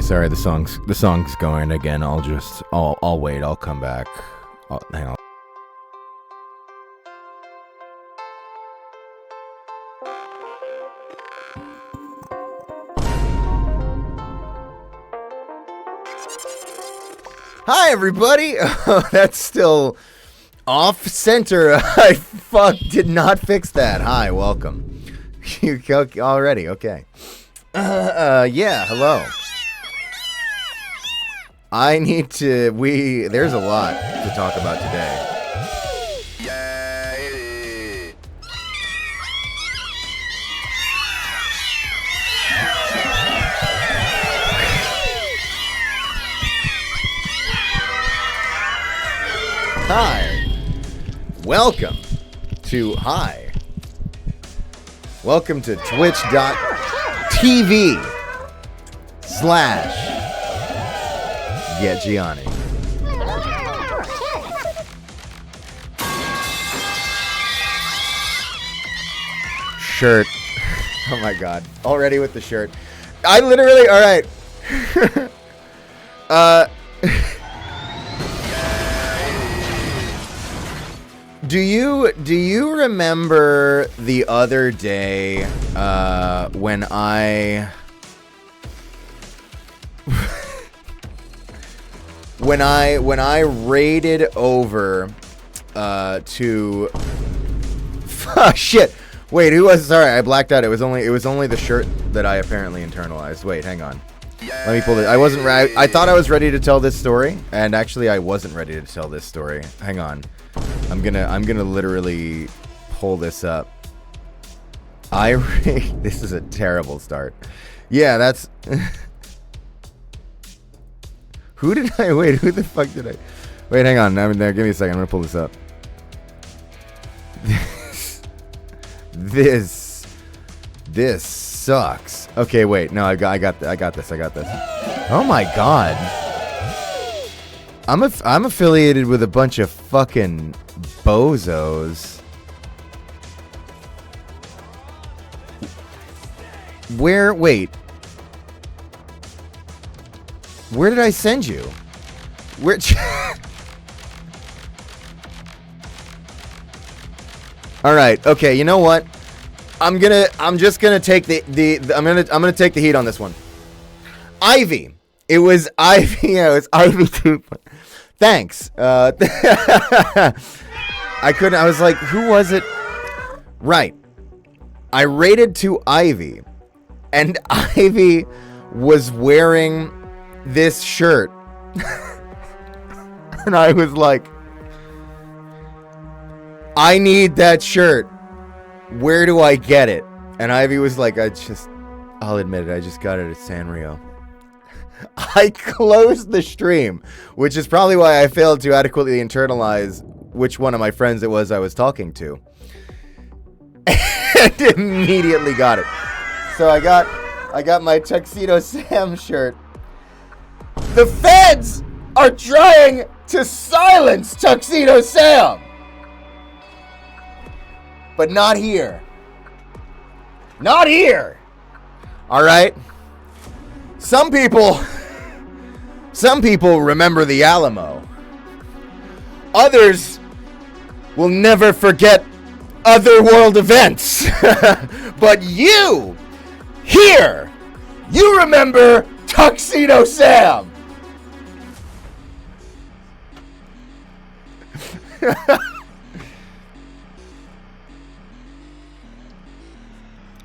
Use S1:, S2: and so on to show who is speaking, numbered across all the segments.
S1: Sorry, the song's going again. I'll wait. I'll come back. Hang on. Hi, everybody. That's still off center. I did not fix that. Hi, welcome. You already okay? Yeah. Hello. There's a lot to talk about today. Hi. Welcome to twitch.tv/GetGianni. Shirt. Oh my god. Already with the shirt. I literally, alright. Do you remember the other day when I raided over to shit. Wait, who was? Sorry, I blacked out. It was only the shirt that I apparently internalized. Wait, hang on. Let me pull it. I wasn't right. I thought I was ready to tell this story, and actually I wasn't ready to tell this story. Hang on. I'm gonna literally pull this up. This is a terrible start. Yeah, that's. Who did I wait? Who the fuck did I? Wait, hang on. I'm there. Give me a second. I'm gonna pull this up. This sucks. Okay, wait. No, I got this. Oh my god. I'm affiliated with a bunch of fucking bozos. Wait. Where did I send you? Where? All right. Okay. You know what? I'm just gonna take I'm gonna take the heat on this one. Ivy. It was Ivy. Yeah, it was Ivy too. Thanks. I couldn't. I was like, who was it? Right. I rated to Ivy, and Ivy was wearing this shirt, and I was like, I need that shirt. Where do I get it? And Ivy was like, I'll admit it, I just got it at Sanrio. I closed the stream, which is probably why I failed to adequately internalize which one of my friends it was I was talking to. And immediately got it. So I got my Tuxedo Sam shirt. The feds are trying to silence Tuxedo Sam. But not here. Not here. All right. Some people remember the Alamo. Others will never forget otherworld events. But you, here, you remember Tuxedo Sam.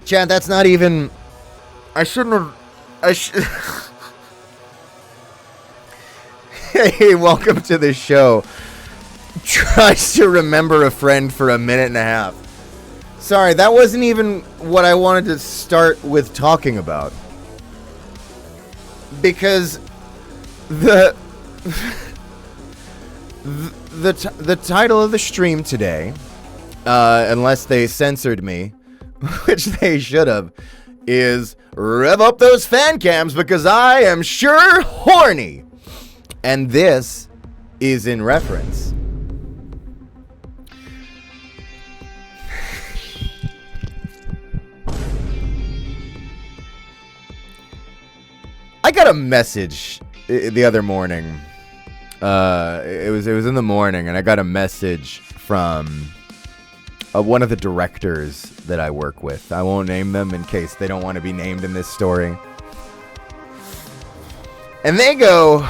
S1: Chad, that's not even... I shouldn't have... Hey, welcome to the show. Tries to remember a friend for a minute and a half. Sorry, that wasn't even what I wanted to start with talking about. Because the title of the stream today, unless they censored me, which they should have, is Rev Up Those Fancams because I am sure horny. And this is in reference. I got a message the other morning. It was in the morning, and I got a message from one of the directors that I work with. I won't name them in case they don't want to be named in this story. And they go,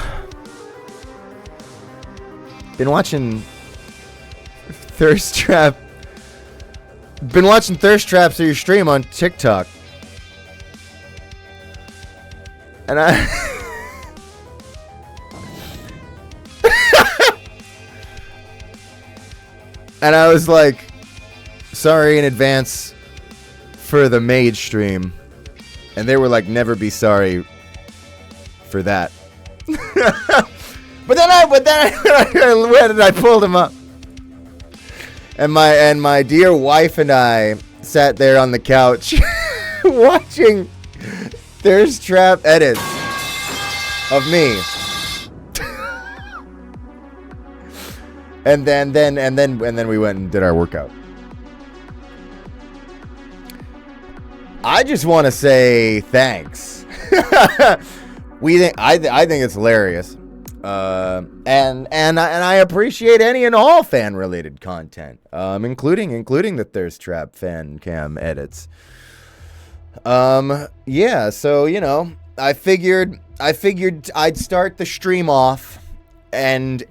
S1: been watching Thirst Traps through your stream on TikTok. And and I was like, sorry in advance for the mage stream. And they were like, never be sorry for that. But then I went and I pulled him up. And my dear wife and I sat there on the couch watching Thirst Trap edits of me. and then we went and did our workout. I just want to say thanks. I think it's hilarious. And I appreciate any and all fan related content, including the Thirst Trap fan cam edits. Yeah, so you know, I figured I'd start the stream off and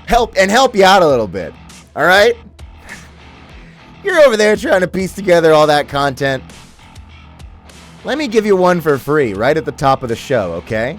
S1: help you out a little bit. All right? You're over there trying to piece together all that content. Let me give you one for free right at the top of the show, okay?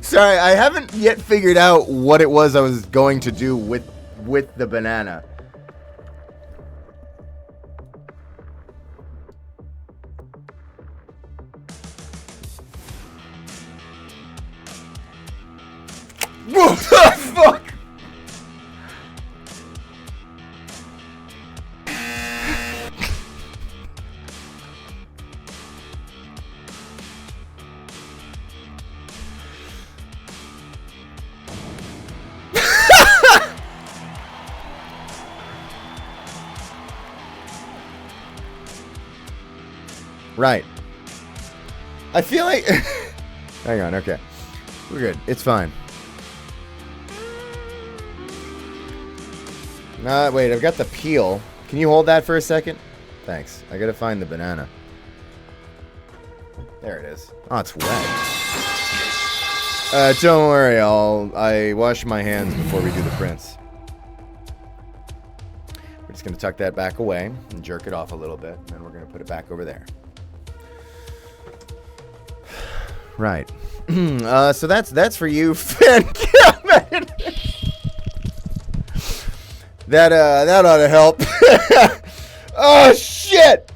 S1: Sorry, I haven't yet figured out what it was I was going to do with the banana. What the fuck? Right. I feel like... Hang on, okay. We're good. It's fine. Wait, I've got the peel. Can you hold that for a second? Thanks. I gotta find the banana. There it is. Oh, it's wet. Don't worry, I wash my hands before we do the prints. We're just gonna tuck that back away and jerk it off a little bit, and then we're gonna put it back over there. Right. So that's for you, Fancams. That ought to help. Oh shit!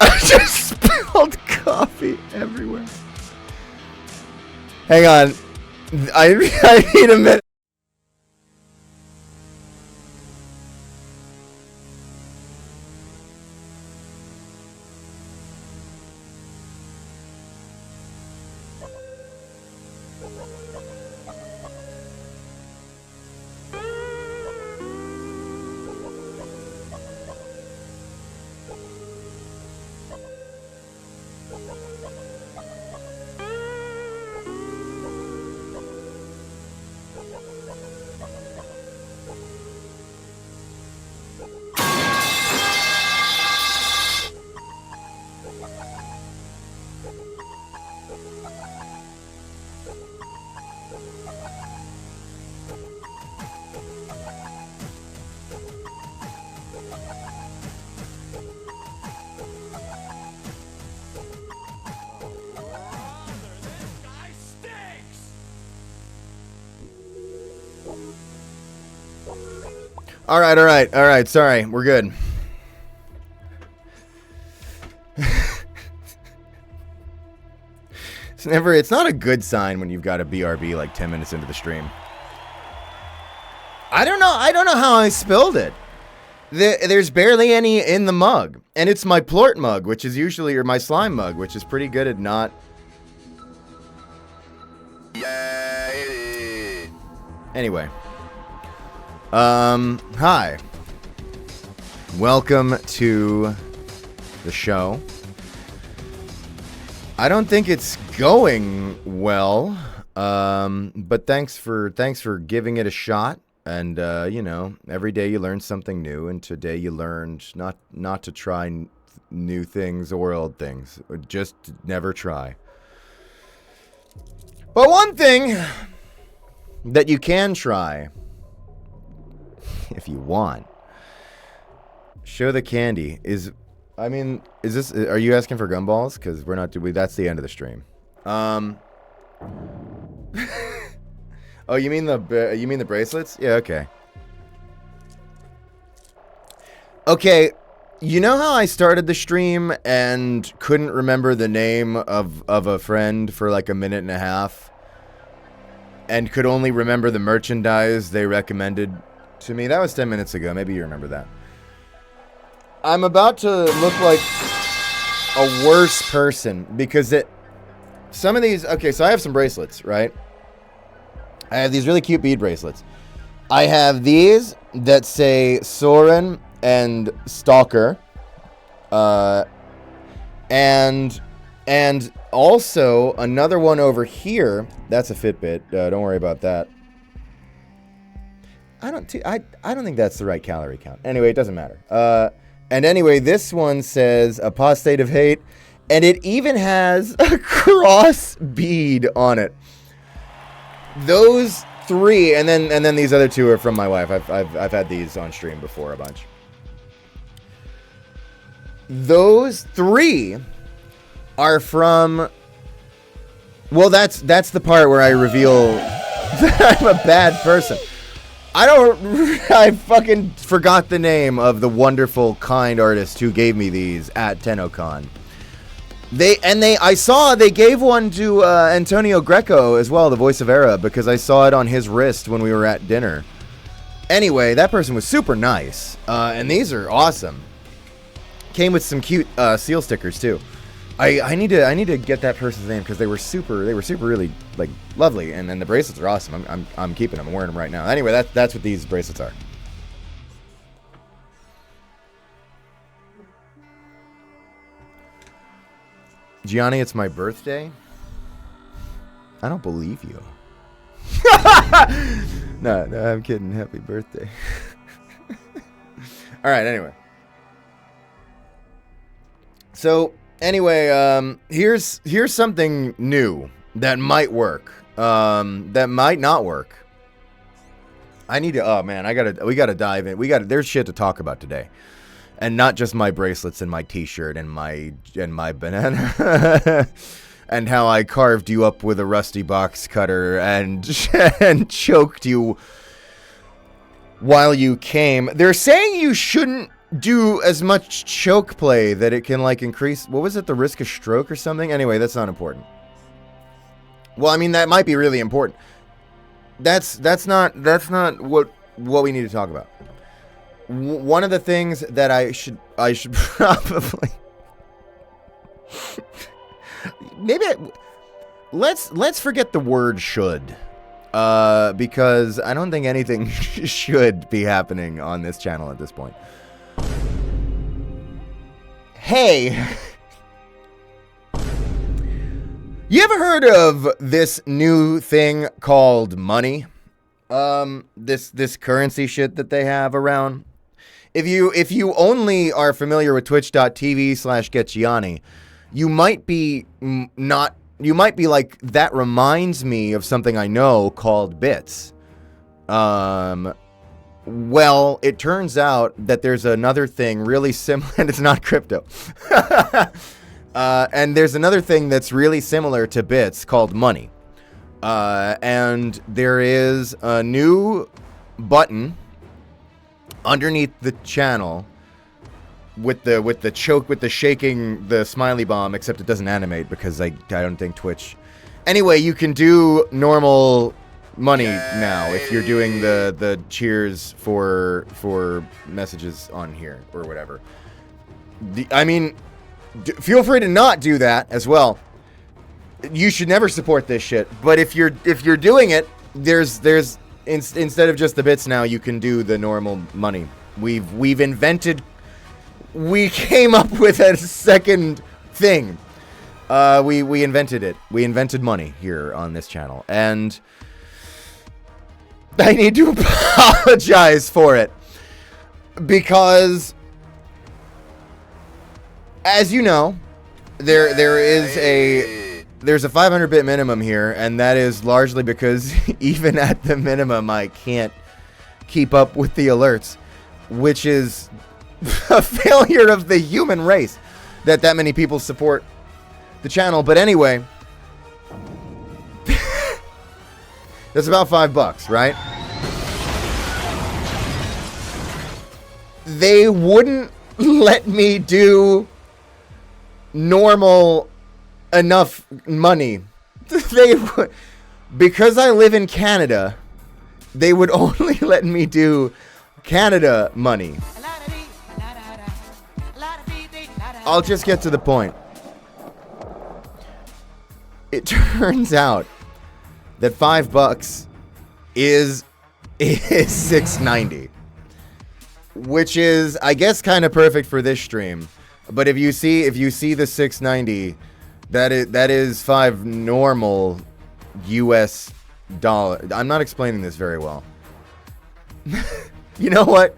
S1: I just spilled coffee everywhere. Hang on. I need a minute. All right. Sorry, we're good. It's not a good sign when you've got a BRB like 10 minutes into the stream. I don't know how I spilled it. There's barely any in the mug. And it's my plort mug, which is usually, or my slime mug, which is pretty good at not... Anyway. Hi. Welcome to the show. I don't think it's going well, but thanks for giving it a shot. And you know, every day you learn something new, and today you learned not to try new things or old things. Just never try. But one thing that you can try, if you want, show the candy is... I mean, are you asking for gumballs? Because we're not... that's the end of the stream. Oh, you mean the bracelets? Yeah, okay. Okay, you know how I started the stream and couldn't remember the name of a friend for like a minute and a half? And could only remember the merchandise they recommended to me. That was 10 minutes ago. Maybe you remember that. I'm about to look like a worse person because some of these... Okay, so I have some bracelets, right? I have these really cute bead bracelets. I have these that say Soren and Stalker. And also another one over here. That's a Fitbit. Don't worry about that. I don't think that's the right calorie count. Anyway, it doesn't matter. And anyway, this one says Apostate of Hate, and it even has a cross bead on it. Those 3, and then these other 2 are from my wife. I've had these on stream before a bunch. Those 3 are from... Well, that's the part where I reveal that I'm a bad person. I fucking forgot the name of the wonderful, kind artist who gave me these at TennoCon. I saw they gave one to Antonio Greco as well, the voice of Era, because I saw it on his wrist when we were at dinner. Anyway, that person was super nice, and these are awesome. Came with some cute seal stickers too. I need to get that person's name because they were super really like lovely, and then the bracelets are awesome. I'm keeping them. I'm wearing them right now. Anyway, that's what these bracelets are. Gianni, it's my birthday. I don't believe you. No, I'm kidding. Happy birthday. All right. Anyway. So. Anyway, here's something new that might work. That might not work. I need to. Oh man, we gotta dive in. There's shit to talk about today, and not just my bracelets and my T-shirt and my banana, and how I carved you up with a rusty box cutter and choked you while you came. They're saying you shouldn't do as much choke play, that it can like increase, what was it, the risk of stroke or something? Anyway, that's not important. Well, I mean, that might be really important. That's not what we need to talk about. One of the things that I should probably let's forget the word should, because I don't think anything should be happening on this channel at this point. Hey, you ever heard of this new thing called money? This currency shit that they have around. If you only are familiar with twitch.tv/getgianni, you might be like, that reminds me of something I know called bits. Well, it turns out that there's another thing really similar, and it's not crypto. And there's another thing that's really similar to bits called money. And there is a new button underneath the channel with the choke, with the shaking, the smiley bomb, except it doesn't animate because I don't think Twitch. Anyway, you can do normal money now if you're doing the cheers for messages on here or whatever. I mean, feel free to not do that as well. You should never support this shit. But if you're doing it, there's instead of just the bits now, you can do the normal money. We came up with a second thing. We invented it. We invented money here on this channel, and I need to apologize for it because, as you know, there's a 500-bit minimum here, and that is largely because even at the minimum, I can't keep up with the alerts, which is a failure of the human race that many people support the channel. But anyway, that's about $5, right? They wouldn't let me do normal enough money. They would, because I live in Canada, they would only let me do Canada money. I'll just get to the point. It turns out that $5 is $6.90, which is, I guess, kind of perfect for this stream. But if you see the $6.90, that is 5 normal US dollar. I'm not explaining this very well. You know what?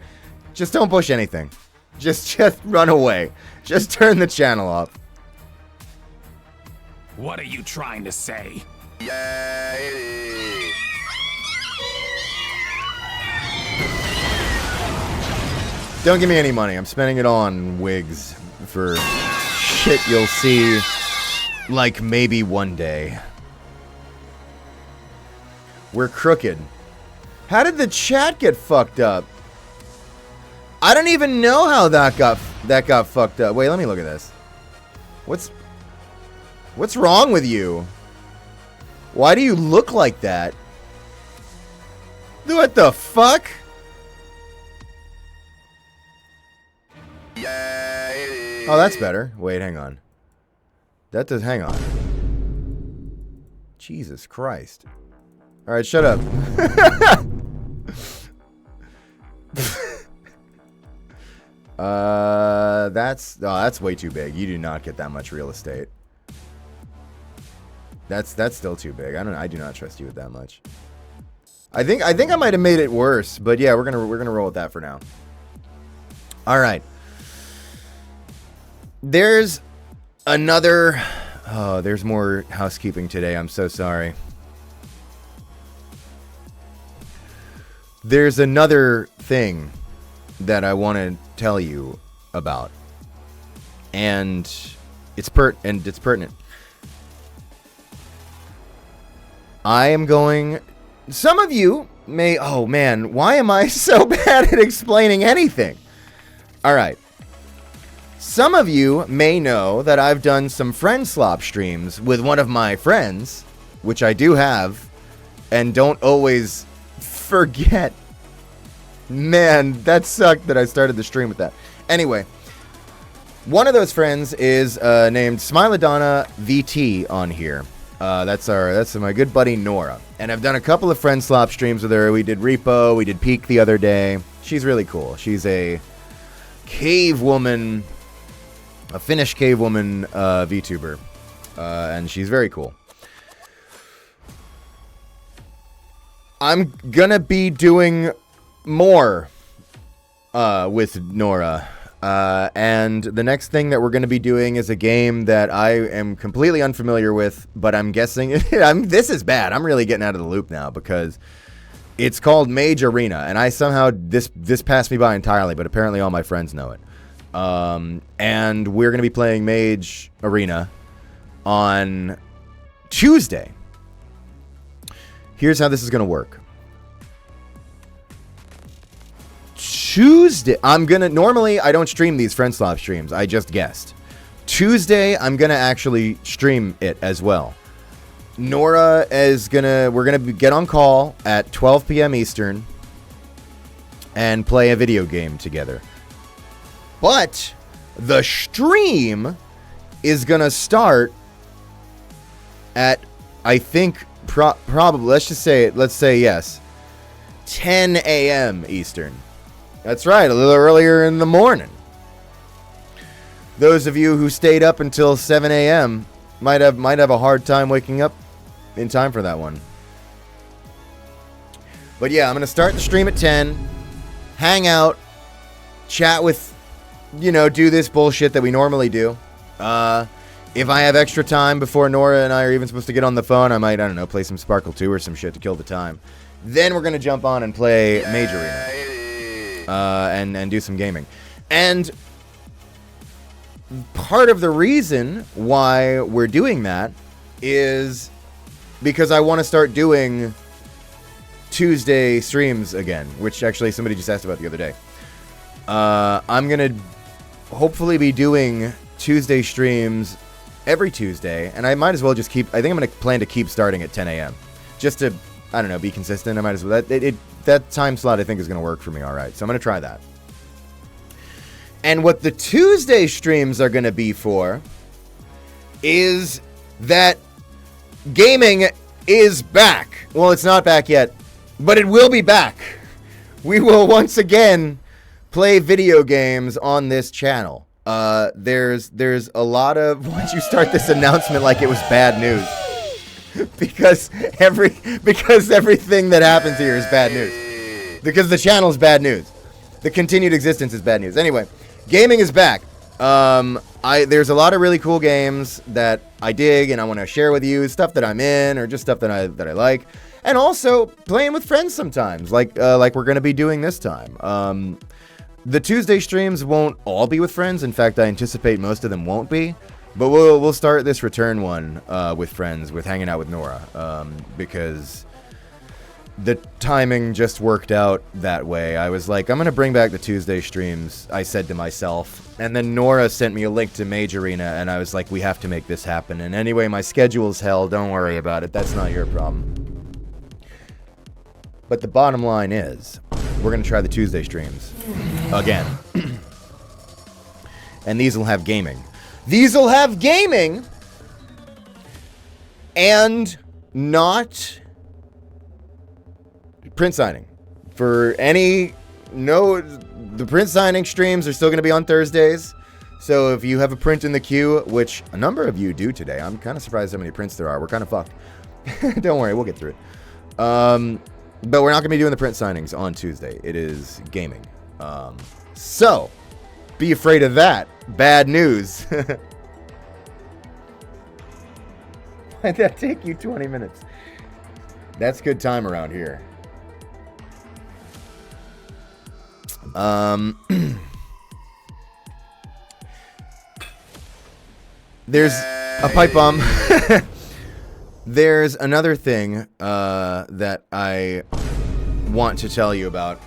S1: Just don't push anything. Just run away. Just turn the channel off.
S2: What are you trying to say?
S1: Don't give me any money. I'm spending it on wigs for shit you'll see, like, maybe one day. We're crooked. How did the chat get fucked up? I don't even know how that got fucked up. Wait, let me look at this. What's wrong with you? Why do you look like that? What the fuck? Oh, that's better. Wait, hang on. That does. Hang on. Jesus Christ. All right, shut up. That's way too big. You do not get that much real estate. That's still too big. I do not trust you with that much. I think I might have made it worse, but yeah, we're gonna roll with that for now. All right. There's another. Oh, there's more housekeeping today. I'm so sorry. There's another thing that I want to tell you about, and it's pertinent. I am going. Some of you may. Oh man, why am I so bad at explaining anything? All right. Some of you may know that I've done some friend slop streams with one of my friends, which I do have, and don't always forget. Man, that sucked that I started the stream with that. Anyway, one of those friends is named Smiladonna VT on here. That's my good buddy Nora, and I've done a couple of friend slop streams with her. We did Repo, we did Peak the other day. She's really cool. She's a cave woman. A Finnish cave woman VTuber, and she's very cool. I'm gonna be doing more with Nora, and the next thing that we're gonna be doing is a game that I am completely unfamiliar with, but I'm guessing this is bad. I'm really getting out of the loop now because it's called Mage Arena, and I somehow this passed me by entirely, but apparently all my friends know it. And we're going to be playing Mage Arena on Tuesday. Here's how this is going to work. Tuesday, normally I don't stream these friend slop streams. I just guessed. Tuesday, I'm going to actually stream it as well. Nora we're going to get on call at 12 p.m. Eastern and play a video game together. But the stream is going to start at, I think, probably, let's say yes, 10 a.m. Eastern. That's right, a little earlier in the morning. Those of you who stayed up until 7 a.m. might have a hard time waking up in time for that one. But yeah, I'm going to start the stream at 10, hang out, chat with, do this bullshit that we normally do. If I have extra time before Nora and I are even supposed to get on the phone, I might, play some Sparkle 2 or some shit to kill the time. Then we're going to jump on and play Mage Arena. And do some gaming. And part of the reason why we're doing that is because I want to start doing Tuesday streams again, which actually somebody just asked about the other day. I'm going to hopefully be doing Tuesday streams every Tuesday, and I might as well just I think I'm going to plan to keep starting at 10 a.m. just to, be consistent. I might as well. that time slot I think is going to work for me all right. So I'm going to try that. And what the Tuesday streams are going to be for is that gaming is back. Well, it's not back yet, but it will be back. We will once again play video games on this channel. There's a lot of, once you start this announcement like it was bad news. because everything that happens here is bad news. Because the channel is bad news. The continued existence is bad news. Anyway, gaming is back. There's a lot of really cool games that I dig and I want to share with you, stuff that I'm in or just stuff that I like, and also playing with friends sometimes, like we're going to be doing this time. The Tuesday streams won't all be with friends. In fact, I anticipate most of them won't be. But we'll start this return one with friends, with hanging out with Nora, because the timing just worked out that way. I was like, I'm going to bring back the Tuesday streams, I said to myself. And then Nora sent me a link to Mage Arena, and I was like, we have to make this happen. And anyway, my schedule's hell. Don't worry about it. That's not your problem. But the bottom line is, we're going to try the Tuesday streams again. And these will have gaming. These will have gaming and not print signing. For any, the print signing streams are still going to be on Thursdays. So if you have a print in the queue, which a number of you do today, I'm kind of surprised how many prints there are. We're kind of fucked. Don't worry, we'll get through it. But we're not going to be doing the print signings on Tuesday. It is gaming. So be afraid of that. Bad news. Why'd that take you 20 minutes? That's good time around here. There's a pipe bomb. There's another thing that I want to tell you about,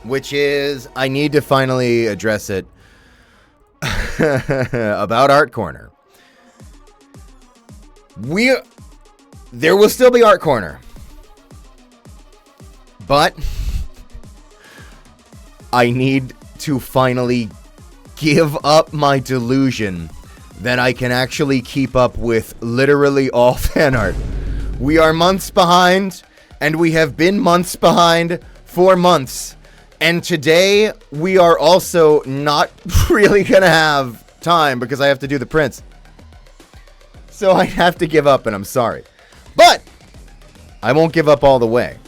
S1: which is I need to finally address it about Art Corner. There will still be Art Corner, but I need to finally give up my delusion that I can actually keep up with literally all fan art. We are months behind, and we have been months behind for months. And today, we are also not really going to have time because I have to do the prints. So I have to give up, and I'm sorry. But I won't give up all the way.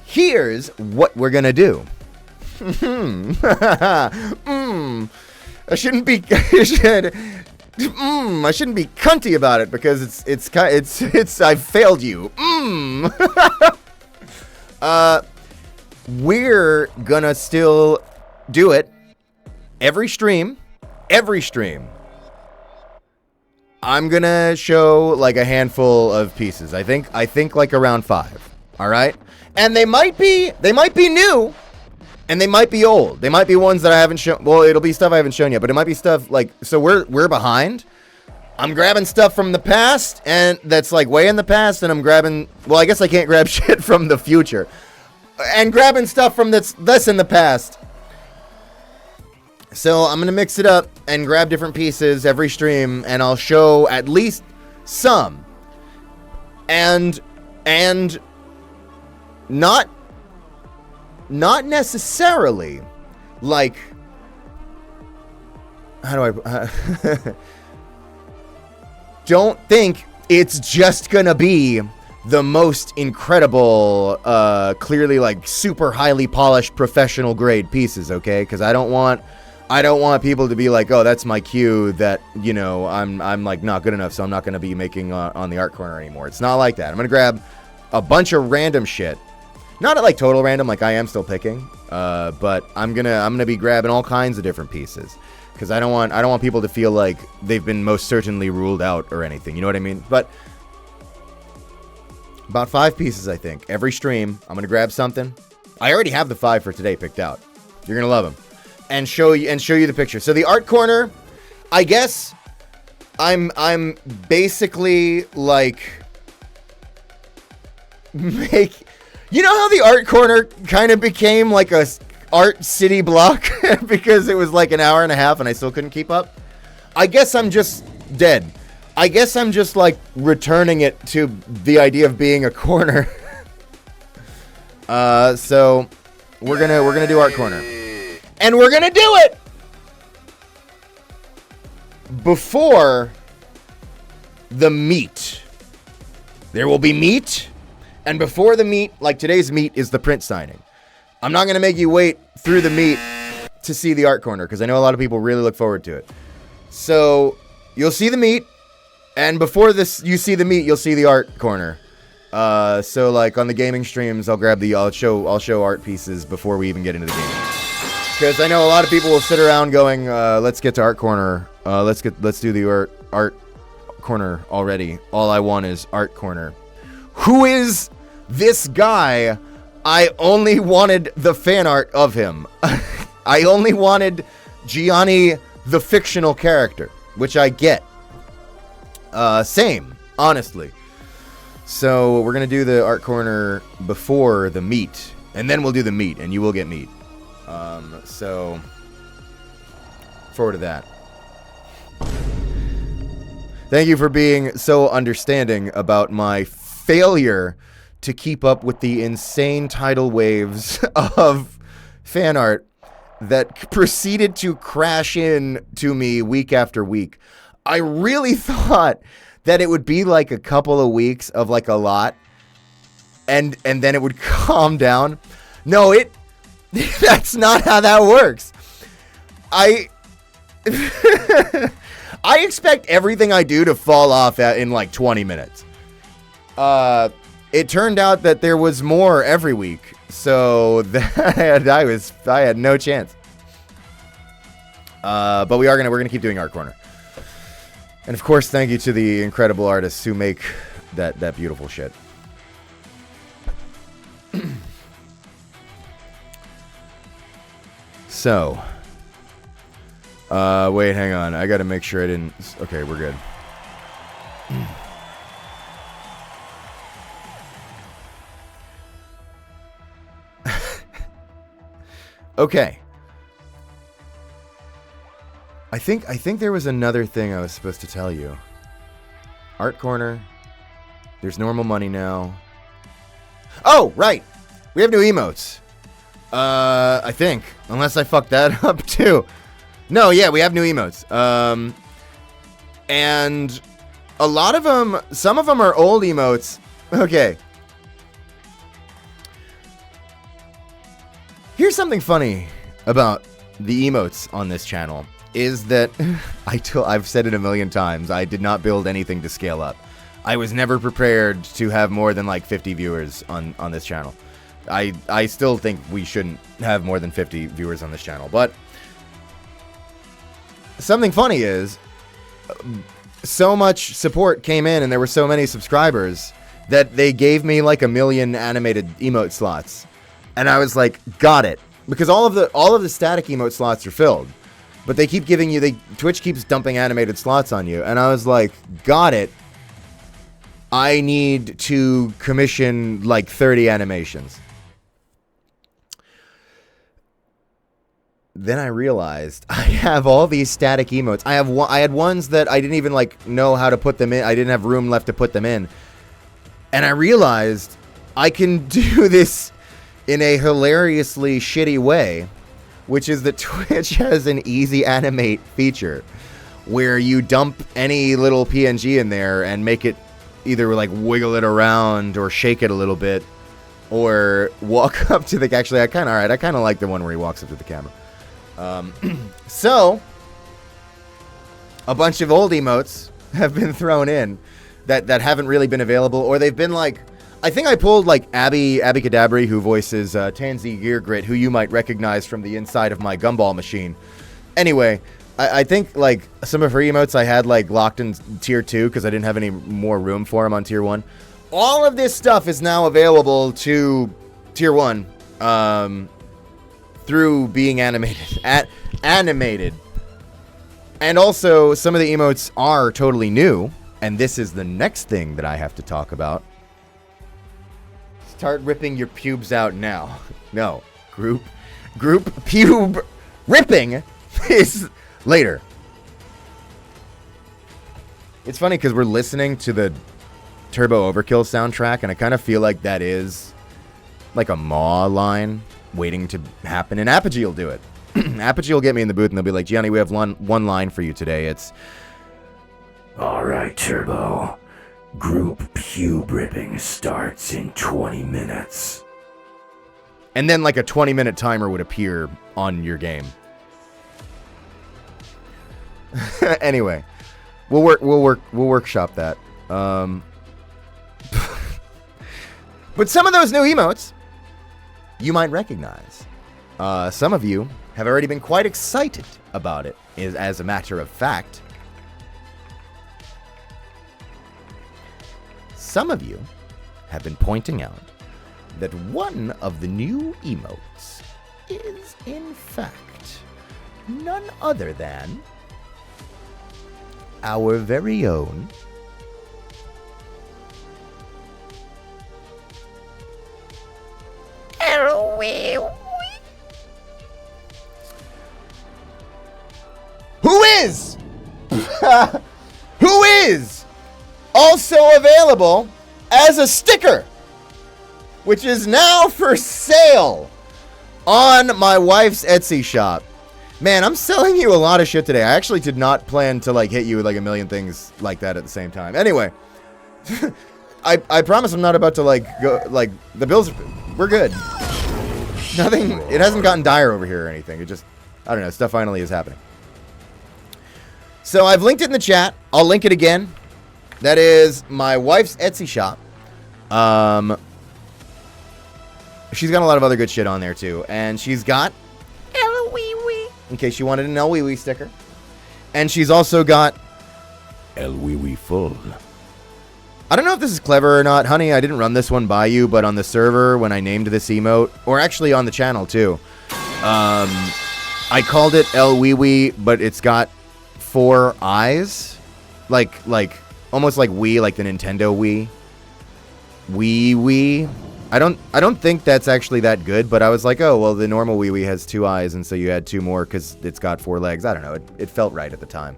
S1: Here's what we're going to do. I shouldn't be cunty about it because it's I failed you. We're gonna still do it every stream. I'm gonna show like a handful of pieces. I think like around 5. All right, and they might be new. And they might be old. They might be ones that I haven't shown. Well, it'll be stuff I haven't shown yet, but it might be stuff like, so we're behind. I'm grabbing stuff from the past, and that's like way in the past, and I'm grabbing, well, I guess I can't grab shit from the future. And grabbing stuff from that's less in the past. So I'm going to mix it up and grab different pieces every stream, and I'll show at least some. And not necessarily like, how do I don't think it's just gonna be the most incredible, clearly like super highly polished professional grade pieces, okay? Because I don't want people to be like, oh, that's my cue that, you know, I'm like not good enough, so I'm not gonna be making on the Art Corner anymore. It's not like that. I'm gonna grab a bunch of random shit. Not at like total random, like I am still picking, but I'm gonna be grabbing all kinds of different pieces because I don't want people to feel like they've been most certainly ruled out or anything. You know what I mean? But about 5 pieces, I think. Every stream, I'm gonna grab something. I already have the 5 for today picked out. You're gonna love them, and show you the picture. So the Art Corner, I guess I'm basically like You know how the art corner kind of became like a art city block because it was like an hour and a half and I still couldn't keep up? I guess I'm just dead. I guess I'm just like returning it to the idea of being a corner. So we're gonna do art corner, and we're gonna do it before the meet. There will be meet, and before the meet, like today's meet is the print signing. I'm not gonna make you wait through the meet to see the art corner because I know a lot of people really look forward to it. So you'll see the meet, and before this, you see the meet, you'll see the art corner. So like on the gaming streams, I'll show art pieces before we even get into the game. Because I know a lot of people will sit around going, let's get to art corner. Let's do the art corner already. All I want is art corner. Who is this guy? I only wanted the fan art of him. I only wanted Gianni, the fictional character, which I get. Same, honestly. So we're going to do the art corner before the meet, and then we'll do the meet, and you will get meet. So forward to that. Thank you for being so understanding about my failure to keep up with the insane tidal waves of fan art that proceeded to crash in to me week after week. I really thought that it would be like a couple of weeks of like a lot, and then it would calm down. No, that's not how that works. I expect everything I do to fall off in like 20 minutes. It turned out that there was more every week, so I had no chance. But we're gonna keep doing Art Corner. And of course, thank you to the incredible artists who make that beautiful shit. So, wait, hang on. I gotta make sure I didn't... Okay, we're good. Okay. I think there was another thing I was supposed to tell you. Art Corner. There's normal money now. Oh, right. We have new emotes. I think. Unless I fucked that up too. No, yeah, we have new emotes. And a lot of them, some of them are old emotes. Okay. Here's something funny about the emotes on this channel. Is that I've said it a million times. I did not build anything to scale up. I was never prepared to have more than like 50 viewers on this channel. I still think we shouldn't have more than 50 viewers on this channel. But something funny is so much support came in and there were so many subscribers that they gave me like 1 million animated emote slots. And I was like, got it. Because all of the static emote slots are filled. But they keep giving you, Twitch keeps dumping animated slots on you. And I was like, got it. I need to commission like 30 animations. Then I realized I have all these static emotes. I had ones that I didn't even like know how to put them in. I didn't have room left to put them in. And I realized I can do this in a hilariously shitty way. Which is that Twitch has an easy animate feature where you dump any little PNG in there and make it either like wiggle it around or shake it a little bit or walk up to the... Actually, I kind of like the one where he walks up to the camera. So, a bunch of old emotes have been thrown in that haven't really been available, or they've been like... I think I pulled like Abby Cadabry, who voices Tansy Gear Grit, who you might recognize from the inside of my gumball machine. Anyway, I think like some of her emotes I had like locked in tier 2 because I didn't have any more room for them on tier 1. All of this stuff is now available to tier 1 through being animated. Animated. And also, some of the emotes are totally new, and this is the next thing that I have to talk about. Start ripping your pubes out now. No. Group pube ripping is later. It's funny because we're listening to the Turbo Overkill soundtrack, and I kind of feel like that is like a Maw line waiting to happen, and Apogee will do it. Apogee will get me in the booth, and they'll be like, Gianni, we have one line for you today. It's,
S3: all right, Turbo. Group pube ripping starts in 20 minutes.
S1: And then like a 20-minute timer would appear on your game. Anyway, we'll workshop that. But some of those new emotes you might recognize. Some of you have already been quite excited about it, as a matter of fact. Some of you have been pointing out that one of the new emotes is, in fact, none other than our very own who is also available as a sticker, which is now for sale on my wife's Etsy shop. Man, I'm selling you a lot of shit today. I actually did not plan to like hit you with like a million things like that at the same time. Anyway, I promise I'm not about to like go like the bills. We're good. Nothing. It hasn't gotten dire over here or anything. It just, I don't know. Stuff finally is happening. So I've linked it in the chat. I'll link it again. That is my wife's Etsy shop. She's got a lot of other good shit on there too, and she's got El Wee Wee, in case you wanted an El Wee Wee sticker, and she's also got
S3: El Wee Wee Full.
S1: I don't know if this is clever or not, honey. I didn't run this one by you, but on the server when I named this emote, or actually on the channel too, I called it El Wee Wee, but it's got 4 eyes, like almost like Wii, like the Nintendo Wii. Wii. I don't think that's actually that good, but I was like, oh, well, the normal Wii has 2 eyes, and so you had 2 more because it's got 4 legs. I don't know. It felt right at the time.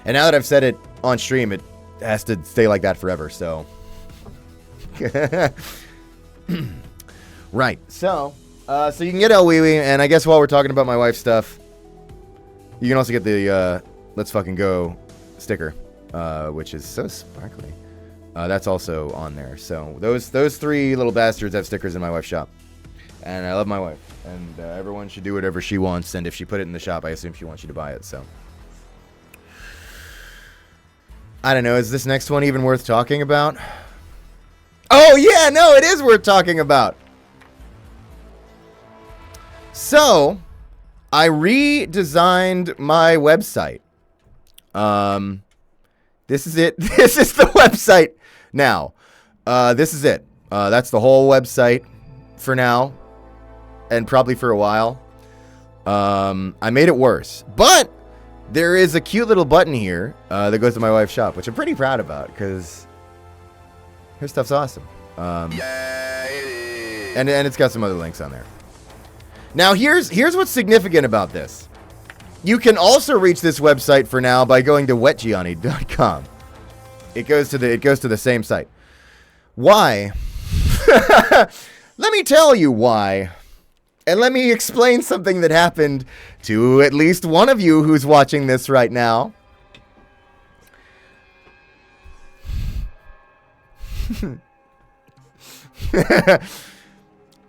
S1: And now that I've said it on stream, it has to stay like that forever, so. Right. So you can get El Wee Wee, and I guess while we're talking about my wife's stuff, you can also get the Let's Fucking Go sticker, which is so sparkly. That's also on there. So those 3 little bastards have stickers in my wife's shop. And I love my wife. And everyone should do whatever she wants. And if she put it in the shop, I assume she wants you to buy it. So I don't know. Is this next one even worth talking about? Oh, yeah. No, it is worth talking about. So I redesigned my website. This is it. This is the website now. This is it. That's the whole website for now, and probably for a while. I made it worse, but there is a cute little button here that goes to my wife's shop, which I'm pretty proud about because her stuff's awesome. Yeah, it is. And it's got some other links on there. Now here's what's significant about this. You can also reach this website for now by going to wetgianni.com. It goes to the same site. Why? Let me tell you why. And let me explain something that happened to at least one of you who's watching this right now.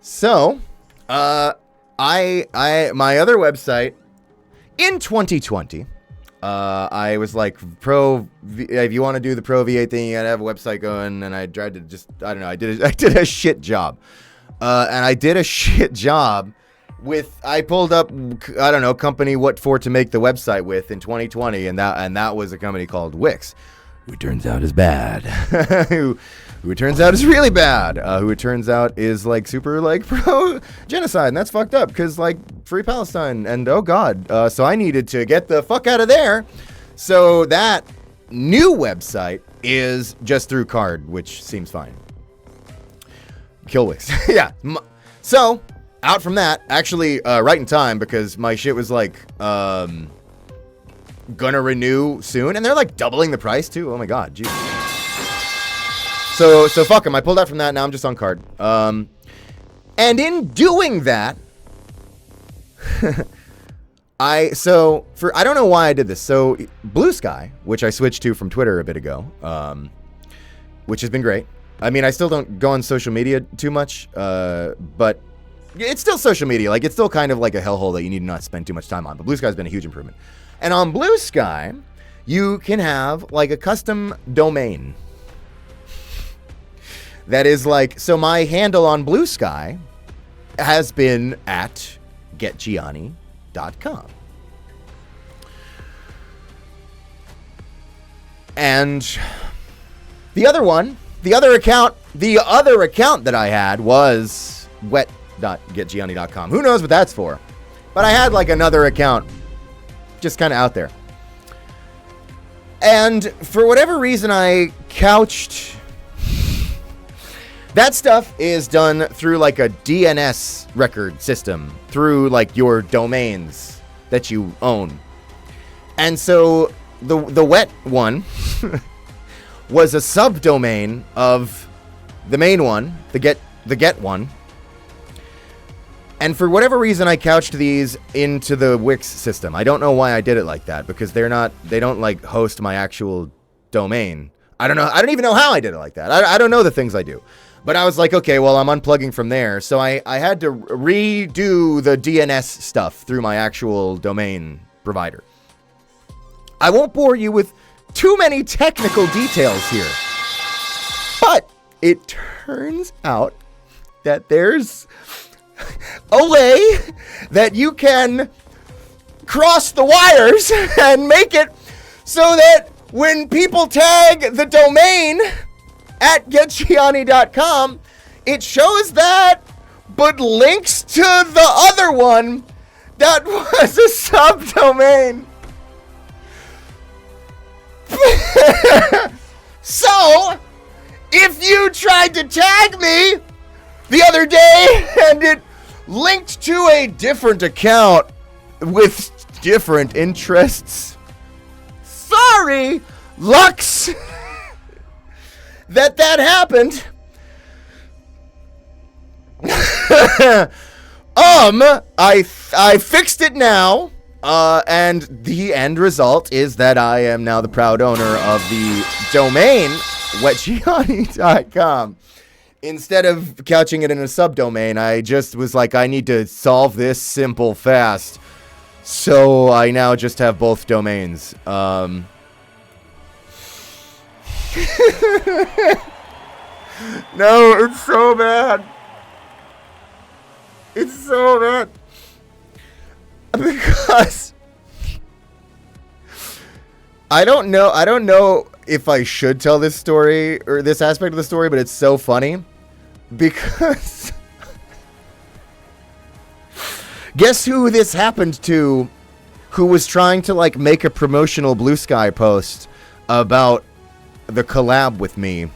S1: So, my other website in 2020, I was like, if you want to do the Pro V8 thing, you gotta have a website going, and I tried to just, I don't know, I did a shit job. And I did a shit job with, I pulled up, I don't know, company what for to make the website with in 2020, and that was a company called Wix, who it turns out is bad. who it turns out is really bad. Who it turns out is like super like pro genocide, and that's fucked up because like free Palestine, and oh god. So I needed to get the fuck out of there. So that new website is just through card, which seems fine. Killwix. Yeah. So, out from that, actually, right in time, because my shit was like, gonna renew soon, and they're like doubling the price too. Oh my god, jeez. So fuck them. I pulled out from that. Now I'm just on card. And in doing that, I don't know why I did this. So Blue Sky, which I switched to from Twitter a bit ago, which has been great. I mean, I still don't go on social media too much, but it's still social media. Like, it's still kind of like a hellhole that you need to not spend too much time on. But Blue Sky's been a huge improvement. And on Blue Sky, you can have like a custom domain. That is like, so my handle on Blue Sky has been at getgianni.com. And the other account that I had was wet.getgianni.com. Who knows what that's for? But I had like another account just kind of out there. And for whatever reason, I couched... That stuff is done through like a DNS record system, through like your domains that you own. And so the wet one was a subdomain of the main one, the get one. And for whatever reason, I couched these into the Wix system. I don't know why I did it like that, because they don't like host my actual domain. I don't know. I don't even know how I did it like that. I don't know the things I do. But I was like, okay, well, I'm unplugging from there. So I had to redo the DNS stuff through my actual domain provider. I won't bore you with too many technical details here. But it turns out that there's a way that you can cross the wires and make it so that when people tag the domain at getgianni.com, it shows that, but links to the other one that was a subdomain. So, if you tried to tag me the other day and it linked to a different account with different interests, sorry, Lux, that happened. I fixed it now, and the end result is that I am now the proud owner of the domain wetgianni.com. Instead of couching it in a subdomain, I just was like, I need to solve this simple fast. So I now just have both domains. No, it's so bad. It's so bad. Because I don't know if I should tell this story or this aspect of the story, but it's so funny because guess who this happened to, who was trying to like make a promotional Blue Sky post about the collab with me.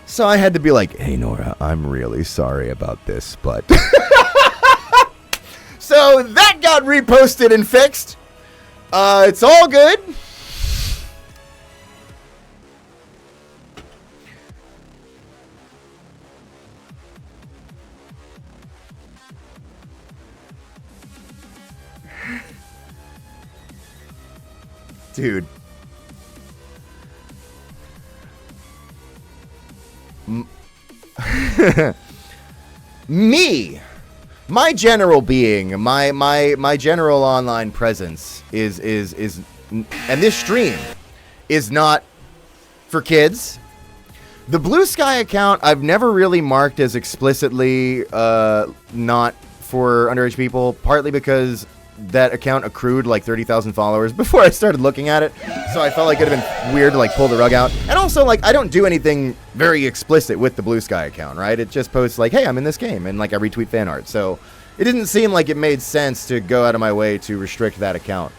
S1: So I had to be like, hey Nora, I'm really sorry about this, but so that got reposted and fixed. It's all good. Dude. Me, my general being, my general online presence is and this stream is not for kids. The Blue Sky account I've never really marked as explicitly not for underage people, partly because that account accrued like 30,000 followers before I started looking at it, so I felt like it'd have been weird to like pull the rug out. And also, like, I don't do anything very explicit with the Blue Sky account, right? It just posts like, hey, I'm in this game, and like I retweet fan art. So it didn't seem like it made sense to go out of my way to restrict that account.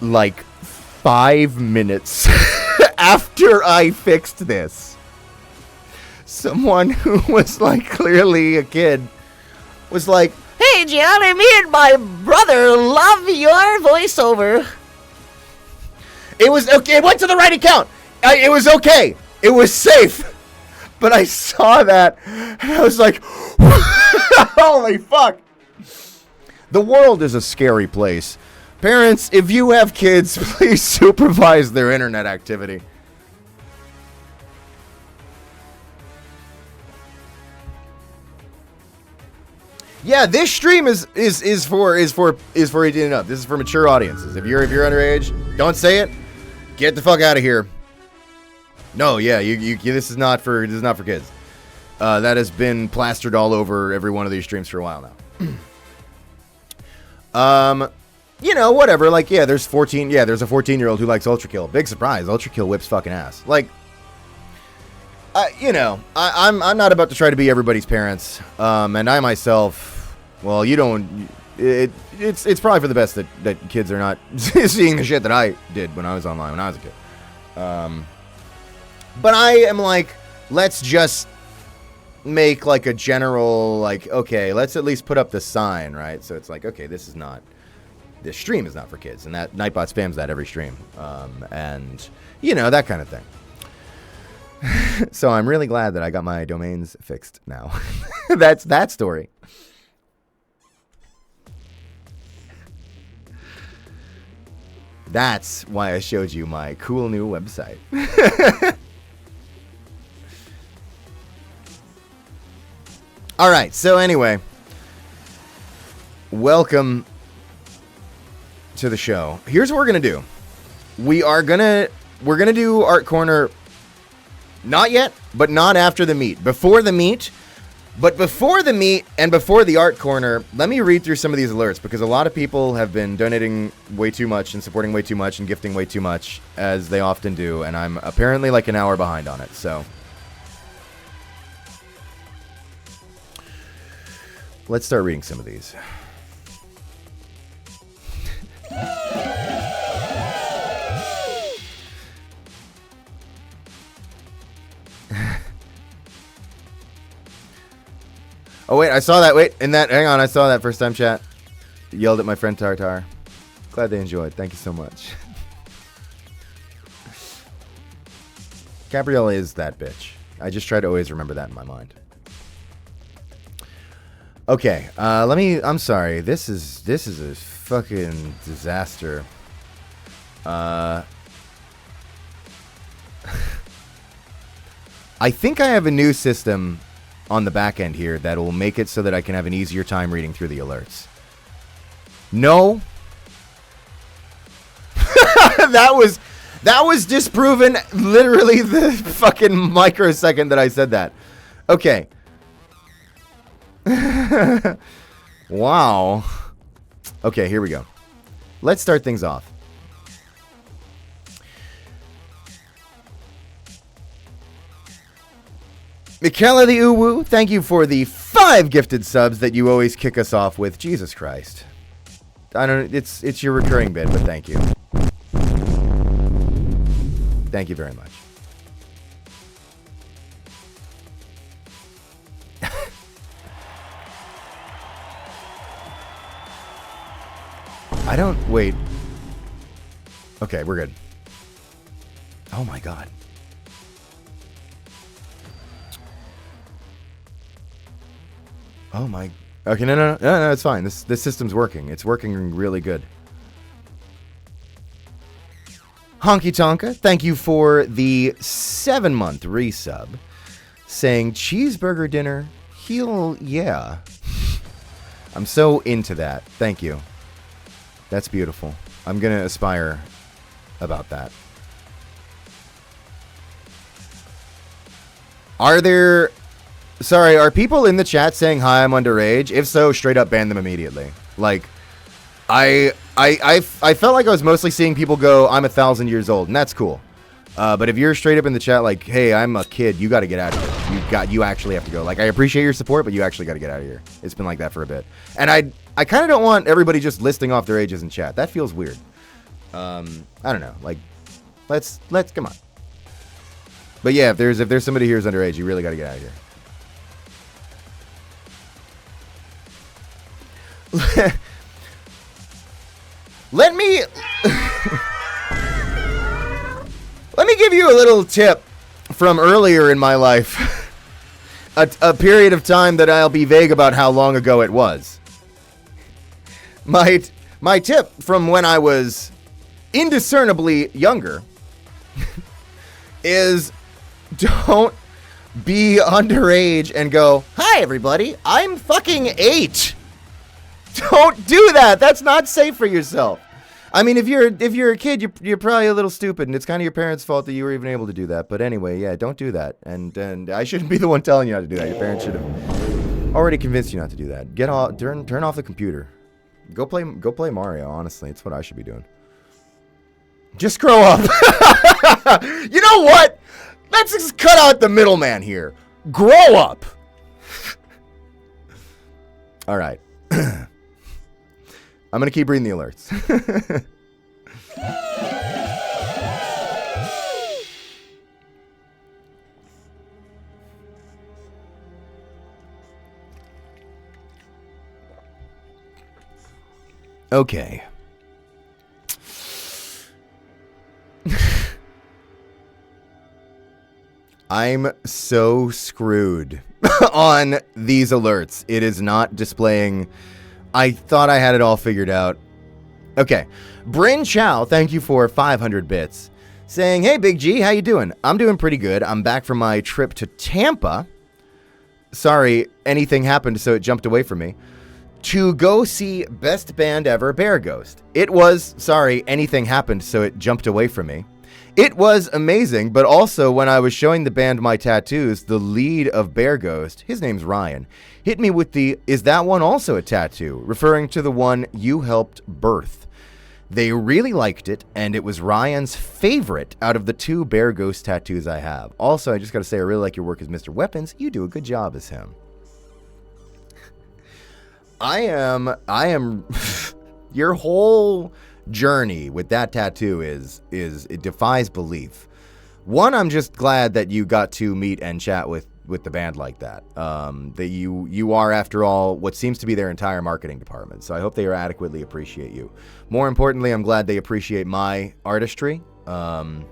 S1: Like 5 minutes after I fixed this, someone who was like clearly a kid was like, "Hey Gianni, me and my brother love your voiceover." It was okay. It went to the right account. It was okay. It was safe. But I saw that and I was like, holy fuck. The world is a scary place. Parents, if you have kids, please supervise their internet activity. Yeah, this stream is for 18 and up. This is for mature audiences. If you're underage, don't say it. Get the fuck out of here. No, yeah, this is not for kids. That has been plastered all over every one of these streams for a while now. You know, whatever. Like, yeah, there's a 14-year-old who likes Ultra Kill. Big surprise, Ultra Kill whips fucking ass. Like, you know, I'm not about to try to be everybody's parents. And I myself, well, you don't. It's probably for the best that kids are not seeing the shit that I did when I was online when I was a kid. But I am like, let's just make like a general, like, okay, let's at least put up the sign, right? So it's like, okay, this stream is not for kids, and that Nightbot spams that every stream, and you know, that kind of thing. So I'm really glad that I got my domains fixed now. That's that story. That's why I showed you my cool new website. All right, so anyway, welcome to the show. Here's what we're gonna do. We're gonna do Art Corner. Not yet, but not after the meet. Before the meet, but before the meet and before the Art Corner, let me read through some of these alerts, because a lot of people have been donating way too much and supporting way too much and gifting way too much, as they often do, and I'm apparently like an hour behind on it, so. Let's start reading some of these. Oh, wait, I saw that. Wait, hang on, I saw that first time chat. Yelled at my friend Tartar. Glad they enjoyed. Thank you so much. Gabrielle is that bitch. I just try to always remember that in my mind. Okay, I'm sorry. This is a fucking disaster. I think I have a new system on the back end here that will make it so that I can have an easier time reading through the alerts. No. That was disproven literally the fucking microsecond that I said that. Okay. Wow. Okay, here we go. Let's start things off. Michaela the Uwu, thank you for the 5 gifted subs that you always kick us off with. Jesus Christ. I don't. It's your recurring bit, but thank you. Thank you very much. I don't. Wait. Okay, we're good. Oh my god. Oh my. Okay, no, it's fine. This system's working. It's working really good. Honky Tonka, thank you for the 7-month resub. Saying cheeseburger dinner, hell yeah. I'm so into that. Thank you. That's beautiful. I'm gonna aspire about that. Are people in the chat saying hi, I'm underage? If so, straight up ban them immediately. Like, I felt like I was mostly seeing people go, I'm 1,000 years old, and that's cool. But if you're straight up in the chat like, hey, I'm a kid, you got to get out of here. You actually have to go. Like, I appreciate your support, but you actually got to get out of here. It's been like that for a bit. And I kind of don't want everybody just listing off their ages in chat. That feels weird. I don't know. Like, let's come on. But yeah, if there's somebody here who's underage, you really got to get out of here. Let me give you a little tip from earlier in my life. A period of time that I'll be vague about how long ago it was. My tip from when I was indiscernibly younger is don't be underage and go, "Hi everybody, I'm fucking 8." Don't do that. That's not safe for yourself. I mean, if you're a kid, you're probably a little stupid, and it's kind of your parents' fault that you were even able to do that. But anyway, yeah, don't do that. And I shouldn't be the one telling you how to do that. Your parents should have already convinced you not to do that. Turn off the computer. Go play Mario. Honestly, it's what I should be doing. Just grow up. You know what? Let's just cut out the middleman here. Grow up. All right. I'm going to keep reading the alerts. Okay. I'm so screwed on these alerts. It is not displaying. I thought I had it all figured out. Okay. Bryn Chow, thank you for 500 bits. Saying, "Hey, Big G, how you doing? I'm doing pretty good. I'm back from my trip to Tampa. Sorry, anything happened, so it jumped away from me. To go see best band ever, Bear Ghost. It was, sorry, anything happened, so it jumped away from me. It was amazing, but also when I was showing the band my tattoos, the lead of Bear Ghost, his name's Ryan, hit me with the, is that one also a tattoo? Referring to the one you helped birth. They really liked it, and it was Ryan's favorite out of the 2 Bear Ghost tattoos I have. Also, I just gotta say, I really like your work as Mr. Weapons. You do a good job as him." I am, your whole journey with that tattoo is it defies belief. One, I'm just glad that you got to meet and chat with the band like that. That you are, after all, what seems to be their entire marketing department. So I hope they adequately appreciate you. More importantly, I'm glad they appreciate my artistry. If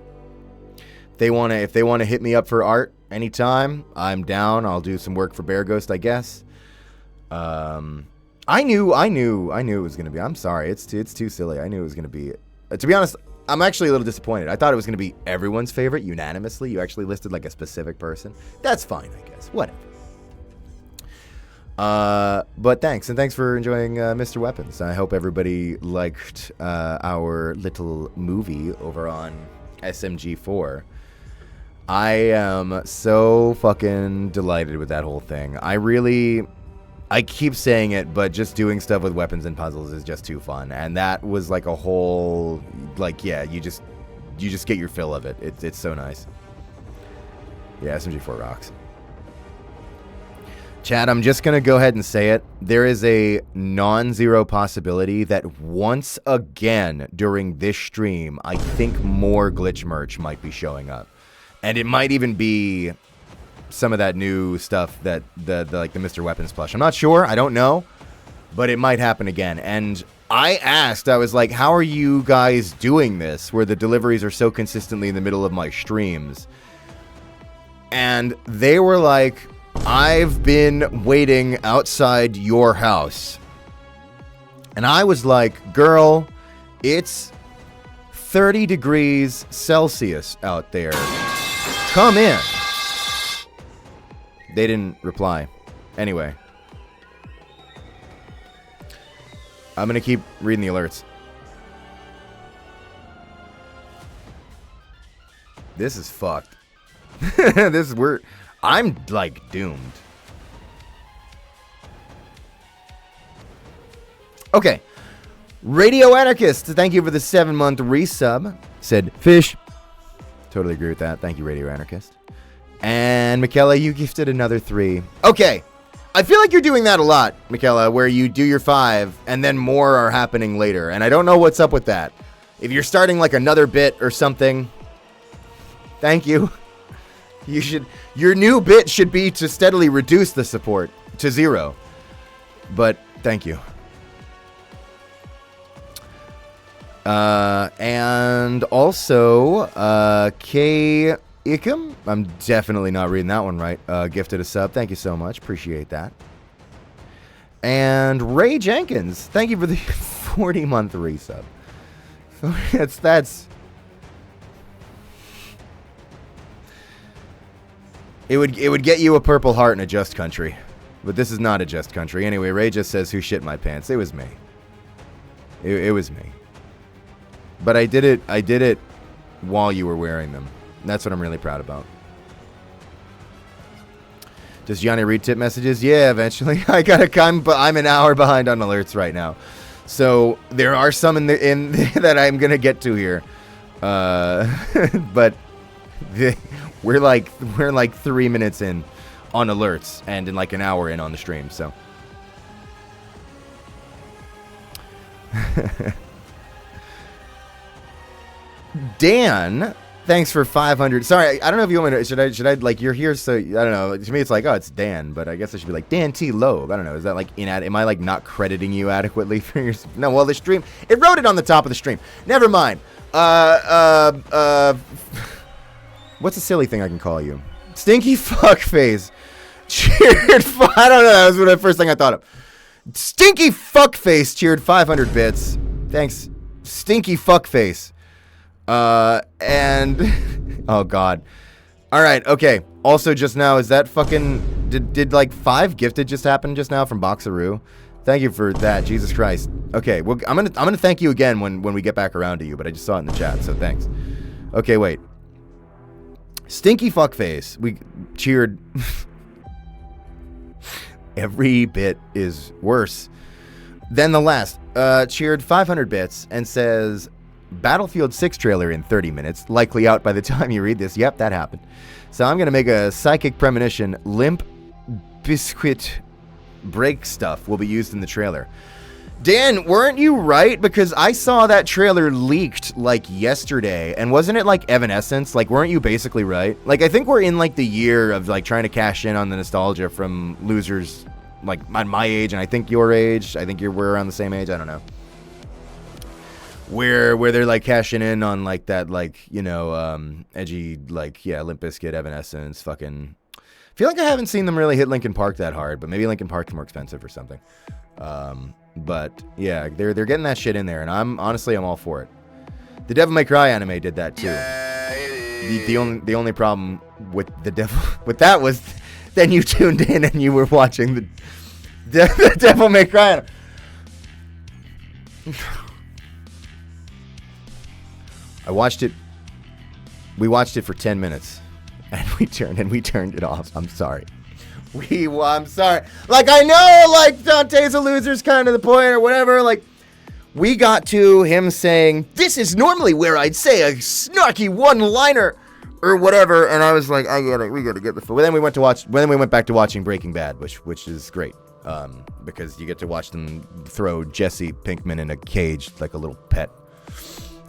S1: they want to hit me up for art anytime, I'm down. I'll do some work for Bear Ghost, I guess. I knew it was going to be. I'm sorry. It's too silly. I knew it was going to be. To be honest, I'm actually a little disappointed. I thought it was going to be everyone's favorite unanimously. You actually listed like a specific person. That's fine, I guess. Whatever. But thanks, and thanks for enjoying Mr. Weapons. I hope everybody liked our little movie over on SMG4. I am so fucking delighted with that whole thing. I keep saying it, but just doing stuff with weapons and puzzles is just too fun. And that was like a whole, like, yeah, you just get your fill of it. It's so nice. Yeah, SMG4 rocks. Chad, I'm just going to go ahead and say it. There is a non-zero possibility that once again during this stream, I think more glitch merch might be showing up. And it might even be some of that new stuff that the Mr. Weapons plush. I'm not sure. I don't know. But it might happen again. And I was like, how are you guys doing this where the deliveries are so consistently in the middle of my streams? And they were like, I've been waiting outside your house. And I was like, girl, it's 30 degrees Celsius out there. Come in. They didn't reply. Anyway. I'm going to keep reading the alerts. This is fucked. I'm like doomed. Okay. Radio Anarchist, thank you for the 7-month resub. Said fish. Totally agree with that. Thank you, Radio Anarchist. And Michaela, you gifted another 3. Okay. I feel like you're doing that a lot, Michaela, where you do your 5 and then more are happening later. And I don't know what's up with that. If you're starting like another bit or something, thank you. Your new bit should be to steadily reduce the support to 0. But thank you. And also, K. Ikum, I'm definitely not reading that one right. Gifted a sub. Thank you so much. Appreciate that. And Ray Jenkins, thank you for the 40-month resub. That's. It would get you a purple heart in a just country, but this is not a just country. Anyway, Ray just says, "Who shit my pants?" It was me. It was me. But I did it while you were wearing them. That's what I'm really proud about. Does Johnny read tip messages? Yeah, eventually. I'm an hour behind on alerts right now, so there are some in that I'm gonna get to here. But we're like 3 minutes in on alerts, and in like an hour in on the stream. So. Dan, thanks for 500. Sorry, I don't know if you want me to. Should I like you're here? So I don't know. To me, it's like, oh, it's Dan, but I guess I should be like Dan T. Loeb. I don't know. Is that like am I like not crediting you adequately for your? No. Well, the stream it wrote it on the top of the stream. Never mind. What's a silly thing I can call you? Stinky fuckface. Cheered. I don't know. That was the first thing I thought of. Stinky fuckface cheered 500 bits. Thanks, Stinky fuckface. And oh god. All right, okay. Also, just now, is that fucking did like 5 gifted just happen just now from Boxaroo? Thank you for that. Jesus Christ. Okay, well, I'm gonna thank you again when we get back around to you, but I just saw it in the chat, so thanks. Okay, wait. Stinky fuckface. We cheered. Every bit is worse than the last. Cheered 500 bits and says Battlefield 6 trailer in 30 minutes. Likely out by the time you read this. Yep, that happened. So I'm going to make a psychic premonition. Limp Biscuit break stuff will be used in the trailer. Dan, weren't you right? Because I saw that trailer leaked like yesterday, and wasn't it like Evanescence? Like, weren't you basically right? Like, I think we're in like the year of like trying to cash in on the nostalgia from losers like at my age, and I think your age. I think we're around the same age. I don't know. Where they're like cashing in on like that, like, you know, edgy, like, yeah, Limp Bizkit, Evanescence, fucking. I feel like I haven't seen them really hit Linkin Park that hard, but maybe Linkin Park's more expensive or something. But yeah, they're getting that shit in there, and I'm all for it. The Devil May Cry anime did that too. The only problem with the that was then you tuned in and you were watching the Devil May Cry anime. I watched it. We watched it for 10 minutes, and we turned it off. I'm sorry. I'm sorry. Like, I know, like, Dante's a loser's kind of the point or whatever. Like, we got to him saying, "This is normally where I'd say a snarky one-liner," or whatever, and I was like, we gotta get the. But then we went back to watching Breaking Bad, which is great, because you get to watch them throw Jesse Pinkman in a cage like a little pet,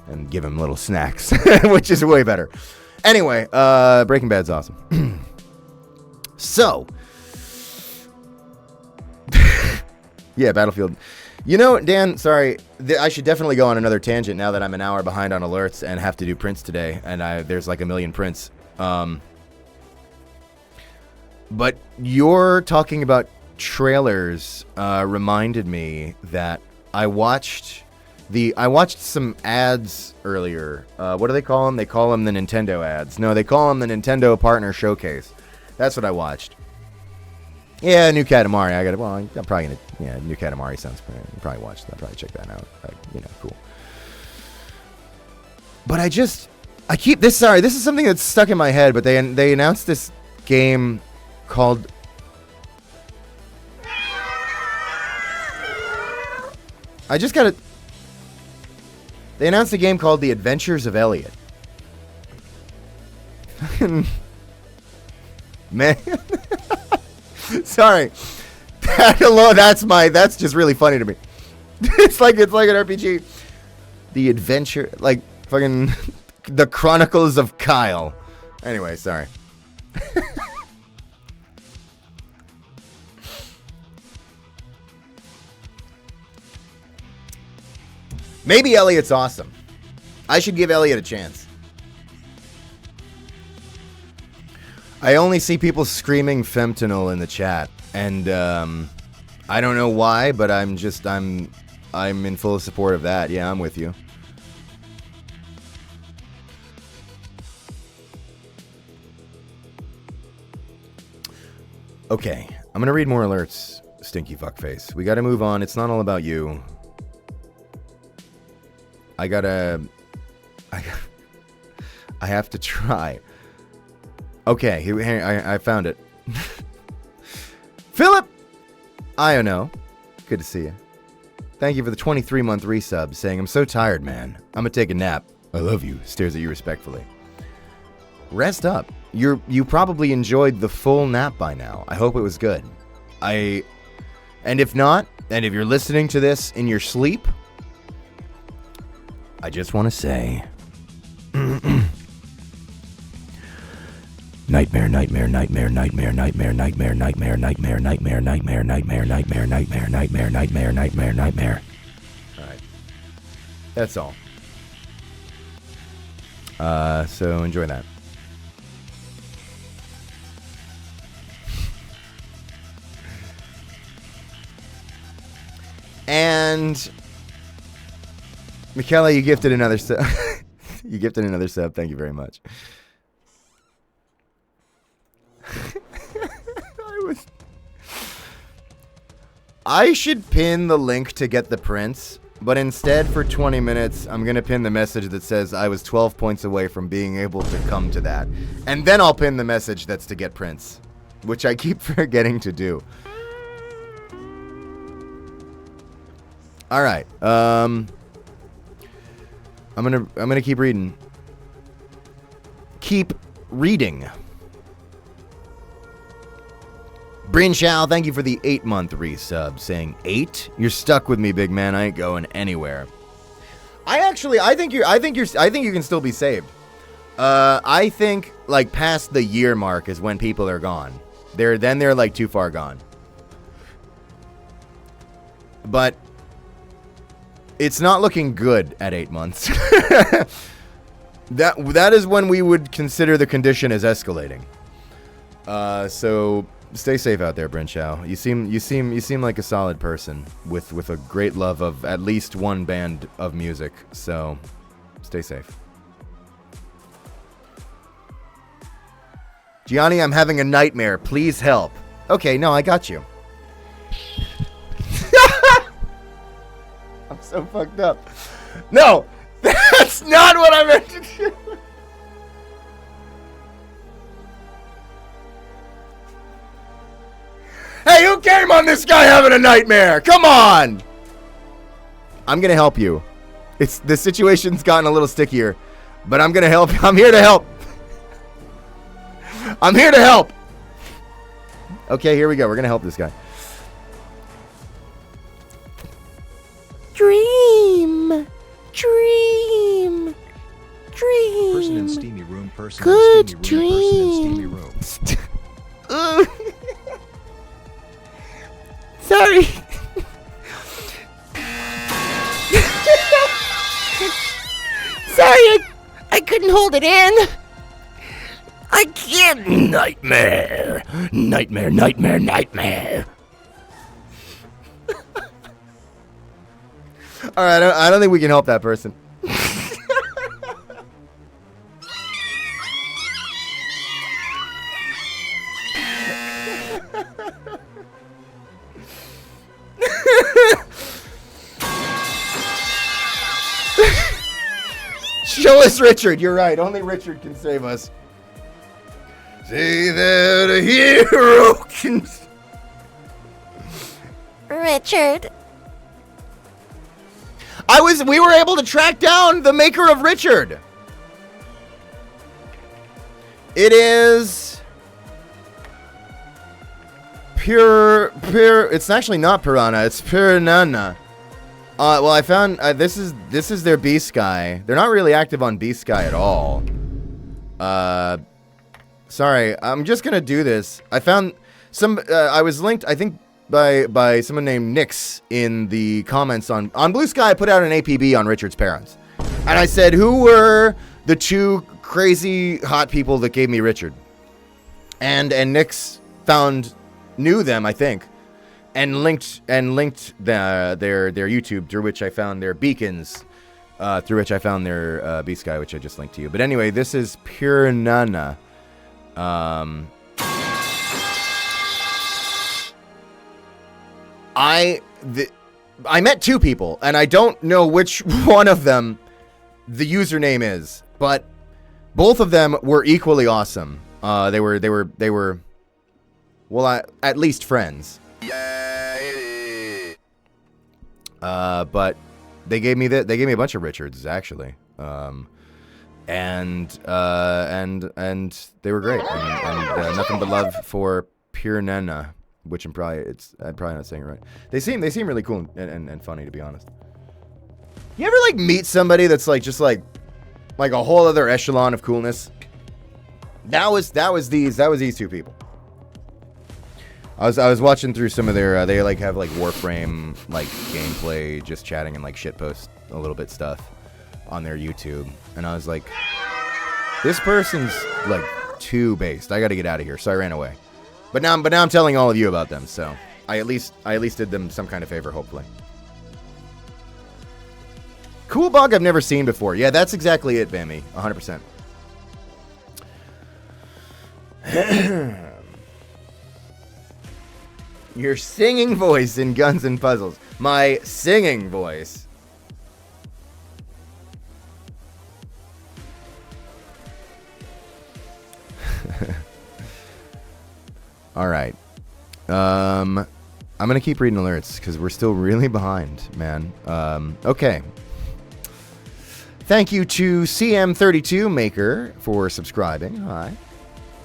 S1: and give him little snacks, which is way better. Anyway, Breaking Bad's awesome. So. Yeah, Battlefield. You know, Dan, sorry, I should definitely go on another tangent now that I'm an hour behind on alerts and have to do prints today, and there's like a million prints. But you're talking about trailers reminded me that I watched some ads earlier. What do they call them? They call them the Nintendo ads. No, they call them the Nintendo Partner Showcase. That's what I watched. Yeah, New Katamari. I'm probably gonna. Yeah, New Katamari sounds pretty. You probably watch that. Probably check that out. Cool. But I keep this. Sorry, this is something that's stuck in my head. But they announced this game called. I just gotta. They announced a game called The Adventures of Elliot. Man. Sorry. That alone, that's just really funny to me. It's like an RPG. The adventure, like fucking the Chronicles of Kyle. Anyway, sorry. Maybe Elliot's awesome. I should give Elliot a chance. I only see people screaming fentanyl in the chat, and I don't know why, but I'm in full support of that. Yeah, I'm with you. Okay, I'm gonna read more alerts, stinky fuckface. We gotta move on. It's not all about you. I have to try. Okay, here I found it. Philip! I don't know. Good to see you. Thank you for the 23-month resub, saying, I'm so tired, man. I'm gonna take a nap. I love you. Stares at you respectfully. Rest up. You probably enjoyed the full nap by now. I hope it was good. And if not, and if you're listening to this in your sleep, I just want to say... Nightmare, nightmare, nightmare, nightmare, nightmare, nightmare, nightmare, nightmare, nightmare, nightmare, nightmare, nightmare, nightmare, nightmare, nightmare, nightmare, nightmare. All right. That's all. So enjoy that. And Michaela, you gifted another sub. You gifted another sub. Thank you very much. I should pin the link to get the prints, but instead for 20 minutes, I'm going to pin the message that says I was 12 points away from being able to come to that. And then I'll pin the message that's to get prints, which I keep forgetting to do. All right. I'm going to keep reading. Keep reading. Bryn Shao, thank you for the 8-month resub, saying 8? You're stuck with me, big man. I ain't going anywhere. I think you can still be saved. I think like past the year mark is when people are gone. They're like too far gone. But it's not looking good at 8 months. That is when we would consider the condition as escalating. So stay safe out there, Bryn Shao. You seem like a solid person with a great love of at least one band of music. So stay safe. Gianni, I'm having a nightmare. Please help. Okay, no, I got you. I'm so fucked up. No, that's not what I meant to do. Hey, who came on this guy having a nightmare? Come on! I'm gonna help you. The situation's gotten a little stickier, but I'm gonna help. I'm here to help. I'm here to help. Okay, here we go. We're gonna help this guy. Dream. Dream. Dream.
S4: Person in steamy room. Person
S1: Good
S4: in steamy room.
S1: dream.
S4: Person in steamy room.
S1: Sorry. Sorry, I couldn't hold it in. I can't. Nightmare. Nightmare, nightmare, nightmare. All right, I don't think we can help that person. Show us Richard. You're right. Only Richard can save us. Say that a hero can... Richard. We were able to track down the maker of Richard. It is... Pure... It's actually not Piranha. It's Piranha. Well, I found this is their B Sky. They're not really active on B Sky at all. Sorry, I'm just gonna do this. I found some. I was linked, I think, by someone named Nix in the comments on Blue Sky. I put out an APB on Richard's parents, and I said, "Who were the two crazy hot people that gave me Richard?" And Nix knew them, I think, and linked their YouTube, through which I found their beacons, through which I found their B Sky, which I just linked to you. But anyway, this is Pure Nana. I met two people, and I don't know which one of them the username is, but both of them were equally awesome. They were well, at least friends. But they gave me a bunch of Richards, actually. And they were great, and nothing but love for Pure Nana, which I'm probably not saying it right. They seem really cool and funny, to be honest. You ever like meet somebody that's like just like a whole other echelon of coolness? That was these two people. I was watching through some of their they like have like Warframe like gameplay, just chatting and like shitpost a little bit stuff on their YouTube, and I was like, this person's like too based. I got to get out of here, so I ran away. But now I'm telling all of you about them, so I at least did them some kind of favor, hopefully. Cool bug I've never seen before. Yeah, that's exactly it, Bammy. 100%. Your singing voice in Guns and Puzzles. My singing voice. All right. I'm going to keep reading alerts because we're still really behind, man. Okay. Thank you to CM32 Maker for subscribing. Hi.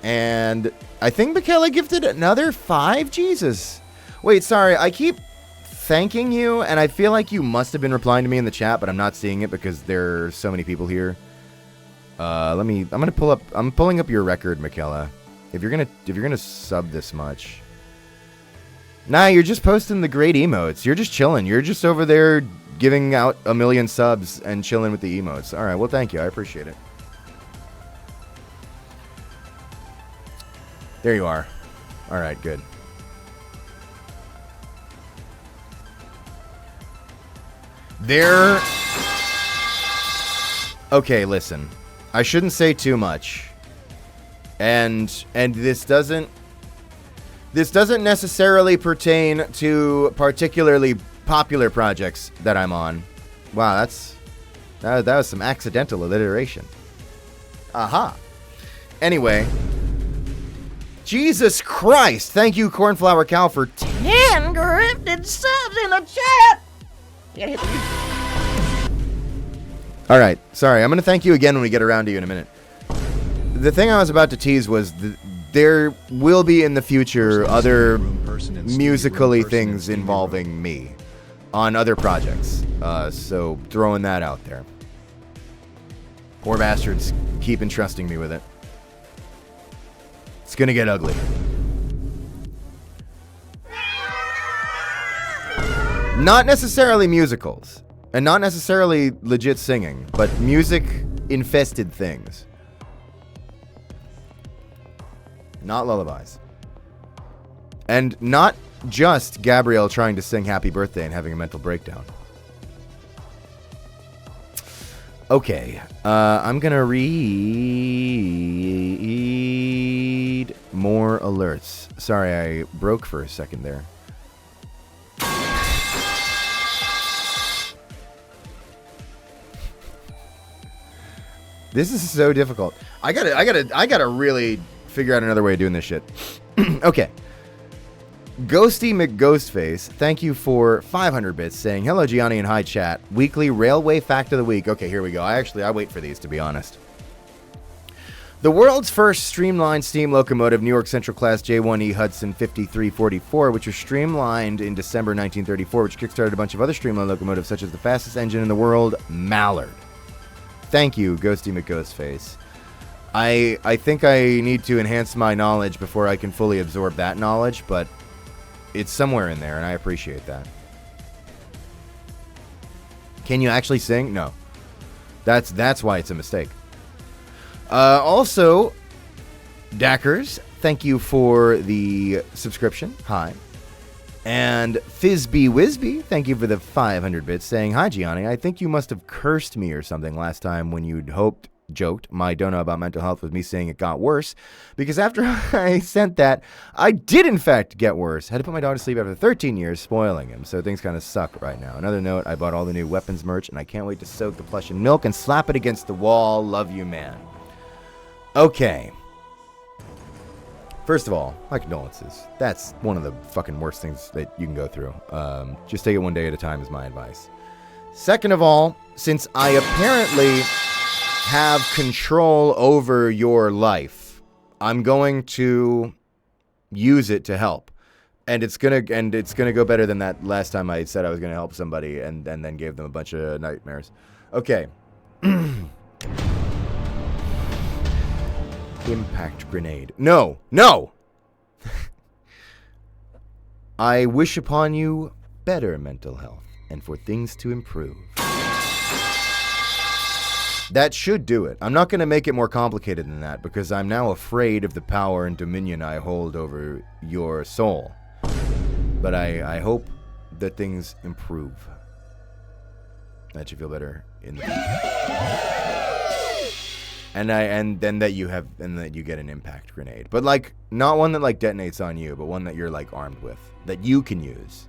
S1: And I think Michaela gifted another 5. Jesus. Wait, sorry. I keep thanking you, and I feel like you must have been replying to me in the chat, but I'm not seeing it because there are so many people here. I'm pulling up your record, Michaela. If you're gonna sub this much. Nah, you're just posting the great emotes. You're just chilling. You're just over there giving out a million subs and chilling with the emotes. All right, well, thank you. I appreciate it. There you are. All right, good. Okay, listen. I shouldn't say too much. And this doesn't necessarily pertain to particularly popular projects that I'm on. Wow, that was some accidental alliteration. Aha. Anyway, Jesus Christ! Thank you, Cornflower Cow, for 10 gifted subs in the chat. All right, sorry. I'm gonna thank you again when we get around to you in a minute. The thing I was about to tease was there will be in the future other musically things involving me on other projects. So throwing that out there. Poor bastards keep entrusting me with it. It's gonna get ugly. Not necessarily musicals, and not necessarily legit singing, but music-infested things. Not lullabies. And not just Gabrielle trying to sing Happy Birthday and having a mental breakdown. Okay, I'm gonna read more alerts. Sorry, I broke for a second there. This is so difficult. I gotta really figure out another way of doing this shit. Okay. Ghosty McGhostface, thank you for 500 bits, saying, hello, Gianni, and hi, chat. Weekly Railway Fact of the Week. Okay, here we go. I wait for these, to be honest. The world's first streamlined steam locomotive, New York Central Class J1E Hudson 5344, which was streamlined in December 1934, which kickstarted a bunch of other streamlined locomotives, such as the fastest engine in the world, Mallard. Thank you, Ghosty McGhostface. I think I need to enhance my knowledge before I can fully absorb that knowledge, but it's somewhere in there, and I appreciate that. Can you actually sing? No. That's why it's a mistake. Also, Dackers, thank you for the subscription. Hi. And Fizby Wisby, thank you for the 500 bits, saying, hi, Gianni. I think you must have cursed me or something last time when you'd joked my dono about mental health with me saying it got worse, because after I sent that, I did in fact get worse. Had to put my dog to sleep after 13 years, spoiling him, so things kind of suck right now. Another note, I bought all the new weapons merch, and I can't wait to soak the plush in milk and slap it against the wall. Love you, man. Okay. First of all, my condolences. That's one of the fucking worst things that you can go through. Just take it one day at a time is my advice. Second of all, since I apparently have control over your life, I'm going to use it to help, and it's gonna go better than that last time I said I was gonna help somebody and then gave them a bunch of nightmares. Okay. Impact grenade. No. I wish upon you better mental health and for things to improve. That should do it. I'm not going to make it more complicated than that, because I'm now afraid of the power and dominion I hold over your soul. But I hope that things improve. That you feel better in the future. And then that you get an impact grenade. But like, not one that like detonates on you, but one that you're like armed with, that you can use.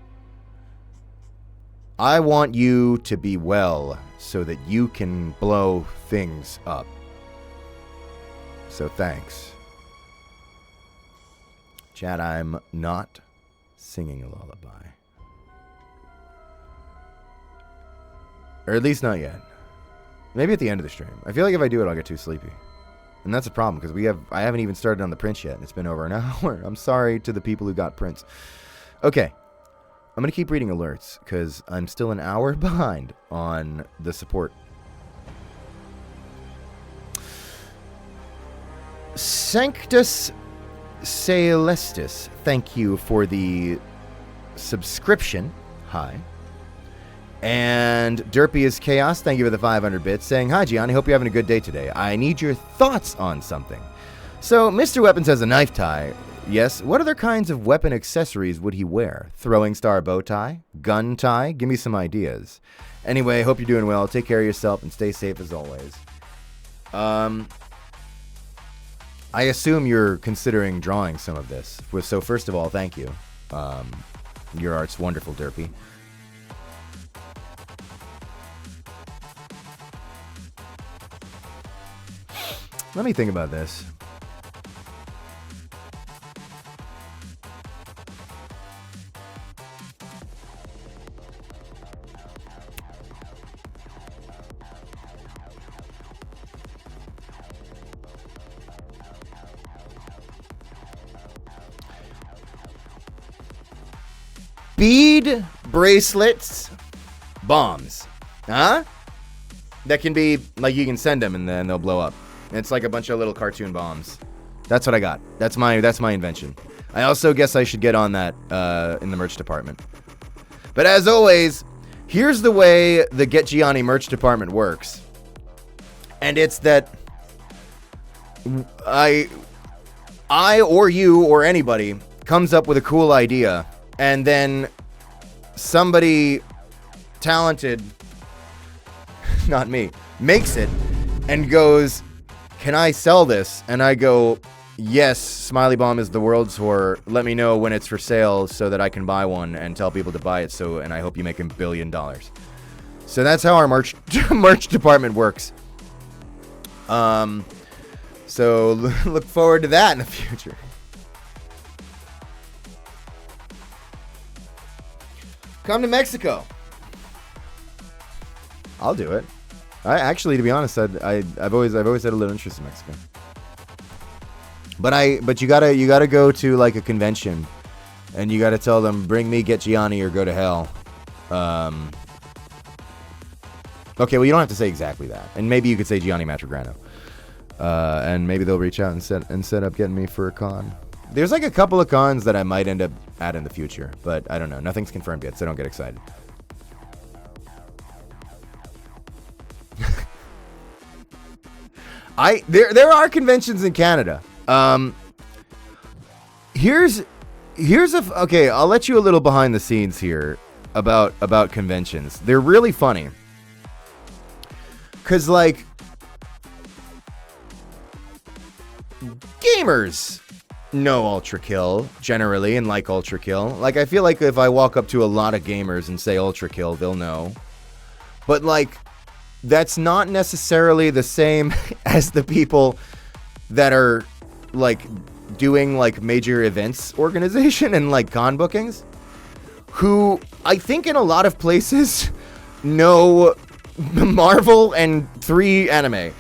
S1: I want you to be well so that you can blow things up. So thanks. Chat, I'm not singing a lullaby. Or at least not yet. Maybe at the end of the stream. I feel like if I do it, I'll get too sleepy. And that's a problem, because I haven't even started on the prints yet, and it's been over an hour. I'm sorry to the people who got prints. Okay. I'm going to keep reading alerts, because I'm still an hour behind on the support. Sanctus Celestis, thank you for the subscription. Hi. And Derpy is Chaos, thank you for the 500 bits, saying, hi, Gianni, hope you're having a good day today. I need your thoughts on something. So, Mr. Weapons has a knife tie. Yes, what other kinds of weapon accessories would he wear? Throwing star bow tie? Gun tie? Give me some ideas. Anyway, hope you're doing well. Take care of yourself and stay safe as always. I assume you're considering drawing some of this. So first of all, thank you. Your art's wonderful, Derpy. Let me think about this. Bead bracelets, bombs, huh? That can be like, you can send them and then they'll blow up. It's like a bunch of little cartoon bombs. That's what I got. That's my invention. I also guess I should get on that in the merch department. But as always, here's the way the Get Gianni merch department works. And it's that I or you or anybody comes up with a cool idea, and then somebody talented, not me, makes it and goes, can I sell this? And I go, yes, Smiley Bomb is the world's whore. Let me know when it's for sale so that I can buy one and tell people to buy it. And I hope you make $1 billion. So that's how our merch department works. So look forward to that in the future. Come to Mexico. I'll do it. I actually, to be honest, I've always had a little interest in Mexico. But you gotta go to like a convention, and you gotta tell them, bring me Get Gianni or go to hell. Okay, well, you don't have to say exactly that, and maybe you could say Gianni Matrograno. And maybe they'll reach out and set up getting me for a con. There's like a couple of cons that I might end up at in the future, but I don't know. Nothing's confirmed yet, so don't get excited. There are conventions in Canada. Okay, I'll let you a little behind the scenes here about conventions. They're really funny. 'Cause like gamers know Ultra Kill generally and like Ultra Kill. Like I feel like if I walk up to a lot of gamers and say Ultra Kill, they'll know. But like that's not necessarily the same as the people that are like doing like major events organization and like con bookings, who I think in a lot of places know Marvel and 3 anime.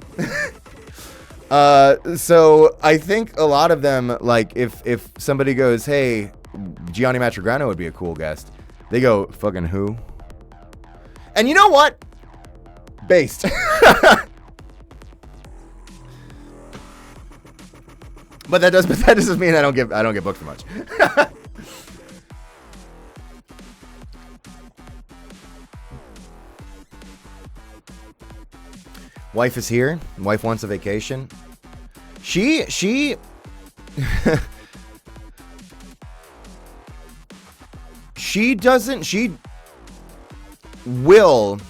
S1: So I think a lot of them, like if somebody goes, hey, Gianni Matrograno would be a cool guest, they go, fucking who? And you know what? Based. But that doesn't mean I don't get booked for much. Wife is here. Wife wants a vacation. She will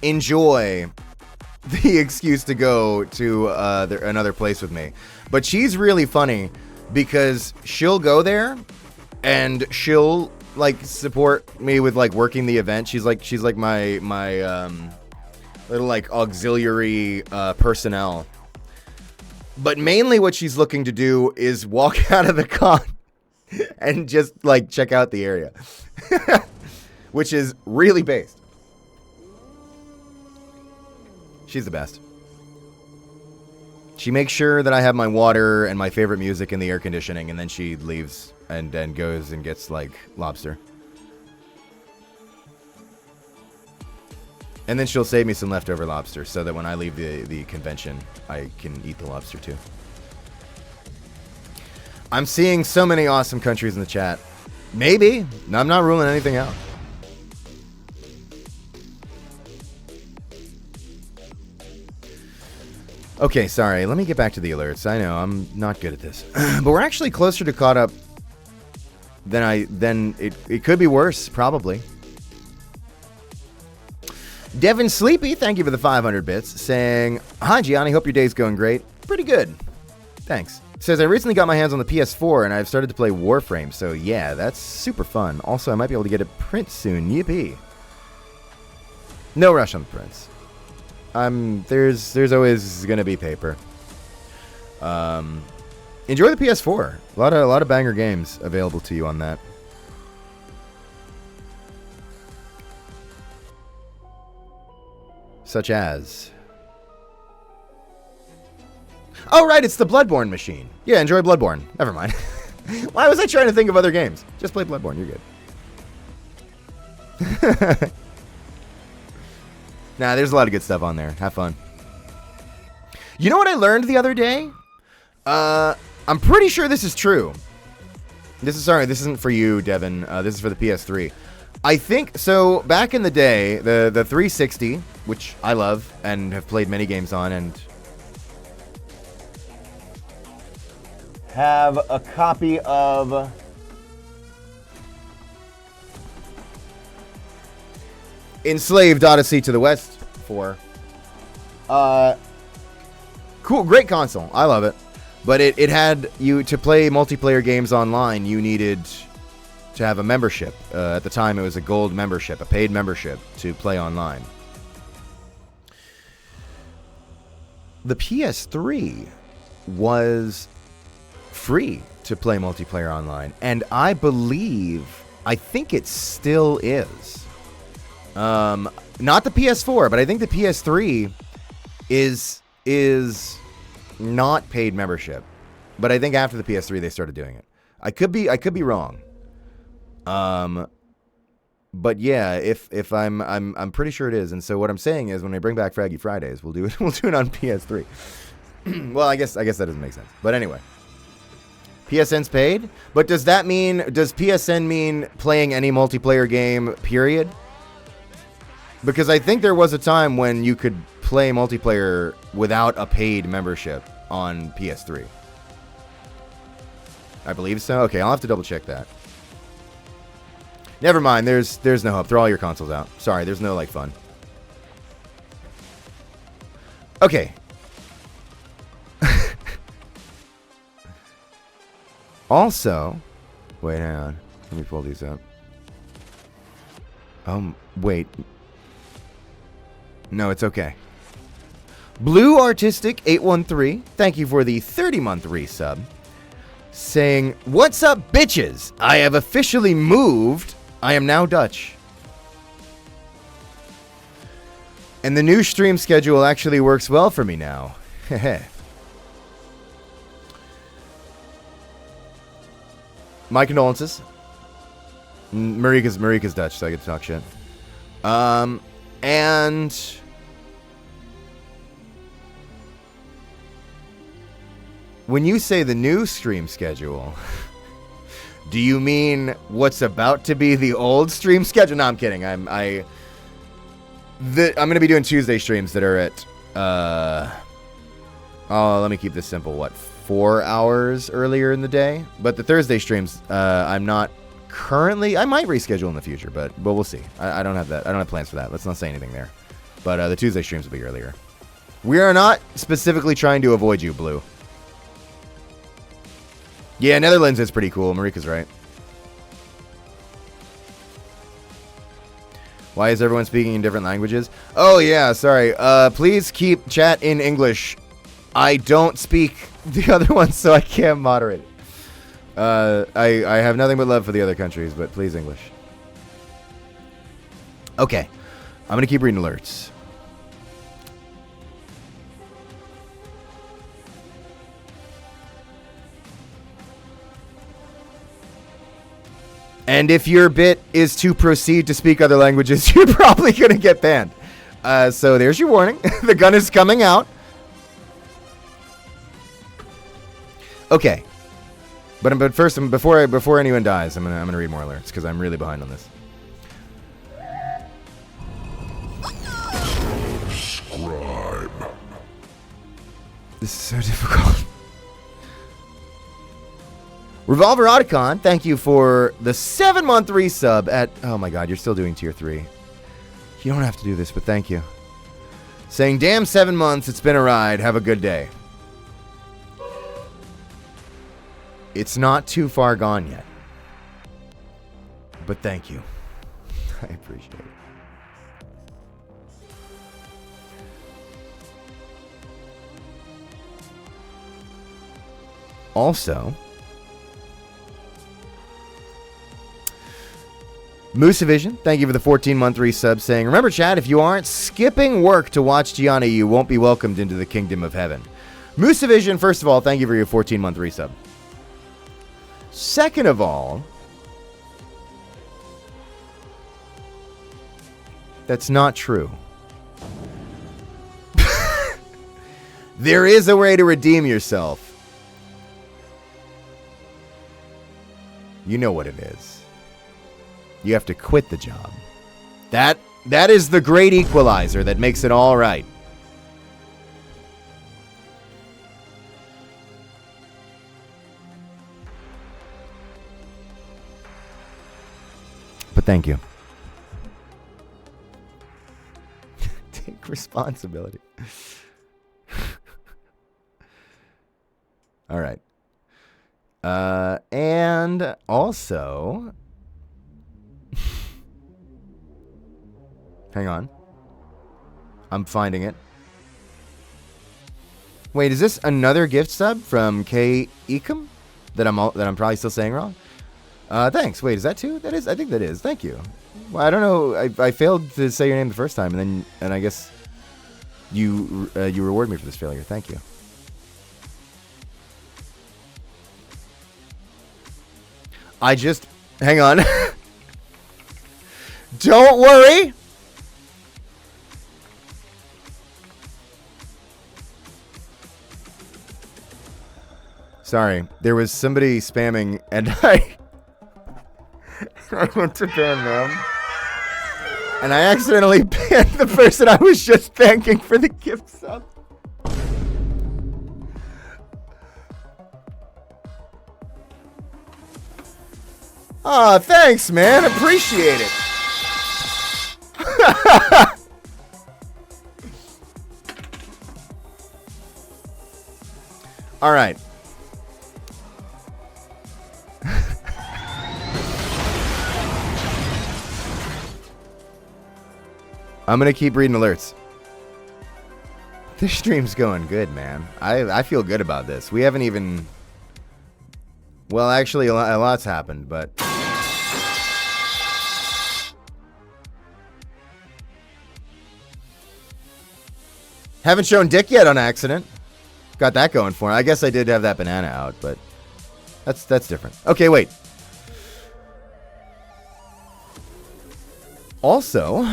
S1: enjoy the excuse to go to another place with me. But she's really funny because she'll go there and she'll like support me with like working the event. She's like my little like auxiliary personnel. But mainly what she's looking to do is walk out of the con and just like check out the area. Which is really based. She's the best. She makes sure that I have my water and my favorite music in the air conditioning, and then she leaves and then goes and gets like lobster. And then she'll save me some leftover lobster so that when I leave the convention, I can eat the lobster too. I'm seeing so many awesome countries in the chat. Maybe. I'm not ruling anything out. Okay, sorry. Let me get back to the alerts. I know I'm not good at this, but we're actually closer to caught up than it could be worse, probably. Devin Sleepy, thank you for the 500 bits, saying, "Hi Gianni, hope your day's going great." Pretty good. Thanks. Says, "I recently got my hands on the PS4 and I've started to play Warframe, so yeah, that's super fun. Also, I might be able to get a print soon. Yippee." No rush on the prints. There's always gonna be paper. Enjoy the PS4. A lot of banger games available to you on that. Such as, oh right, it's the Bloodborne machine. Yeah, enjoy Bloodborne. Never mind. Why was I trying to think of other games? Just play Bloodborne. You're good. Nah, there's a lot of good stuff on there. Have fun. You know what I learned the other day? I'm pretty sure this is true. This isn't for you, Devin. This is for the PS3. I think, so back in the day, the 360, which I love and have played many games on and have a copy of Enslaved Odyssey to the West for. Cool, great console. I love it. But it had you to play multiplayer games online, you needed to have a membership. At the time, it was a gold membership, a paid membership to play online. The PS3 was free to play multiplayer online, and I think it still is. Not the PS4, but I think the PS3 is not paid membership. But I think after the PS3 they started doing it. I could be wrong. But yeah, if I'm pretty sure it is. And so what I'm saying is, when I bring back Fraggy Fridays, we'll do it. We'll do it on PS3. Well, I guess that doesn't make sense. But anyway, PSN's paid. But does PSN mean playing any multiplayer game? Period. Because I think there was a time when you could play multiplayer without a paid membership on PS3. I believe so. Okay, I'll have to double check that. Never mind. There's no hope. Throw all your consoles out. Sorry, there's no fun. Okay. Also, wait, hang on. Let me pull these up. Wait. No, it's okay. Blue Artistic 813, thank you for the 30-month resub. Saying, "What's up, bitches? I have officially moved. I am now Dutch. And the new stream schedule actually works well for me now." Heh. My condolences. Marika's Dutch, so I get to talk shit. And when you say the new stream schedule, do you mean what's about to be the old stream schedule? No, I'm kidding. I'm going to be doing Tuesday streams that are at let me keep this simple. What, 4 hours earlier in the day? But the Thursday streams, I'm not currently. I might reschedule in the future, but we'll see. I don't have that. I don't have plans for that. Let's not say anything there. But the Tuesday streams will be earlier. We are not specifically trying to avoid you, Blue. Yeah, Netherlands is pretty cool. Marika's right. Why is everyone speaking in different languages? Oh, yeah, sorry. Please keep chat in English. I don't speak the other ones, so I can't moderate it. I have nothing but love for the other countries, but please English. Okay. I'm going to keep reading alerts. And if your bit is to proceed to speak other languages, you're probably going to get banned. So there's your warning. The gun is coming out. Okay. But first, before anyone dies, I'm gonna read more alerts because I'm really behind on this.
S3: Scribe.
S1: This is so difficult. Revolver Otacon, thank you for the 7-month resub at... Oh my god, you're still doing tier 3. You don't have to do this, but thank you. Saying, damn 7 months, it's been a ride, have a good day. It's not too far gone yet. But thank you. I appreciate it. Also... Moosevision, thank you for the 14-month resub, saying, remember, chat, if you aren't skipping work to watch Gianna, you won't be welcomed into the kingdom of heaven. Moosevision, first of all, thank you for your 14-month resub. Second of all, that's not true. There is a way to redeem yourself. You know what it is. You have to quit the job. That is the great equalizer that makes it all right. But thank you. Take responsibility. All right. And also... Hang on. I'm finding it. Wait, is this another gift sub from K Ecom that I'm probably still saying wrong? Thanks. Wait, is that two? That is. I think that is. Thank you. Well, I don't know. I failed to say your name the first time, and I guess you reward me for this failure. Thank you. Hang on. Don't worry. Sorry, there was somebody spamming, and I went to ban them. And I accidentally banned the person I was just thanking for the gift sub. Aw, thanks, man. Appreciate it. All right. I'm going to keep reading alerts. This stream's going good, man. I feel good about this. We haven't even... Well, actually, a lot's happened, but... Haven't shown dick yet on accident. Got that going for me. I guess I did have that banana out, but... That's different. Okay, wait. Also...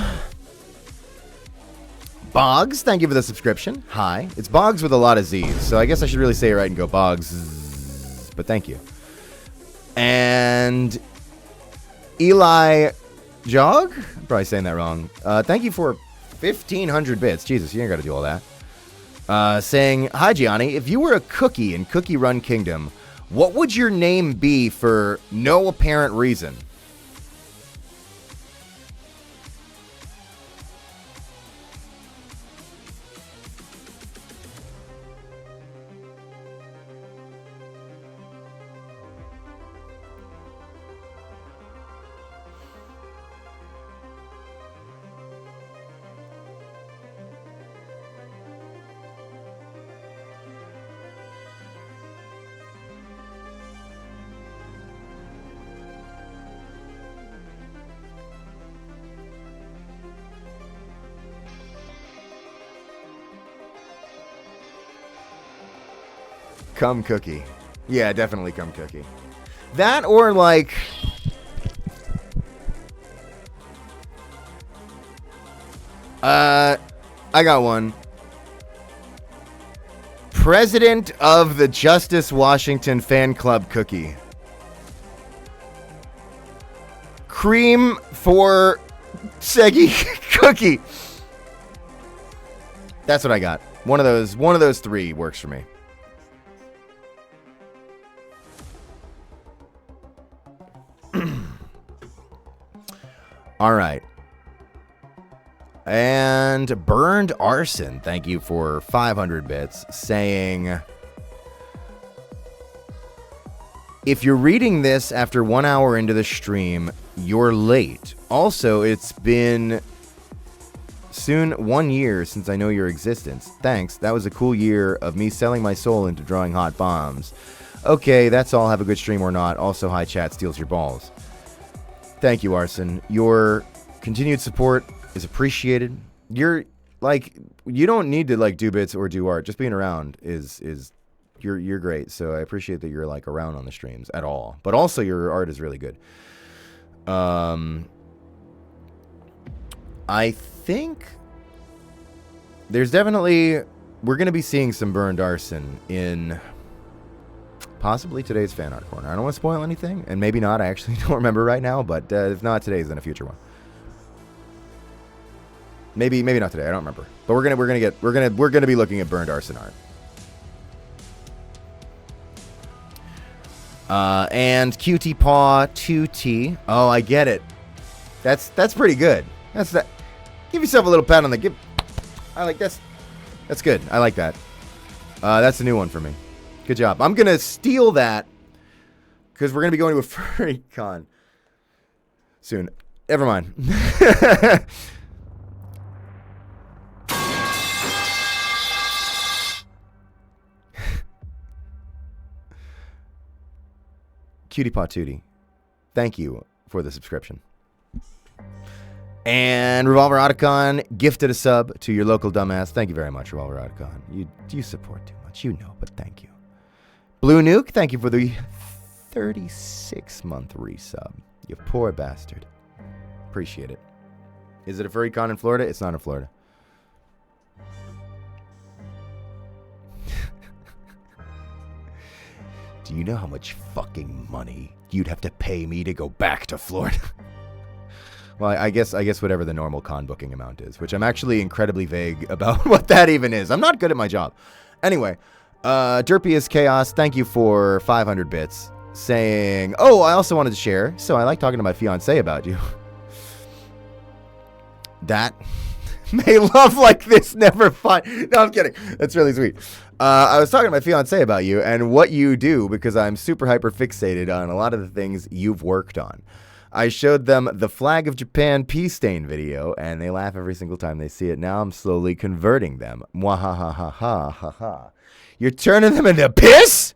S1: Boggs, thank you for the subscription. Hi. It's Boggs with a lot of Z's, so I guess I should really say it right and go Boggs, but thank you. And Eli Jog? I'm probably saying that wrong. Thank you for 1,500 bits. Jesus, you ain't got to do all that. Saying, hi, Gianni. If you were a cookie in Cookie Run Kingdom, what would your name be for no apparent reason? Come Cookie. Yeah, definitely Come Cookie. That or like... I got one. President of the Justice Washington Fan Club Cookie. Cream for Seggy Cookie. That's what I got. One of those three works for me. All right. And Burned Arson, thank you for 500 bits, saying, if you're reading this after 1 hour into the stream, you're late. Also, it's been soon 1 year since I know your existence. Thanks. That was a cool year of me selling my soul into drawing hot bombs. Okay, that's all. Have a good stream or not. Also, hi chat steals your balls. Thank you, Arson. Your continued support is appreciated. You're like, you don't need to like do bits or do art. Just being around is you're great. So I appreciate that you're like around on the streams at all. But also your art is really good. I think there's definitely, we're going to be seeing some Burned Arson in possibly today's fan art corner. I don't want to spoil anything, and maybe not. I actually don't remember right now, but if not today's, then a future one. Maybe not today. I don't remember. But we're gonna be looking at Burned Arson art. And Cutie Paw 2T. Oh, I get it. That's pretty good. That's that. Give yourself a little pat on the give. I like that's good. I like that. That's a new one for me. Good job. I'm gonna steal that because we're gonna be going to a furry con soon. Never mind. Cutie Patootie, thank you for the subscription. And Revolver Otacon gifted a sub to your local dumbass. Thank you very much, Revolver Otacon. You support too much, you know, but thank you. Blue Nuke, thank you for the 36-month resub. You poor bastard. Appreciate it. Is it a furry con in Florida? It's not in Florida. Do you know how much fucking money you'd have to pay me to go back to Florida? Well, I guess whatever the normal con booking amount is, which I'm actually incredibly vague about what that even is. I'm not good at my job. Anyway, Derpy is Chaos, thank you for 500 bits. Saying, oh, I also wanted to share, so I like talking to my fiance about you. That may love like this never find. No, I'm kidding. That's really sweet. I was talking to my fiance about you and what you do because I'm super hyper fixated on a lot of the things you've worked on. I showed them the Flag of Japan pee stain video, and they laugh every single time they see it. Now I'm slowly converting them. Mwahahaha. You're turning them into piss?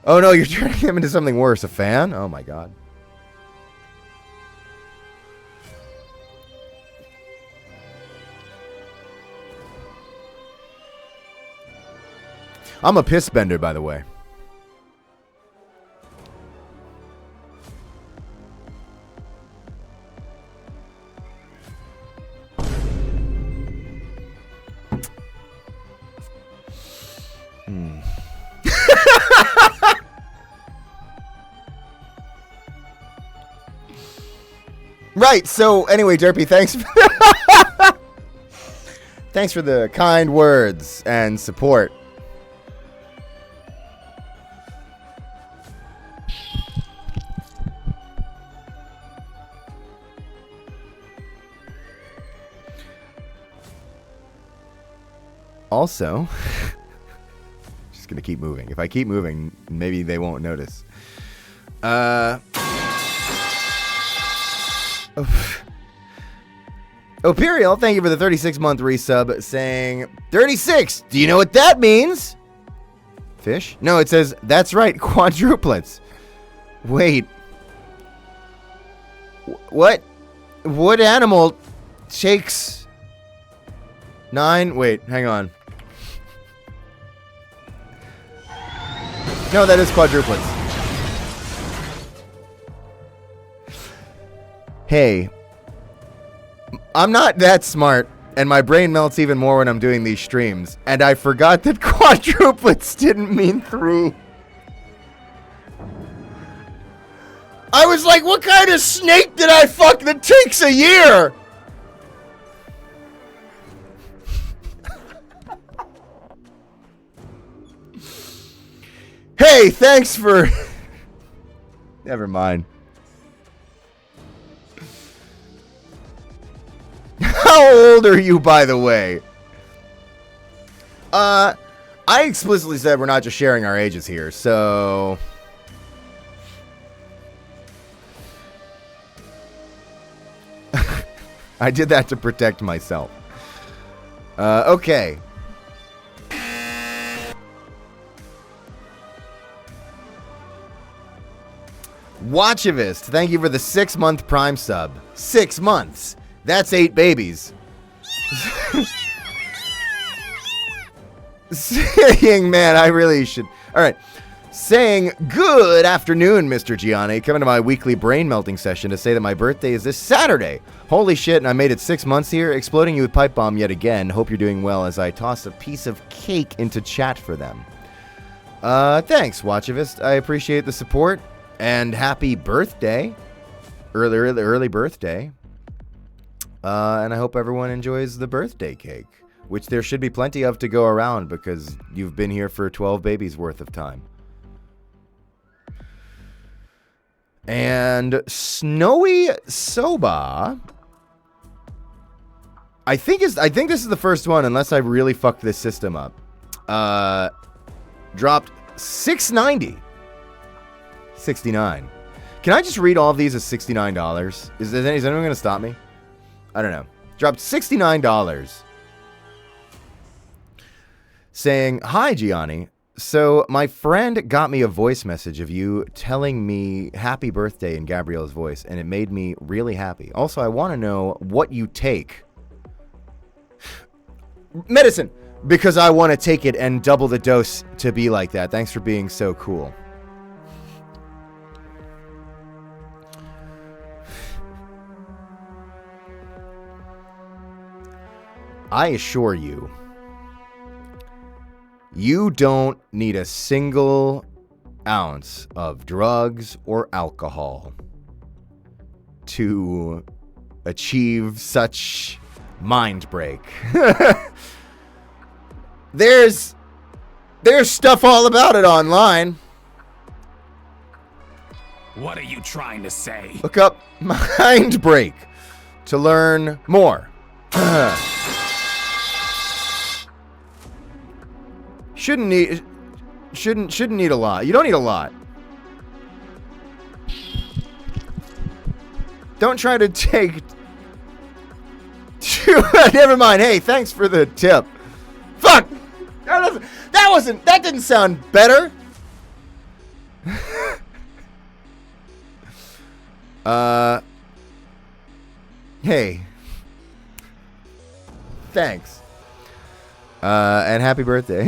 S1: Oh no, you're turning them into something worse. A fan? Oh my god. I'm a piss bender, by the way. Right, so anyway, Derpy, thanks for thanks for the kind words and support. Also, just gonna keep moving. If I keep moving, maybe they won't notice. Operial, thank you for the 36-month resub, saying 36. Do you know what that means? Fish? No, it says that's right, quadruplets. Wait. What? What animal takes 9? Wait, hang on. No, that is quadruplets. Hey, I'm not that smart, and my brain melts even more when I'm doing these streams, and I forgot that quadruplets didn't mean 3. I was like, what kind of snake did I fuck that takes a year? Hey, thanks for... Never mind. How old are you, by the way? I explicitly said we're not just sharing our ages here, so... I did that to protect myself. Okay. Watchivist, thank you for the 6-month Prime sub. 6 months. That's 8 babies. Saying, man, I really should. All right. Saying, good afternoon, Mr. Gianni. Coming to my weekly brain melting session to say that my birthday is this Saturday. Holy shit, and I made it 6 months here. Exploding you with pipe bomb yet again. Hope you're doing well as I toss a piece of cake into chat for them. Thanks, Watchivist. I appreciate the support. And happy birthday. Early birthday. And I hope everyone enjoys the birthday cake, which there should be plenty of to go around because you've been here for 12 babies worth of time. And Snowy Soba, I think this is the first one, unless I really fucked this system up. Dropped $6.90. 69. Can I just read all of these as $69? Is anyone going to stop me? I don't know. Dropped $69. Saying, hi, Gianni. So my friend got me a voice message of you telling me happy birthday in Gabrielle's voice, and it made me really happy. Also, I want to know what you take. Medicine. Because I want to take it and double the dose to be like that. Thanks for being so cool. I assure you, you don't need a single ounce of drugs or alcohol to achieve such mind break. There's stuff all about it online.
S2: What are you trying to say?
S1: Look up mind break to learn more. Shouldn't need a lot. You don't need a lot. Don't try to take. Never mind. Hey, thanks for the tip. Fuck. That didn't sound better. Hey. Thanks. And happy birthday.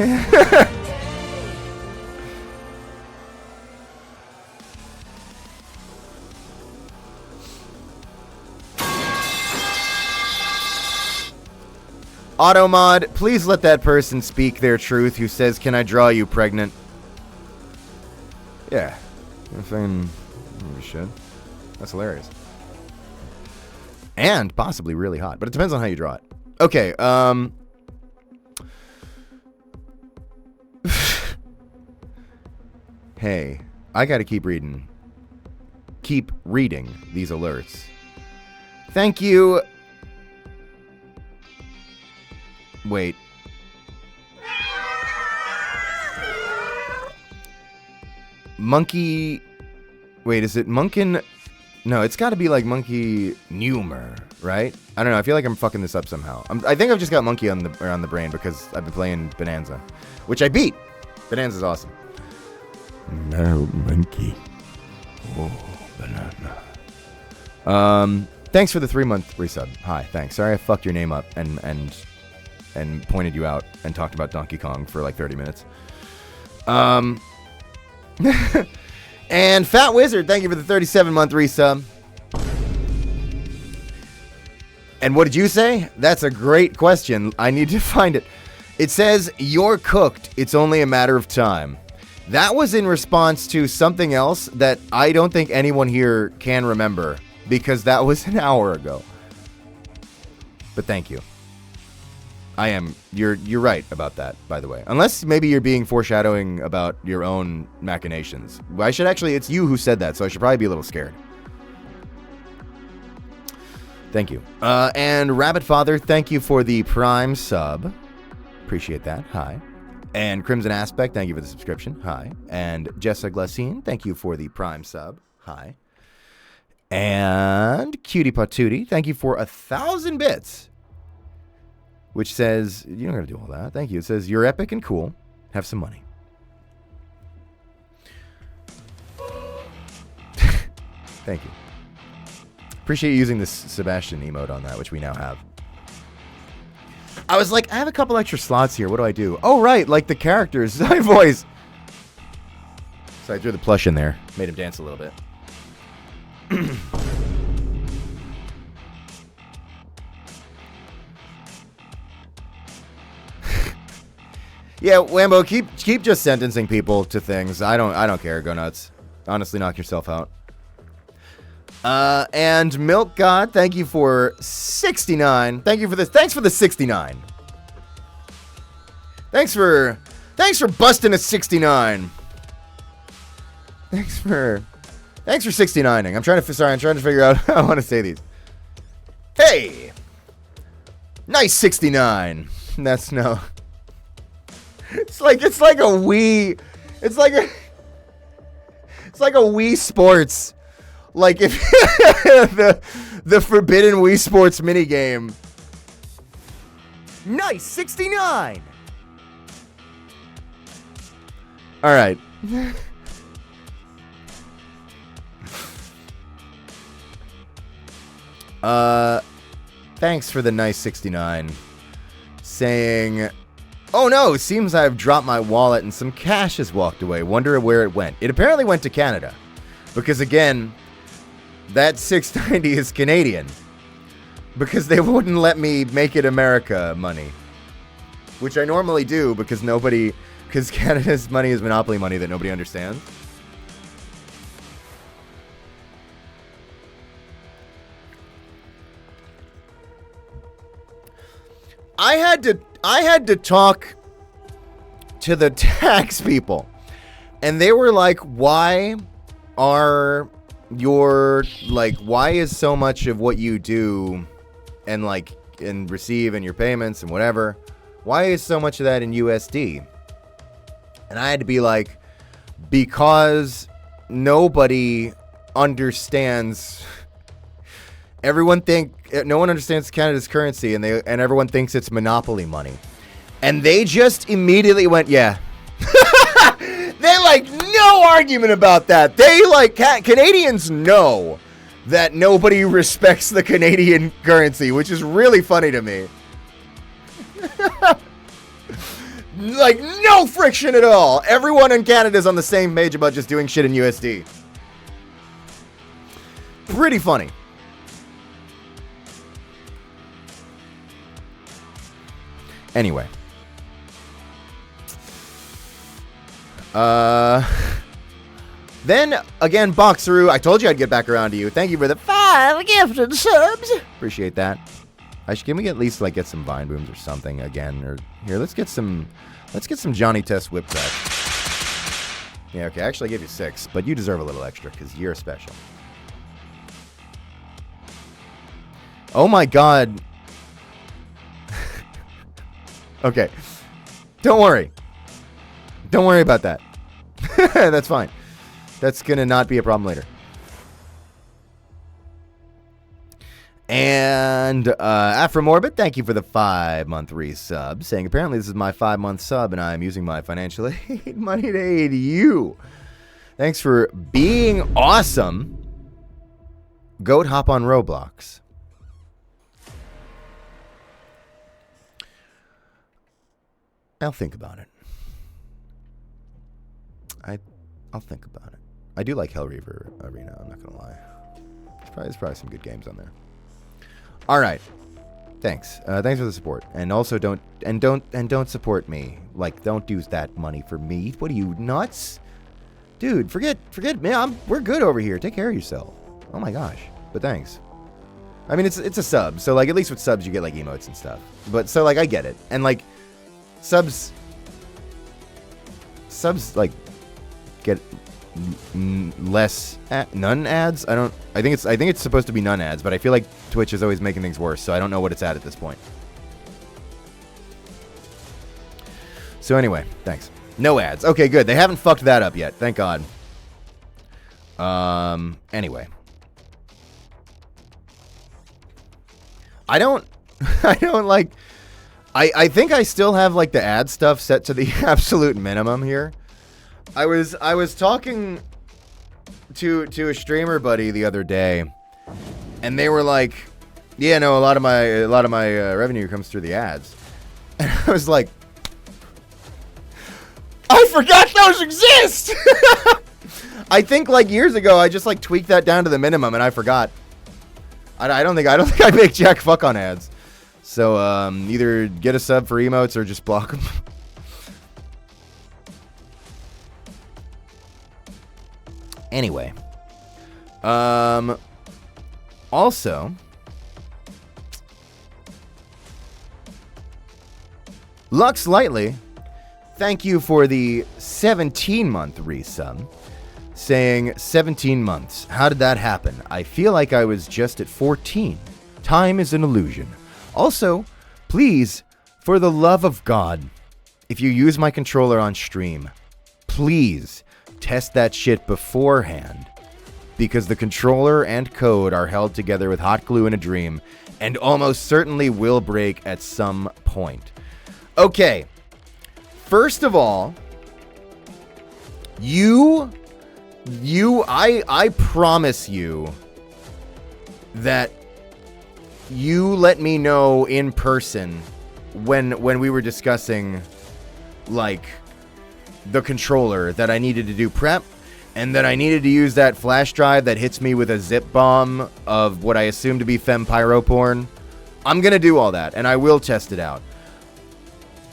S1: Automod, please let that person speak their truth who says, "Can I draw you pregnant?" Yeah. I think you should. That's hilarious. And possibly really hot, but it depends on how you draw it. Okay, hey, I gotta keep reading. Keep reading these alerts. Thank you. Wait. Monkey. Wait, is it Munkin? No, it's got to be like Monkey Numer, right? I don't know. I feel like I'm fucking this up somehow. I think I've just got Monkey on the brain because I've been playing Bonanza, which I beat. Bonanza's awesome. No monkey. Oh, banana. Thanks for the 3-month resub. Hi, thanks. Sorry I fucked your name up and pointed you out and talked about Donkey Kong for like 30 minutes. And Fat Wizard, thank you for the 37-month resub. And what did you say? That's a great question. I need to find it. It says, "You're cooked. It's only a matter of time." That was in response to something else that I don't think anyone here can remember because that was an hour ago. But thank you. You're right about that, by the way. Unless maybe you're being foreshadowing about your own machinations. It's you who said that, so I should probably be a little scared. Thank you. And Rabbit Father, thank you for the Prime sub. Appreciate that. Hi. And Crimson Aspect, thank you for the subscription. Hi. And Jessa Glacine, thank you for the Prime sub. Hi. And Cutie Patootie, thank you for 1,000 bits. Which says, you don't gotta do all that. Thank you. It says, "You're epic and cool. Have some money." Thank you. Appreciate you using this Sebastian emote on that, which we now have. I was like, I have a couple extra slots here. What do I do? Oh, right. Like the character's voice. So I threw the plush in there. Made him dance a little bit. Yeah, Wambo, keep just sentencing people to things. I don't care. Go nuts. Honestly, knock yourself out. And Milk God, thank you for 69. Thank you for this. Thanks for the 69. Thanks for busting a 69. Thanks for 69ing. I'm trying to figure out how I want to say these. Hey, nice 69. That's no. It's like a Wii. It's like a Wii Sports. Like if the forbidden Wii Sports minigame. Nice 69. All right. Thanks for the nice 69. Saying, "Oh no, seems I've dropped my wallet and some cash has walked away. Wonder where it went." It apparently went to Canada. Because again, that 690 is Canadian. because they wouldn't let me make it America money, which I normally do because Canada's money is monopoly money that nobody understands. I had to talk to the tax people, and they were like, why is so much of what you do and receive and your payments and whatever, why is so much of that in USD? And I had to be like, because nobody understands. No one understands Canada's currency, and everyone thinks it's monopoly money. And they just immediately went, yeah. They no argument about that. They Canadians know that nobody respects the Canadian currency, which is really funny to me. No friction at all. Everyone in Canada is on the same page about just doing shit in USD. Pretty funny. Anyway. Then, again, Boxeroo, I told you I'd get back around to you. Thank you for the 5 gifted subs. Appreciate that. Can we at least, get some Vine Booms or something again? Or here, let's get some Johnny Test Whip Crack. Yeah, okay, I actually gave you 6, but you deserve a little extra, because you're special. Oh my god. Okay. Don't worry. Don't worry about that. That's fine. That's gonna not be a problem later. And Afromorbid, thank you for the 5-month resub, saying apparently this is my 5-month sub and I'm using my financial aid money to aid you. Thanks for being awesome. Goat hop on Roblox. I'll think about it. I'll think about it. I do like Hellreaver Arena, I'm not gonna lie. There's probably some good games on there. All right. Thanks. Thanks for the support. And also don't support me. Don't use that money for me. What are you, nuts? Dude, forget me. We're good over here. Take care of yourself. Oh my gosh. But thanks. I mean, it's a sub. So at least with subs you get emotes and stuff. But so I get it. And subs get less none ads. I think it's supposed to be none ads, but I feel like Twitch is always making things worse, so I don't know what it's at this point. So anyway, thanks. No ads. Okay, good. They haven't fucked that up yet. Thank God. Anyway. I think I still have the ad stuff set to the absolute minimum here. I was talking to a streamer buddy the other day, and they were like, "Yeah, no, a lot of my revenue comes through the ads," and I was like, "I forgot those exist." I think years ago I just tweaked that down to the minimum, and I forgot. I don't think I make jack fuck on ads. So either get a sub for emotes or just block them. Anyway. Also, Lux Lightly, thank you for the 17-month resub, saying 17 months. How did that happen? I feel like I was just at 14. Time is an illusion. Also, please, for the love of God, if you use my controller on stream, please test that shit beforehand, because the controller and code are held together with hot glue in a dream and almost certainly will break at some point. Okay, first of all, I promise you that you let me know in person when we were discussing the controller that I needed to do prep and that I needed to use that flash drive that hits me with a zip bomb of what I assume to be femme pyro porn I'm going to do all that, and I will test it out.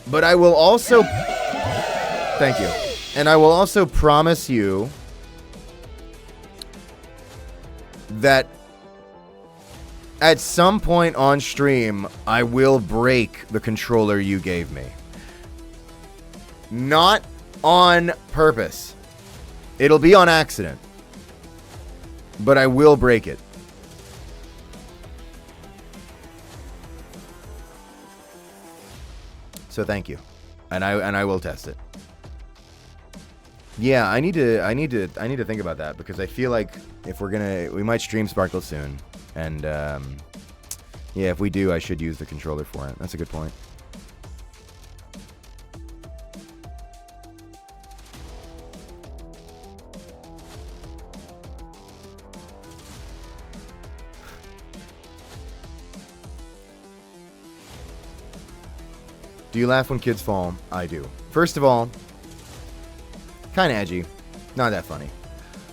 S1: But I will also... Thank you. And I will also promise you that at some point on stream, I will break the controller you gave me. Not on purpose. It'll be on accident. But I will break it. So thank you. And I will test it. Yeah, I need to think about that, because I feel like if we might stream Sparkle soon, and yeah, if we do, I should use the controller for it. That's a good point. Do you laugh when kids fall? I do. First of all, kind of edgy. Not that funny.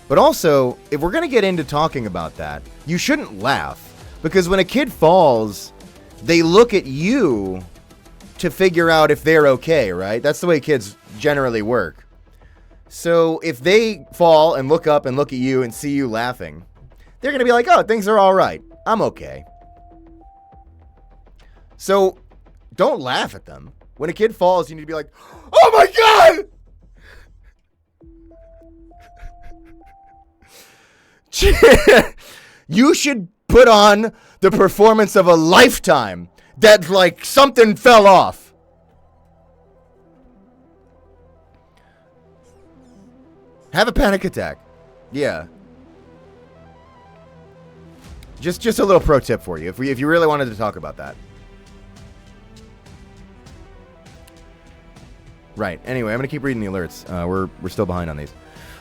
S1: But also, if we're going to get into talking about that, you shouldn't laugh. Because when a kid falls, they look at you to figure out if they're okay, right? That's the way kids generally work. So if they fall and look up and look at you and see you laughing, they're going to be like, oh, things are all right. I'm okay. So don't laugh at them. When a kid falls, you need to be like, oh my God! You should put on the performance of a lifetime that, like, something fell off. Have a panic attack. Yeah. Just a little pro tip for you, if you really wanted to talk about that. Right. Anyway, I'm going to keep reading the alerts. We're still behind on these.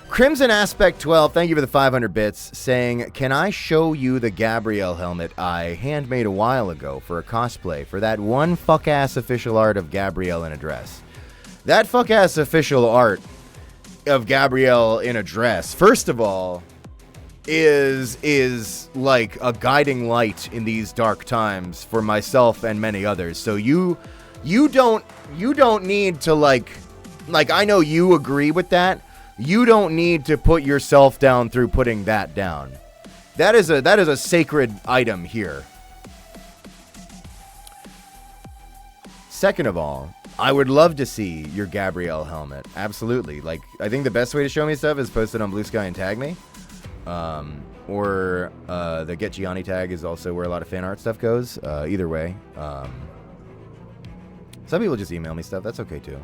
S1: Crimson Aspect 12, thank you for the 500 bits, saying, can I show you the Gabrielle helmet I handmade a while ago for a cosplay for that one fuck-ass official art of Gabrielle in a dress? That fuck-ass official art of Gabrielle in a dress, first of all, is like a guiding light in these dark times for myself and many others. So you don't need to like I know you agree with that. You don't need to put yourself down through putting that down. That is a sacred item here. Second of all, I would love to see your Gabrielle helmet. Absolutely. Like, I think the best way to show me stuff is post it on Blue Sky and tag me. Or the Get Gianni tag is also where a lot of fan art stuff goes. Either way. Some people just email me stuff. That's okay too.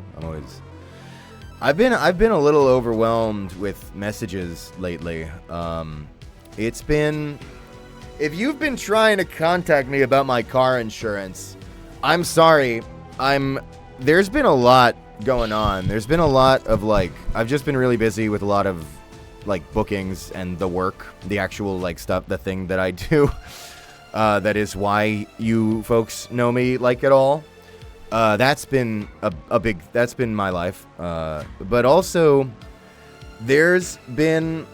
S1: I've been a little overwhelmed with messages lately. It's been, if you've been trying to contact me about my car insurance, I'm sorry. There's been a lot going on. There's been a lot of I've just been really busy with a lot of bookings and the work, the actual stuff, the thing that I do. That is why you folks know me at all. That's been that's been my life. But also, there's been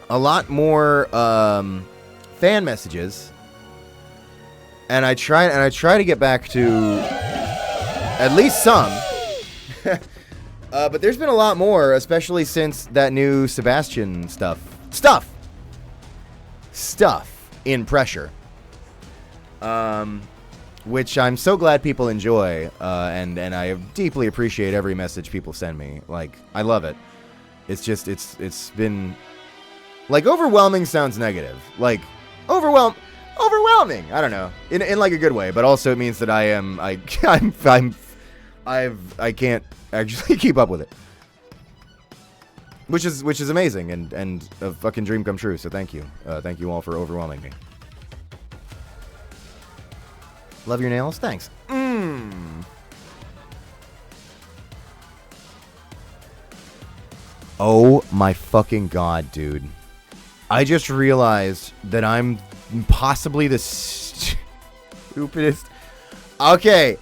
S1: a lot more fan messages, and I try to get back to at least some. But there's been a lot more, especially since that new Sebastian stuff in Pressure. Which I'm so glad people enjoy, and I deeply appreciate every message people send me. I love it. It's just, it's been, overwhelming sounds negative. Overwhelming. I don't know, in a good way, but also it means that I can't actually keep up with it. Which is amazing, and a fucking dream come true, so thank you. Thank you all for overwhelming me. Love your nails? Thanks. Oh my fucking god, dude. I just realized that I'm possibly the stupidest... Okay.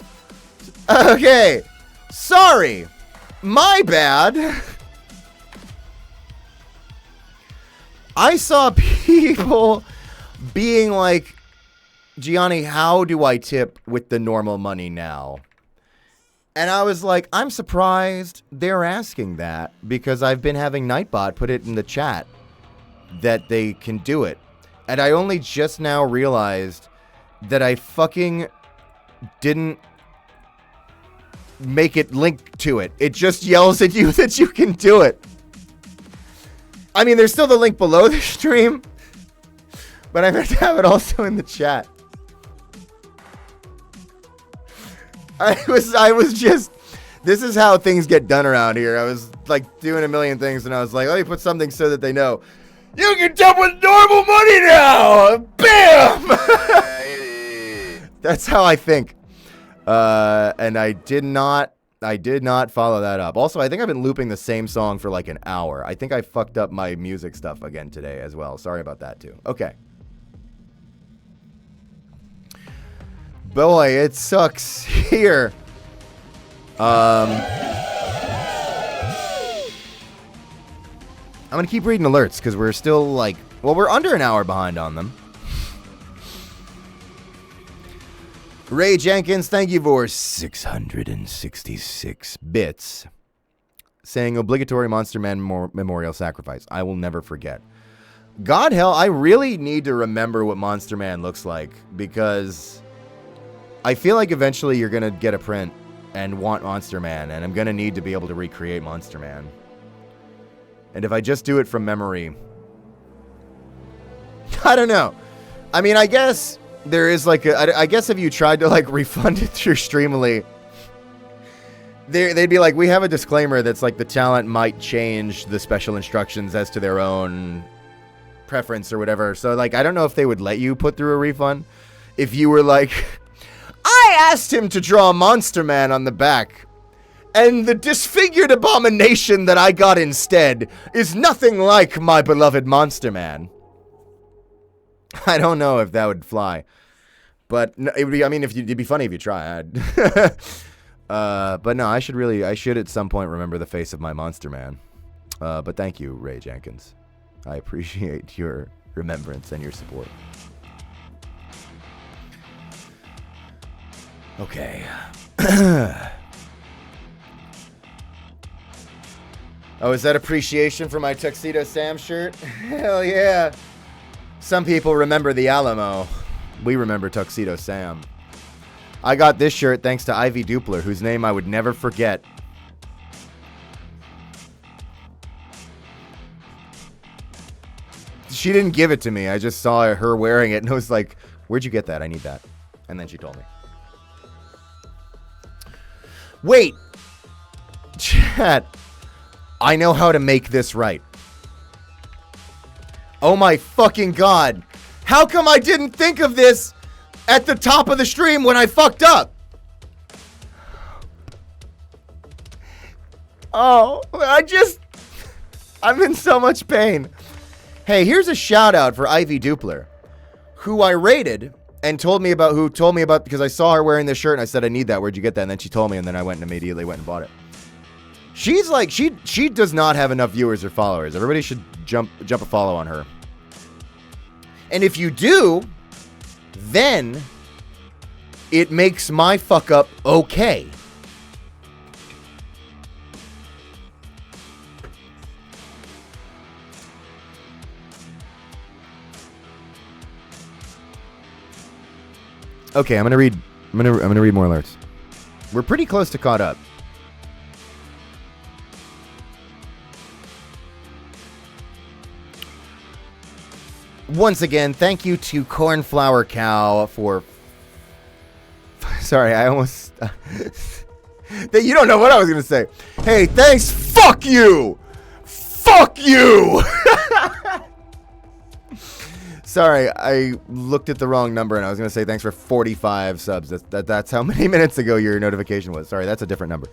S1: Sorry. My bad. I saw people being Gianni, how do I tip with the normal money now? And I was like, I'm surprised they're asking that because I've been having Nightbot put it in the chat that they can do it. And I only just now realized that I fucking didn't make it link to it. It just yells at you that you can do it. I mean, there's still the link below the stream, but I meant to have it also in the chat. I was just, this is how things get done around here. I was like doing a million things and I was like, let me put something so that they know. You can tip with normal money now! Bam! That's how I think. And I did not follow that up. Also, I think I've been looping the same song for like an hour. I think I fucked up my music stuff again today as well. Sorry about that too. Okay. Boy, it sucks here. I'm going to keep reading alerts because we're still like, well, we're under an hour behind on them. Ray Jenkins, thank you for 666 bits. Saying obligatory Monster Man memorial sacrifice. I will never forget. God hell, I really need to remember what Monster Man looks like because I feel like eventually you're going to get a print and want Monster Man, and I'm going to need to be able to recreate Monster Man. And if I just do it from memory, I don't know. I mean, I guess there is like I guess if you tried to like refund it through Streamily, they'd be like, we have a disclaimer that's like the talent might change the special instructions as to their own preference or whatever. So like, I don't know if they would let you put through a refund if you were like, I asked him to draw Monster Man on the back, and the disfigured abomination that I got instead is nothing like my beloved Monster Man. I don't know if that would fly, but it would be. I mean, it'd be funny if you try. But no, I should at some point remember the face of my Monster Man. But thank you, Ray Jenkins. I appreciate your remembrance and your support. Okay. Oh, is that appreciation for my Tuxedo Sam shirt? Hell yeah. Some people remember the Alamo. We remember Tuxedo Sam. I got this shirt thanks to Ivy Dupler, whose name I would never forget. She didn't give it to me. I just saw her wearing it and I was like, where'd you get that? I need that. And then she told me. Wait. Chat. I know how to make this right. Oh my fucking god. How come I didn't think of this at the top of the stream when I fucked up? Oh, I'm in so much pain. Hey, here's a shout out for Ivy Dupler, who I rated and told me about because I saw her wearing this shirt and I said, I need that. Where'd you get that? And then she told me and then I went and immediately went and bought it. She's like, she does not have enough viewers or followers. Everybody should jump a follow on her. And if you do, then it makes my fuck up okay. Okay, I'm gonna read more alerts. We're pretty close to caught up. Once again, thank you to Cornflower Cow for... Sorry, I almost... You don't know what I was going to say. Hey, thanks. Fuck you. Fuck you. Sorry, I looked at the wrong number and I was going to say thanks for 45 subs. That's how many minutes ago your notification was. Sorry, that's a different number.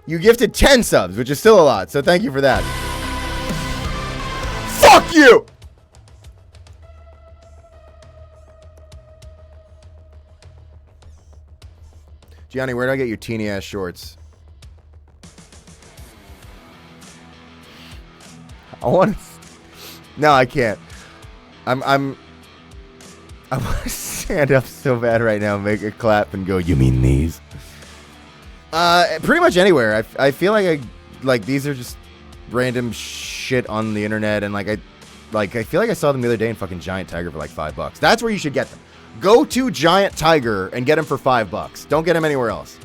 S1: You gifted 10 subs, which is still a lot, so thank you for that. Fuck you! Gianni, where do I get your teeny ass shorts? I want to... No, I can't. I want to... hand up so bad right now. Make a clap and go, you mean these? Pretty much anywhere. I feel like these are just random shit on the internet, and I feel like I saw them the other day in fucking Giant Tiger for like $5. That's where you should get them. Go to Giant Tiger and get them for $5. Don't get them anywhere else.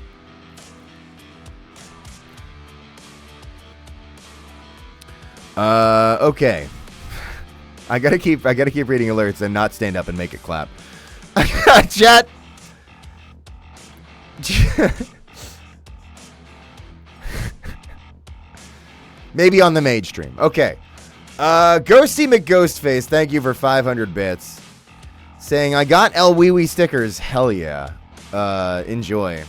S1: Okay. I gotta keep reading alerts and not stand up and make it clap. Chat. Maybe on the Mage stream. Okay. Ghosty McGhostface, thank you for 500 bits. Saying, I got El Wee Wee stickers. Hell yeah. Enjoy.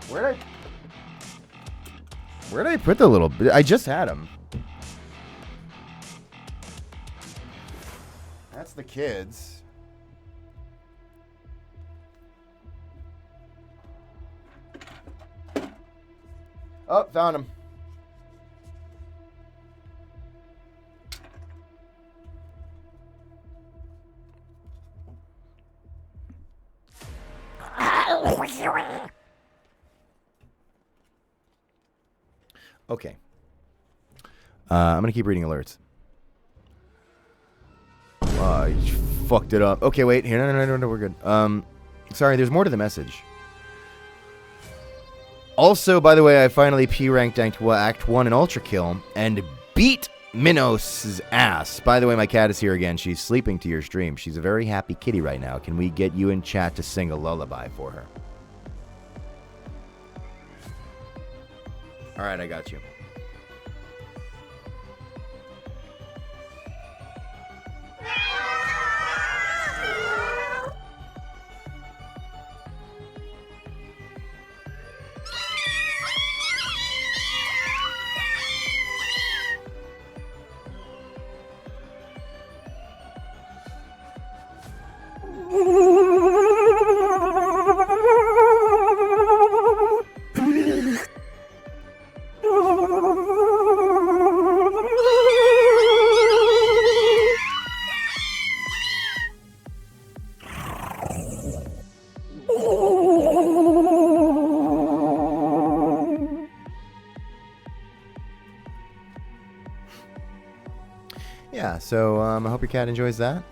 S1: Where did I put the little bit? I just had them. That's the kids. Oh, found him. Okay. I'm gonna keep reading alerts. You fucked it up. Okay, wait. Here, no, we're good. Sorry, there's more to the message. Also, by the way, I finally P-ranked Act 1 in Ultra Kill and beat Minos' ass. By the way, my cat is here again. She's sleeping to your stream. She's a very happy kitty right now. Can we get you in chat to sing a lullaby for her? All right, I got you. Yeah, so I hope your cat enjoys that.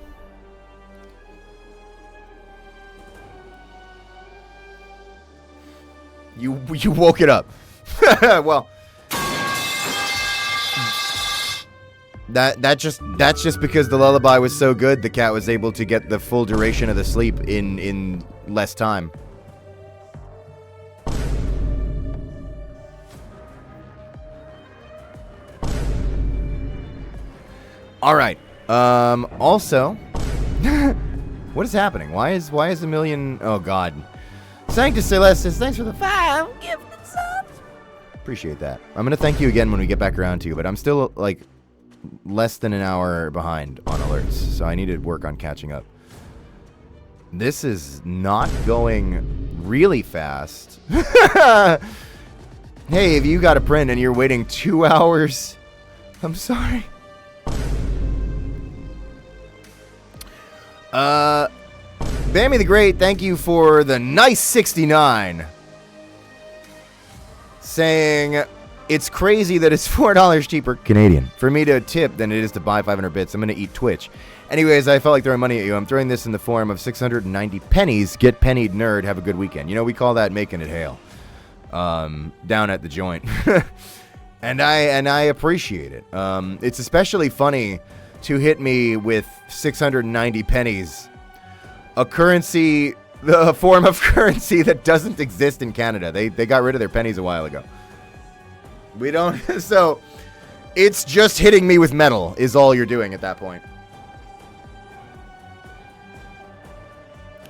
S1: You woke it up. Well, that's just because the lullaby was so good, the cat was able to get the full duration of the sleep in less time. All right. Also, what is happening? Why is a million? Oh God. Sanctus Celestis, thanks for the 5 gifted subs. Appreciate that. I'm gonna thank you again when we get back around to you, but I'm still like less than an hour behind on alerts, so I need to work on catching up. This is not going really fast. Hey, if you got a print and you're waiting 2 hours, I'm sorry. Bammy the Great, thank you for the nice 69. Saying, it's crazy that it's $4 cheaper Canadian for me to tip than it is to buy 500 bits. I'm going to eat Twitch. Anyways, I felt like throwing money at you. I'm throwing this in the form of 690 pennies. Get pennied, nerd. Have a good weekend. You know, we call that making it hail. Down at the joint. and I appreciate it. It's especially funny to hit me with 690 pennies. A currency, the form of currency that doesn't exist in Canada. They got rid of their pennies a while ago. We don't, so it's just hitting me with metal is all you're doing at that point.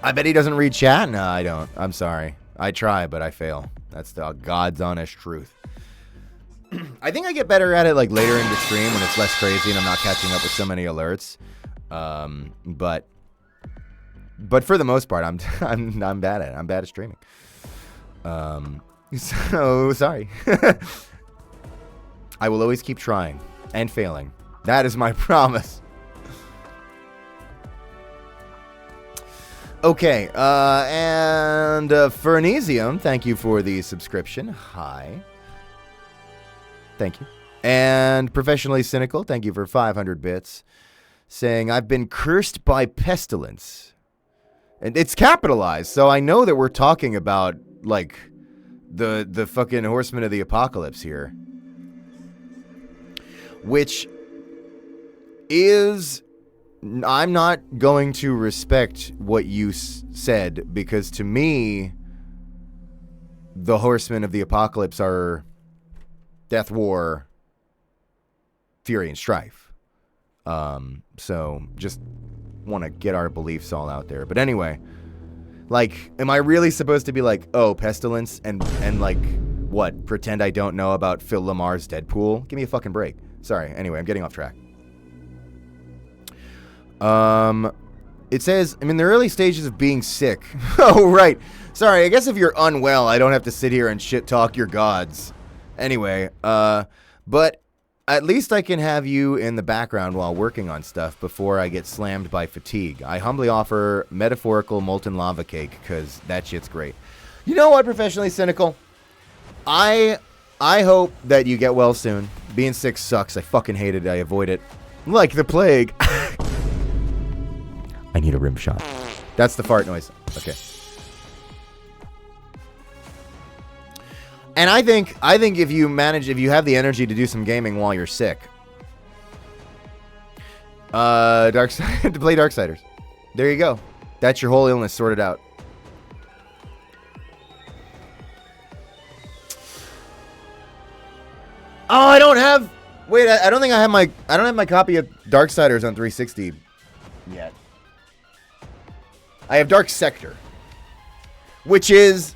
S1: I bet he doesn't read chat? No, I don't. I'm sorry. I try, but I fail. That's the God's honest truth. I think I get better at it like later in the stream when it's less crazy and I'm not catching up with so many alerts. But for the most part, I'm bad at it. I'm bad at streaming. So sorry. I will always keep trying and failing. That is my promise. Okay, and Fernesium, thank you for the subscription. Hi. Thank you. And Professionally Cynical, thank you for 500 bits. Saying, I've been cursed by pestilence. And it's capitalized, so I know that we're talking about, like, the fucking Horsemen of the Apocalypse here. Which is... I'm not going to respect what you said, because to me, the Horsemen of the Apocalypse are Death, War, Fury, and Strife. So just want to get our beliefs all out there. But anyway, like, am I really supposed to be like, oh, Pestilence, and like, what, pretend I don't know about Phil Lamar's Deadpool? Give me a fucking break. Sorry. Anyway, I'm getting off track. It says, I'm in the early stages of being sick. Oh, right. Sorry, I guess if you're unwell, I don't have to sit here and shit talk your gods. Anyway, but at least I can have you in the background while working on stuff before I get slammed by fatigue. I humbly offer metaphorical molten lava cake, because that shit's great. You know what, Professionally Cynical? I hope that you get well soon. Being sick sucks. I fucking hate it. I avoid it. Like the plague. I need a rim shot. That's the fart noise. Okay. And I think if you have the energy to do some gaming while you're sick, to play Darksiders. There you go. That's your whole illness sorted out. Oh, I don't have. Wait, I don't think I don't have my copy of Darksiders on 360 yet. I have Dark Sector, which is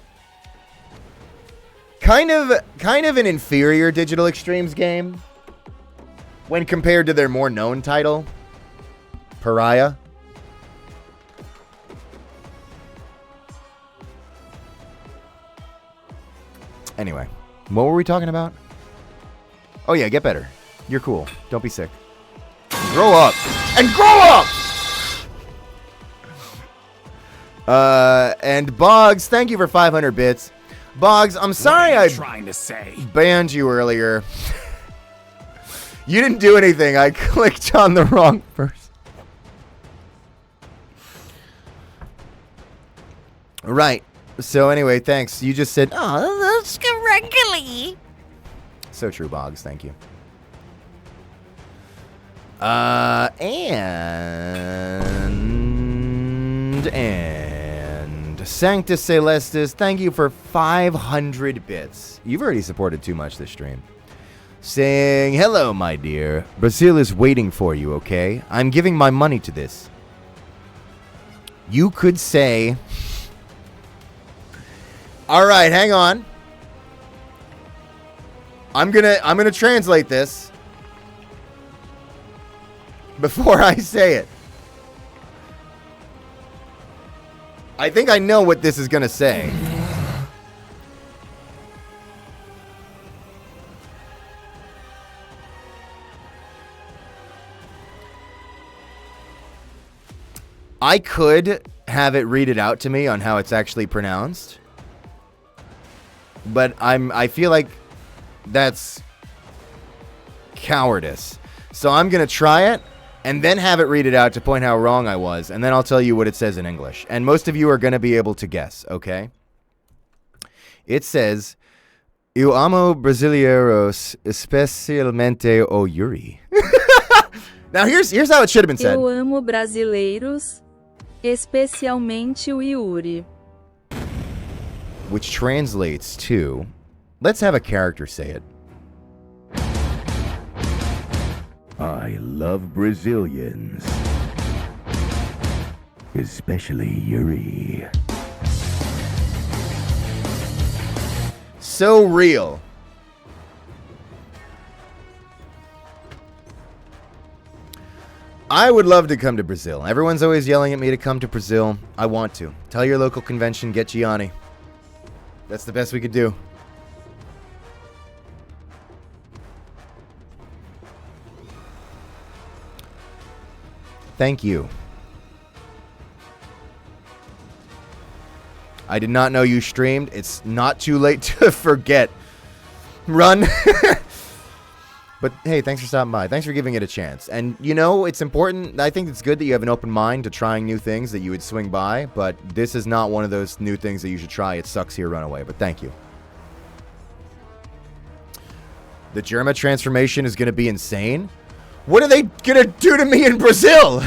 S1: kind of an inferior Digital Extremes game when compared to their more known title, Pariah. Anyway, what were we talking about? Oh yeah, get better. You're cool. Don't be sick. Grow up. And grow up! And Boggs, thank you for 500 bits. Boggs, I'm sorry I
S2: trying to say
S1: banned you earlier. You didn't do anything. I clicked on the wrong person. Right. So anyway, thanks. You just said, oh, that's correctly. So true, Boggs. Thank you. And Sanctus Celestis, thank you for 500 bits. You've already supported too much this stream. Saying, hello, my dear. Brazil is waiting for you, okay? I'm giving my money to this. You could say... All right, hang on. I'm gonna translate this before I say it. I think I know what this is gonna say. I could have it read it out to me on how it's actually pronounced, but I feel like that's cowardice. So I'm going to try it and then have it read it out to point how wrong I was, and then I'll tell you what it says in English. And most of you are going to be able to guess, okay? It says, Eu amo brasileiros, especialmente o Yuri. Now here's how it should have been said.
S5: Eu amo brasileiros, especialmente o Yuri.
S1: Which translates to, let's have a character say it.
S3: I love Brazilians. Especially Yuri.
S1: So real. I would love to come to Brazil. Everyone's always yelling at me to come to Brazil. I want to. Tell your local convention, get Gianni. That's the best we could do. Thank you. I did not know you streamed. It's not too late to forget. Run. But hey, thanks for stopping by. Thanks for giving it a chance. And you know, it's important. I think it's good that you have an open mind to trying new things that you would swing by. But this is not one of those new things that you should try. It sucks here, run away. But thank you. The Germa transformation is going to be insane. What are they going to do to me in Brazil?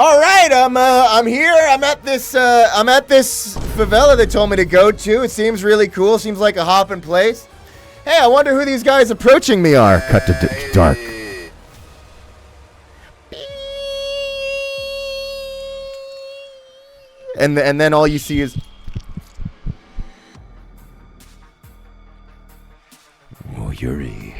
S1: All right, I'm here. I'm at this favela they told me to go to. It seems really cool. Seems like a hopping place. Hey, I wonder who these guys approaching me are.
S3: Cut to dark.
S1: And then all you see is
S3: Oh, Yuri.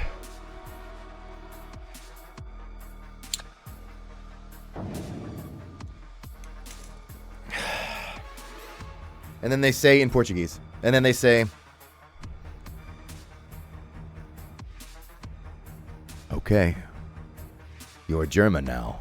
S1: and then they say in Portuguese. And then they say, okay, you're German now.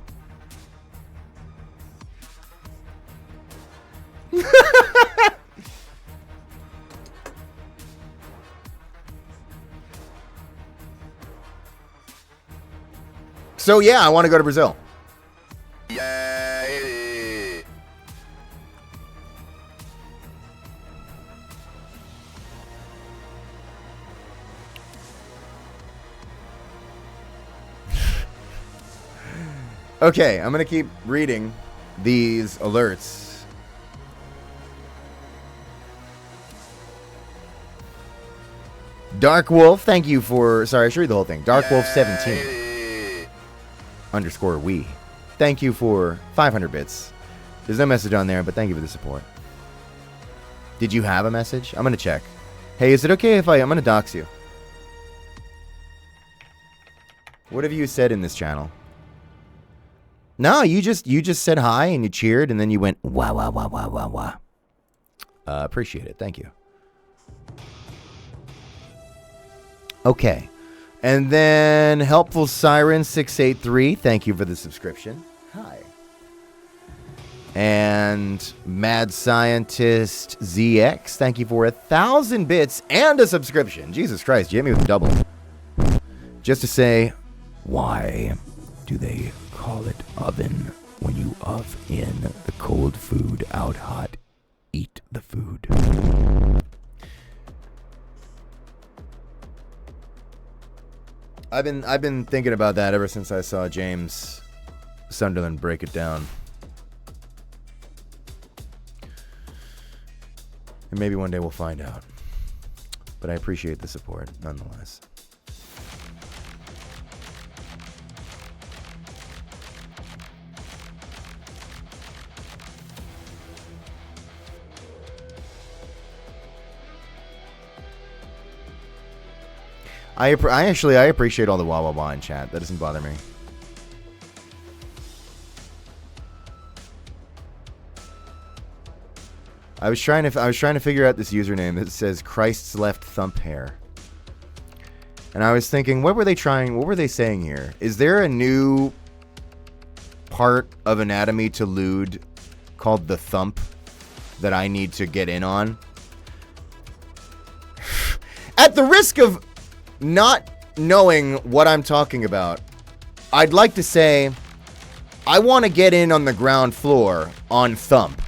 S1: So yeah, I want to go to Brazil. Okay, I'm going to keep reading these alerts. Dark Wolf, thank you for... Sorry, I should read the whole thing. Dark Wolf 17 _ we. Thank you for 500 bits. There's no message on there, but thank you for the support. Did you have a message? I'm going to check. Hey, is it okay if I'm going to dox you? What have you said in this channel? No, you just said hi and you cheered and then you went wah wah wah wah wah wah. Appreciate it. Thank you. Okay. And then Helpful Siren 683, thank you for the subscription. Hi. And Mad Scientist ZX, thank you for 1,000 bits and a subscription. Jesus Christ, Jimmy with a double. Just to say,
S3: Why do they call it oven when you in the cold food out hot? Eat the food.
S1: I've been thinking about that ever since I saw James Sunderland break it down. And maybe one day we'll find out. But I appreciate the support nonetheless. I appreciate all the wah wah wah in chat. That doesn't bother me. I was trying to figure out this username that says Christ's left thump hair. And I was thinking, what were they saying here? Is there a new part of anatomy to lewd called the thump that I need to get in on? At the risk of not knowing what I'm talking about, I'd like to say I want to get in on the ground floor on thump.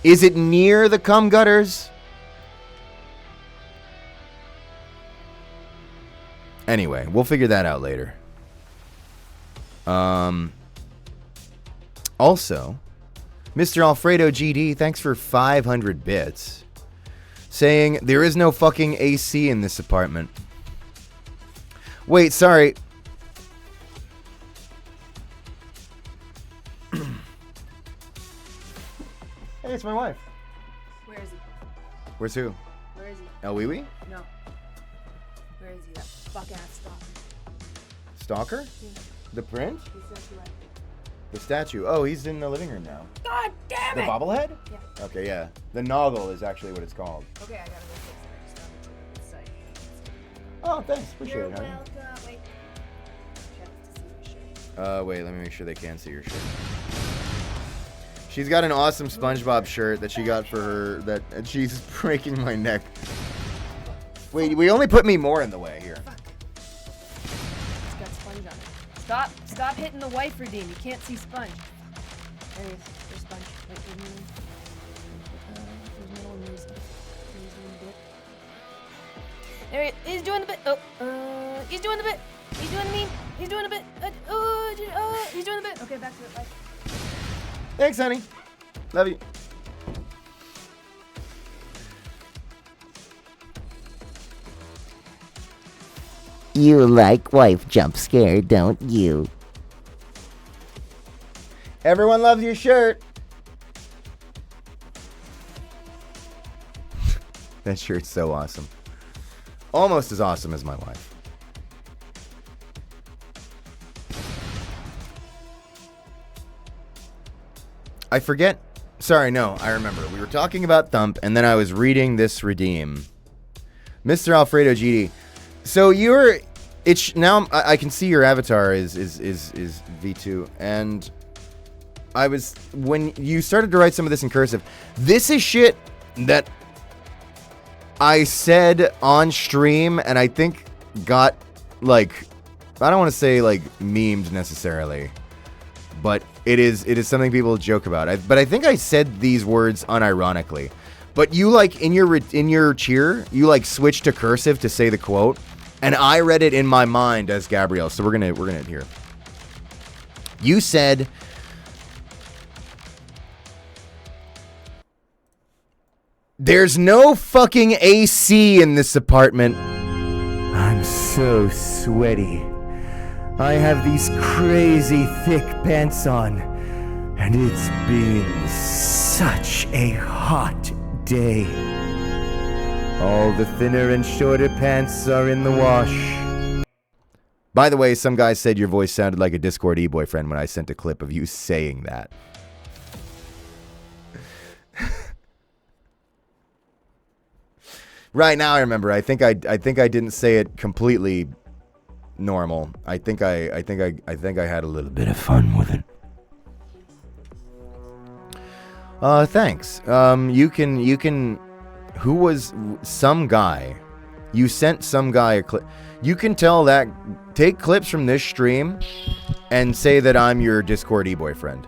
S1: Is it near the cum gutters? Anyway, we'll figure that out later. Also, Mr. Alfredo GD, thanks for 500 bits. Saying, there is no fucking AC in this apartment. Wait, sorry. Hey, it's my wife.
S6: Where is he?
S1: Where's who?
S6: Where is he?
S1: El Wee Wee?
S6: No. Where is he? That fuck ass stalker.
S1: Stalker?
S6: Yeah.
S1: The prince?
S6: He says he left.
S1: The statue. Oh, he's in the living room now.
S6: God damn
S1: The
S6: it!
S1: bobblehead?
S6: Yeah.
S1: Okay, yeah. The Noggle is actually what it's called.
S6: Okay, I gotta go fix it. I just got it.
S1: Oh, thanks. Appreciate
S6: You're
S1: it, honey.
S6: welcome. Wait. Chef to see your shirt.
S1: Wait, let me make sure they can see your shirt. She's got an awesome SpongeBob shirt that she got for her, and she's breaking my neck. Wait, we only put me more in the way here.
S6: It's got sponge on it. Stop hitting the wife redeem. You can't see sponge. There he is. There's sponge. Wait, there's no one news stuff. He's doing the bit. There he is. He's doing the bit. Oh, he's doing the bit. He's doing the meme. He's doing the bit. He's doing the bit. Okay, back to it. Bye.
S1: Thanks, honey. Love you.
S7: You like wife jump scare, don't you?
S1: Everyone loves your shirt. That shirt's so awesome. Almost as awesome as my wife. I forget. Sorry, no, I remember. We were talking about Thump, and then I was reading this redeem. Mr. Alfredo GD. So you're... now I can see your avatar is V2, and I was... When you started to write some of this in cursive, this is shit that I said on stream, and I think got, like... I don't want to say, like, memed necessarily, but it is something people joke about. But I think I said these words unironically. But you, like, in your cheer, you, like, switched to cursive to say the quote, and I read it in my mind as Gabrielle. So we're gonna hear. You said, "There's no fucking AC in this apartment. I'm so sweaty. I have these crazy thick pants on, and it's been such a hot day. All the thinner and shorter pants are in the wash." By the way, some guy said your voice sounded like a Discord e-boyfriend when I sent a clip of you saying that. Right now I remember. I think I didn't say it completely normal. I think I had a little bit of fun with it. Thanks. You can. Who was some guy? You sent some guy a clip. You can tell that. Take clips from this stream, and say that I'm your Discord e-boyfriend.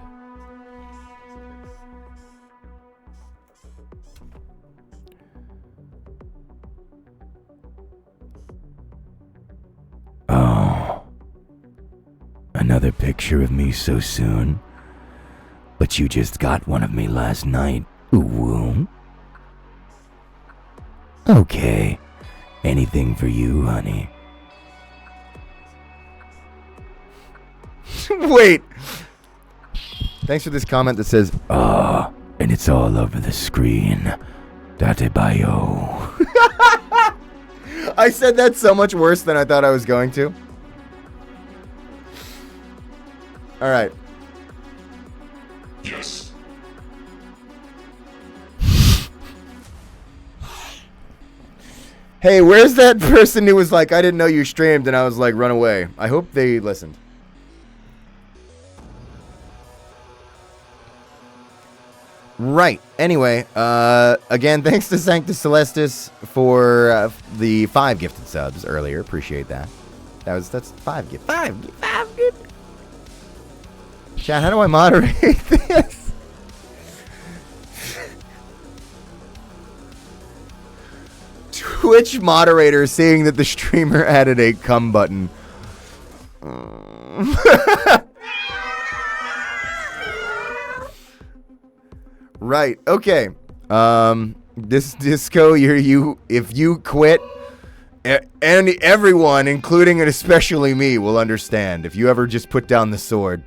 S3: Oh. Another picture of me so soon? But you just got one of me last night. Ooh. Okay. Anything for you, honey.
S1: Wait. Thanks for this comment that says,
S3: And it's all over the screen. Date bio.
S1: I said that so much worse than I thought I was going to. All right.
S2: Yes.
S1: Hey, where's that person who was like, I didn't know you streamed, and I was like, run away? I hope they listened. Right. Anyway, again, thanks to Sanctus Celestis for the 5 gifted subs earlier. Appreciate that. That's 5 gifted. 5 gifted. Chat, how do I moderate this? Twitch moderator seeing that the streamer added a cum button. Right. Okay. This disco, if you quit, and everyone, including and especially me, will understand. If you ever just put down the sword.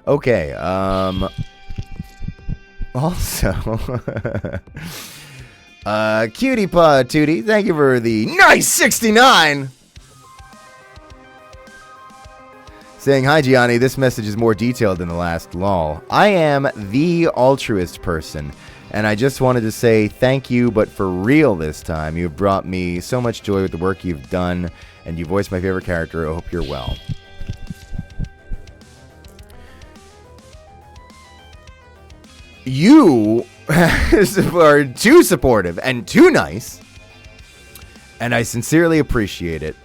S1: Okay. Also, Cutie Paw Tootie, thank you for the nice 69. Saying, hi, Gianni. This message is more detailed than the last. Lol. I am the altruist person, and I just wanted to say thank you, but for real this time. You've brought me so much joy with the work you've done, and you voiced my favorite character. I hope you're well. You are too supportive and too nice, and I sincerely appreciate it.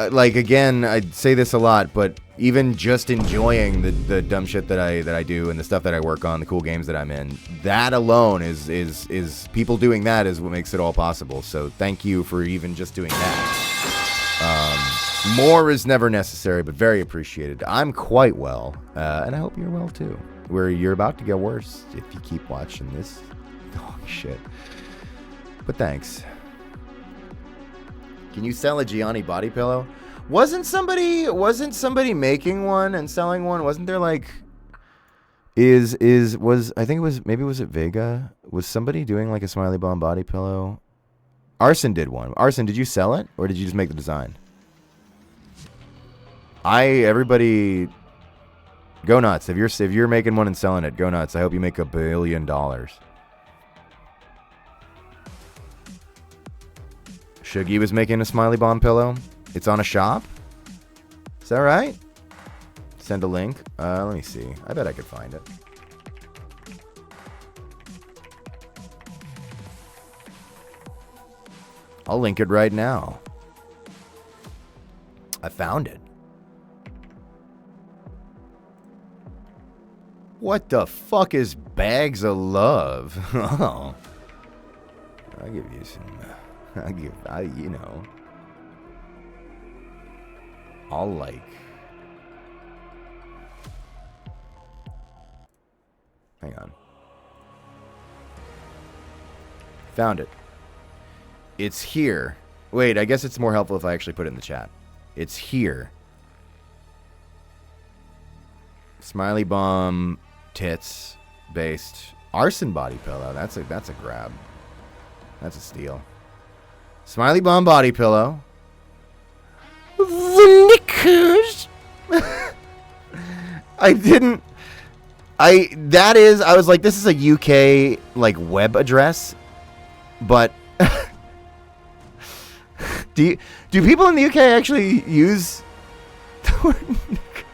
S1: Like, again, I say this a lot, but even just enjoying the dumb shit that I do and the stuff that I work on, the cool games that I'm in, that alone is people doing that is what makes it all possible. So thank you for even just doing that. More is never necessary, but very appreciated. I'm quite well, and I hope you're well too. You're about to get worse if you keep watching this dog shit. But thanks. Can you sell a Gianni body pillow? Wasn't somebody making one and selling one? Wasn't there like I think was it Vega? Was somebody doing like a Smiley Bomb body pillow? Arson did one. Arson, did you sell it or did you just make the design? Everybody go nuts. If you're making one and selling it, go nuts. I hope you make $1 billion. Shuggy was making a Smiley Bomb pillow. It's on a shop. Is that right? Send a link. Let me see. I bet I could find it. I'll link it right now. I found it. What the fuck is Bags of Love? Oh. I'll give you some... I'll like... Hang on. Found it. It's here. Wait, I guess it's more helpful if I actually put it in the chat. It's here. Smiley Bomb tits based Arson body pillow. That's a grab. That's a steal. Smiley Bomb body pillow. The knickers. I was like, this is a UK like web address, but do people in the UK actually use the word knicker?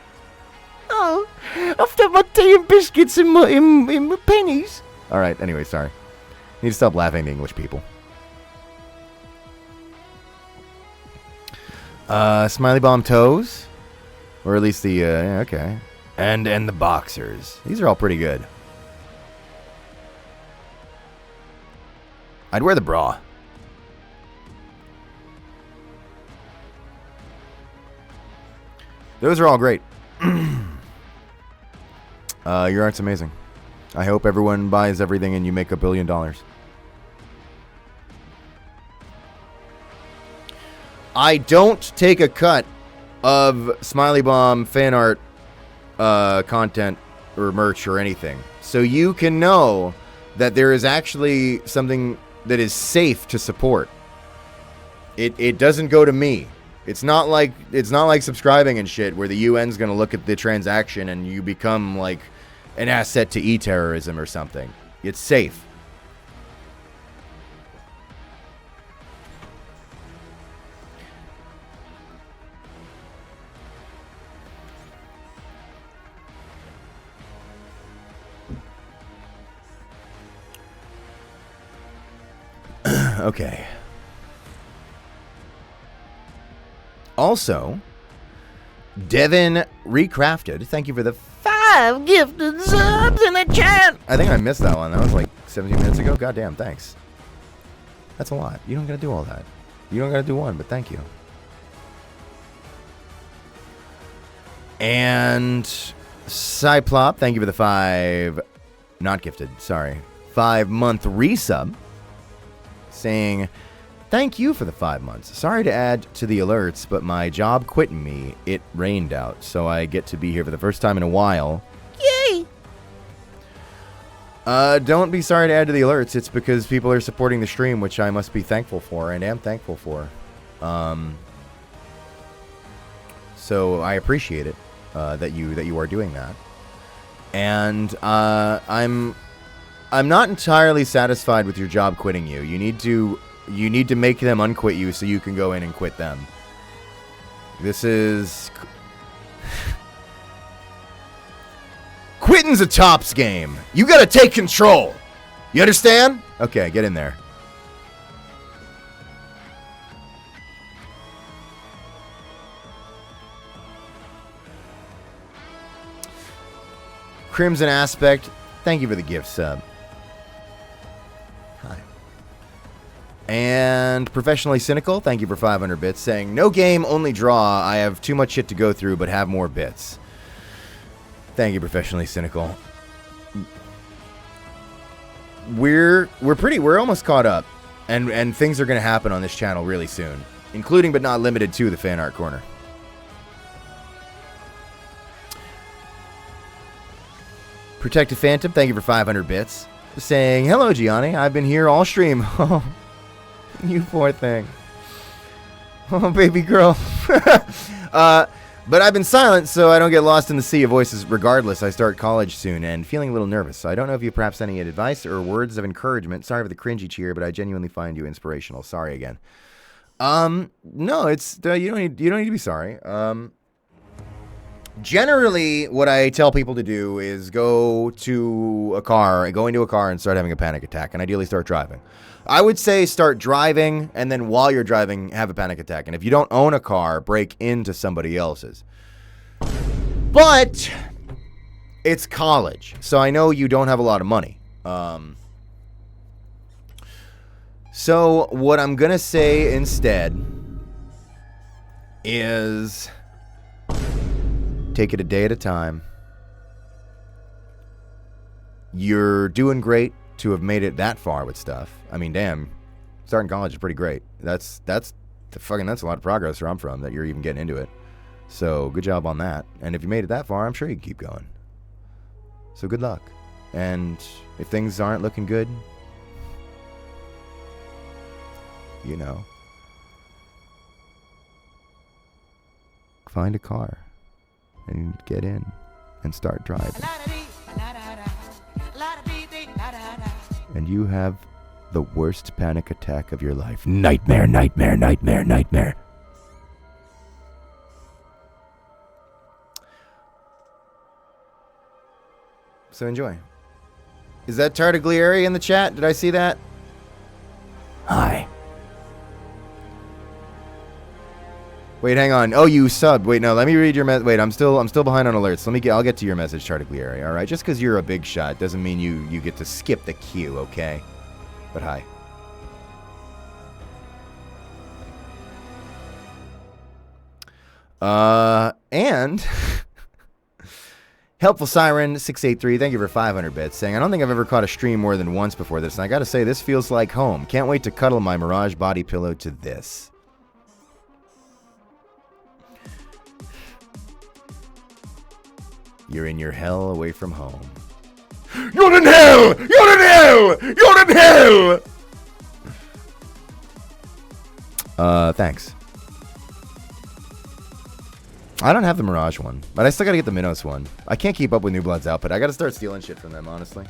S1: Oh, after my tea and biscuits and my pennies. All right. Anyway, sorry. Need to stop laughing at English people. Smiley Bomb toes, or at least the yeah, okay, and the boxers. These are all pretty good. I'd wear the bra. Those are all great. Your art's amazing. I hope everyone buys everything and you make $1 billion. I don't take a cut of Smiley Bomb fan art content or merch or anything. So you can know that there is actually something that is safe to support. It doesn't go to me. It's not like subscribing and shit where the UN's going to look at the transaction and you become like an asset to e-terrorism or something. It's safe. Okay. Also, Devin Recrafted, thank you for the 5 gifted subs in the chat. I think I missed that one. That was like 17 minutes ago. Goddamn, thanks. That's a lot. You don't gotta do all that. You don't gotta do one, but thank you. And Cyplop, thank you for the 5, not gifted, sorry, 5-month resub. Saying, thank you for the 5 months. Sorry to add to the alerts, but my job quitting me. It rained out, so I get to be here for the first time in a while. Yay! Don't be sorry to add to the alerts. It's because people are supporting the stream, which I must be thankful for and am thankful for. So I appreciate it that you are doing that. And I'm not entirely satisfied with your job quitting you. You need to make them unquit you so you can go in and quit them. This is quitting's a tops game. You got to take control. You understand? Okay, get in there. Crimson Aspect, thank you for the gift sub. Hi. And Professionally Cynical, thank you for 500 bits, saying, no game, only draw. I have too much shit to go through, but have more bits. Thank you, Professionally Cynical. We're almost caught up, and things are going to happen on this channel really soon, including but not limited to the Fan Art Corner. Protective Phantom, thank you for 500 bits. Saying, hello, Gianni. I've been here all stream. Oh, you poor thing. Oh, baby girl. But I've been silent, so I don't get lost in the sea of voices. Regardless, I start college soon and feeling a little nervous. So I don't know if you perhaps any advice or words of encouragement. Sorry for the cringy cheer, but I genuinely find you inspirational. Sorry again. No, it's you don't need to be sorry. Generally, what I tell people to do is go into a car and start having a panic attack, and ideally start driving. I would say start driving, and then while you're driving, have a panic attack. And if you don't own a car, break into somebody else's. But it's college, so I know you don't have a lot of money. So what I'm going to say instead is take it a day at a time. You're doing great to have made it that far with stuff. I mean, damn, starting college is pretty great. That's a lot of progress where I'm from that you're even getting into it. So good job on that. And if you made it that far, I'm sure you can keep going. So good luck. And if things aren't looking good, you know, find a car and get in and start driving. And you have the worst panic attack of your life. Nightmare, nightmare, nightmare, nightmare. So enjoy. Is that Tardiglieri in the chat? Did I see that? Hi. Wait, hang on. Oh, you subbed. Wait, no, let me read your message. Wait, I'm still behind on alerts. I'll get to your message, Tardiglieri, all right? Just because you're a big shot doesn't mean you get to skip the queue, okay? But hi. And Helpful Siren 683, thank you for 500 bits, saying, I don't think I've ever caught a stream more than once before this, and I gotta say, this feels like home. Can't wait to cuddle my Mirage body pillow to this. You're in your hell away from home. You're in hell! You're in hell! You're in hell! Thanks. I don't have the Mirage one, but I still gotta get the Minos one. I can't keep up with New Blood's output. I gotta start stealing shit from them, honestly.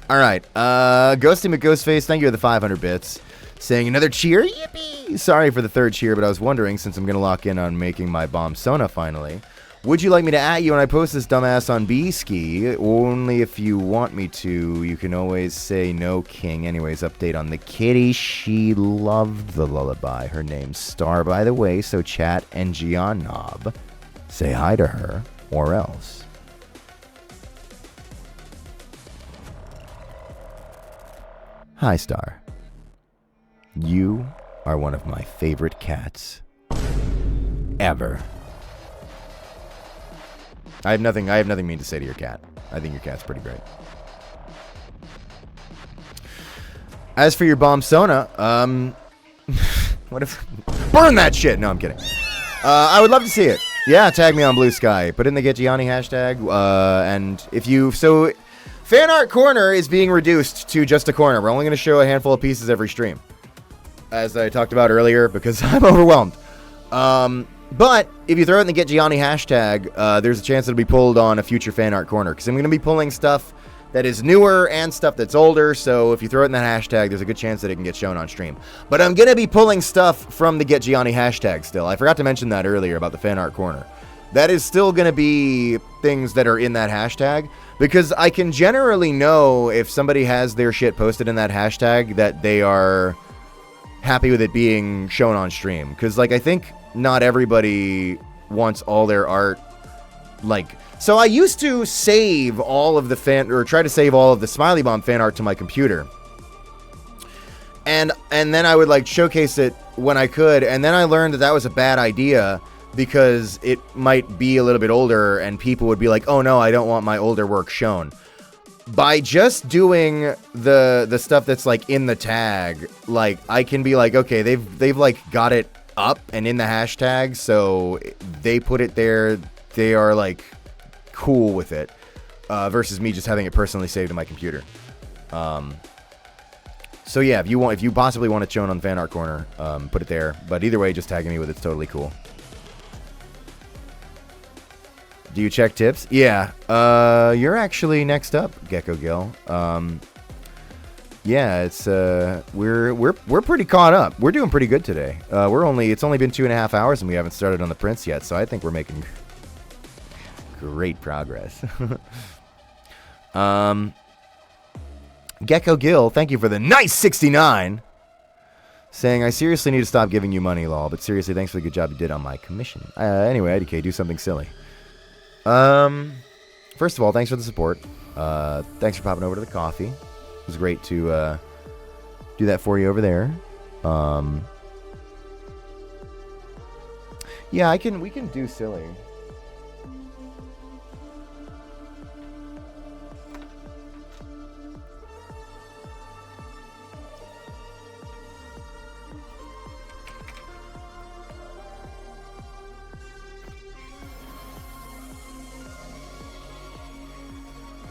S1: Alright, Ghosty McGhostface, thank you for the 500 bits. Saying another cheer, yippee! Sorry for the third cheer, but I was wondering, since I'm gonna lock in on making my bomb Sona finally, would you like me to at you when I post this dumbass on B-Ski? Only if you want me to. You can always say no, King. Anyways, update on the kitty. She loved the lullaby. Her name's Star, by the way, so chat and Giannob. Say hi to her, or else. Hi, Star. You are one of my favorite cats ever. I have nothing mean to say to your cat. I think your cat's pretty great. As for your bomb Sona, what if burn that shit? No, I'm kidding. I would love to see it. Yeah, tag me on Blue Sky. Put in the Get Gianni hashtag. And if you Fan Art Corner is being reduced to just a corner. We're only going to show a handful of pieces every stream, as I talked about earlier, because I'm overwhelmed. But if you throw it in the Get Gianni hashtag, there's a chance it'll be pulled on a future fan art corner. Because I'm going to be pulling stuff that is newer and stuff that's older. So if you throw it in that hashtag, there's a good chance that it can get shown on stream. But I'm going to be pulling stuff from the Get Gianni hashtag still. I forgot to mention that earlier about the fan art corner. That is still going to be things that are in that hashtag. Because I can generally know if somebody has their shit posted in that hashtag that they are happy with it being shown on stream. Because, like, I think not everybody wants all their art, like... So I used to save all of the try to save all of the Smiley Bomb fan art to my computer. And then I would, like, showcase it when I could. And then I learned that that was a bad idea because it might be a little bit older and people would be like, oh no, I don't want my older work shown. By just doing the stuff that's, like, in the tag, like, I can be like, okay, they've like got it up and in the hashtag, so they put it there. They are, like, cool with it, versus me just having it personally saved in my computer. So yeah, if you possibly want it shown on Fan Art Corner, put it there. But either way, just tagging me with it's totally cool. Do you check tips? Yeah. You're actually next up, Gecko Gill. Yeah, it's we're pretty caught up. We're doing pretty good today. It's only been 2.5 hours and we haven't started on the Prince yet, so I think we're making great progress. Gecko Gill, thank you for the nice 69. Saying, I seriously need to stop giving you money, lol. But seriously, thanks for the good job you did on my commission. Anyway, IDK, do something silly. First of all, thanks for the support. Thanks for popping over to the coffee. It was great to do that for you over there. Yeah, we can do silly.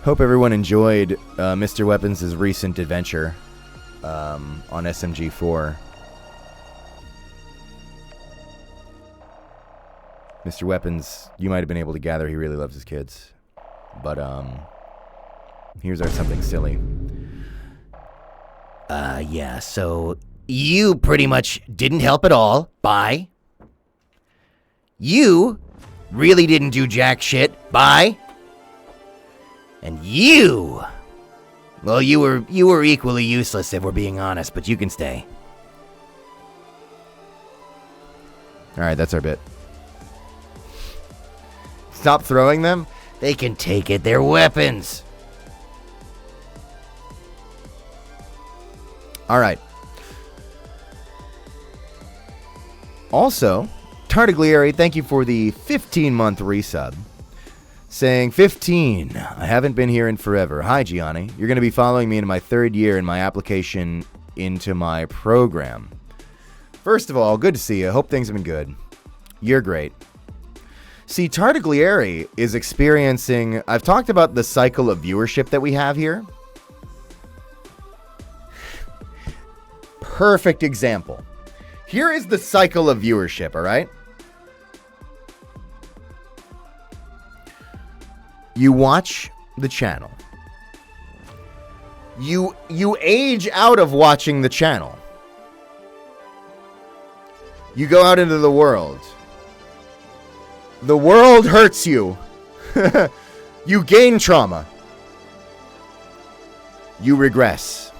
S1: Hope everyone enjoyed Mr. Weapons' recent adventure on SMG4. Mr. Weapons, you might have been able to gather he really loves his kids. But here's our something silly.
S7: Yeah, so you pretty much didn't help at all. Bye. You really didn't do jack shit. Bye. And you, well, you were equally useless if we're being honest, but you can stay.
S1: All right, that's our bit. Stop throwing them.
S7: They can take it. They're weapons.
S1: All right. Also, Tardiglieri, thank you for the 15-month resub. Saying, 15, I haven't been here in forever. Hi, Gianni. You're going to be following me into my 3rd year in my application into my program. First of all, good to see you. Hope things have been good. You're great. See, Tardiglieri is experiencing... I've talked about the cycle of viewership that we have here. Perfect example. Here is the cycle of viewership, all right? You watch the channel. You age out of watching the channel. You go out into the world. The world hurts you. You gain trauma. You regress.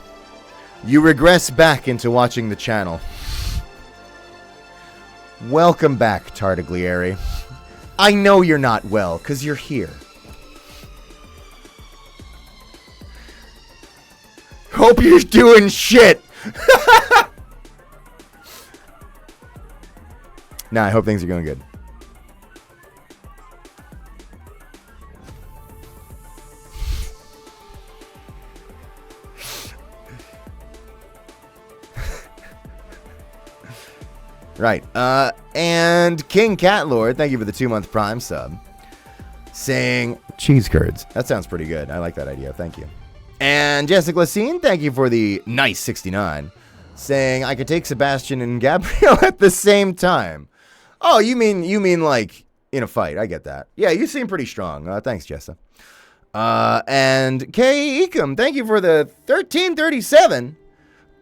S1: You regress back into watching the channel. Welcome back, Tardiglieri. I know you're not well, because you're here. Hope you're doing shit. Nah, I hope things are going good. Right. And King Catlord, thank you for the 2-month Prime sub. Saying cheese curds. That sounds pretty good. I like that idea. Thank you. And Jessica Lacine, thank you for the nice 69. Saying I could take Sebastian and Gabrielle at the same time. Oh, you mean like in a fight? I get that. Yeah, you seem pretty strong. Thanks, Jessa. And K Ecom, thank you for the 1337.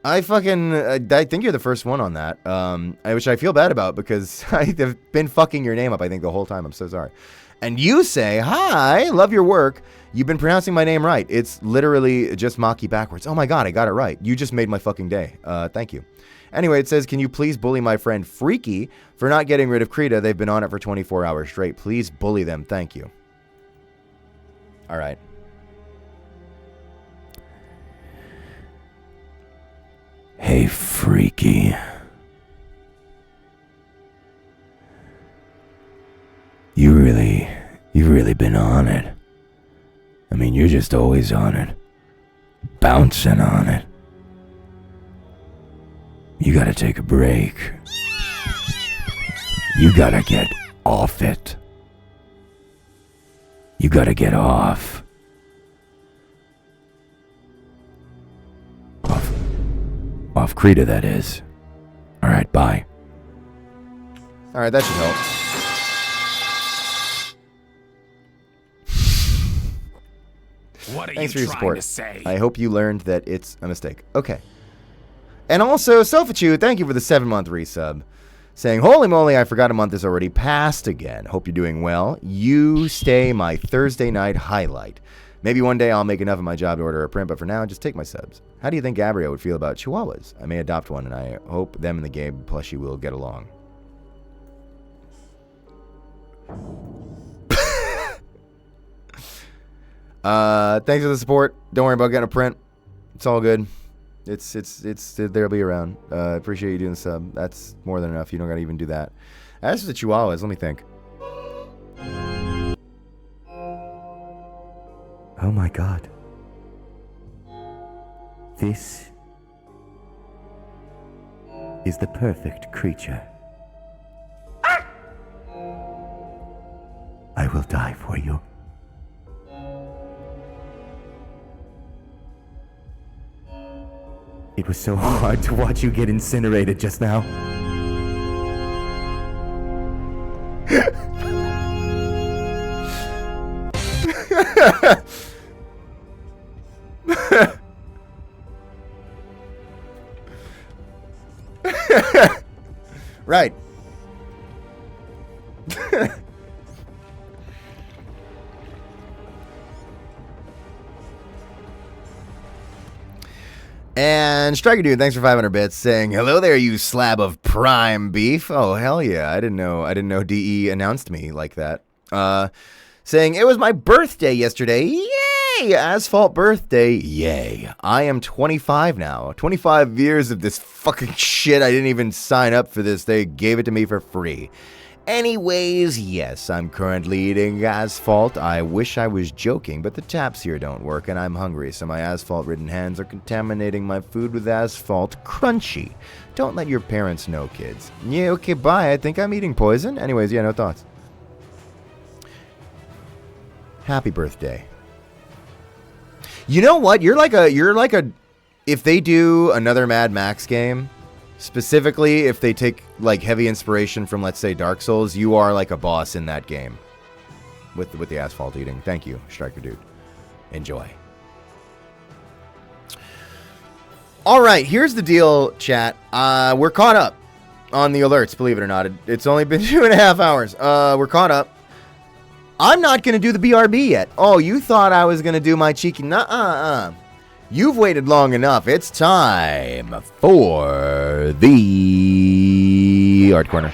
S1: I think you're the first one on that. Which I feel bad about because I have been fucking your name up, I think, the whole time. I'm so sorry. And you say, hi, love your work. You've been pronouncing my name right. It's literally just Maki backwards. Oh my God, I got it right. You just made my fucking day. Thank you. Anyway, it says, can you please bully my friend Freaky for not getting rid of Krita? They've been on it for 24 hours straight. Please bully them. Thank you. All right.
S3: Hey, Freaky. You've really been on it. I mean, you're just always on it. Bouncing on it. You gotta take a break. You gotta get off it. You gotta get off. Off Krita, that is. Alright, bye.
S1: Alright, that should help.
S2: What are
S1: Thanks for
S2: you
S1: your
S2: trying
S1: support.
S2: to say?
S1: I hope you learned that it's a mistake. Okay. And also, Sofachu, thank you for the 7-month resub. Saying, holy moly, I forgot a month is already passed again. Hope you're doing well. You stay my Thursday night highlight. Maybe one day I'll make enough of my job to order a print, but for now, just take my subs. How do you think Gabrielle would feel about Chihuahuas? I may adopt one, and I hope them and the Gabe plushie will get along. Thanks for the support. Don't worry about getting a print. It's all good. It's they'll be around. Appreciate you doing the sub. That's more than enough. You don't gotta even do that. As for the Chihuahuas, let me think.
S3: Oh my God. This is the perfect creature. I will die for you. It was so hard to watch you get incinerated just now.
S1: Right. And Striker Dude, thanks for 500 bits, saying, hello there, you slab of prime beef. Oh, hell yeah. I didn't know DE announced me like that. Saying, it was my birthday yesterday. Yay! Asphalt birthday. Yay. I am 25 now. 25 years of this fucking shit. I didn't even sign up for this. They gave it to me for free. Anyways, yes, I'm currently eating asphalt. I wish I was joking, but the taps here don't work and I'm hungry, so my asphalt-ridden hands are contaminating my food with asphalt crunchy. Don't let your parents know, kids. Yeah, okay, bye. I think I'm eating poison. Anyways, yeah, no thoughts. Happy birthday. You know what? You're like a if they do another Mad Max game, specifically if they take like heavy inspiration from, let's say, Dark Souls, you are like a boss in that game with the asphalt eating. Thank you, Striker Dude. Enjoy. All right, here's the deal, chat. We're caught up on the alerts, believe it or not. It's only been 2.5 hours. We're caught up. I'm not going to do the BRB yet. Oh, you thought I was going to do my cheeky... Nuh-uh-uh. You've waited long enough. It's time for the Art Corner.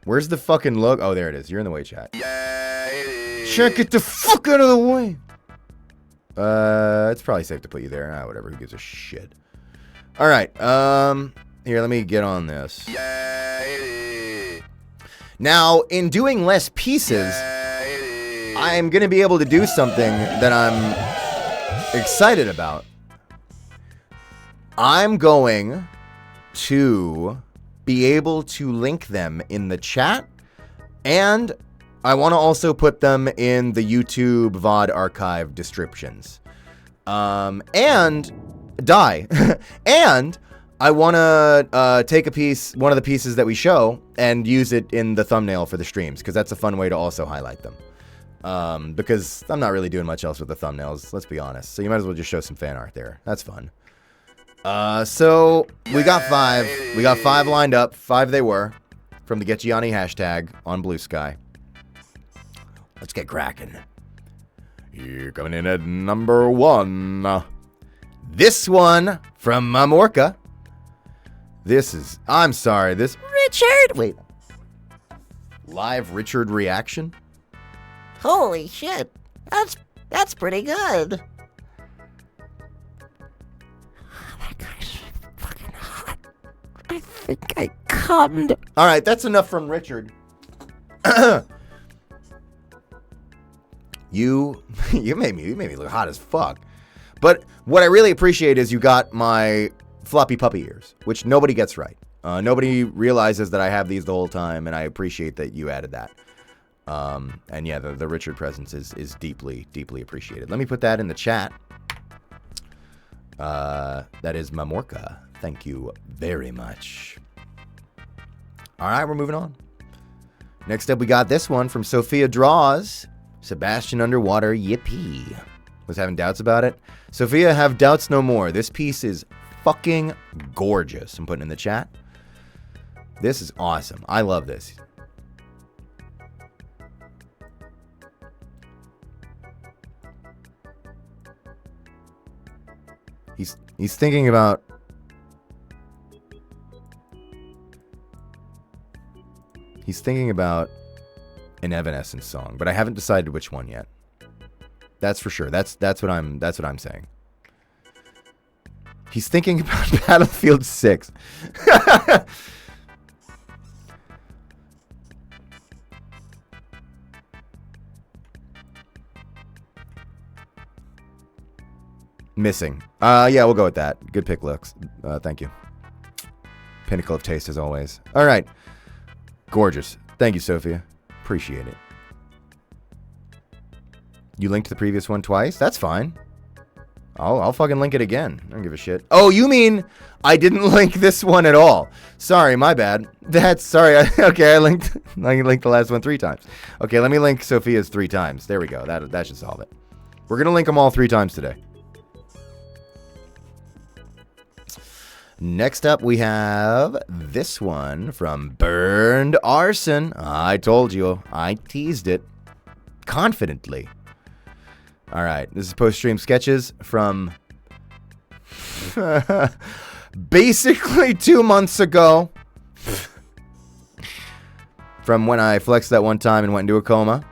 S1: Where's the fucking logo? Oh, there it is. You're in the way, chat. Check it the fuck out of the way. It's probably safe to put you there. Whatever. Who gives a shit? All right. Here, let me get on this. Now, in doing less pieces, I'm going to be able to do something that I'm excited about. I'm going to be able to link them in the chat, and I want to also put them in the YouTube VOD archive descriptions. And die. And I want to take one of the pieces that we show, and use it in the thumbnail for the streams, because that's a fun way to also highlight them. Because I'm not really doing much else with the thumbnails, let's be honest. So you might as well just show some fan art there. That's fun. So we got 5. We got 5 lined up. 5 they were, from the Get Gianni hashtag on Blue Sky. Let's get cracking. You're coming in at number 1. This one from Mamorka. I'm sorry, this Richard. Wait. Live Richard reaction?
S7: Holy shit. That's pretty good. That guy's fucking hot. I think I cummed.
S1: All right, that's enough from Richard. You made me look hot as fuck. But what I really appreciate is you got my floppy puppy ears, which nobody gets right. Nobody realizes that I have these the whole time, and I appreciate that you added that. And yeah, the Richard presence is deeply, deeply appreciated. Let me put that in the chat. That is Mamorka. Thank you very much. All right, we're moving on. Next up, we got this one from Sophia Draws. Sebastian Underwater, yippee. Was having doubts about it. Sophia, have doubts no more. This piece is fucking gorgeous. I'm putting it in the chat. This is awesome. I love this. He's thinking about an Evanescence song, but I haven't decided which one yet. That's for sure. That's what I'm saying. He's thinking about Battlefield 6. Missing. Yeah, we'll go with that. Good pick, looks. Thank you. Pinnacle of taste as always. All right. Gorgeous. Thank you, Sophia. Appreciate it. You linked the previous one twice? That's fine. I'll fucking link it again. I don't give a shit. Oh, you mean I didn't link this one at all? Sorry, my bad. Sorry. Okay, I linked the last one 3 times. Okay, let me link Sophia's 3 times. There we go. That should solve it. We're gonna link them all 3 times today. Next up, we have this one from Burned Arson. I told you. I teased it. Confidently. All right. This is post-stream sketches from basically 2 months ago. From when I flexed that one time and went into a coma.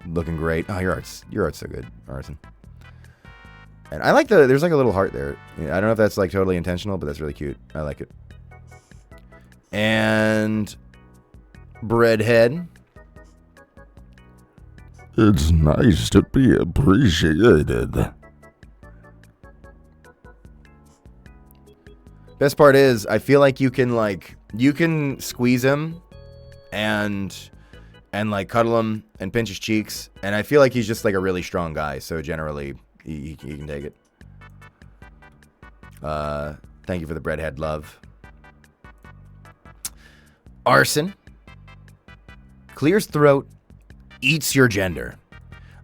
S1: Looking great. Oh, your art's so good, Arson. And I like there's like a little heart there. I don't know if that's like totally intentional, but that's really cute. I like it. And Breadhead.
S3: It's nice to be appreciated.
S1: Best part is, I feel like you can squeeze him and like cuddle him and pinch his cheeks. And I feel like he's just like a really strong guy. So generally, he can take it. Thank you for the Breadhead love. Arson. Clears throat. Eats your gender.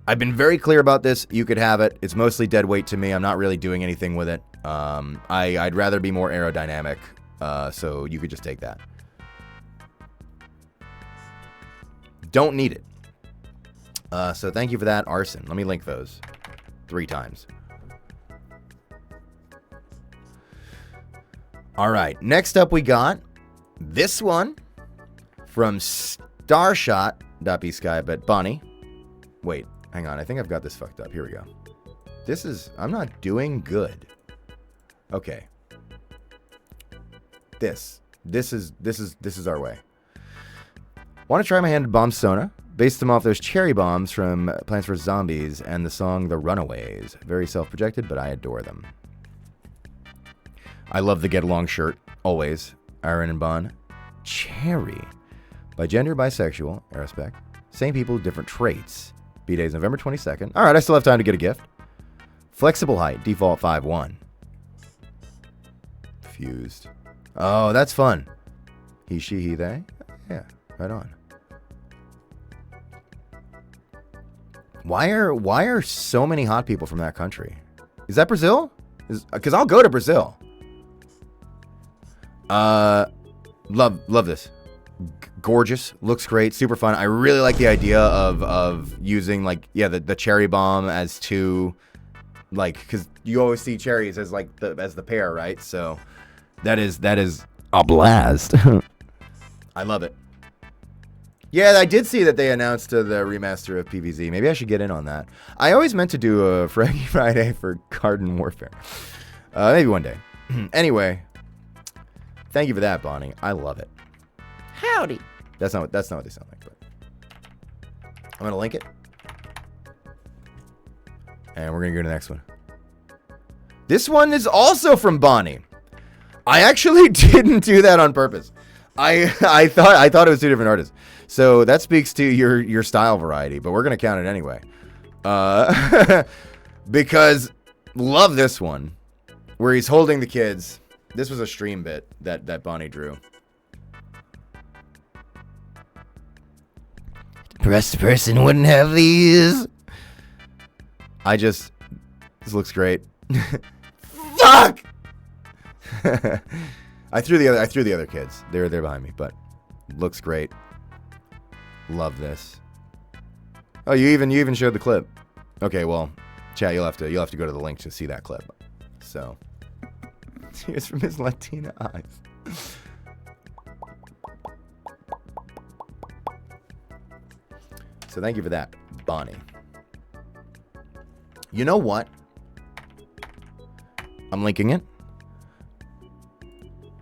S1: I've been very clear about this. You could have it. It's mostly dead weight to me. I'm not really doing anything with it. I'd rather be more aerodynamic. So you could just take that. Don't need it. So thank you for that, Arson. Let me link those 3 times. All right. Next up, we got this one from Starshot.bsky, but Bonnie. Wait, hang on. I think I've got this fucked up. Here we go. I'm not doing good. Okay. This is our way. Want to try my hand at Bomb Sona? Based them off those cherry bombs from Plants vs. Zombies and the song The Runaways. Very self-projected, but I adore them. I love the Get Along shirt. Always. Aaron and Bon. Cherry. By gender bisexual. Aerospec. Same people, different traits. B-Day's November 22nd. Alright, I still have time to get a gift. Flexible height. Default 5'1". confused. Oh, that's fun. He, she, he, they. Yeah, right on. Why are so many hot people from that country? Is that Brazil? Because I'll go to Brazil. Love this. Gorgeous, looks great, super fun. I really like the idea of using like the cherry bomb as two, like, because you always see cherries as like as the pair, right? So that is
S3: A blast.
S1: I love it. Yeah, I did see that they announced the remaster of PvZ. Maybe I should get in on that. I always meant to do a Fraggy Friday for Garden Warfare. Maybe one day. Anyway, thank you for that, Bonnie. I love it.
S7: Howdy.
S1: That's not what they sound like, but I'm gonna link it, and we're gonna go to the next one. This one is also from Bonnie. I actually didn't do that on purpose. I thought it was two different artists. So that speaks to your style variety, but we're gonna count it anyway. Because love this one, where he's holding the kids. This was a stream bit that Bonnie drew.
S7: Depressed person wouldn't have these.
S1: This looks great. Fuck! I threw the other kids. They're behind me, but looks great. Love this. Oh, you even showed the clip. Okay, well, chat, you'll have to go to the link to see that clip. So, tears from his Latina eyes. So thank you for that, Bonnie. You know what? I'm linking it.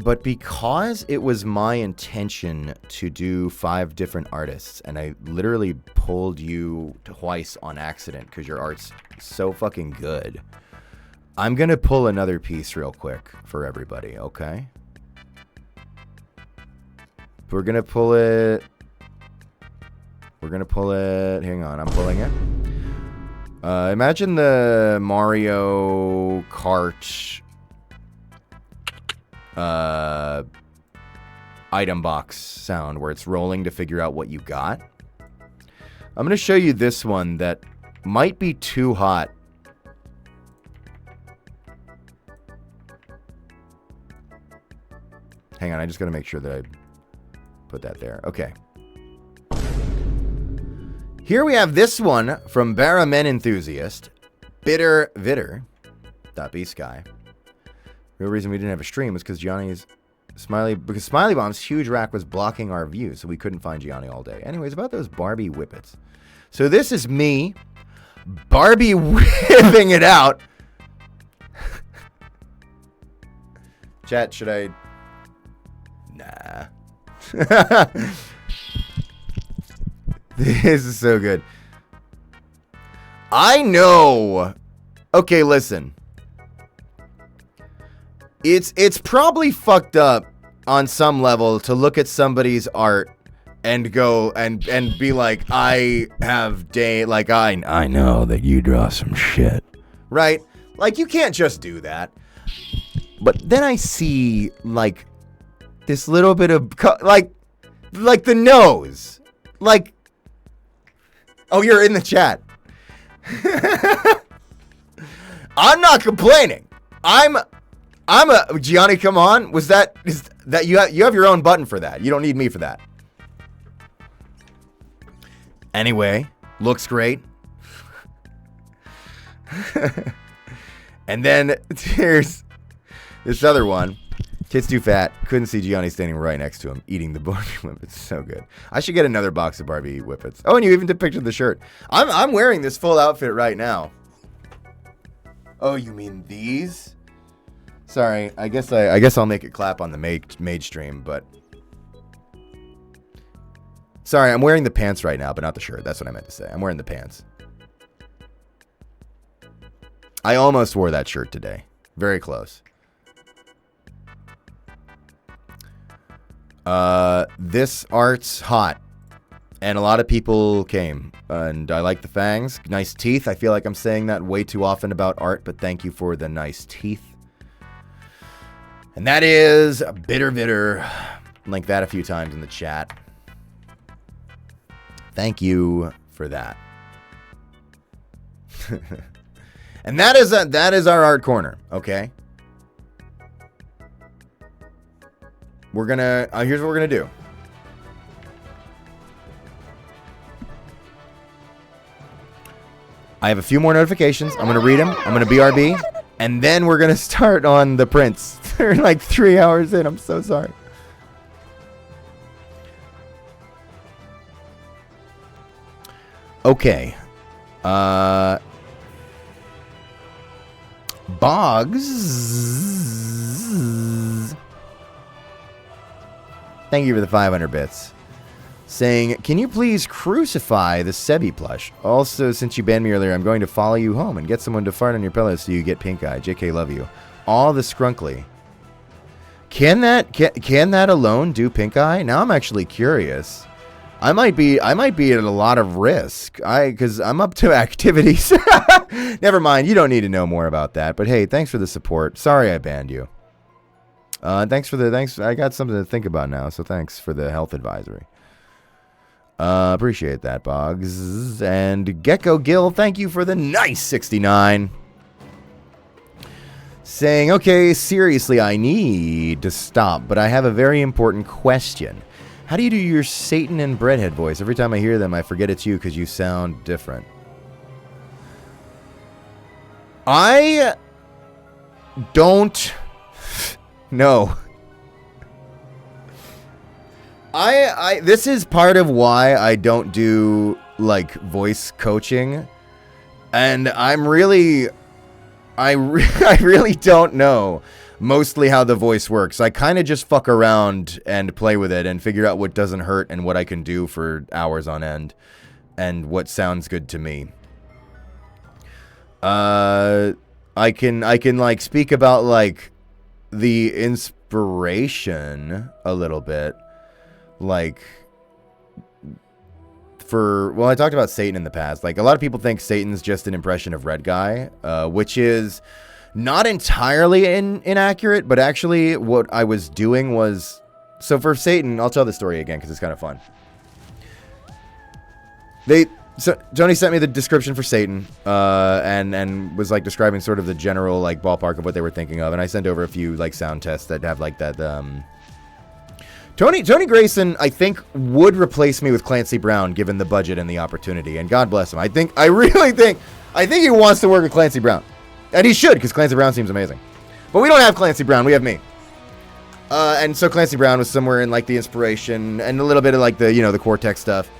S1: But because it was my intention to do 5 different artists, and I literally pulled you twice on accident because your art's so fucking good, I'm going to pull another piece real quick for everybody, okay? We're going to pull it... Hang on, I'm pulling it. Imagine the Mario Kart item box sound where it's rolling to figure out what you got. I'm going to show you this one that might be too hot. Hang on, I just got to make sure that I put that there. Okay. Here we have this one from Baramen Enthusiast, Bitter Vitter, .b Sky. Real reason we didn't have a stream was because Smiley Bomb's huge rack was blocking our view, so we couldn't find Gianni all day. Anyways, about those Barbie whippets. So this is me, Barbie whipping it out. Chat, should I? Nah. This is so good. I know. Okay, listen. It's probably fucked up on some level to look at somebody's art and go and be like, I
S3: know that you draw some shit.
S1: Right? Like, you can't just do that. But then I see like this little bit of like the nose. Like, oh, you're in the chat. I'm not complaining. I'm a Gianni, come on. Is that you have your own button for that. You don't need me for that. Anyway, looks great. And then here's this other one. Kid's too fat. Couldn't see Gianni standing right next to him eating the Barbie whippets. So good. I should get another box of Barbie whippets. Oh, and you even depicted the shirt. I'm wearing this full outfit right now. Oh, you mean these? Sorry, I guess I'll make it clap on the mage stream, but sorry, I'm wearing the pants right now, but not the shirt. That's what I meant to say. I'm wearing the pants. I almost wore that shirt today. Very close. This art's hot, and a lot of people came, and I like the fangs. Nice teeth. I feel like I'm saying that way too often about art, but thank you for the nice teeth. And that is Bitter Bitter. Link that a few times in the chat. Thank you for that. And that is our art corner, okay? We're gonna here's what we're gonna do. I have a few more notifications. I'm gonna read them. I'm gonna BRB, and then we're gonna start on the prints. They're like 3 hours in. I'm so sorry. Okay. Boggs. Thank you for the 500 bits. Saying, can you please crucify the Sebi plush? Also, since you banned me earlier, I'm going to follow you home and get someone to fart on your pillow so you get pink eye. JK, love you. All the scrunkly. Can that alone do pink eye? Now I'm actually curious. I might be at a lot of risk. Because I'm up to activities. Never mind. You don't need to know more about that. But hey, thanks for the support. Sorry I banned you. Thanks. I got something to think about now. So thanks for the health advisory. Appreciate that, Boggs. And Gecko Gill, thank you for the nice 69. Saying, okay, seriously, I need to stop, but I have a very important question. How do you do your Satan and Breadhead voice? Every time I hear them, I forget it's you because you sound different. I don't know. This is part of why I don't do like voice coaching, and I really don't know mostly how the voice works. I kind of just fuck around and play with it and figure out what doesn't hurt and what I can do for hours on end and what sounds good to me. I can like speak about like the inspiration a little bit. Like, I talked about Satan in the past. Like, a lot of people think Satan's just an impression of Red Guy, which is not entirely inaccurate, but actually what I was doing was... So for Satan, I'll tell the story again because it's kind of fun. Tony sent me the description for Satan, and was like describing sort of the general like ballpark of what they were thinking of, and I sent over a few like sound tests that have like that... Tony Grayson, I think, would replace me with Clancy Brown given the budget and the opportunity, and God bless him. I really think he wants to work with Clancy Brown, and he should because Clancy Brown seems amazing. But we don't have Clancy Brown; we have me. And so Clancy Brown was somewhere in like the inspiration and a little bit of like the the Cortex stuff.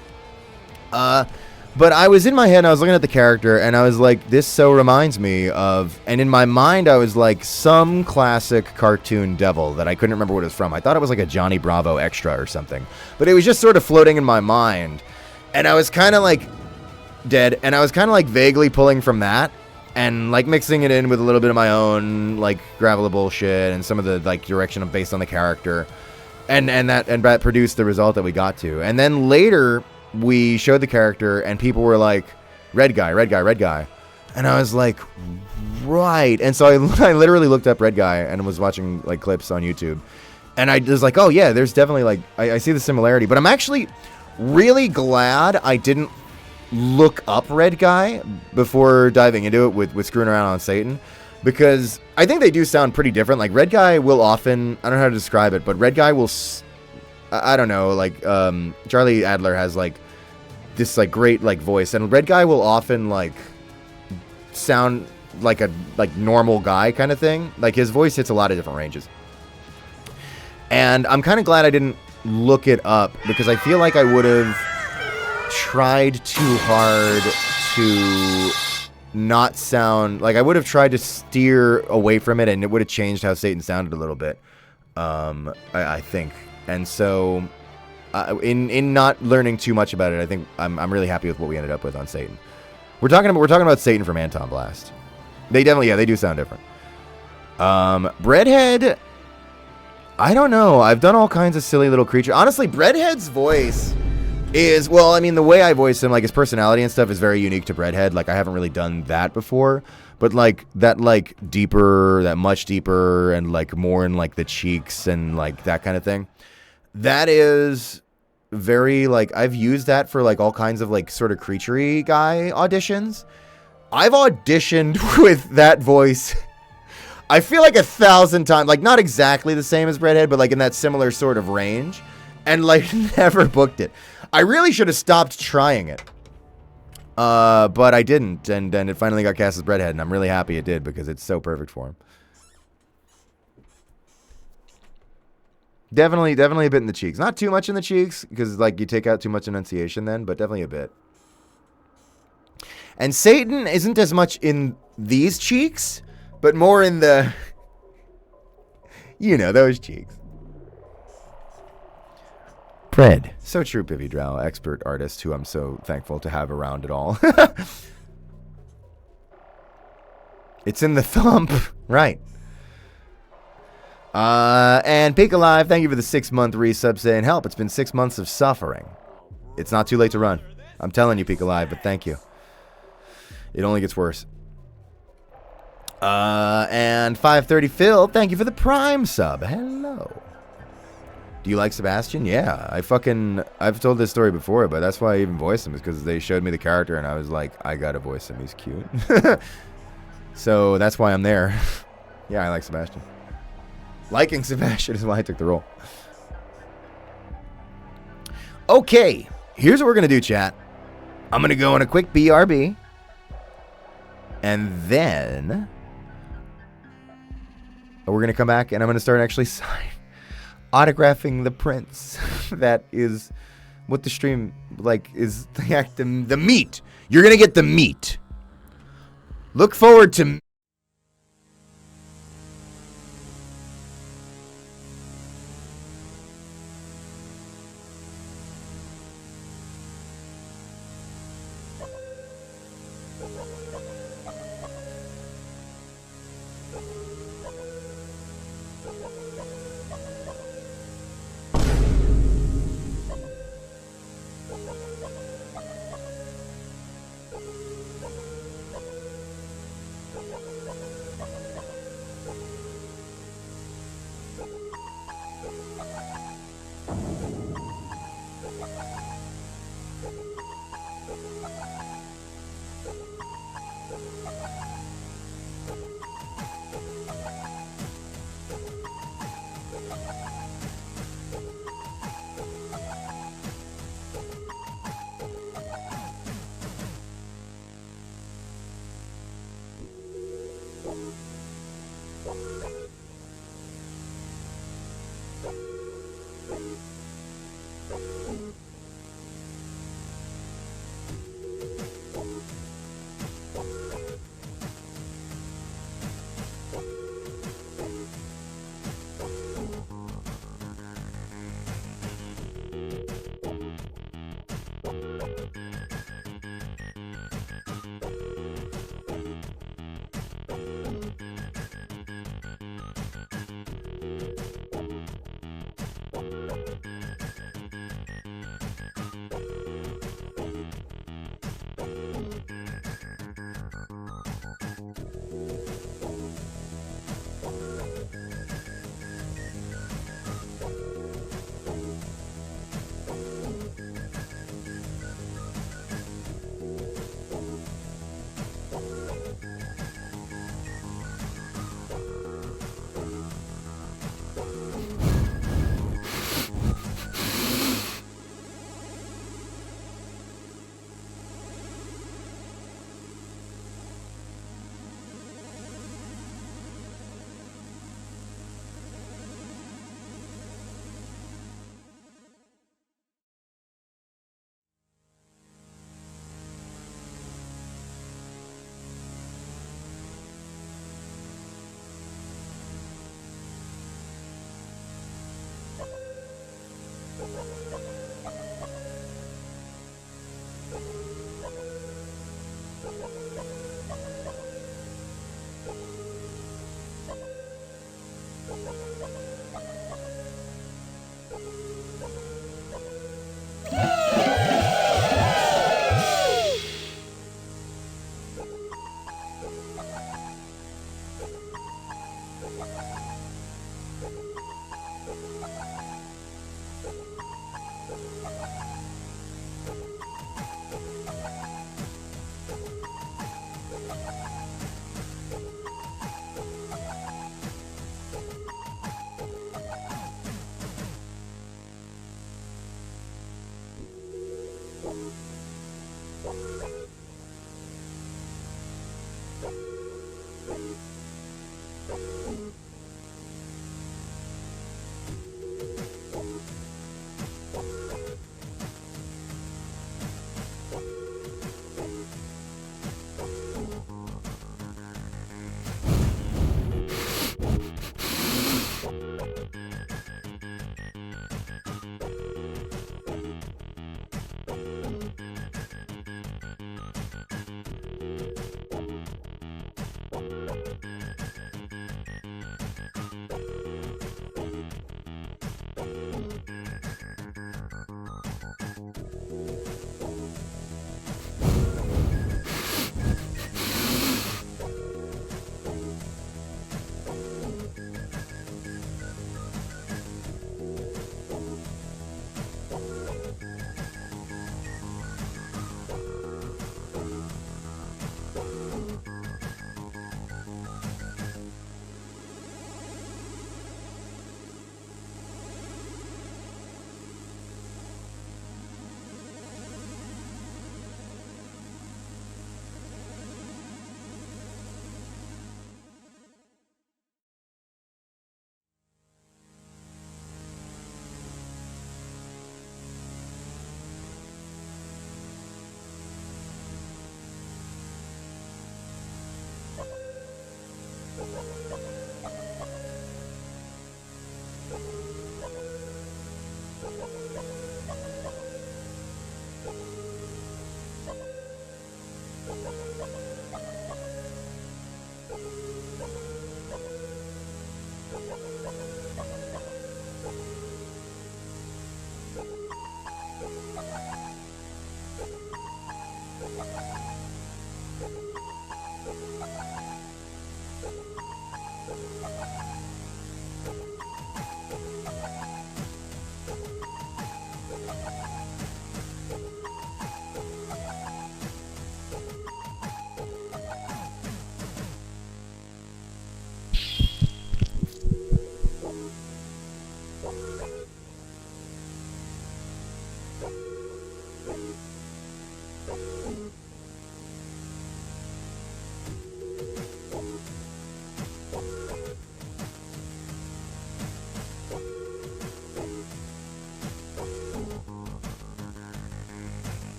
S1: But I was in my head, and I was looking at the character, and I was like, this so reminds me of... And in my mind, I was like, some classic cartoon devil that I couldn't remember what it was from. I thought it was like a Johnny Bravo extra or something. But it was just sort of floating in my mind. And I was kind of like dead, and I was kind of like vaguely pulling from that and like mixing it in with a little bit of my own like gravel bullshit and some of the like direction based on the character. And that produced the result that we got to. And then later... we showed the character and people were like, red guy. And I was like, right. And so I literally looked up Red Guy and was watching like clips on YouTube. And I was like, oh yeah, there's definitely like, I see the similarity. But I'm actually really glad I didn't look up Red Guy before diving into it with screwing around on Satan. Because I think they do sound pretty different. Like Red Guy will often, I don't know how to describe it, but Red Guy will... I don't know, like, Charlie Adler has, like, this, like, great, like, voice, and Red Guy will often, like, sound like a, like, normal guy kind of thing. Like, his voice hits a lot of different ranges. And I'm kind of glad I didn't look it up, because I feel like I would have tried too hard to not sound, like, I would have tried to steer away from it, and it would have changed how Satan sounded a little bit, I think. And so, in not learning too much about it, I think I'm really happy with what we ended up with on Satan. We're talking about Satan from Anton Blast. They definitely, they do sound different. Breadhead, I don't know. I've done all kinds of silly little creatures. Honestly, Breadhead's voice is, well, I mean, the way I voice him, like his personality and stuff is very unique to Breadhead. Like I haven't really done that before. But like that, like deeper, that much deeper, and like more in like the cheeks and like that kind of thing. That is very like, I've used that for like all kinds of like sort of creaturey guy auditions. I've auditioned with that voice. I feel like 1,000 times, like not exactly the same as Redhead, but like in that similar sort of range, and like never booked it. I really should have stopped trying it. But I didn't, and then it finally got cast as Redhead, and I'm really happy it did because it's so perfect for him. Definitely a bit in the cheeks. Not too much in the cheeks, because like you take out too much enunciation then, but definitely a bit. And Satan isn't as much in these cheeks, but more in the, you know, those cheeks.
S3: Fred.
S1: So true, Pivy Drow, expert artist who I'm so thankful to have around at all. It's in the thump. Right. And Peak Alive, thank you for the 6-month resub saying, help, it's been 6 months of suffering. It's not too late to run. I'm telling you, Peak Alive, but thank you. It only gets worse. And 530 Phil, thank you for the Prime sub. Hello. Do you like Sebastian? Yeah, I've told this story before, but that's why I even voiced him, is because they showed me the character and I was like, I gotta voice him, he's cute. So that's why I'm there. Yeah, I like Sebastian. Liking Sebastian is why I took the role. Okay, here's what we're gonna do, chat. I'm gonna go on a quick BRB. And then we're gonna come back and I'm gonna start actually autographing the prints. That is what the stream like is the meat. You're gonna get the meat. Look forward to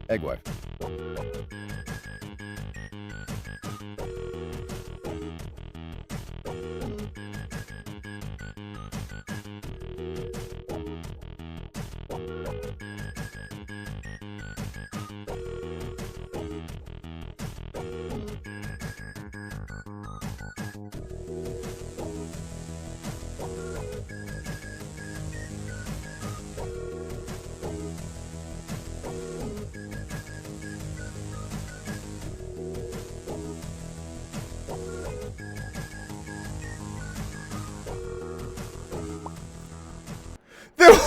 S1: Egg wife.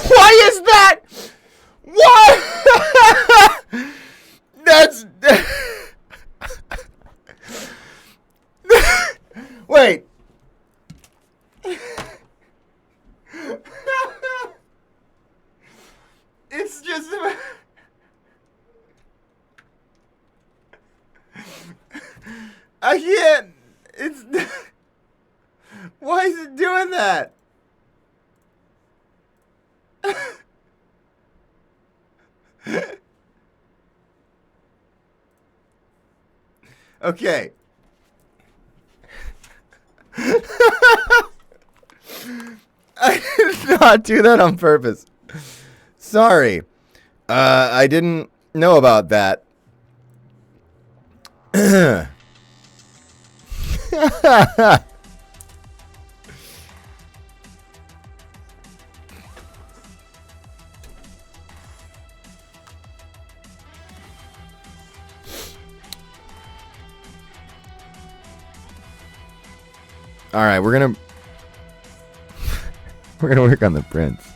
S1: Why is that? What? That's. Wait. It's just. I can't. It's. Why is it doing that? Okay. I did not do that on purpose. Sorry. I didn't know about that. All right, we're gonna work on the prints.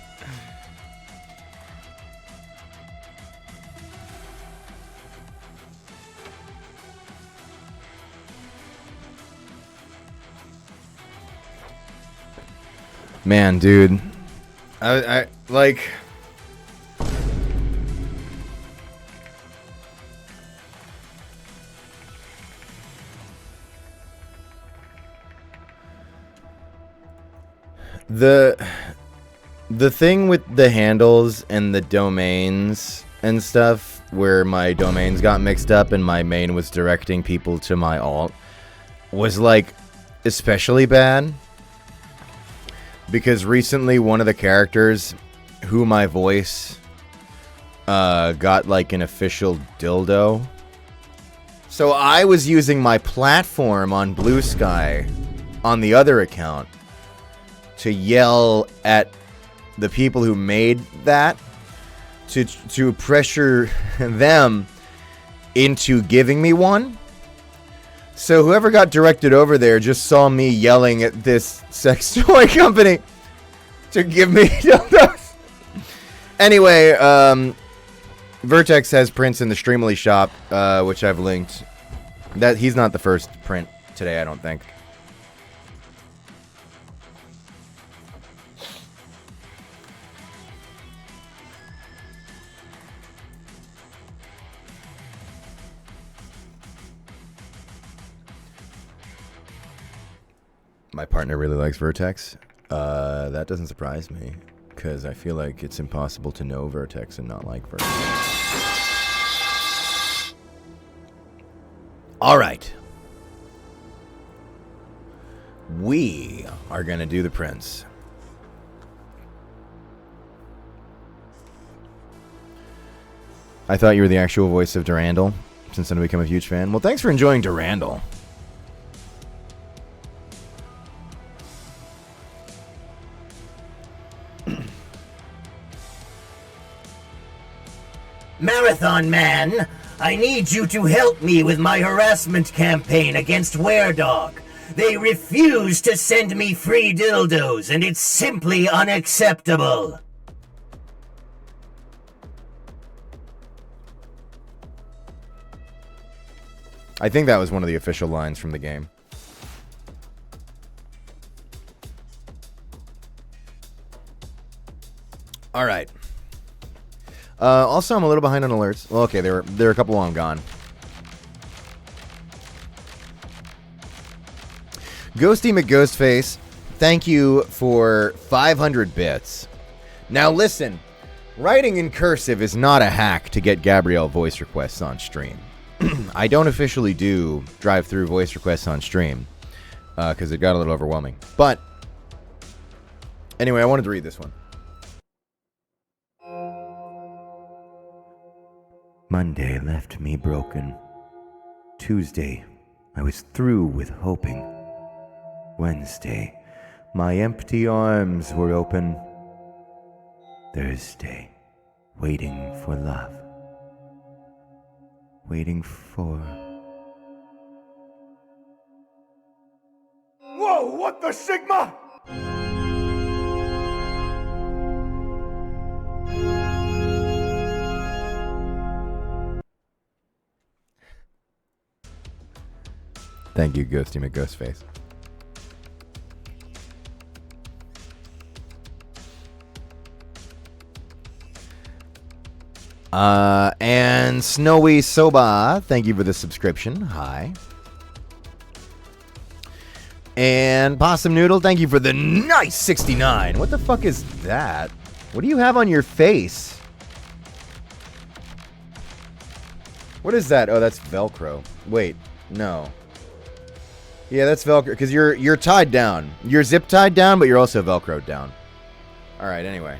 S1: Man, dude, I like. The thing with the handles and the domains and stuff, where my domains got mixed up and my main was directing people to my alt, was like especially bad. Because recently one of the characters who my voice got like an official dildo. So I was using my platform on Blue Sky on the other account to yell at the people who made that to pressure them into giving me one. So whoever got directed over there just saw me yelling at this sex toy company to give me dildos. Anyway, Vertex has prints in the Streamily shop, which I've linked. That he's not the first print today, I don't think. My partner really likes Vertex. That doesn't surprise me, because I feel like it's impossible to know Vertex and not like Vertex. All right. We are going to do the prints. I thought you were the actual voice of Durandal, since I've become a huge fan. Well, thanks for enjoying Durandal.
S7: Marathon Man, I need you to help me with my harassment campaign against Weredog. They refuse to send me free dildos, and it's simply unacceptable.
S1: I think that was one of the official lines from the game. All right. Also, I'm a little behind on alerts. Well, okay, there are a couple while I'm gone. Ghosty McGhostface, thank you for 500 bits. Now listen, writing in cursive is not a hack to get Gabrielle voice requests on stream. I don't officially do drive-through voice requests on stream because it got a little overwhelming. But anyway, I wanted to read this one.
S3: Monday left me broken. Tuesday, I was through with hoping. Wednesday, my empty arms were open. Thursday, waiting for love. Waiting for...
S2: Whoa, what the Sigma?
S1: Thank you, Ghosty McGhostface. And Snowy Soba, thank you for the subscription. Hi. And Possum Noodle, thank you for the nice 69. What the fuck is that? What do you have on your face? What is that? Oh, that's Velcro. Wait, no. Yeah, that's Velcro, because you're tied down. You're zip tied down, but you're also Velcroed down. Alright, anyway.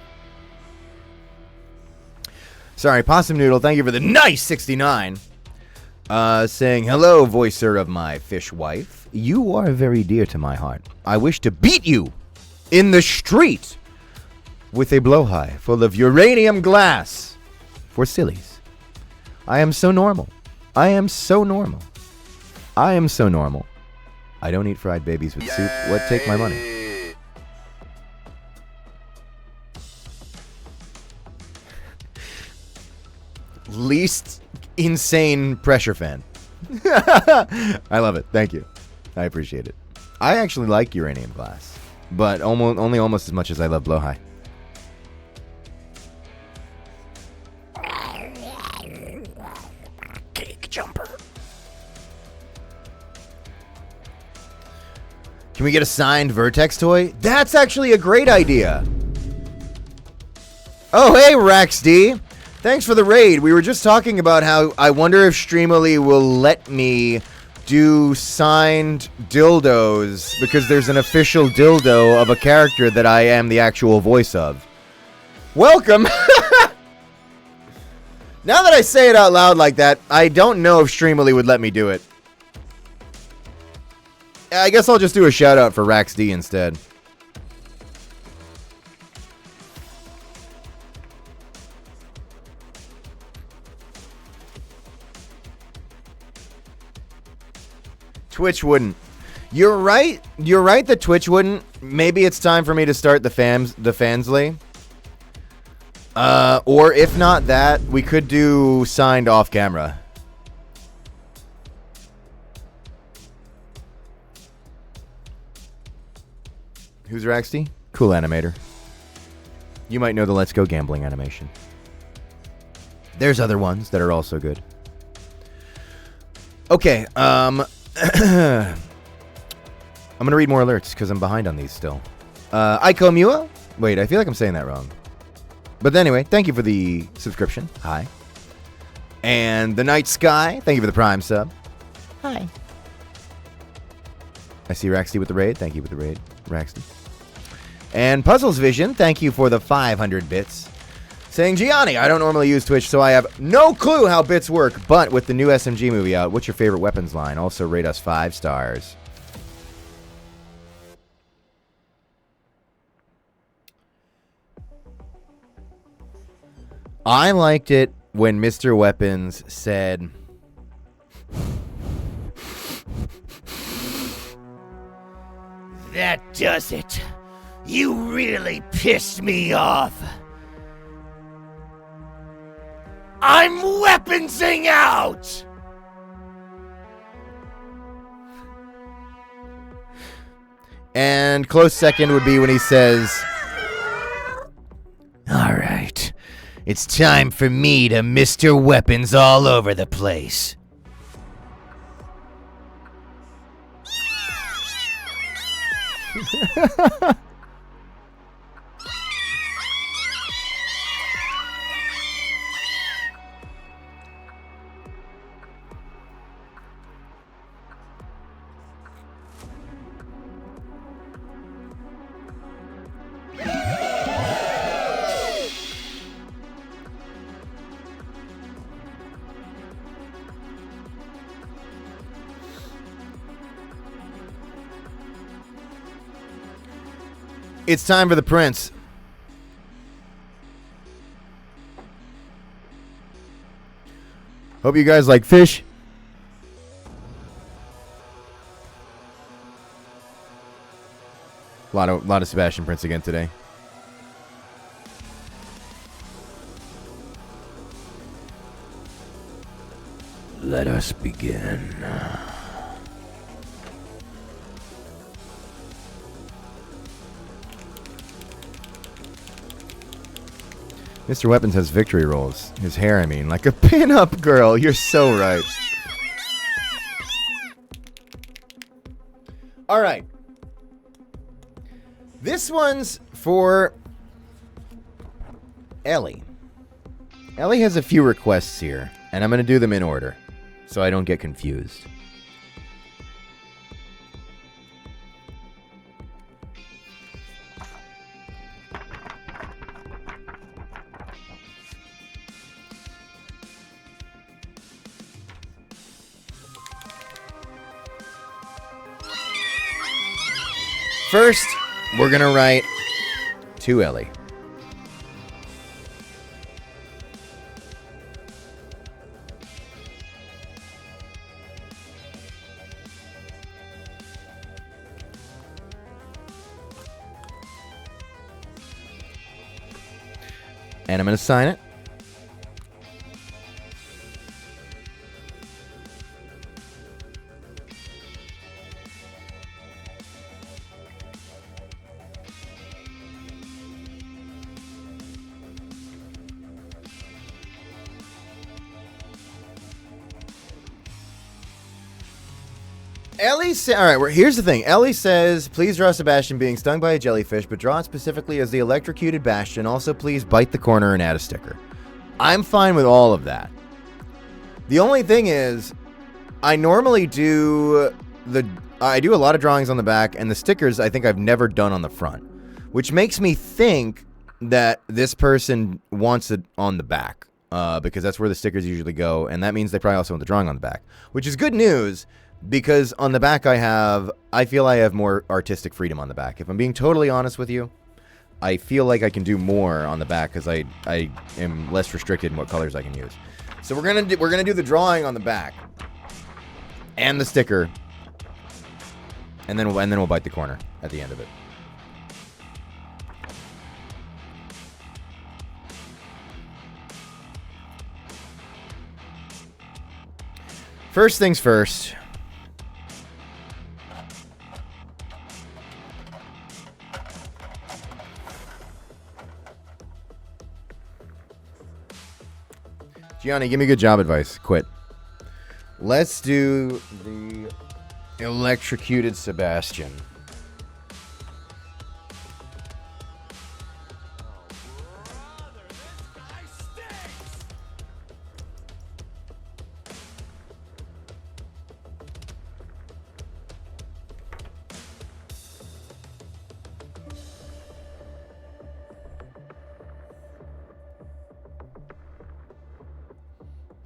S1: Sorry, Possum Noodle, thank you for the nice 69. Saying, hello, voicer of my fish wife. You are very dear to my heart. I wish to beat you in the street with a blowhigh full of uranium glass for sillies. I am so normal. I am so normal. I am so normal. I don't eat fried babies with soup. What? Take my money. Least insane pressure fan. I love it. Thank you. I appreciate it. I actually like uranium glass, but only almost as much as I love blowhigh.
S7: Cake jumper.
S1: Can we get a signed Vertex toy? That's actually a great idea. Oh, hey, Rax D. Thanks for the raid. We were just talking about how I wonder if Streamily will let me do signed dildos because there's an official dildo of a character that I am the actual voice of. Welcome. Now that I say it out loud like that, I don't know if Streamily would let me do it. I guess I'll just do a shout out for Rax D instead. Twitch wouldn't. You're right. You're right that Twitch wouldn't. Maybe it's time for me to start the Fansly. Or if not that, we could do signed off camera. Who's Raxty? Cool animator. You might know the Let's Go Gambling animation. There's other ones that are also good. Okay, I'm gonna read more alerts because I'm behind on these still. Aiko Mua? Wait, I feel like I'm saying that wrong. But anyway, thank you for the subscription. Hi. And The Night Sky, thank you for the Prime sub. Hi. I see Raxty with the raid. Thank you with the raid, Raxty. And Puzzles Vision, thank you for the 500 bits. Saying, Gianni, I don't normally use Twitch, so I have no clue how bits work. But with the new SMG movie out, what's your favorite weapons line? Also rate us 5 stars. I liked it when Mr. Weapons said,
S7: That does it. You really pissed me off. I'm weaponsing out!
S1: and close second would be when he says,
S7: All right. It's time for me to Mr. Weapons all over the place.
S1: it's time for the prince. Hope you guys like fish. A lot of Sebastian Prince again today.
S3: Let us begin.
S1: Mr. Weapons has victory rolls. His hair, I mean, like a pin-up girl. You're so right. All right. This one's for Ellie. Ellie has a few requests here, and I'm going to do them in order so I don't get confused. First, we're going to write to Ellie. And I'm going to sign it. Ellie all right, here's the thing. Ellie says, please draw Sebastian being stung by a jellyfish, but draw it specifically as the electrocuted Bastion. Also, please bite the corner and add a sticker. I'm fine with all of that. The only thing is, I normally do I do a lot of drawings on the back, and the stickers I think I've never done on the front, which makes me think that this person wants it on the back, because that's where the stickers usually go, and that means they probably also want the drawing on the back, which is good news. Because on the back I feel I have more artistic freedom on the back. If I'm being totally honest with you, I feel like I can do more on the back because I am less restricted in what colors I can use. So we're gonna do the drawing on the back and the sticker, and then we'll bite the corner at the end of it. First things first. Gianni, give me good job advice. Quit. Let's do the electrocuted Sebastian.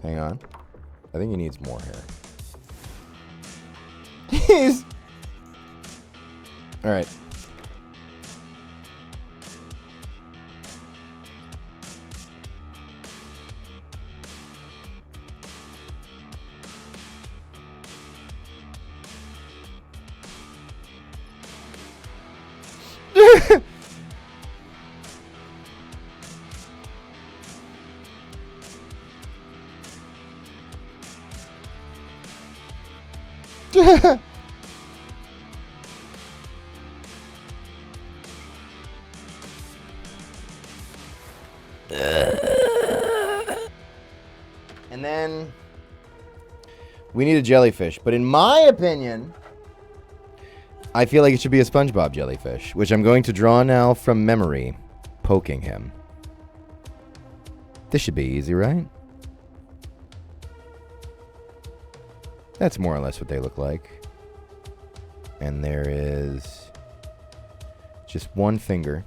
S1: Hang on. I think he needs more hair. He's... Alright. And then we need a jellyfish. But in my opinion, I feel like it should be a SpongeBob jellyfish, which I'm going to draw now from memory, poking him. This should be easy, right? That's more or less what they look like. And there is just one finger.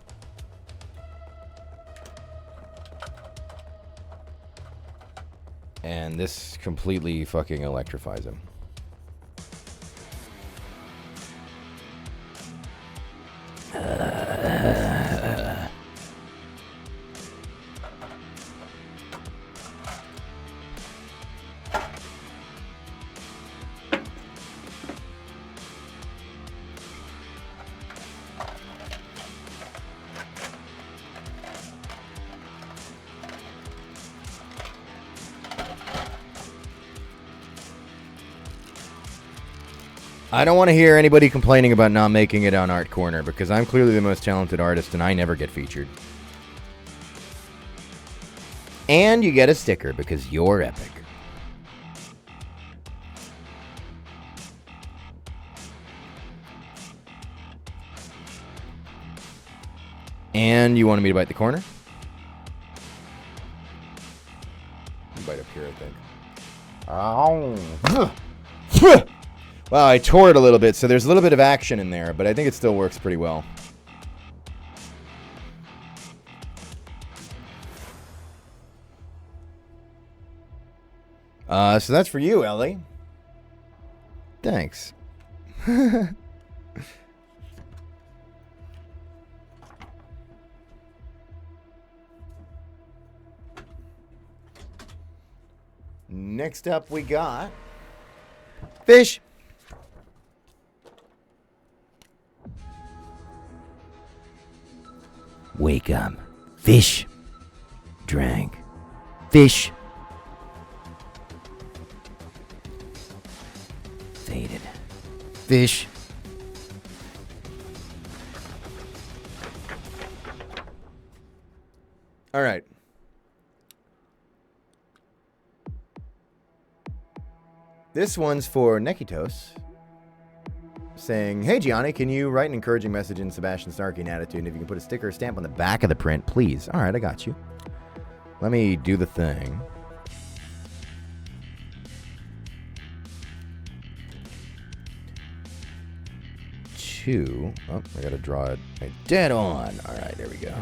S1: And this completely fucking electrifies him. I don't want to hear anybody complaining about not making it on Art Corner, because I'm clearly the most talented artist and I never get featured. And you get a sticker because you're epic. And you wanted me to bite the corner? You bite up here, I think. Wow, I tore it a little bit, so there's a little bit of action in there, but I think it still works pretty well. So that's for you, Ellie. Thanks. Next up, we got fish.
S7: Wake up. Fish. Drank. Fish. Faded. Fish.
S1: All right. This one's for Nekitos, saying, "Hey Gianni, can you write an encouraging message in Sebastian Starkey attitude? And if you can put a sticker or stamp on the back of the print, please." All right, I got you. Let me do the thing. Oh, I gotta draw it dead on. All right, there we go.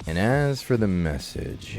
S1: And as for the message,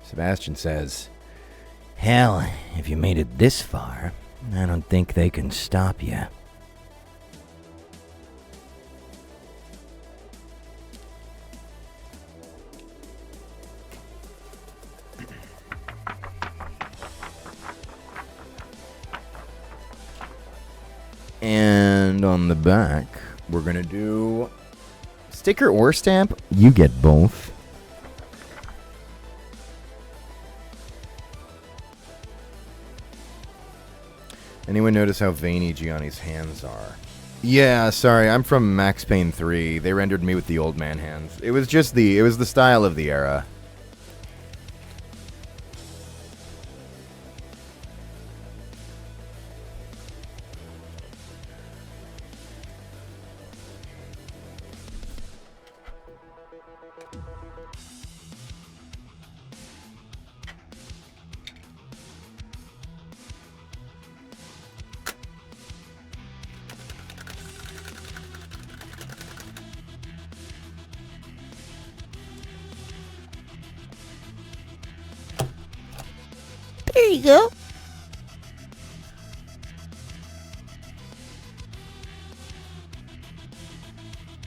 S1: Sebastian says,
S7: Hell, if you made it this far, I don't think they can stop you.
S1: and on the back, we're gonna do sticker or stamp. You get both. Anyone notice how veiny Gianni's hands are? Yeah, sorry, I'm from Max Payne 3. They rendered me with the old man hands. It was the style of the era.
S7: Here you go.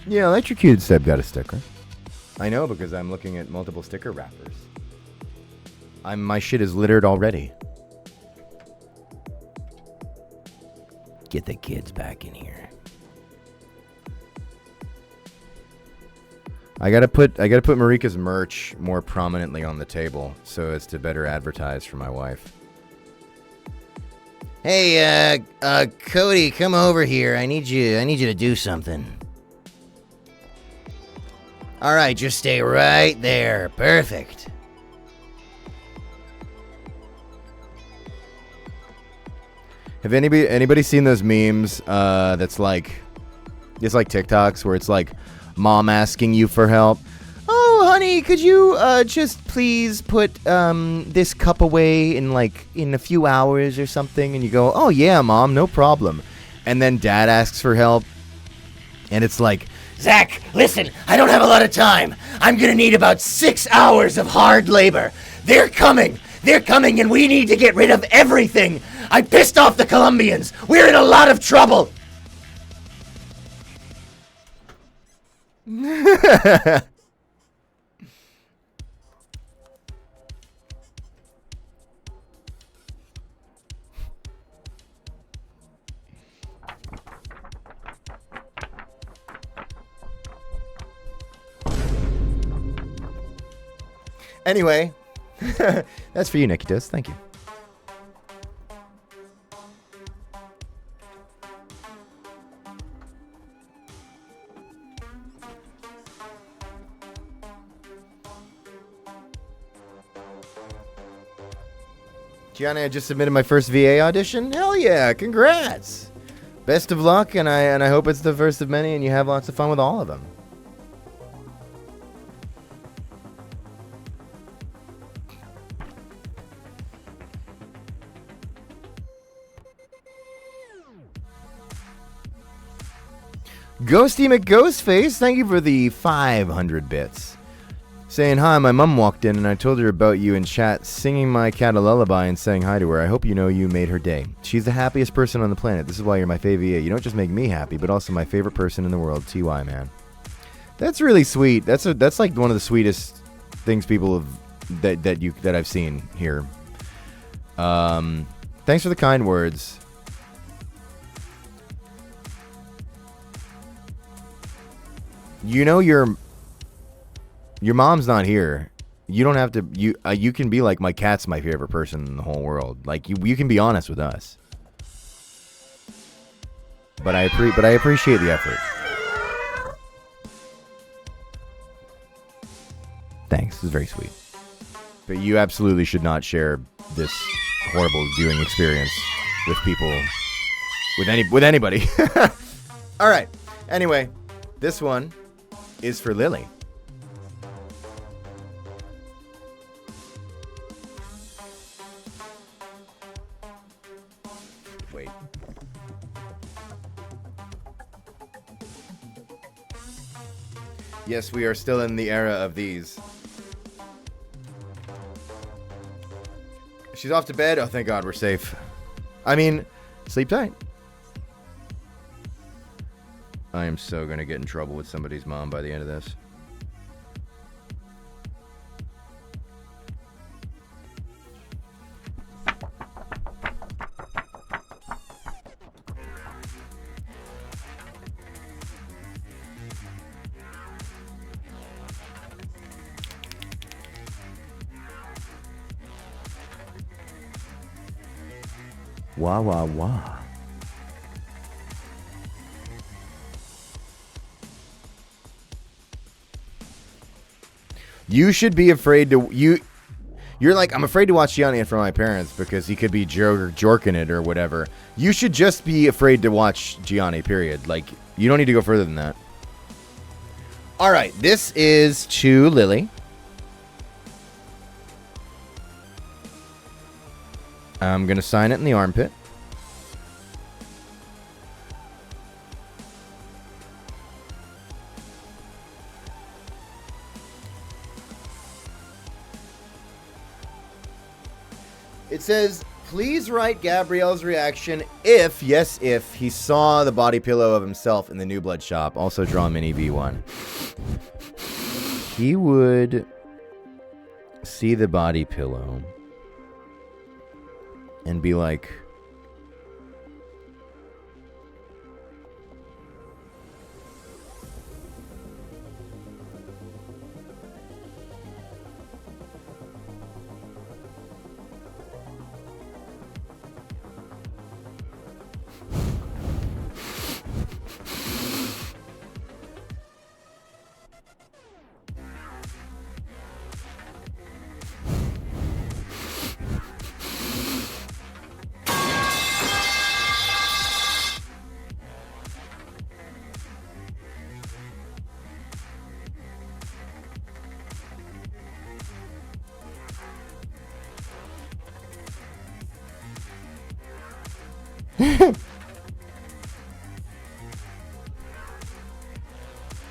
S1: Yeah, Electrocuted Step got a sticker. I know because I'm looking at multiple sticker wrappers. My shit is littered already.
S7: Get the kids back in here.
S1: I gotta put Marika's merch more prominently on the table so as to better advertise for my wife.
S7: Hey, Cody, come over here. I need you to do something. All right, just stay right there. Perfect.
S1: Have anybody seen those memes? That's like, it's like TikToks where it's like mom asking you for help. Oh, honey, could you just please put this cup away in a few hours or something? And you go, oh yeah, mom, no problem. And then dad asks for help, and it's like,
S7: Zach, listen, I don't have a lot of time. I'm gonna need about 6 hours of hard labor. They're coming, and we need to get rid of everything. I pissed off the Colombians. We're in a lot of trouble.
S1: anyway, that's for you, Nikitas. Thank you. Gianni, I just submitted my first VA audition. Hell yeah, congrats. Best of luck, and I hope it's the first of many and you have lots of fun with all of them. Ghosty McGhostface, thank you for the 500 bits. Saying hi, my mom walked in and I told her about you in chat, singing my cat a lullaby and saying hi to her. I hope you know you made her day. She's the happiest person on the planet. This is why you're my favorite VA. You don't just make me happy, but also my favorite person in the world. TY, man. That's really sweet. That's like one of the sweetest things people have that I've seen here. Thanks for the kind words. You know your mom's not here. You don't have to. You can be like, my cat's my favorite person in the whole world. Like you can be honest with us. But I appreciate the effort. Thanks. This is very sweet. But you absolutely should not share this horrible viewing experience with people, with anybody. All right. Anyway, this one is for Lily. Wait. Yes, we are still in the era of these. She's off to bed. Oh, thank God, we're safe. I mean, sleep tight. I am so gonna get in trouble with somebody's mom by the end of this. Wah, wah, wah. You should be afraid to... You're like, I'm afraid to watch Gianni in front of my parents because he could be jorking it or whatever. You should just be afraid to watch Gianni, period. Like, you don't need to go further than that. All right, this is to Lily. I'm going to sign it in the armpit. It says, please write Gabrielle's reaction if, yes, if he saw the body pillow of himself in the New Blood shop. Also draw mini V1. He would see the body pillow and be like,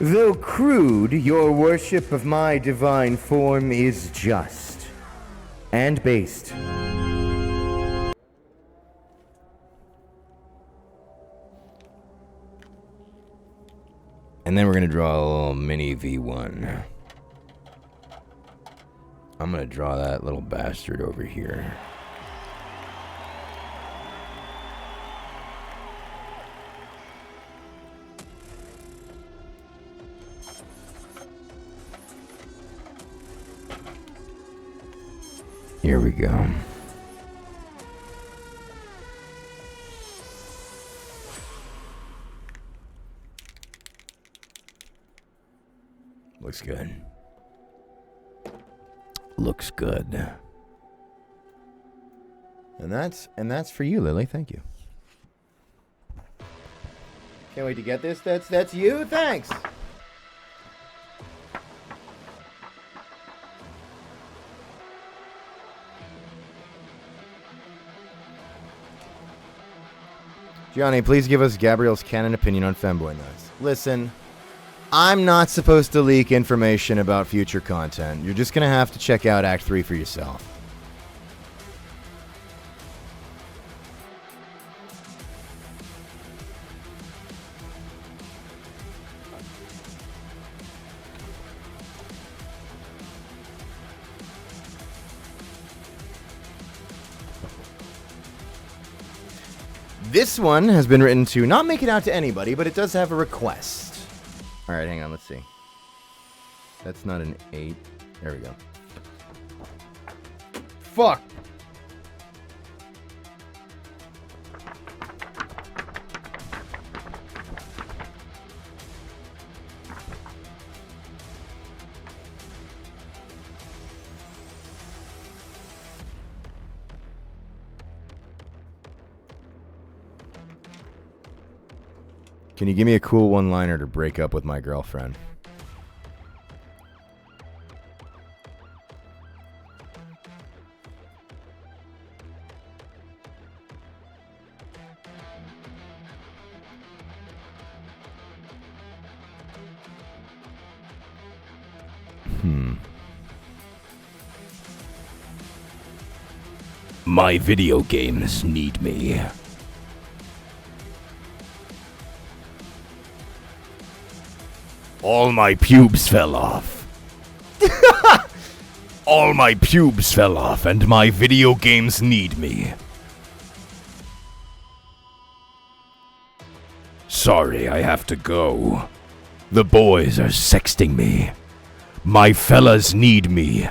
S1: though crude, your worship of my divine form is just and based. And then we're going to draw a little mini V1. I'm going to draw that little bastard over here. Here we go. Looks good. Looks good. And that's for you, Lily. Thank you. Can't wait to get this. That's you. Thanks. Johnny, please give us Gabrielle's canon opinion on Femboy Nuts. Listen, I'm not supposed to leak information about future content. You're just going to have to check out Act 3 for yourself. This one has been written to not make it out to anybody, but it does have a request. All right, hang on. Let's see. That's not an 8. There we go. Fuck. Can you give me a cool one-liner to break up with my girlfriend? My video games need me. All my pubes fell off. All my pubes fell off, and my video games need me. Sorry, I have to go. The boys are sexting me. My fellas need me.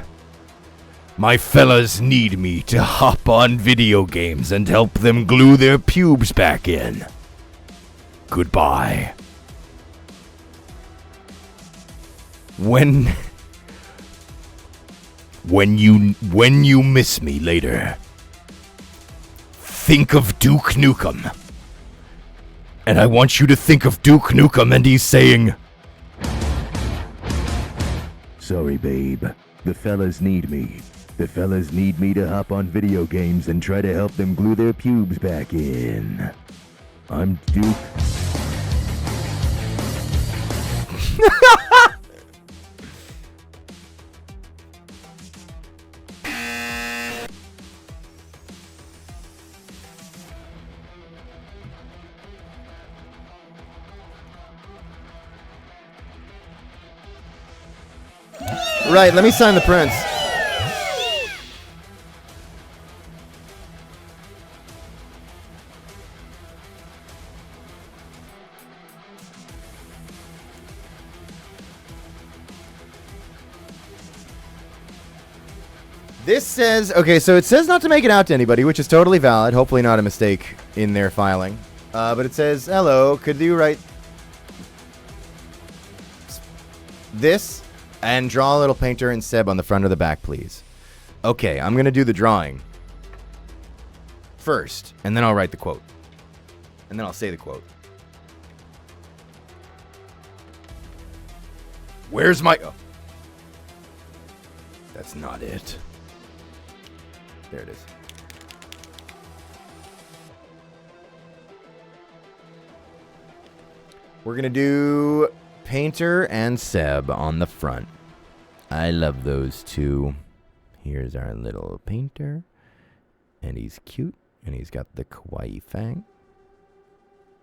S1: My fellas need me to hop on video games and help them glue their pubes back in. Goodbye. When you miss me later, think of Duke Nukem. And I want you to think of Duke Nukem and he's saying, sorry, babe. The fellas need me. The fellas need me to hop on video games and try to help them glue their pubes back in. I'm Duke. Right, let me sign the prints. This says, okay, so it says not to make it out to anybody, which is totally valid. Hopefully not a mistake in their filing. But it says, hello, could you write this and draw a little painter and Seb on the front or the back, please? Okay, I'm going to do the drawing first, and then I'll write the quote. And then I'll say the quote. Where's my... Oh. That's not it. There it is. We're going to do Painter and Seb on the front. I love those two. Here's our little Painter. And he's cute. And he's got the kawaii fang.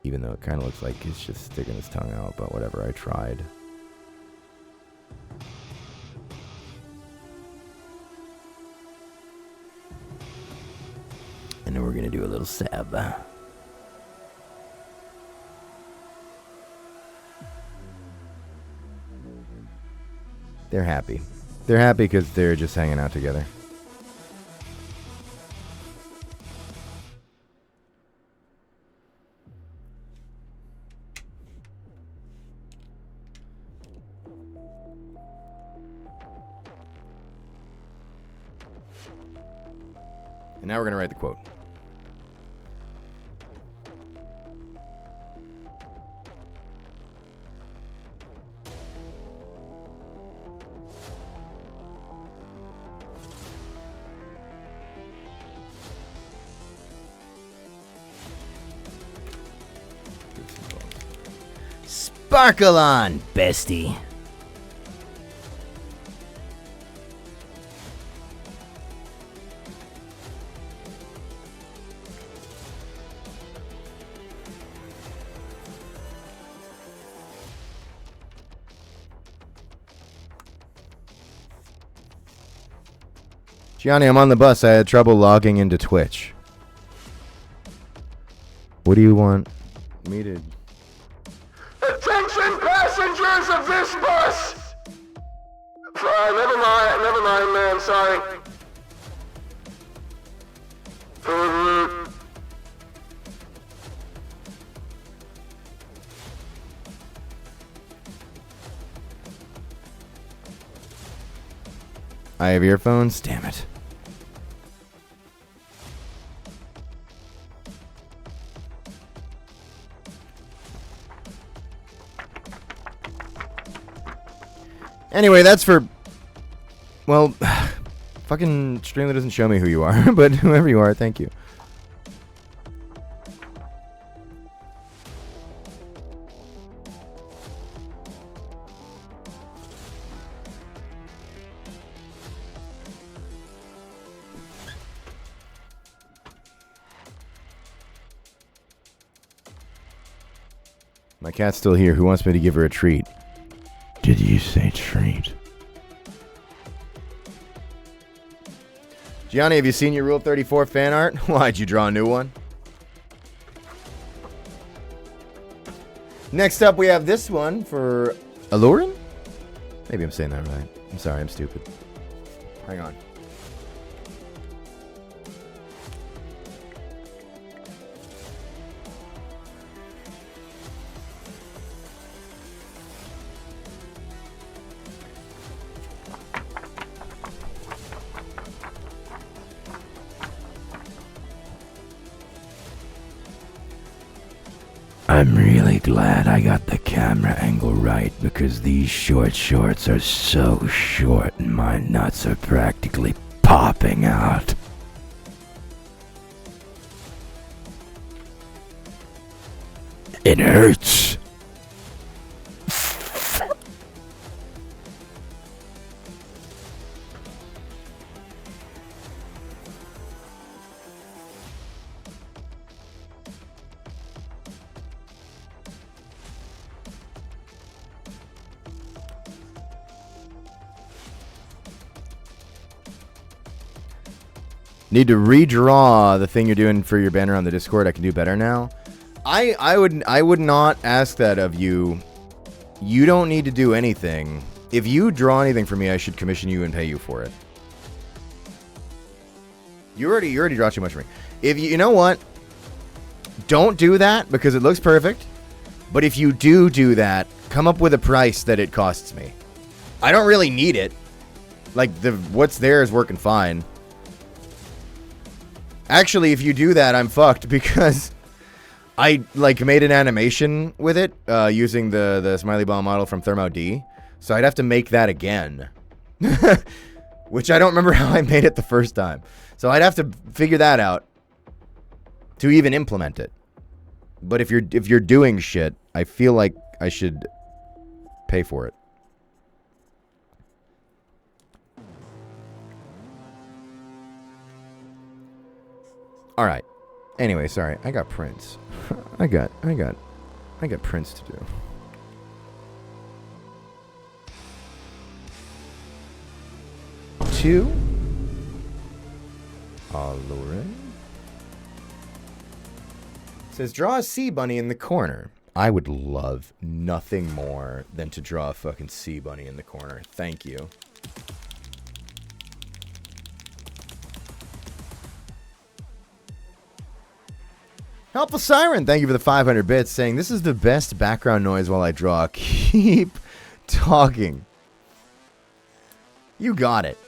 S1: Even though it kind of looks like he's just sticking his tongue out. But whatever, I tried. And then we're going to do a little Seb. They're happy. They're happy because they're just hanging out together. And now we're going to write the quote. Sparkle on, bestie. Gianni, I'm on the bus. I had trouble logging into Twitch. What do you want me to...
S2: Attention passengers of this bus! Never mind, man, sorry.
S1: I have earphones? Damn it. Anyway, that's for... Well, fucking Streamler doesn't show me who you are, but whoever you are, thank you. My cat's still here. Who wants me to give her a treat? Did you say treat? Gianni, have you seen your Rule 34 fan art? Why'd you draw a new one? Next up, we have this one for Alurin? Maybe I'm saying that right. I'm sorry, I'm stupid. Hang on. I'm really glad I got the camera angle right because these short shorts are so short and my nuts are practically popping out. It hurts. Need to redraw the thing you're doing for your banner on the Discord. I can do better now. I would not ask that of you. You don't need to do anything. If you draw anything for me, I should commission you and pay you for it. You already draw too much for me. If you know what? Don't do that because it looks perfect. But if you do that, come up with a price that it costs me. I don't really need it. Like what's there is working fine. Actually, if you do that, I'm fucked because I like made an animation with it using the Smiley Bomb model from Thermo D. So I'd have to make that again. Which I don't remember how I made it the first time. So I'd have to figure that out to even implement it. But if you're doing shit, I feel like I should pay for it. All right. Anyway, sorry. I got prints. I got prints to do. Two. Lauren. Says, draw a sea bunny in the corner. I would love nothing more than to draw a fucking sea bunny in the corner. Thank you. Helpful Siren, thank you for the 500 bits, saying this is the best background noise while I draw. Keep talking. You got it.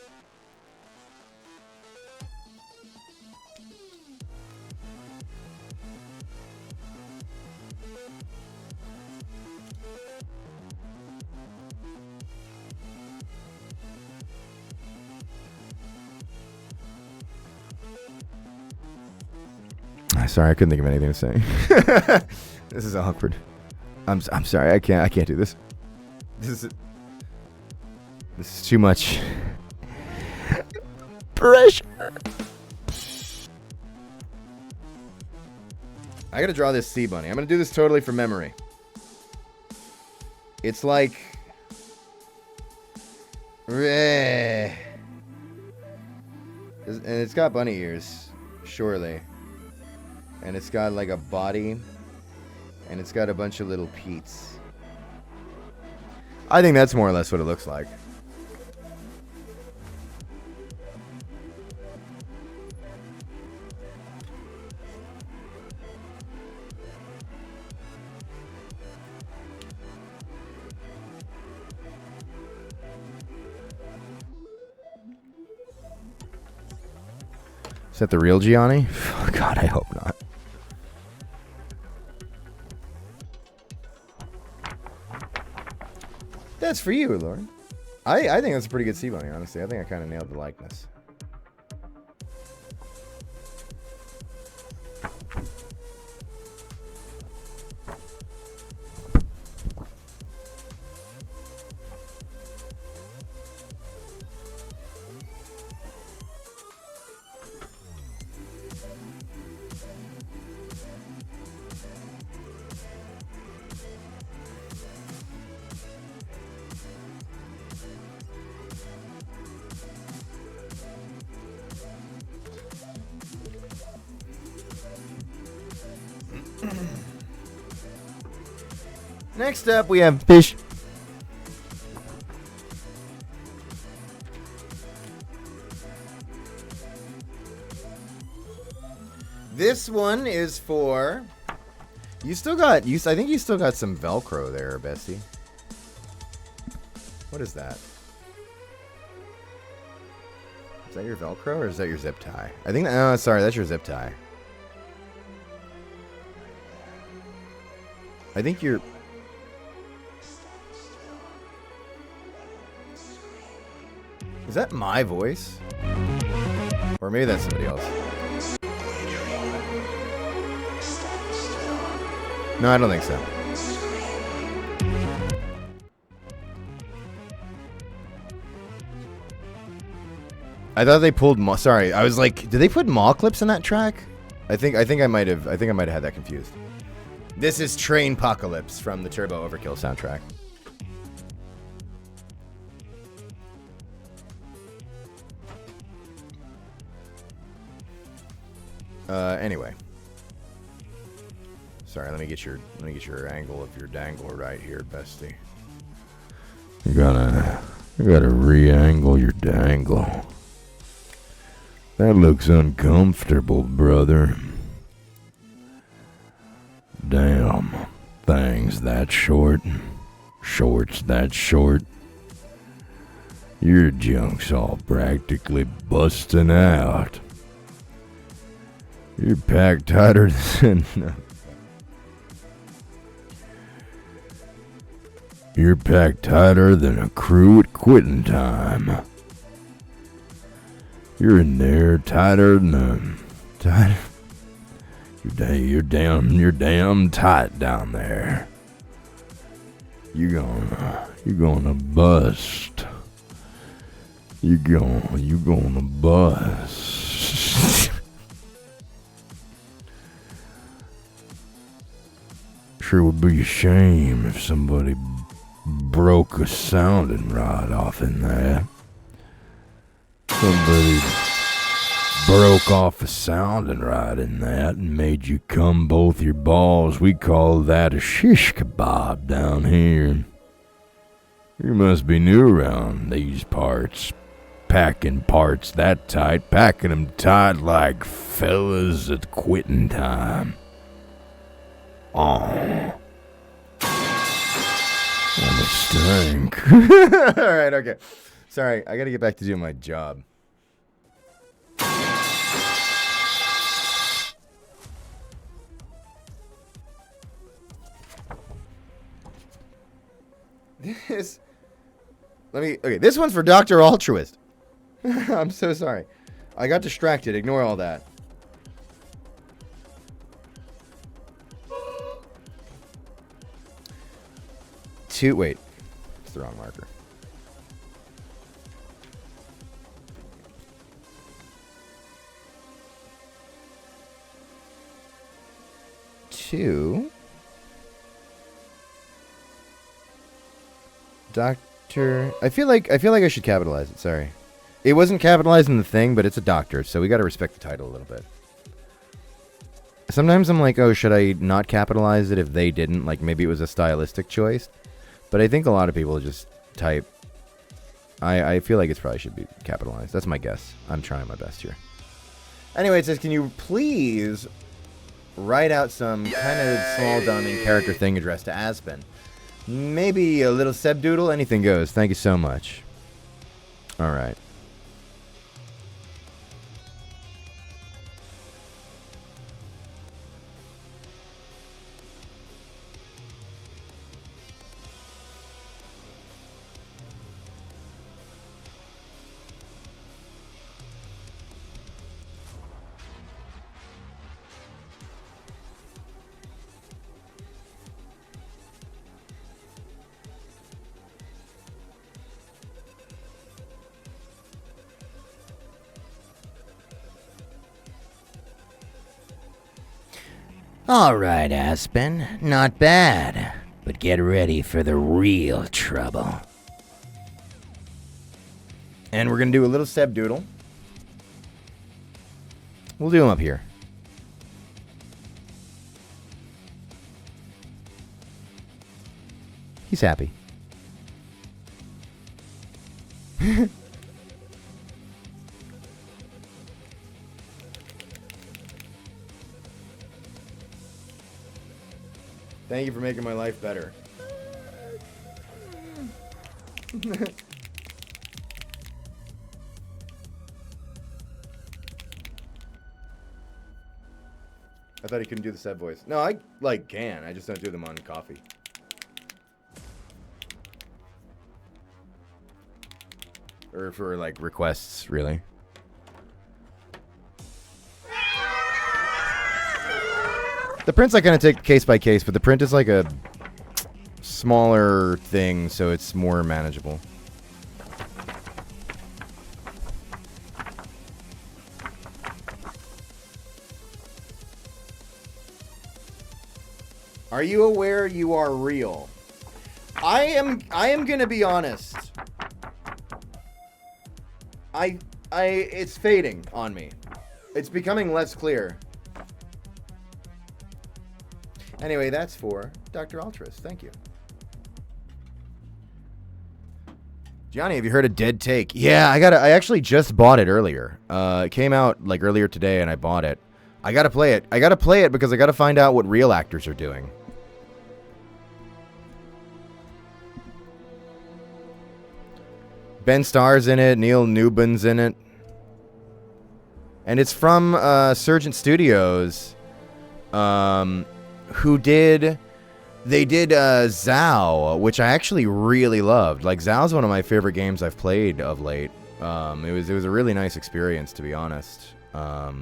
S1: Sorry, I couldn't think of anything to say. This is awkward. I'm sorry. I can't do this. This is too much pressure. I gotta draw this sea bunny. I'm gonna do this totally from memory. It's like and it's got bunny ears, surely. And it's got like a body. And it's got a bunch of little peats. I think that's more or less what it looks like. Is that the real Gianni? Oh, God, I hope not. That's for you, Lauren. I think that's a pretty good sea bunny, honestly. I think I kind of nailed the likeness. Next up, we have fish. This one is for. You still got. I think you still got some Velcro there, Bessie. What is that? Is that your Velcro or is that your zip tie? I think. Oh, sorry, that's your zip tie. I think you're. Is that my voice? Or maybe that's somebody else. No, I don't think so. I thought they pulled sorry, I was like, did they put mall clips in that track? I think I might have had that confused. This is Trainpocalypse from the Turbo Overkill soundtrack. Anyway. Sorry, let me get your angle of your dangle right here, bestie. You gotta re-angle your dangle. That looks uncomfortable, brother. Damn, things that short, shorts that short. Your junk's all practically busting out. You're packed tighter than... You're packed tighter than a crew at quitting time. You're in there tighter than tighter. You're damn tight down there. You're gonna bust. You're gonna bust. Sure would be a shame if somebody broke a sounding rod off in there. Somebody broke off a sounding rod in that and made you cum both your balls. We call that a shish kebab down here. You must be new around these parts. Packing parts that tight, packing them tight like fellas at quitting time. Oh. I'm a stink. Alright, okay. Sorry, I gotta get back to doing my job. This one's for Dr. Altruist. I'm so sorry. I got distracted. Ignore all that. Wait. It's the wrong marker. Doctor. I feel like I should capitalize it. Sorry. It wasn't capitalized in the thing, but it's a doctor, so we got to respect the title a little bit. Sometimes I'm like, oh, should I not capitalize it if they didn't? Like, maybe it was a stylistic choice. But I think a lot of people just type. I feel like it probably should be capitalized. That's my guess. I'm trying my best here. Anyway, it says, can you please write out some kind of small, dumb in-character thing addressed to Aspen? Maybe a little Seb Doodle? Anything goes. Thank you so much. All right.
S7: All right, Aspen. Not bad. But get ready for the real trouble.
S1: And we're going to do a little Seb Doodle. We'll do him up here. He's happy. Thank you for making my life better. I thought he couldn't do the Seb voice. No, I can. I just don't do them on coffee. Or for requests, really. The print's kind of take case by case, but the print is like a smaller thing, so it's more manageable. Are you aware you are real? I am gonna be honest. It's fading on me. It's becoming less clear. Anyway, that's for Dr. Altruist. Thank you. Johnny, have you heard of Dead Take? Yeah, I actually just bought it earlier. It came out like earlier today, and I bought it. I gotta play it. I gotta play it because I gotta find out what real actors are doing. Ben Starr's in it. Neil Newbin's in it. And it's from Surgeon Studios, who did... They did Zao, which I actually really loved. Like, Zao's one of my favorite games I've played of late. It was a really nice experience, to be honest. So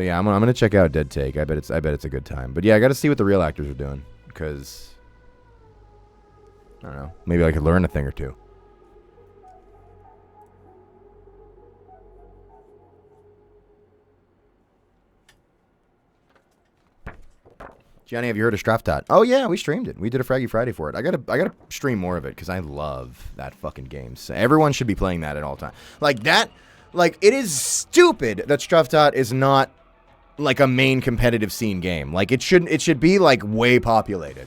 S1: yeah, I'm gonna check out Dead Take. I bet it's a good time. But yeah, I got to see what the real actors are doing, because I don't know. Maybe I could learn a thing or two. Johnny, have you heard of Straftat? Oh yeah, we streamed it. We did a Fraggy Friday for it. I gotta stream more of it because I love that fucking game. So everyone should be playing that at all times. Like that, like it is stupid that Straftat is not like a main competitive scene game. Like it should be like way populated.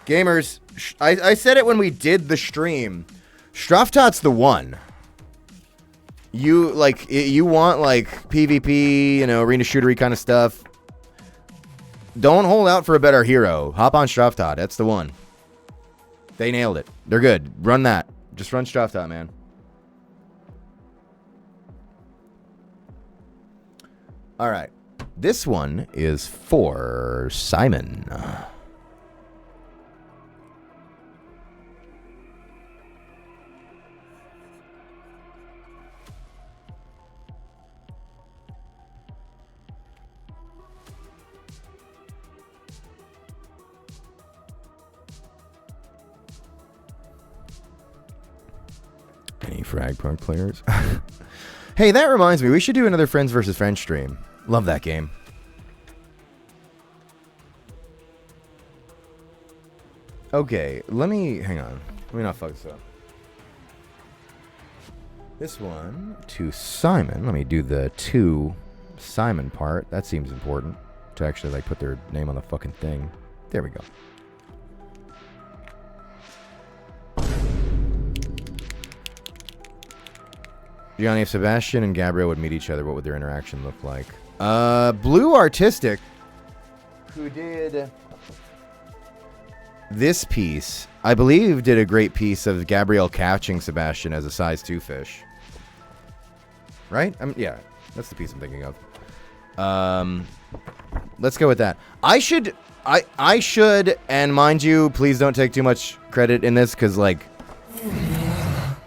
S1: Gamers, I said it when we did the stream. Straftat's the one. You want like PvP, arena shootery kind of stuff. Don't hold out for a better hero. Hop on Straftat. That's the one. They nailed it. They're good. Run that. Just run Straftat, man. All right. This one is for Simon. Any Frag Park players? Hey, that reminds me. We should do another Friends vs. Friends stream. Love that game. Okay, hang on. Let me not fuck this up. This one to Simon. Let me do the to Simon part. That seems important to actually like put their name on the fucking thing. There we go. Gianni, if Sebastian and Gabriel would meet each other, what would their interaction look like? Blue Artistic, who did this piece, I believe did a great piece of Gabriel catching Sebastian as a size 2 fish. Right? Yeah, that's the piece I'm thinking of. Let's go with that. I should, and mind you, please don't take too much credit in this, because, like,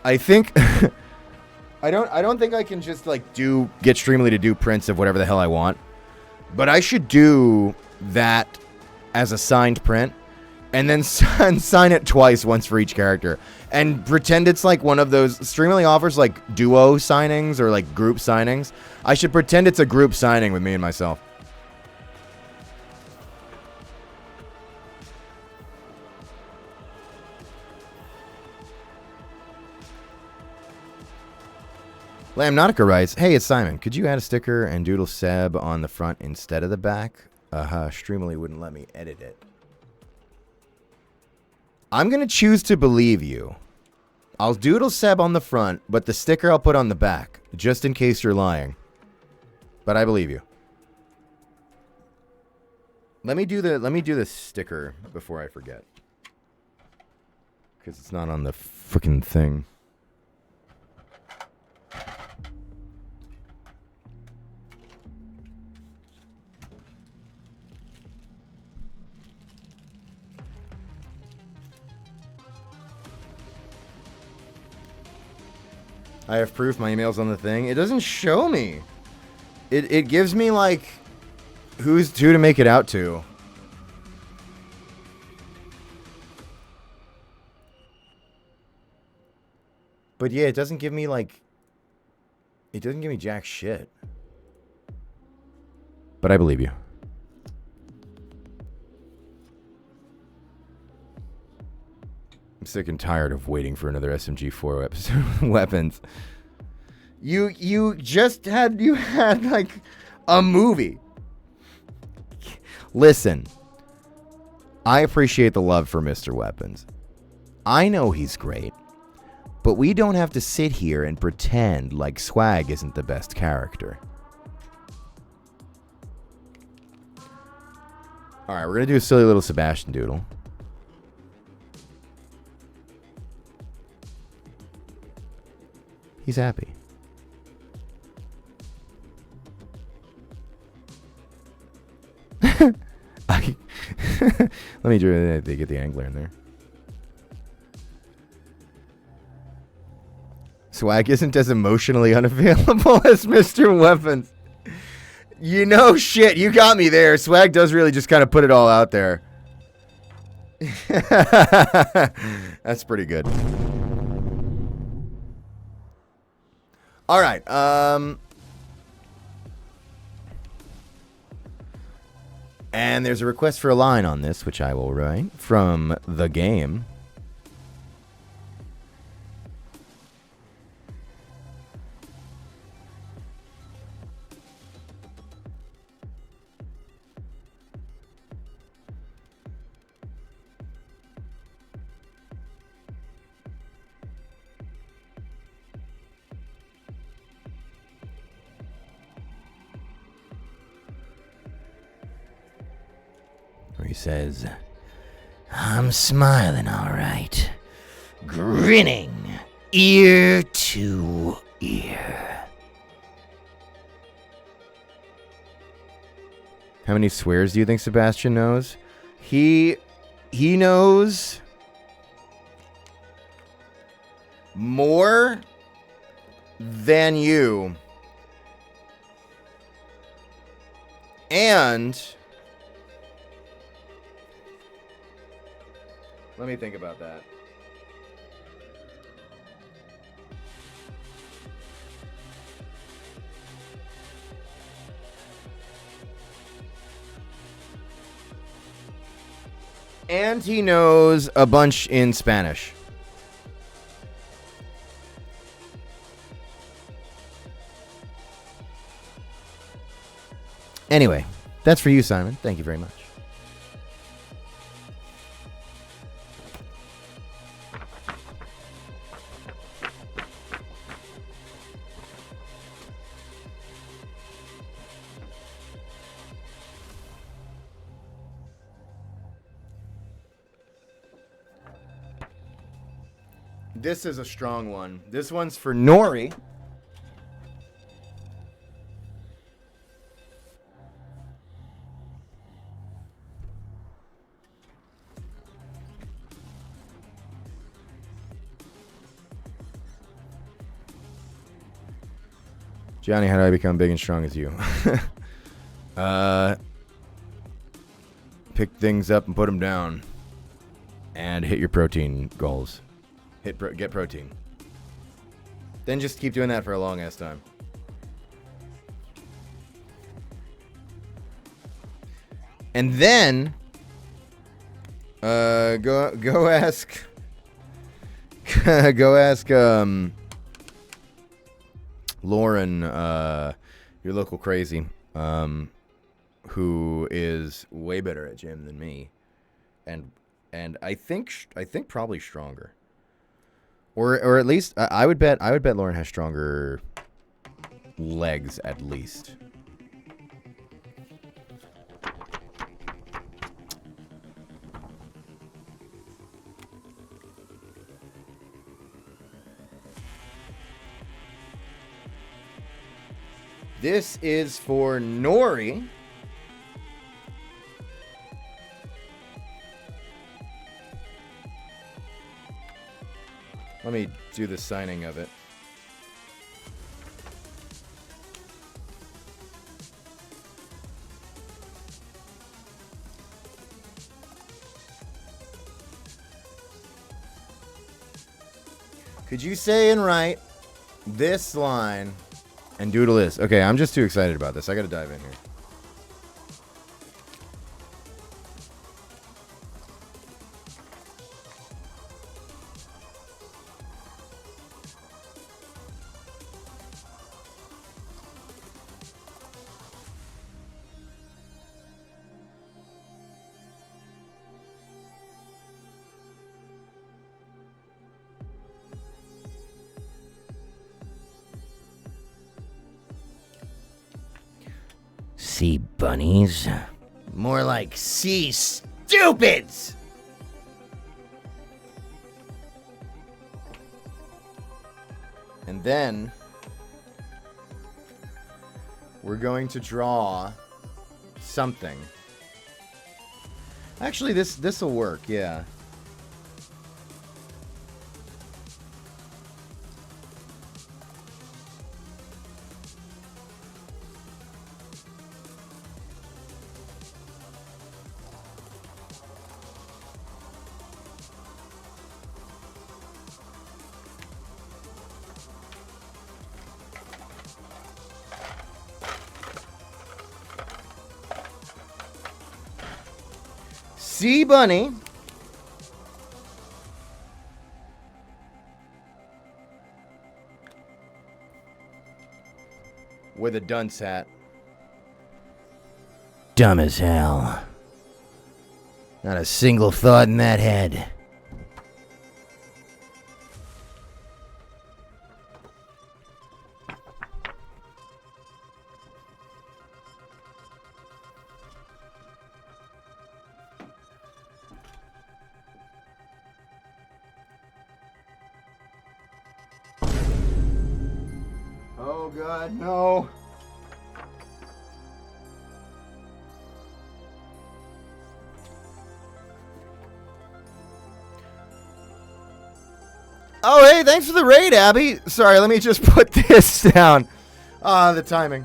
S1: I think... I don't think I can just like get Streamly to do prints of whatever the hell I want. But I should do that as a signed print and then sign it twice, once for each character, and pretend it's like one of those Streamly offers like duo signings or like group signings. I should pretend it's a group signing with me and myself. Lamb Nautica writes, hey, it's Simon. Could you add a sticker and doodle Seb on the front instead of the back? Streamily wouldn't let me edit it. I'm going to choose to believe you. I'll doodle Seb on the front, but the sticker I'll put on the back, just in case you're lying. But I believe you. Let me do the sticker before I forget. Because it's not on the freaking thing. I have proof my email's on the thing. It doesn't show me. It gives me, like, who to make it out to. But yeah, it doesn't give me, like... It doesn't give me jack shit. But I believe you. I'm sick and tired of waiting for another SMG4 episode of weapons. You had like a movie. Listen, I appreciate the love for Mr. Weapons. I know he's great, but we don't have to sit here and pretend like Swag isn't the best character. Alright, we're going to do a silly little Sebastian Doodle. He's happy. Let me get the angler in there. Swag isn't as emotionally unavailable as Mr. Weapons. You know, shit, you got me there. Swag does really just kind of put it all out there. That's pretty good. All right. And there's a request for a line on this, which I will write from the game. Where he says, I'm smiling all right, grinning ear to ear. How many swears do you think Sebastian knows? He knows more than you. And let me think about that. And he knows a bunch in Spanish. Anyway, that's for you, Simon. Thank you very much. This is a strong one. This one's for Nori. Johnny, how do I become big and strong as you? Pick things up and put them down. And hit your protein goals. Get protein. Then just keep doing that for a long ass time. And then go ask Lauren, your local crazy, who is way better at gym than me, and I think probably stronger. Or at least I would bet Lauren has stronger legs at least. This is for Nori. Let me do the signing of it. Could you say and write this line and doodle this? Okay, I'm just too excited about this. I gotta dive in here.
S7: sea bunnies. More like sea stupids!
S1: And then we're going to draw something. Actually, this will work, yeah. Sea bunny. With a dunce hat.
S7: Dumb as hell. Not a single thought in that head.
S1: Oh God, no. Oh, hey, thanks for the raid, Abby. Sorry, let me just put this down. The timing.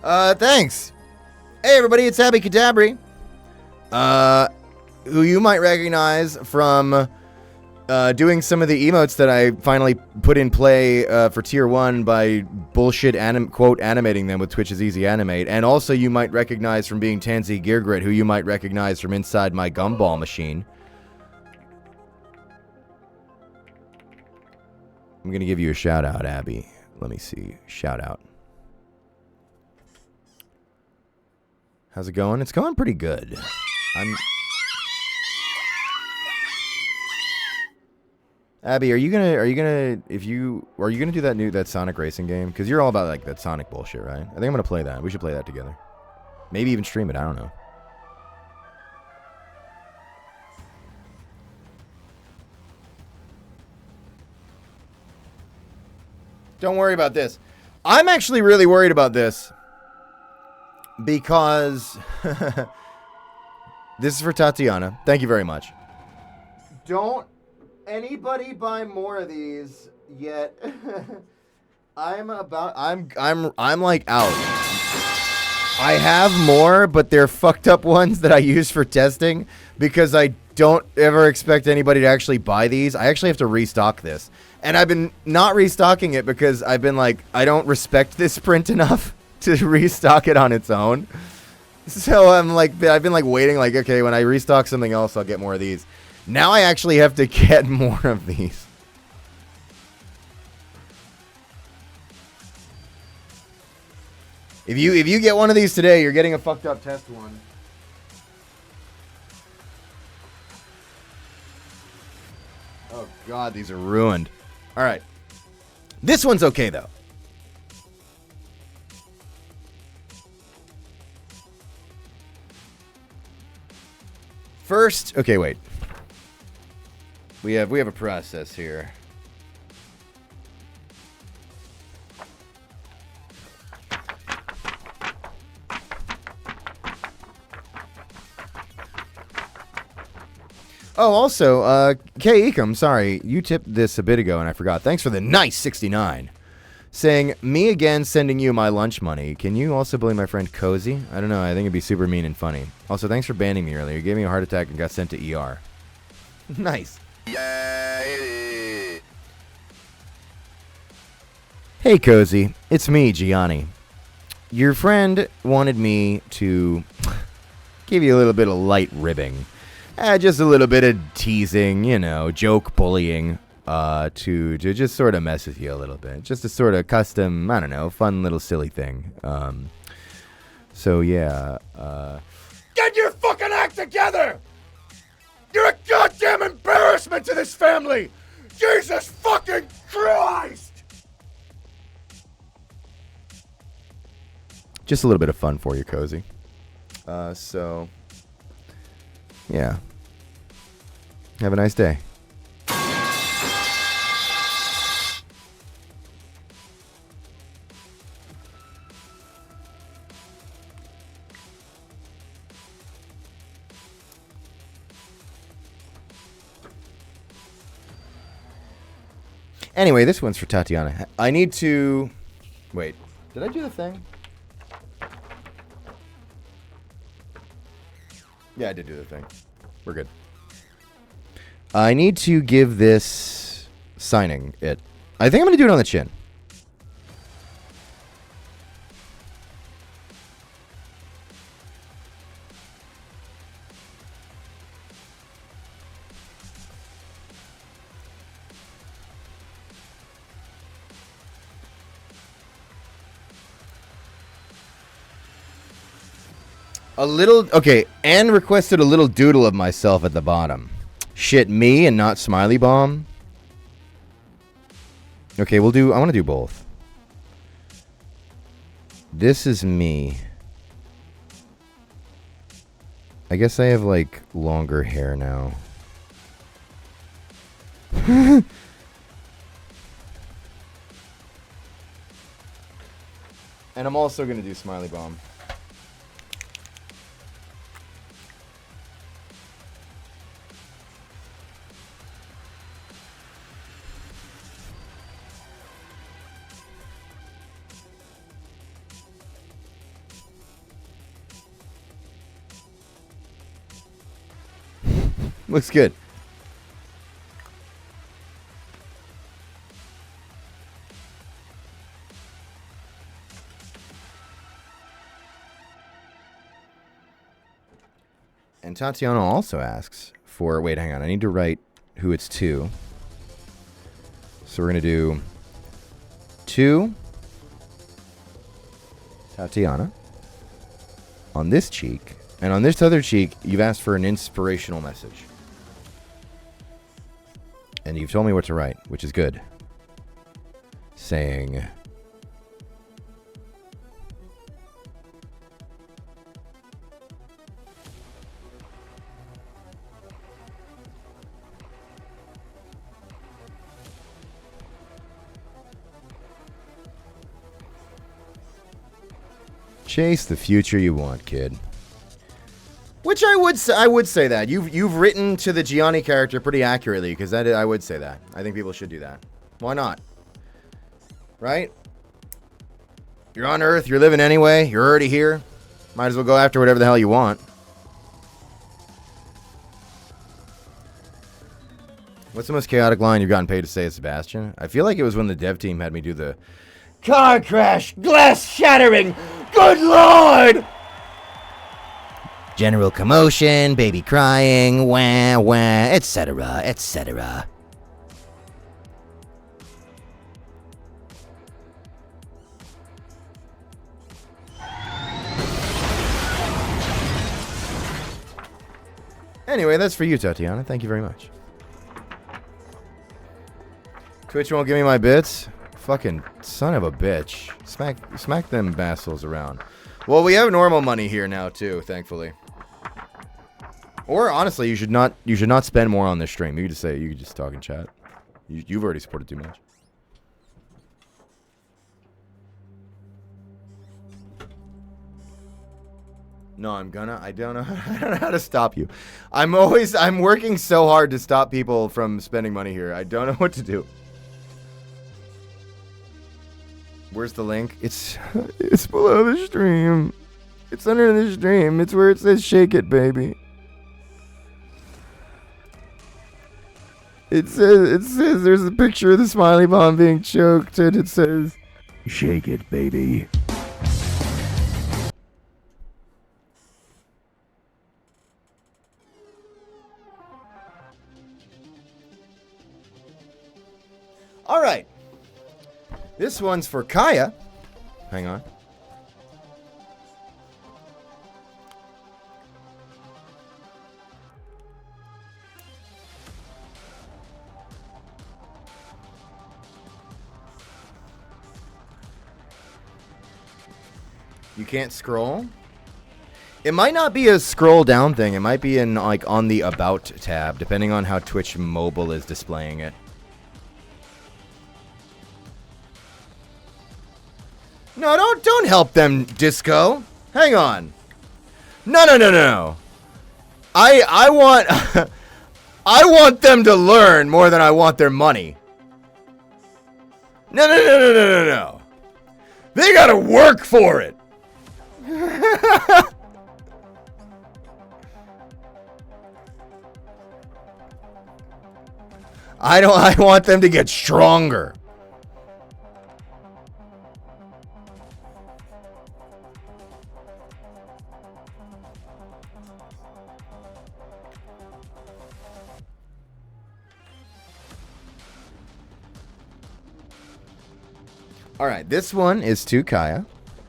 S1: Thanks. Hey, everybody, it's Abby Cadabry. Who you might recognize from doing some of the emotes that I finally put in play for Tier 1 by bullshit quote animating them with Twitch's Easy Animate. And also you might recognize from being Tansy Geargrit, who you might recognize from inside my gumball machine. I'm going to give you a shout out, Abby. Let me see. Shout out. How's it going? It's going pretty good. Abby, are you gonna do that Sonic racing game? Because you're all about like that Sonic bullshit, right? I think I'm gonna play that. We should play that together. Maybe even stream it. I don't know. Don't worry about this. I'm actually really worried about this because this is for Tatiana. Thank you very much. Don't anybody buy more of these yet. I'm like out. I have more, but they're fucked up ones that I use for testing because I don't ever expect anybody to actually buy these. I actually have to restock this. And I've been not restocking it because I've been like, I don't respect this print enough to restock it on its own. So I've been like waiting like, okay, when I restock something else, I'll get more of these. Now I actually have to get more of these. If you get one of these today, you're getting a fucked up test one. Oh God, these are ruined. All right. This one's okay though. First, okay, wait. We have a process here. Oh, also, K. Ecom, sorry, you tipped this a bit ago and I forgot. Thanks for the nice 69. Saying, me again sending you my lunch money. Can you also bully my friend Cozy? I don't know, I think it'd be super mean and funny. Also, thanks for banning me earlier. You gave me a heart attack and got sent to ER. Nice. Hey, Cozy. It's me, Gianni. Your friend wanted me to give you a little bit of light ribbing. Just a little bit of teasing, you know, joke bullying, to just sort of mess with you a little bit. Just a sort of custom, I don't know, fun little silly thing. So yeah,
S2: Get your fucking act together! You're a goddamn embarrassment to this family! Jesus fucking Christ!
S1: Just a little bit of fun for you, Cozy. So, yeah. Have a nice day. Anyway, this one's for Tatiana. I need to... Wait. Did I do the thing? Yeah, I did do the thing. We're good. I need to give this signing it. I think I'm going to do it on the chin. A little, okay, Anne requested a little doodle of myself at the bottom. Shit, me and not Smiley Bomb. Okay, I want to do both. This is me. I guess I have, like, longer hair now. And I'm also going to do Smiley Bomb. Looks good. And Tatiana also asks for... Wait, hang on. I need to write who it's to. So we're going to do... To Tatiana on this cheek. And on this other cheek, you've asked for an inspirational message. And you've told me what to write, which is good. Saying... Chase the future you want, kid. Which I would say that. You've written to the Gianni character pretty accurately, because I would say that. I think people should do that. Why not? Right? You're on Earth, you're living anyway, you're already here. Might as well go after whatever the hell you want. What's the most chaotic line you've gotten paid to say as Sebastian? I feel like it was when the dev team had me do the car crash, glass shattering, good lord! General commotion, baby crying, wah wah, etc., etc. Anyway, that's for you, Tatiana. Thank you very much. Twitch won't give me my bits? Fucking son of a bitch. Smack them bastards around. Well, we have normal money here now too, thankfully. Or honestly, you should not spend more on this stream. You could just talk in chat. You've already supported too much. No, I don't know how to stop you. I'm working so hard to stop people from spending money here. I don't know what to do. Where's the link? It's below the stream. It's under the stream. It's where it says shake it, baby. It says there's a picture of the Smiley Bomb being choked, and it says shake it, baby. All right. This one's for Kaya. Hang on. You can't scroll? It might not be a scroll down thing. It might be in like on the About tab, depending on how Twitch Mobile is displaying it. No, don't help them, Disco. Hang on. No. I want I want them to learn more than I want their money. No. They gotta work for it. I want them to get stronger. All right, this one is to Kaya.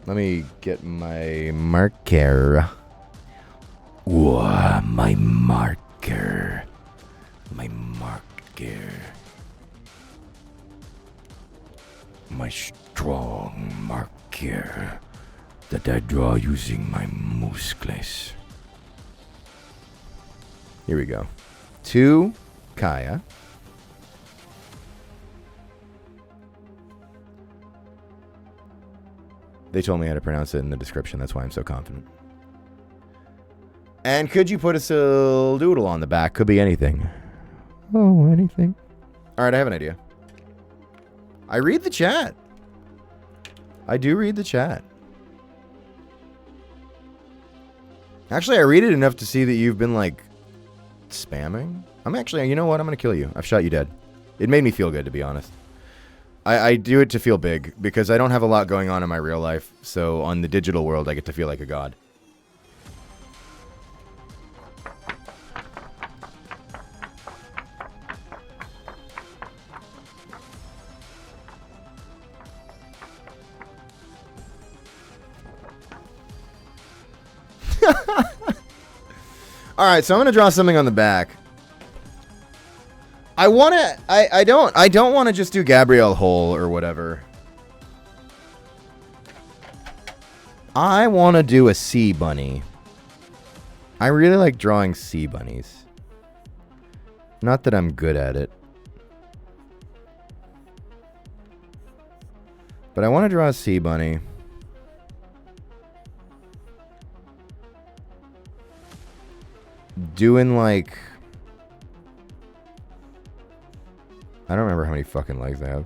S1: Let me get my marker. Whoa, my marker. My marker. My strong marker that I draw using my muscles. Here we go. To Kaya. They told me how to pronounce it in the description. That's why I'm so confident. And could you put a doodle on the back? Could be anything. Oh, anything. All right, I have an idea. I read the chat. I do read the chat. Actually, I read it enough to see that you've been, like, spamming. I'm actually, you know what? I'm going to kill you. I've shot you dead. It made me feel good, to be honest. I do it to feel big, because I don't have a lot going on in my real life, so on the digital world, I get to feel like a god. Alright, so I'm going to draw something on the back. I want to... I don't want to just do Gabrielle Hole or whatever. I want to do a sea bunny. I really like drawing sea bunnies. Not that I'm good at it. But I want to draw a sea bunny. Doing like... I don't remember how many fucking legs they have.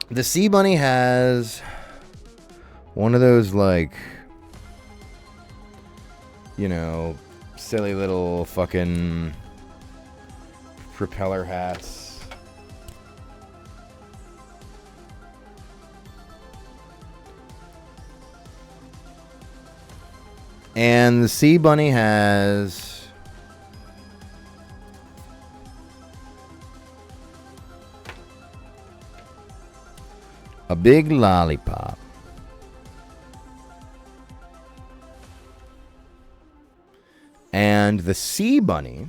S1: The sea bunny has one of those, like, you know, silly little fucking propeller hats. And the sea bunny has a big lollipop. And the sea bunny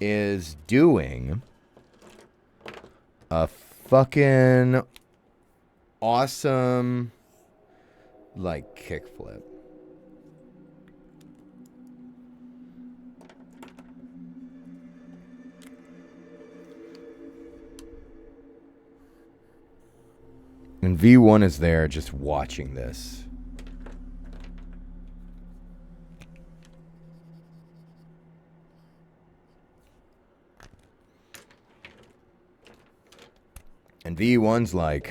S1: is doing a fucking awesome, like, kickflip. And V1 is there just watching this. And V1's like...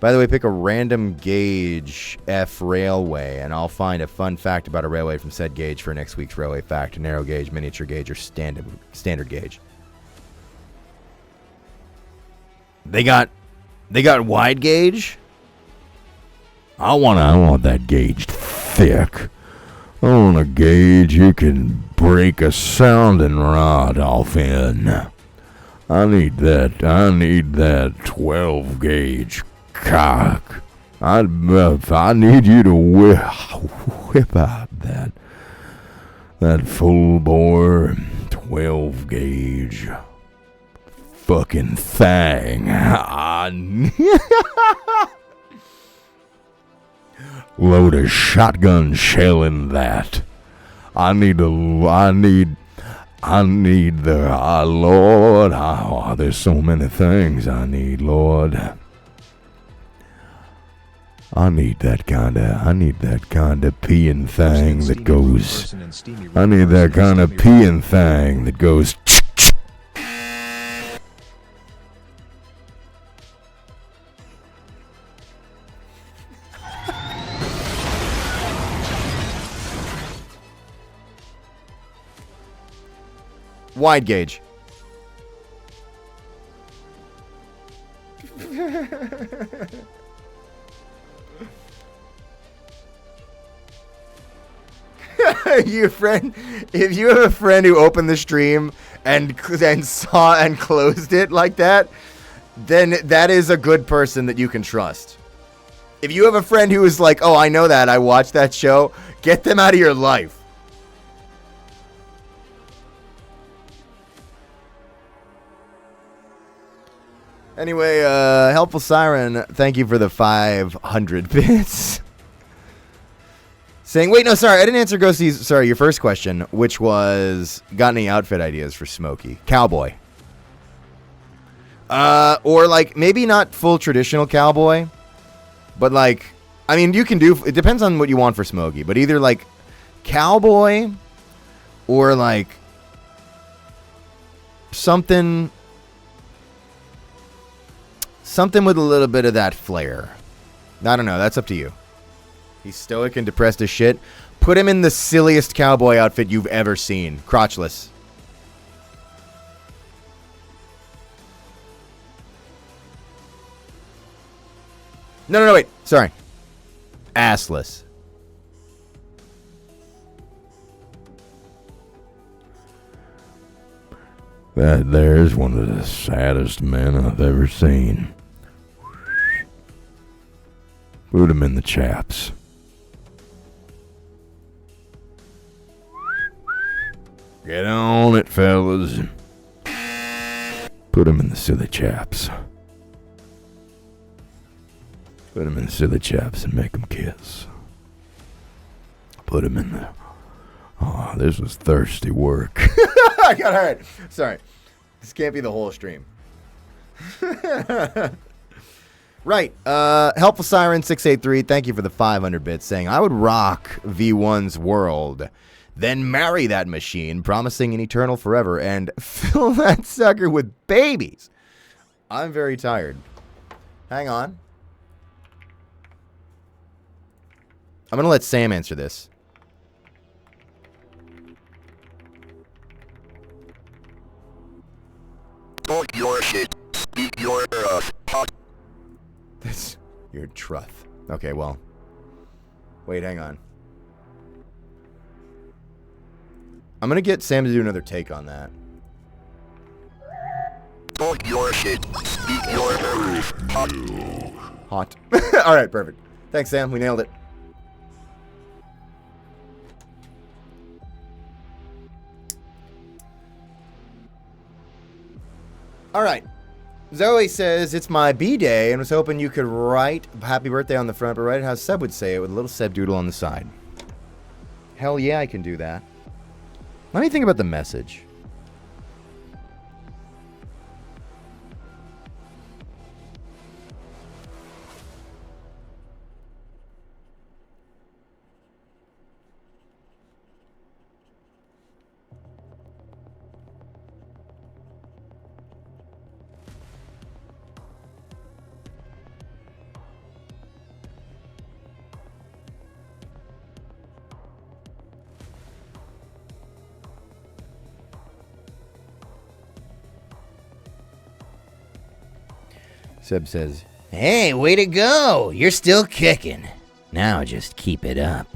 S1: By the way, pick a random gauge F railway, and I'll find a fun fact about a railway from said gauge for next week's railway fact. Narrow gauge, miniature gauge, or standard gauge. They got wide gauge. I want that gauge thick. I want a gauge you can break a sounding rod off in. I need that 12 gauge cock. I need you to whip out that full bore 12 gauge fucking thing. Load a shotgun shell in that. Lord, there's so many things I need, Lord. I need that kind of peeing thing that goes. I need that kind of peeing thing that goes. Wide gauge. If you have a friend who opened the stream and saw and closed it like that, then that is a good person that you can trust. If you have a friend who is like, oh, I know that, I watched that show, get them out of your life. Anyway, Helpful Siren, thank you for the 500 bits. Saying, wait, no, sorry, I didn't answer Ghosty's, your first question, which was, got any outfit ideas for Smokey? Cowboy. Or, like, maybe not full traditional cowboy, but, like, I mean, you can do, it depends on what you want for Smokey, but either, like, cowboy or, like, something with a little bit of that flair. I don't know, that's up to you. He's stoic and depressed as shit. Put him in the silliest cowboy outfit you've ever seen. Crotchless. No, wait. Sorry. Assless. That there's one of the saddest men I've ever seen. Put him in the chaps. Get on it, fellas. Put him in the silly chaps. Put him in the silly chaps and make him kiss. Put him in the... Oh, this was thirsty work. I got hurt. Sorry. This can't be the whole stream. Right. Helpful Siren 683, thank you for the 500 bits, saying, I would rock V1's world, then marry that machine, promising an eternal forever, and fill that sucker with babies. I'm very tired. Hang on. I'm going to let Sam answer this.
S2: Talk your shit. Speak your hot.
S1: That's your truth. Okay, well. Wait, hang on. I'm going to get Sam to do another take on that.
S2: Talk your shit. Speak your hot.
S1: Hot. All right, perfect. Thanks, Sam. We nailed it. All right. Zoe says, it's my B-day and was hoping you could write happy birthday on the front, but write it how Seb would say it with a little Seb doodle on the side. Hell yeah, I can do that. Let me think about the message. Seb says,
S7: Hey, way to go. You're still kicking. Now just keep it up.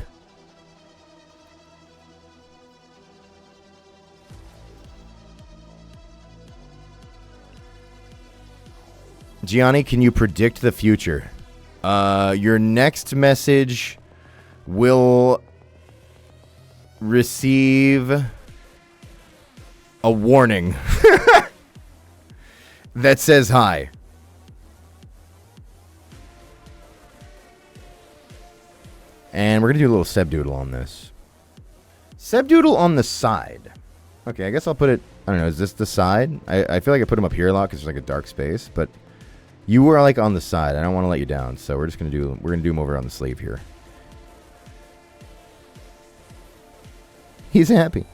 S1: Gianni, can you predict the future? Your next message will receive a warning that says hi. And we're going to do a little Seb Doodle on this. Seb Doodle on the side. Okay, I guess I'll put it, I don't know, is this the side? I feel like I put him up here a lot because there's like a dark space, but you were like on the side. I don't want to let you down, so we're going to do him over on the sleeve here. He's happy.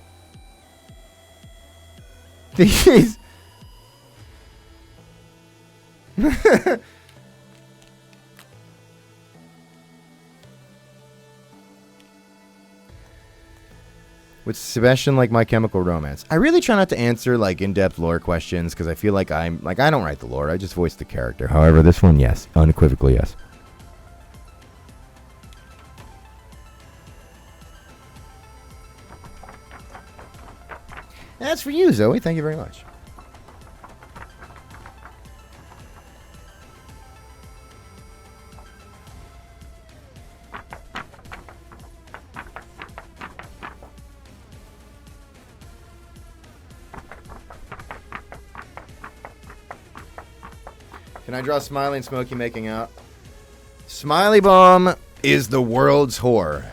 S1: He's With Sebastian like My Chemical Romance. I really try not to answer like in-depth lore questions because I feel like I don't write the lore. I just voice the character. However, this one, yes, unequivocally yes. That's for you, Zoe. Thank you very much. Can I draw Smiley and Smokey making out? Smiley Bomb is the world's whore.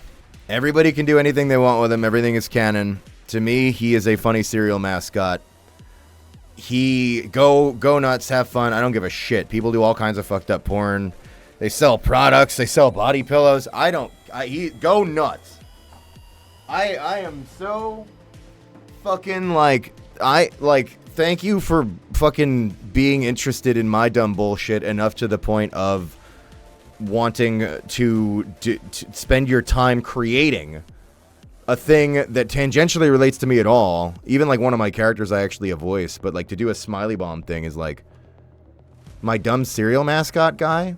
S1: Everybody can do anything they want with him. Everything is canon. To me, he is a funny cereal mascot. He go nuts, have fun. I don't give a shit. People do all kinds of fucked up porn. They sell products. They sell body pillows. He go nuts. I am so fucking thank you for fucking being interested in my dumb bullshit enough to the point of wanting to spend your time creating a thing that tangentially relates to me at all. Even like one of my characters I actually voice, but like to do a Smiley Bomb thing is like my dumb cereal mascot guy.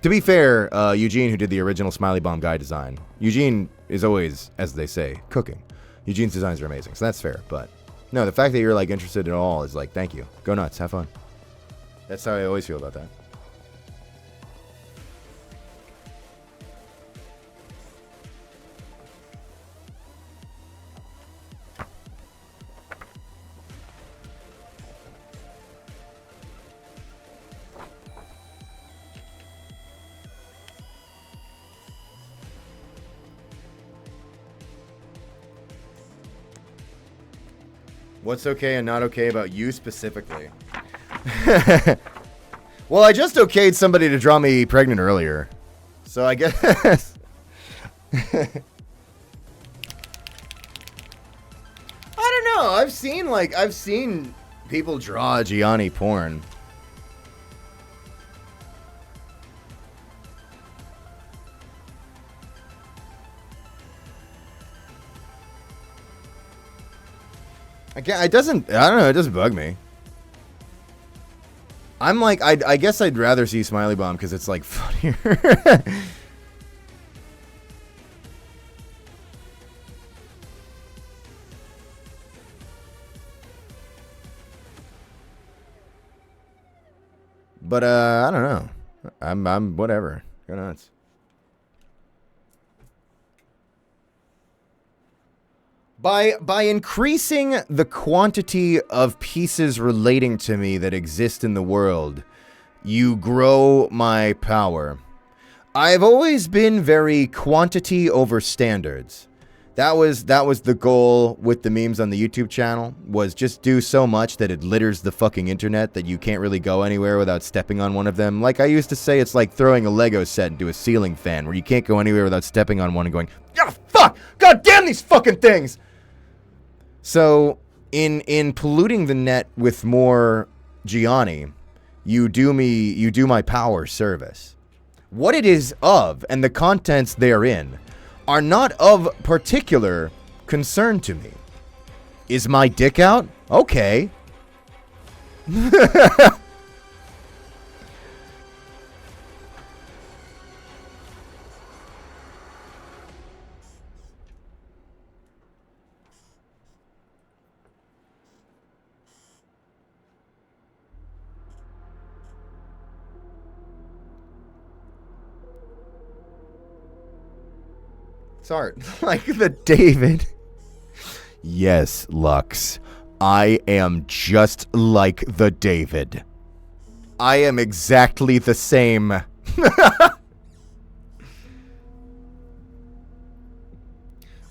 S1: To be fair, Eugene, who did the original Smiley Bomb guy design, Eugene is always, as they say, cooking. Eugene's designs are amazing, so that's fair. But no, the fact that you're like interested at all is like, thank you. Go nuts, have fun. That's how I always feel about that. What's okay and not okay about you specifically? Well, I just okayed somebody to draw me pregnant earlier. So I guess... I don't know. I've seen people draw Gianni porn. I don't know, it doesn't bug me. I'm like, I guess I'd rather see Smiley Bomb because it's like funnier. But I don't know. I'm whatever. Go nuts. By increasing the quantity of pieces relating to me that exist in the world, you grow my power. I've always been very quantity over standards. That was the goal with the memes on the YouTube channel, was just do so much that it litters the fucking internet that you can't really go anywhere without stepping on one of them. Like I used to say, it's like throwing a Lego set into a ceiling fan where you can't go anywhere without stepping on one and going, "Ah, fuck! God damn these fucking things!" So, in polluting the net with more Gianni, you do my power service. What it is of, and the contents therein, are not of particular concern to me. Is my dick out? Okay. It's art. Like the David. Yes, Lux. I am just like the David. I am exactly the same.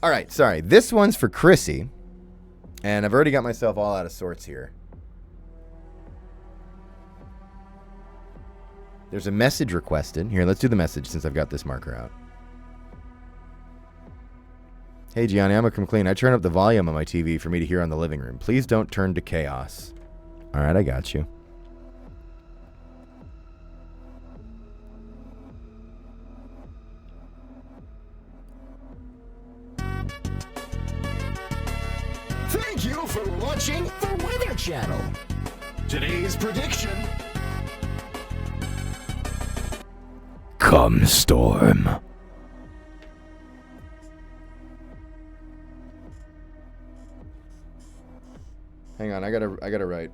S1: Alright, sorry. This one's for Chrissy. And I've already got myself all out of sorts here. There's a message requested. Here, let's do the message since I've got this marker out. Hey, Gianni, I'm a come clean. I turn up the volume on my TV for me to hear on the living room. Please don't turn to chaos. All right, I got you.
S8: Thank you for watching the Weather Channel. Today's prediction.
S3: Come storm.
S1: Hang on, I gotta write.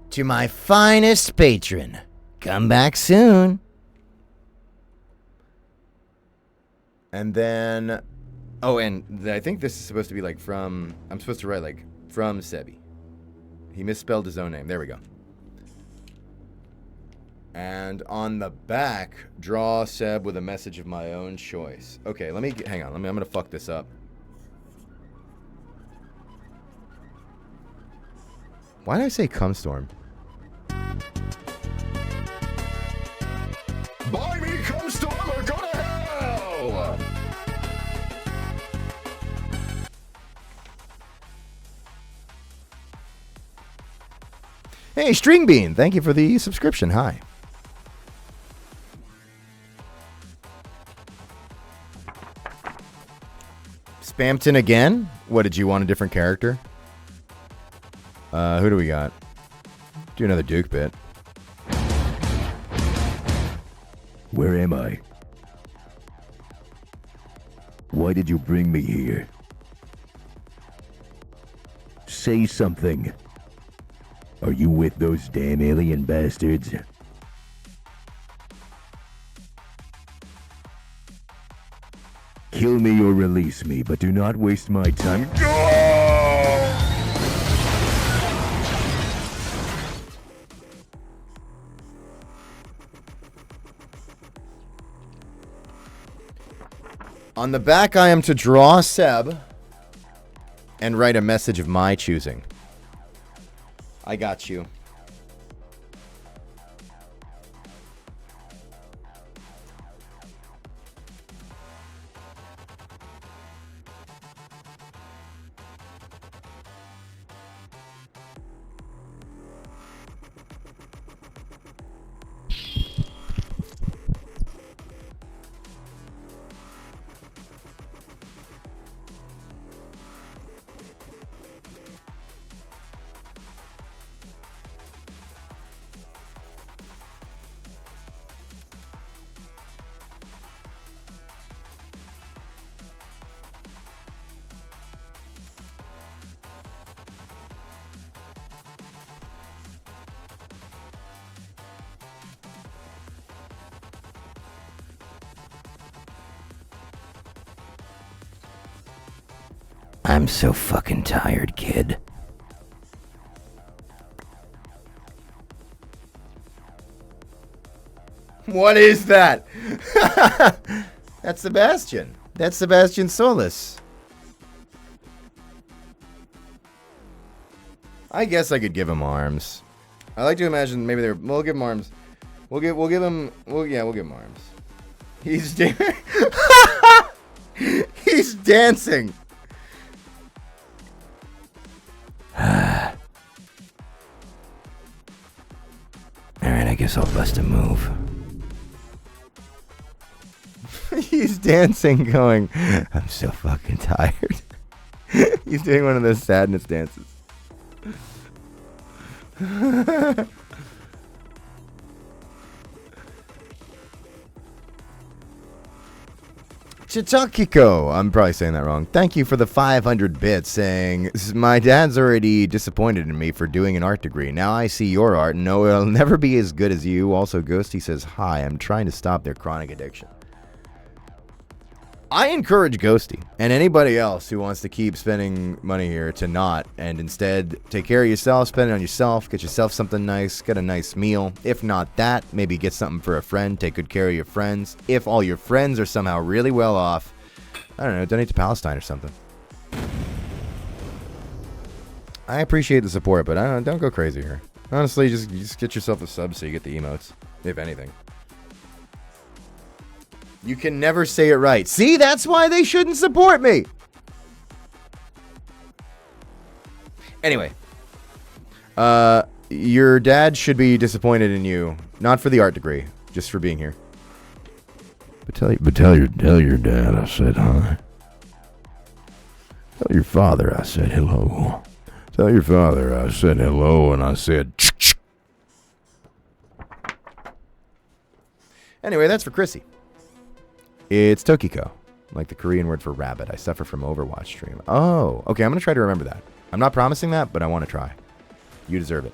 S7: To my finest patron, come back soon.
S1: And then, oh, and I think this is supposed to be like from, I'm supposed to write like from Sebi. He misspelled his own name. There we go. And on the back, draw Seb with a message of my own choice. Okay, hang on. I'm going to fuck this up. Why did I say cum storm?
S8: Buy me, come storm, or go to hell!
S1: Hey, String Bean, thank you for the subscription. Hi. Spampton again? What, did you want a different character? Who do we got? Do another Duke bit.
S3: Where am I? Why did you bring me here? Say something. Are you with those damn alien bastards? Kill me or release me, but do not waste my time.
S1: On the back, I am to draw Seb and write a message of my choosing. I got you.
S7: I'm so fucking tired, kid.
S1: What is that? That's Sebastian. That's Sebastian Solis. I guess I could give him arms. I like to imagine maybe we'll give him arms. We'll give him arms. He's he's dancing.
S7: Alright, I guess I'll bust a move.
S1: He's dancing, going, I'm so fucking tired. He's doing one of those sadness dances. Chitakiko, I'm probably saying that wrong. Thank you for the 500 bits saying, my dad's already disappointed in me for doing an art degree. Now I see your art and know it'll never be as good as you. Also, Ghosty says, hi, I'm trying to stop their chronic addiction. I encourage Ghosty and anybody else who wants to keep spending money here to not, and instead take care of yourself, spend it on yourself, get yourself something nice, get a nice meal. If not that, maybe get something for a friend, take good care of your friends. If all your friends are somehow really well off, I don't know, donate to Palestine or something. I appreciate the support, but don't go crazy here. Honestly, just get yourself a sub so you get the emotes, if anything. You can never say it right. See, that's why they shouldn't support me. Anyway, your dad should be disappointed in you, not for the art degree, just for being here.
S2: But tell your dad I said hi. Tell your father I said hello. Tell your father I said hello and I said.
S1: Anyway, that's for Chrissy. It's Tokiko, like the Korean word for rabbit. I suffer from Overwatch stream. Oh, okay, I'm going to try to remember that. I'm not promising that, but I want to try. You deserve it.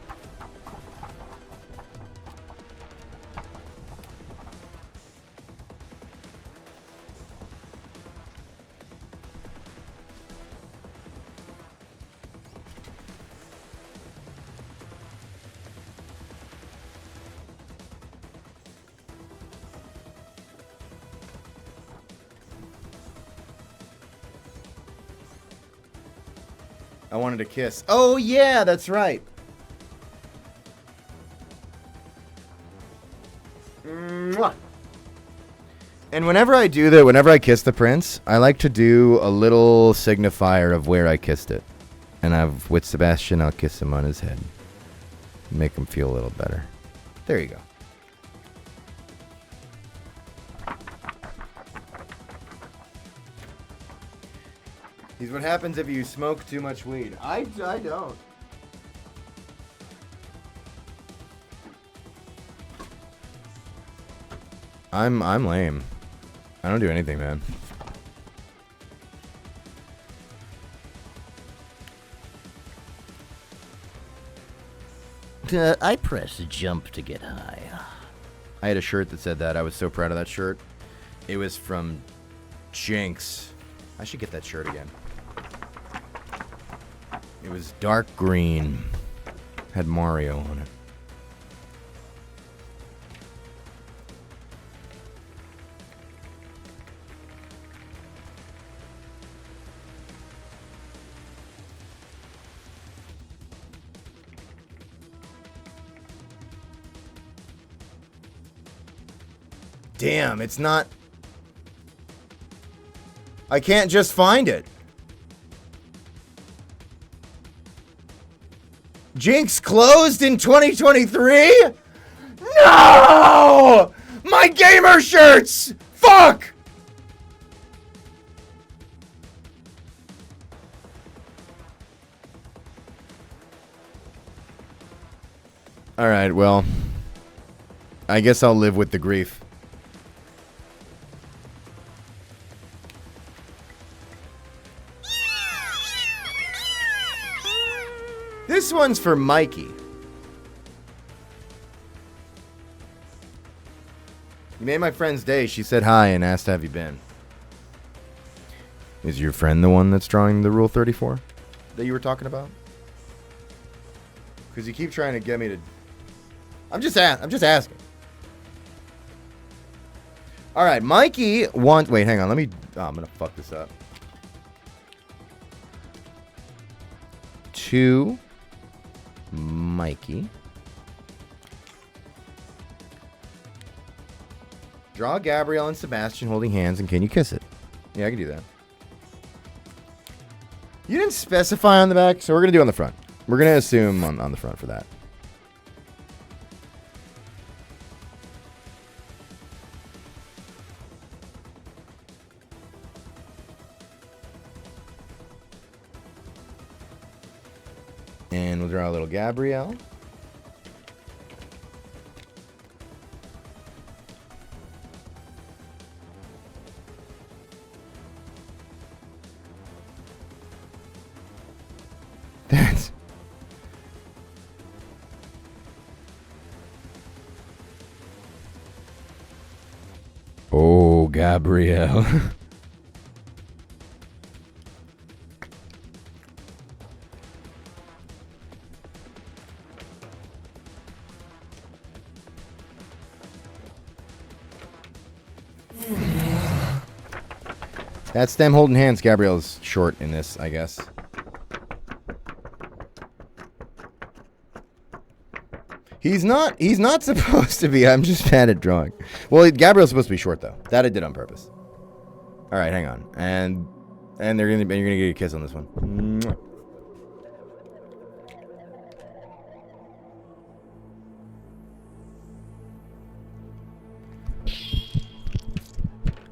S1: I wanted to kiss. Oh, yeah, that's right. Mwah. And whenever I do that, whenever I kiss the prince, I like to do a little signifier of where I kissed it. And with Sebastian, I'll kiss him on his head. Make him feel a little better. There you go. He's what happens if you smoke too much weed. I don't. I'm lame. I don't do anything, man.
S7: I press jump to get high.
S1: I had a shirt that said that. I was so proud of that shirt. It was from Jinx. I should get that shirt again. It was dark green. Had Mario on it. Damn, it's not... I can't just find it. Jinx closed in 2023? No! My gamer shirts! Fuck! Alright, well, I guess I'll live with the grief. This one's for Mikey. You made my friend's day. She said hi and asked, have you been? Is your friend the one that's drawing the Rule 34 that you were talking about? Because you keep trying to get me to... I'm just asking. All right, Mikey wants... Wait, hang on. Let me... Oh, I'm going to fuck this up. To Mikey. Draw Gabrielle and Sebastian holding hands, and can you kiss it? Yeah, I can do that. You didn't specify on the back, so we're going to do on the front. We're going to assume on the front for that. And we'll draw a little Gabrielle. that. Oh, Gabrielle. That's them holding hands. Gabrielle's short in this, I guess. He's not supposed to be. I'm just bad at drawing. Well, Gabriel's supposed to be short though. That I did on purpose. All right, hang on. And you're gonna get a kiss on this one. Mwah.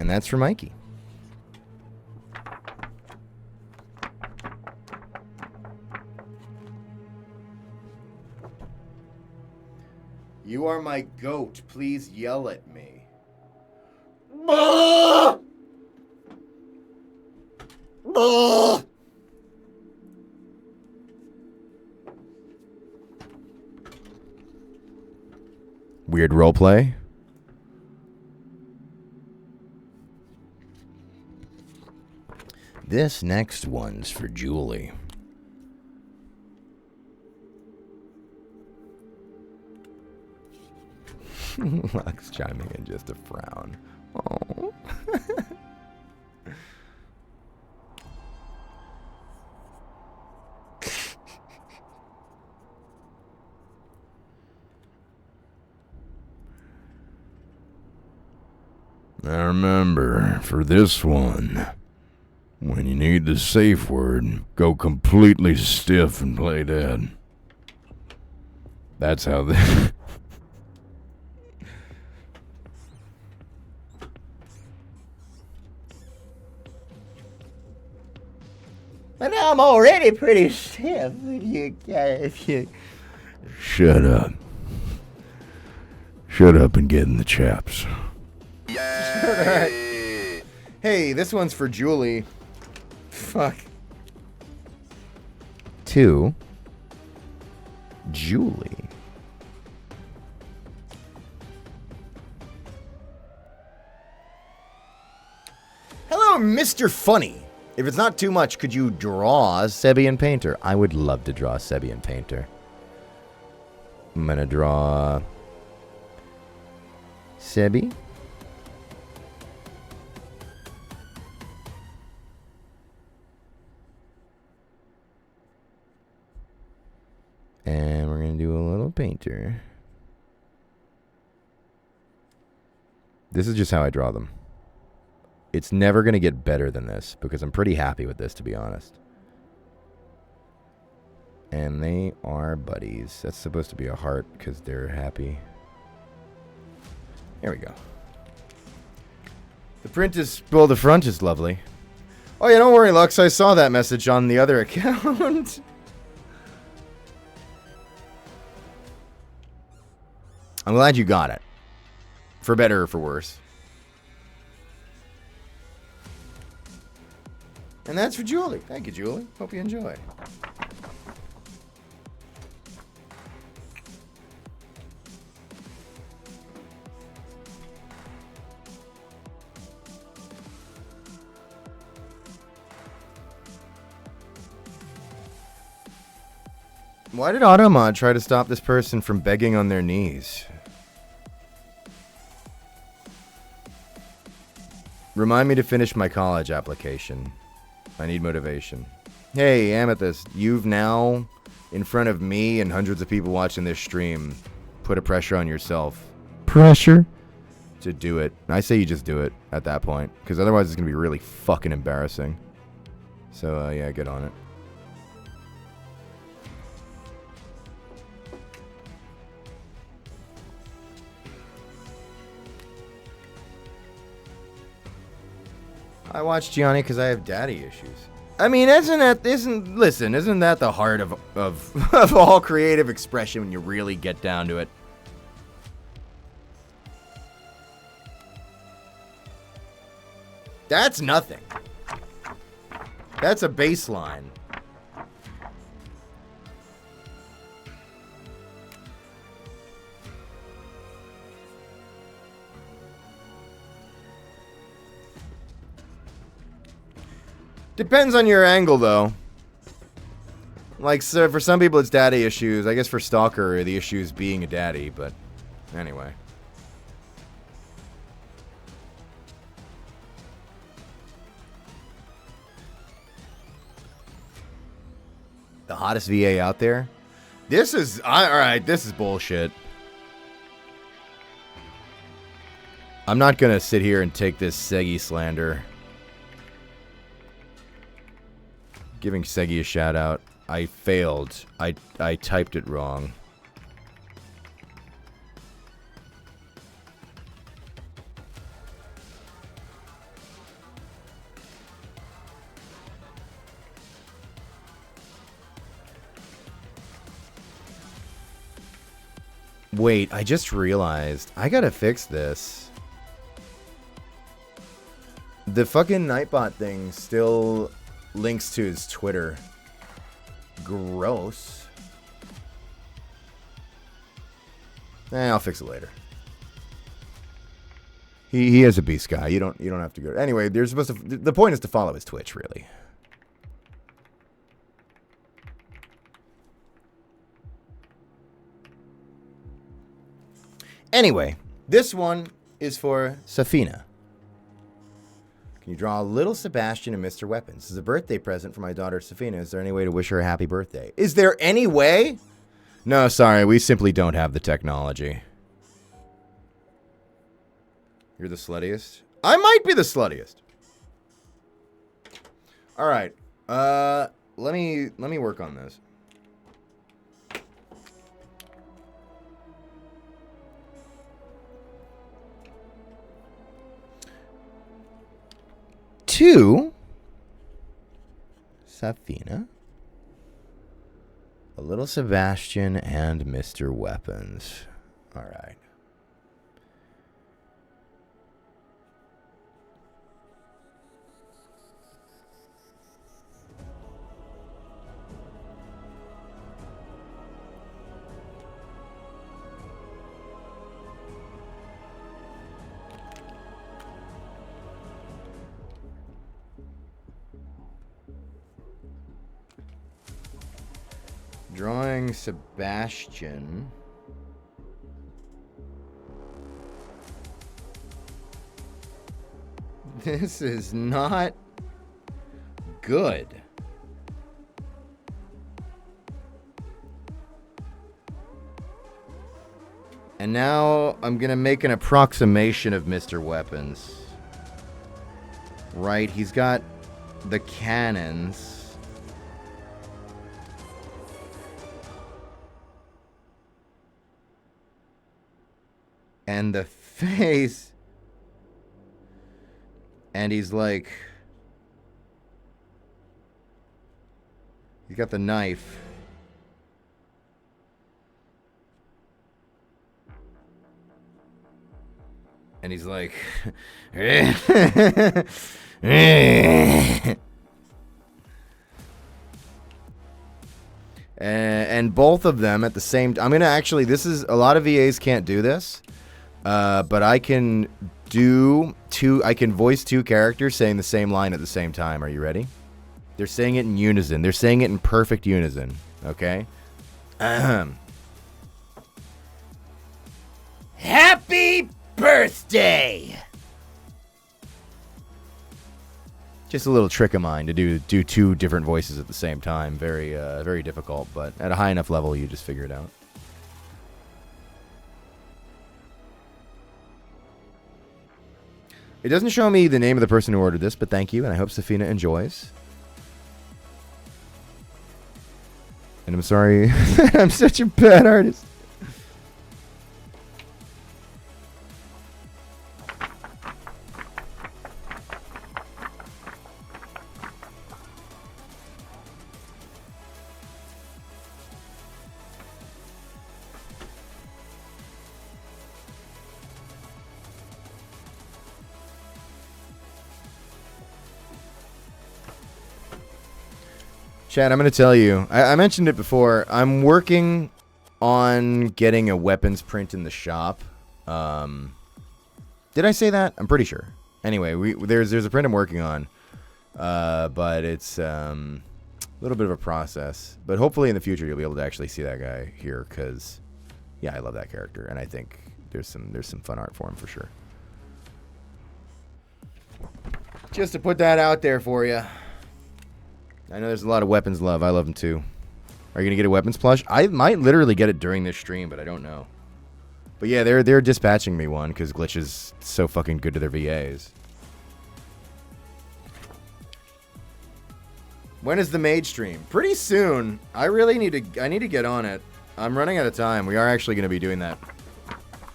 S1: And that's for Mikey. You are my goat. Please yell at me. Weird roleplay. This next one's for Julie. Lux chiming in just a frown. Oh. I remember, for this one, when you need the safe word, go completely stiff and play dead. That's how this...
S7: But I'm already pretty stiff. If you...
S1: Shut up. Shut up and get in the chaps. Right. Hey, this one's for Julie. Fuck. To Julie. Hello, Mr. Funny. If it's not too much, could you draw Sebian Painter? I would love to draw Sebian Painter. I'm gonna draw Sebi. And we're going to do a little painter. This is just how I draw them. It's never going to get better than this because I'm pretty happy with this, to be honest. And they are buddies. That's supposed to be a heart because they're happy. There we go. The print is, well, the front is lovely. Oh, yeah, don't worry, Lux. I saw that message on the other account. I'm glad you got it. For better or for worse. And that's for Julie. Thank you, Julie. Hope you enjoy. Why did Automod try to stop this person from begging on their knees? Remind me to finish my college application. I need motivation. Hey, Amethyst, you've now, in front of me and hundreds of people watching this stream, put a pressure on yourself. Pressure? To do it. I say you just do it at that point, because otherwise it's going to be really fucking embarrassing. So, yeah, get on it. I watch Gianni because I have daddy issues. I mean, isn't that the heart of all creative expression when you really get down to it? That's nothing. That's a baseline. Depends on your angle, though. Like, so for some people, it's daddy issues. I guess for Stalker, the issue is being a daddy, but anyway. The hottest VA out there? This is... Alright, this is bullshit. I'm not gonna sit here and take this Seggy slander. Giving Seggy a shout out. I failed. I typed it wrong. Wait, I just realized. I gotta fix this. The fucking Nightbot thing still links to his Twitter. Gross. I'll fix it later. He is a beast guy. You don't have to go. Anyway, you're supposed to. The point is to follow his Twitch, really. Anyway, this one is for Safina. Can you draw a little Sebastian and Mr. Weapons? This is a birthday present for my daughter Safina. Is there any way to wish her a happy birthday? Is there any way? No, sorry. We simply don't have the technology. You're the sluttiest? I might be the sluttiest. All right. Let me work on this. To Safina, a little Sebastian, and Mr. Weapons. All right. Drawing Sebastian. This is not good. And now I'm going to make an approximation of Mr. Weapons. Right, he's got the cannons. And the face. And he's like... He's got the knife. And he's like... and both of them at the same... I'm going to actually... This is... A lot of VAs can't do this. But I can do two... I can voice two characters saying the same line at the same time. Are you ready? They're saying it in unison. They're saying it in perfect unison. Okay?
S7: Happy birthday!
S1: Just a little trick of mine to do two different voices at the same time. Very, very difficult, but at a high enough level, you just figure it out. It doesn't show me the name of the person who ordered this, but thank you, and I hope Safina enjoys. And I'm sorry, I'm such a bad artist. Chad, I'm going to tell you, I mentioned it before, I'm working on getting a weapons print in the shop. Did I say that? I'm pretty sure. Anyway, there's a print I'm working on. but it's a little bit of a process. But hopefully in the future you'll be able to actually see that guy here, because yeah, I love that character, and I think there's some fun art for him for sure. Just to put that out there for you. I know there's a lot of weapons love. I love them too. Are you gonna get a weapons plush? I might literally get it during this stream, but I don't know. But yeah, they're dispatching me one because Glitch is so fucking good to their VAs. When is the Mage stream? Pretty soon. I need to get on it. I'm running out of time. We are actually going to be doing that.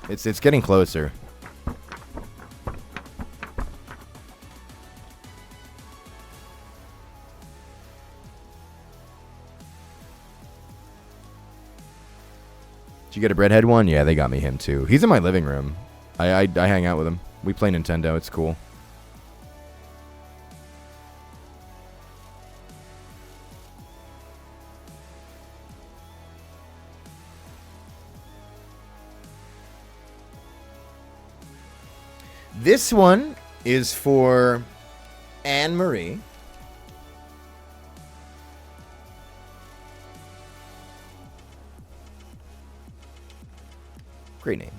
S1: It's getting closer. Did you get a Breadhead one? Yeah, they got me him too. He's in my living room. I hang out with him. We play Nintendo. It's cool. This one is for Anne-Marie. Great name.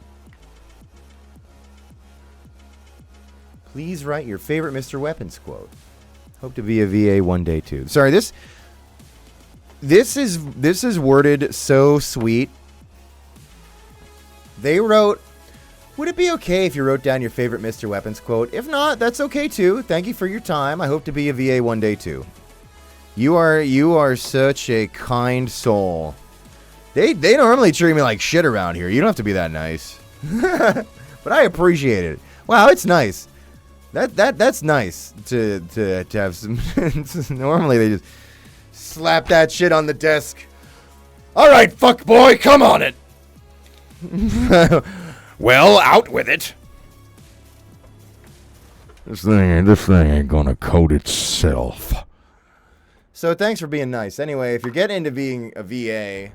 S1: Please write your favorite Mr. Weapons quote. Hope to be a VA one day too. Sorry, this is worded so sweet. They wrote, would it be okay if you wrote down your favorite Mr. Weapons quote? If not, that's okay too. Thank you for your time. I hope to be a VA one day too. You are such a kind soul. They normally treat me like shit around here. You don't have to be that nice. But I appreciate it. Wow, it's nice. That's nice to have some. Normally they just slap that shit on the desk.
S2: All right, fuck boy, come on it. Well, out with it.
S3: This thing ain't gonna code itself.
S1: So thanks for being nice. Anyway, if you're getting into being a VA,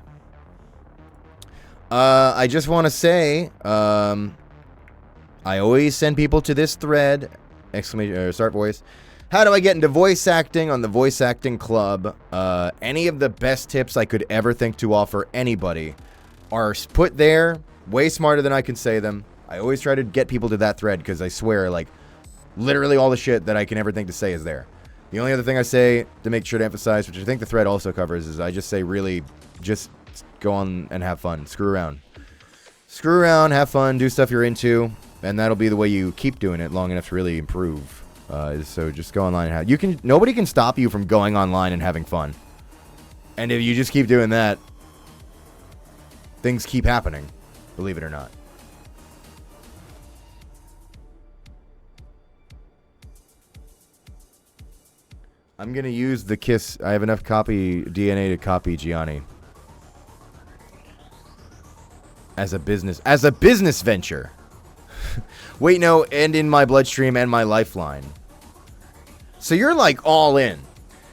S1: I just want to say, I always send people to this thread, exclamation or start voice. How do I get into voice acting on the Voice Acting Club? Any of the best tips I could ever think to offer anybody are put there, way smarter than I can say them. I always try to get people to that thread because I swear, like, literally all the shit that I can ever think to say is there. The only other thing I say to make sure to emphasize, which I think the thread also covers, is I just say really just go on and have fun. Screw around. Screw around, have fun, do stuff you're into, and that'll be the way you keep doing it long enough to really improve. So just go online and have... Nobody can stop you from going online and having fun. And if you just keep doing that, things keep happening, believe it or not. I'm going to use the Kiss. I have enough copy DNA to copy Gianni. As a business venture. Wait, no, and in my bloodstream and my lifeline. So you're like all in.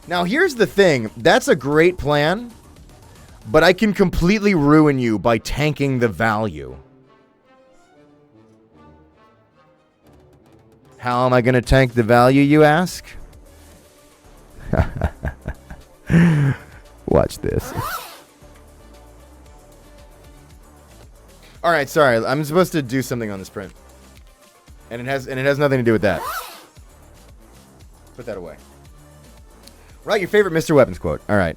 S1: Now here's the thing. That's a great plan, but I can completely ruin you by tanking the value. How am I going to tank the value, you ask? Watch this. All right, sorry. I'm supposed to do something on this print. And it has nothing to do with that. Put that away. Write your favorite Mr. Weapons quote. All right.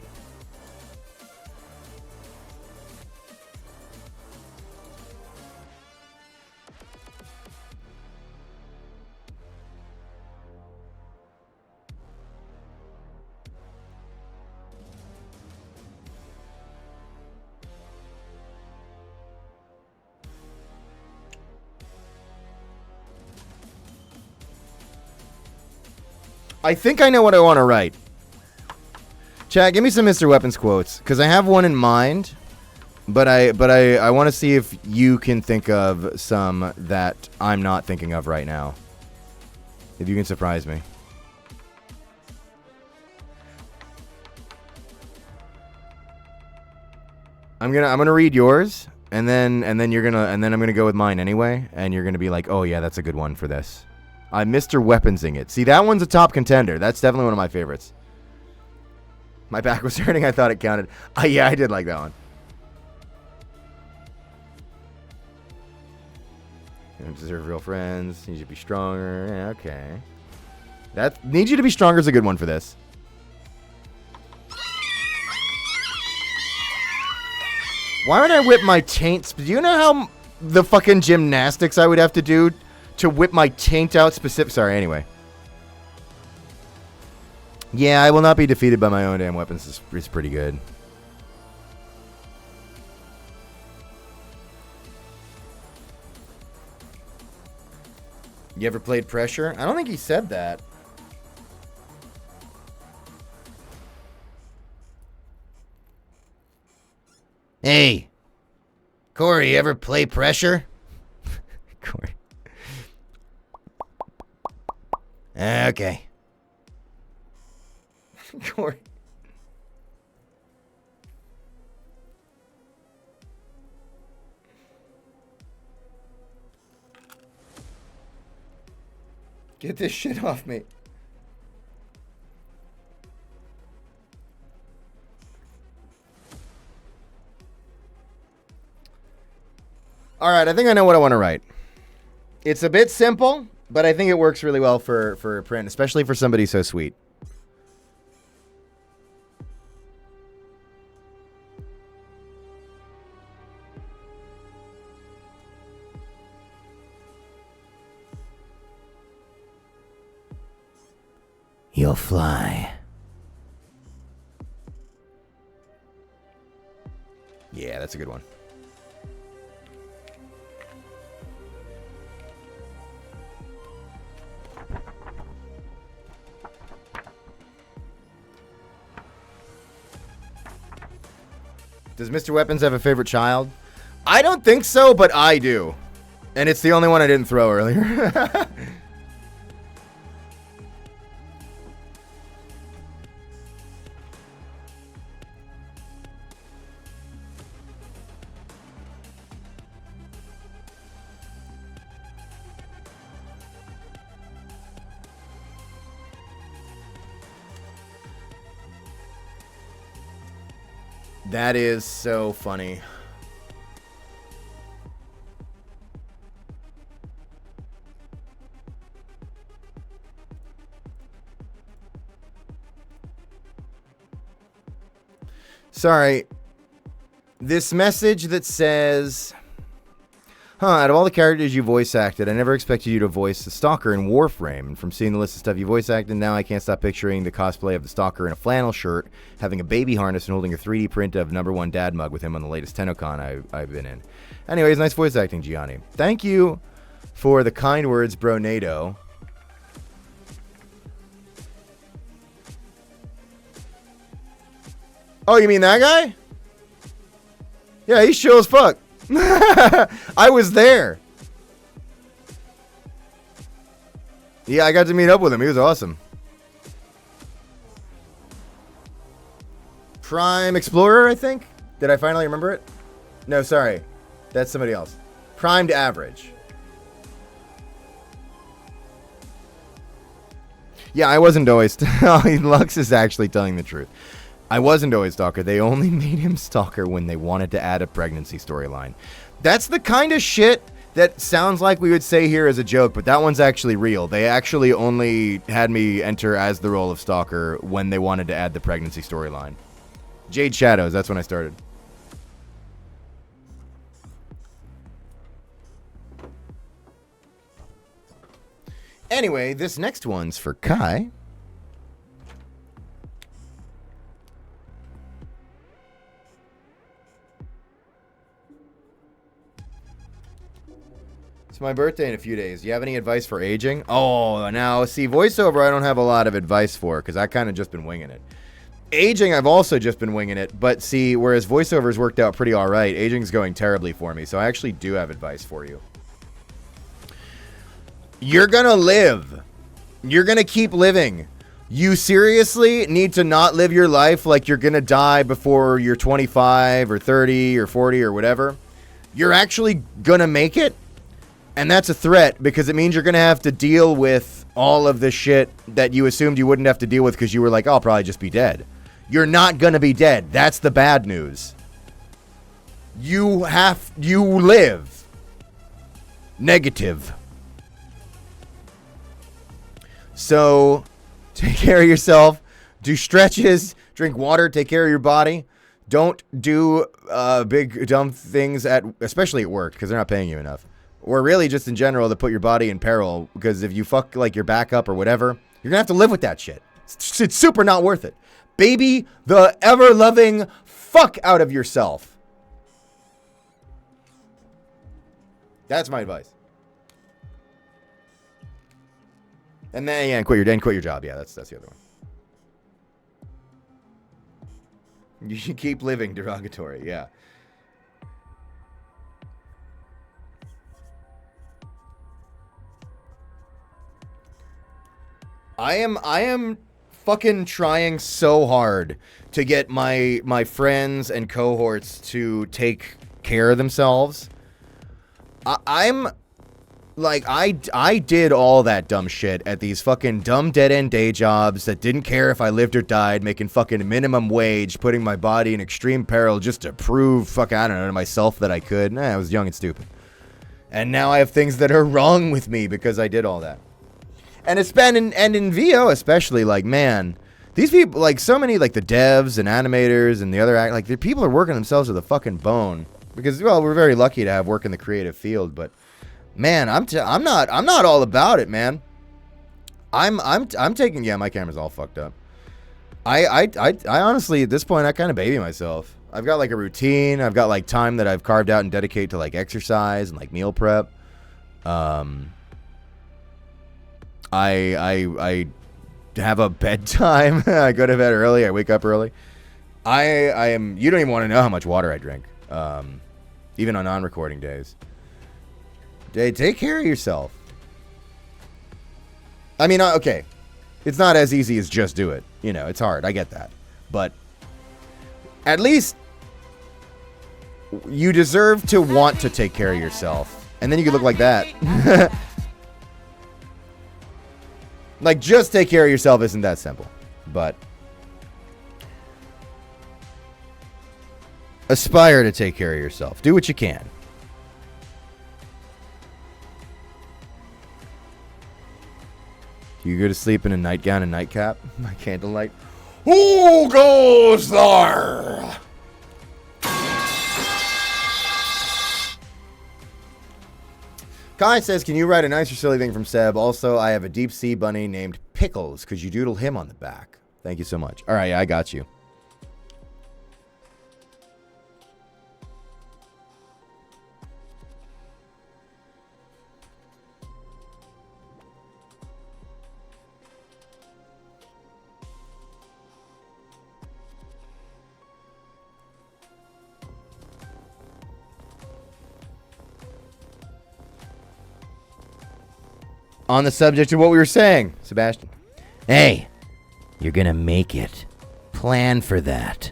S1: I think I know what I want to write. Chat, give me some Mr. Weapons quotes, because I have one in mind, but I want to see if you can think of some that I'm not thinking of right now. If you can surprise me. I'm gonna read yours, and then I'm gonna go with mine anyway, and you're gonna be like, oh yeah, that's a good one for this. I'm Mr. Weaponsing it. See, that one's a top contender. That's definitely one of my favorites. My back was hurting. I thought it counted. Yeah, I did like that one. You don't deserve real friends. Need you to be stronger. Yeah, okay. That Need you to be stronger is a good one for this. Why would I whip my taint? Do you know how the fucking gymnastics I would have to do to whip my taint out specific? Sorry, anyway. Yeah, I will not be defeated by my own damn weapons. It's pretty good. You ever played Pressure? I don't think he said that. Hey, Corey, you ever play Pressure? Corey. Okay. Corey. Get this shit off me. All right, I think I know what I want to write. It's a bit simple, but I think it works really well for print, especially for somebody so sweet. You'll fly. Yeah, that's a good one. Does Mr. Weapons have a favorite child? I don't think so, but I do. And it's the only one I didn't throw earlier. That is so funny. Sorry. This message that says, out of all the characters you voice acted, I never expected you to voice the Stalker in Warframe. And from seeing the list of stuff you voice acted, now I can't stop picturing the cosplay of the Stalker in a flannel shirt, having a baby harness and holding a 3D print of #1 dad mug with him on the latest TennoCon I've been in. Anyways, nice voice acting, Gianni. Thank you for the kind words, Bronado. Oh, you mean that guy? Yeah, he's chill as fuck. I was there. Yeah, I got to meet up with him. He was awesome. Prime Explorer, I think? Did I finally remember it? No, sorry. That's somebody else. Primed Average. Yeah, I wasn't always... Lux is actually telling the truth. I wasn't always Stalker. They only made him Stalker when they wanted to add a pregnancy storyline. That's the kind of shit that sounds like we would say here as a joke, but that one's actually real. They actually only had me enter as the role of Stalker when they wanted to add the pregnancy storyline. Jade Shadows, that's when I started. Anyway, this next one's for Kai. My birthday in a few days. Do you have any advice for aging? Oh, now, see, voiceover I don't have a lot of advice for because I kind of just been winging it. Aging, I've also just been winging it, but see, whereas voiceovers worked out pretty all right, aging's going terribly for me, so I actually do have advice for you. You're gonna live. You're gonna keep living. You seriously need to not live your life like you're gonna die before you're 25 or 30 or 40 or whatever. You're actually gonna make it. And that's a threat because it means you're going to have to deal with all of the shit that you assumed you wouldn't have to deal with because you were like, oh, I'll probably just be dead. You're not going to be dead. That's the bad news. You live. Negative. So, take care of yourself. Do stretches. Drink water. Take care of your body. Don't do big dumb things especially at work because they're not paying you enough. Or really just in general to put your body in peril because if you fuck like your back up or whatever, you're going to have to live with that shit. It's super not worth it. Baby the ever-loving fuck out of yourself. That's my advice. And then quit your job. Yeah, that's the other one. You should keep living derogatory. Yeah. I am fucking trying so hard to get my friends and cohorts to take care of themselves. I'm like I did all that dumb shit at these fucking dumb dead-end day jobs that didn't care if I lived or died, making fucking minimum wage, putting my body in extreme peril just to prove I don't know to myself that I could. I was young and stupid. And now I have things that are wrong with me because I did all that. And it's been in VO especially, like, man, these people, like, so many, like, the devs and animators and the other, like, the people are working themselves to the fucking bone. Because, well, we're very lucky to have work in the creative field, but, man, I'm not all about it, man. I'm taking, yeah, my camera's all fucked up. I honestly, at this point, I kind of baby myself. I've got, like, a routine. I've got, like, time that I've carved out and dedicate to, like, exercise and, like, meal prep. I have a bedtime. I go to bed early. I wake up early. I am. You don't even want to know how much water I drink. Even on non-recording days. Take care of yourself. I mean, okay. It's not as easy as just do it. You know, it's hard. I get that. But at least you deserve to want to take care of yourself. And then you could look like that. Like, just take care of yourself isn't that simple. But aspire to take care of yourself. Do what you can. You go to sleep in a nightgown and nightcap? My candlelight.
S2: Who goes there?
S1: Kai says, can you write a nice or silly thing from Seb? Also, I have a deep sea bunny named Pickles. Could you doodle him on the back? Thank you so much. All right, yeah, I got you. On the subject of what we were saying, Sebastian.
S7: Hey, you're gonna make it. Plan for that.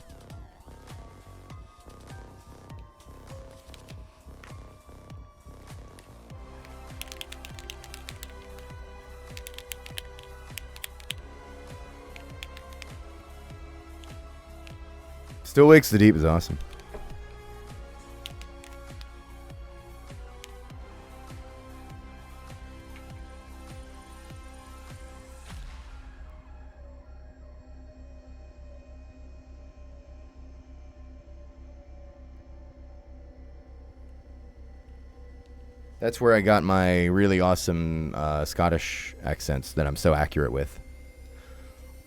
S1: Still Wakes the Deep is awesome. That's where I got my really awesome Scottish accents that I'm so accurate with.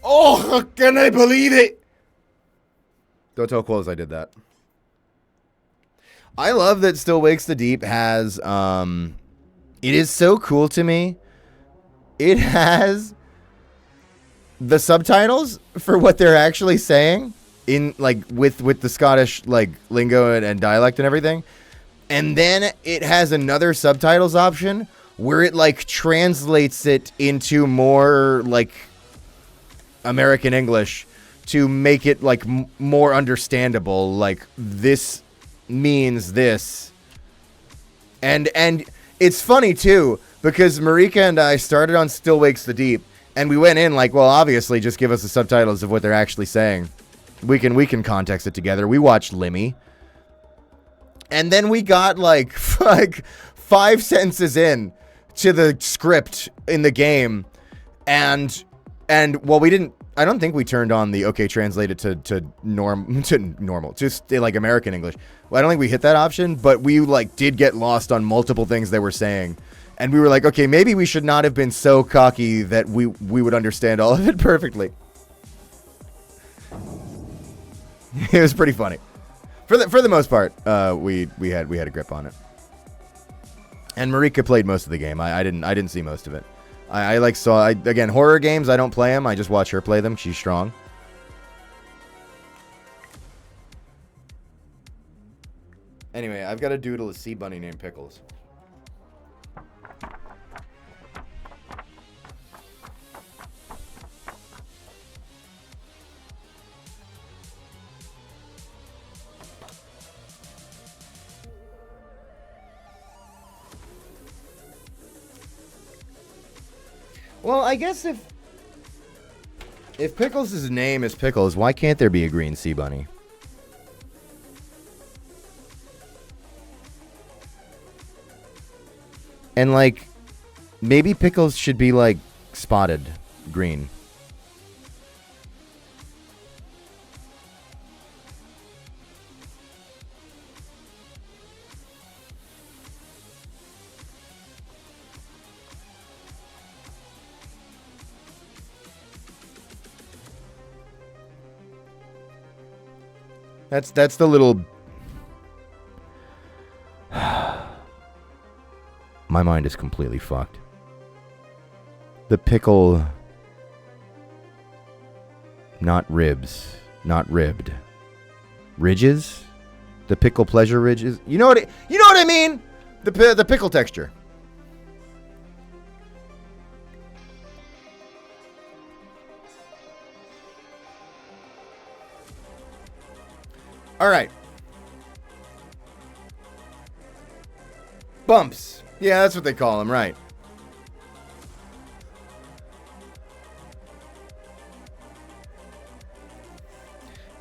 S2: Oh, can I believe it?
S1: Don't tell Quills I did that. I love that Still Wakes the Deep has, it is so cool to me. It has the subtitles for what they're actually saying in, like, with the Scottish, like, lingo and dialect and everything. And then it has another subtitles option where it, like, translates it into more, like, American English to make it, like, more understandable. Like, this means this. And It's funny too because Marika and I started on Still Wakes the Deep, and we went in like, well, obviously, just give us the subtitles of what they're actually saying. We can context it together. We watched Limmy, and then we got like 5 sentences in to the script in the game, and well, we didn't. I don't think we turned on the okay translated to normal, just like American English. Well, I don't think we hit that option, but we like did get lost on multiple things they were saying, and we were like, okay, maybe we should not have been so cocky that we would understand all of it perfectly. It was pretty funny. For the most part, we had a grip on it, and Marika played most of the game. I didn't see most of it. Again, horror games, I don't play them. I just watch her play them. She's strong. Anyway, I've got to doodle a sea bunny named Pickles. Well, I guess if Pickles' name is Pickles, why can't there be a green sea bunny? And like, maybe Pickles should be like spotted green. That's the little... My mind is completely fucked. The pickle... Not ribs. Not ribbed. Ridges? The pickle pleasure ridges? You know what I mean? The pickle texture. All right. Bumps. Yeah, that's what they call them, right.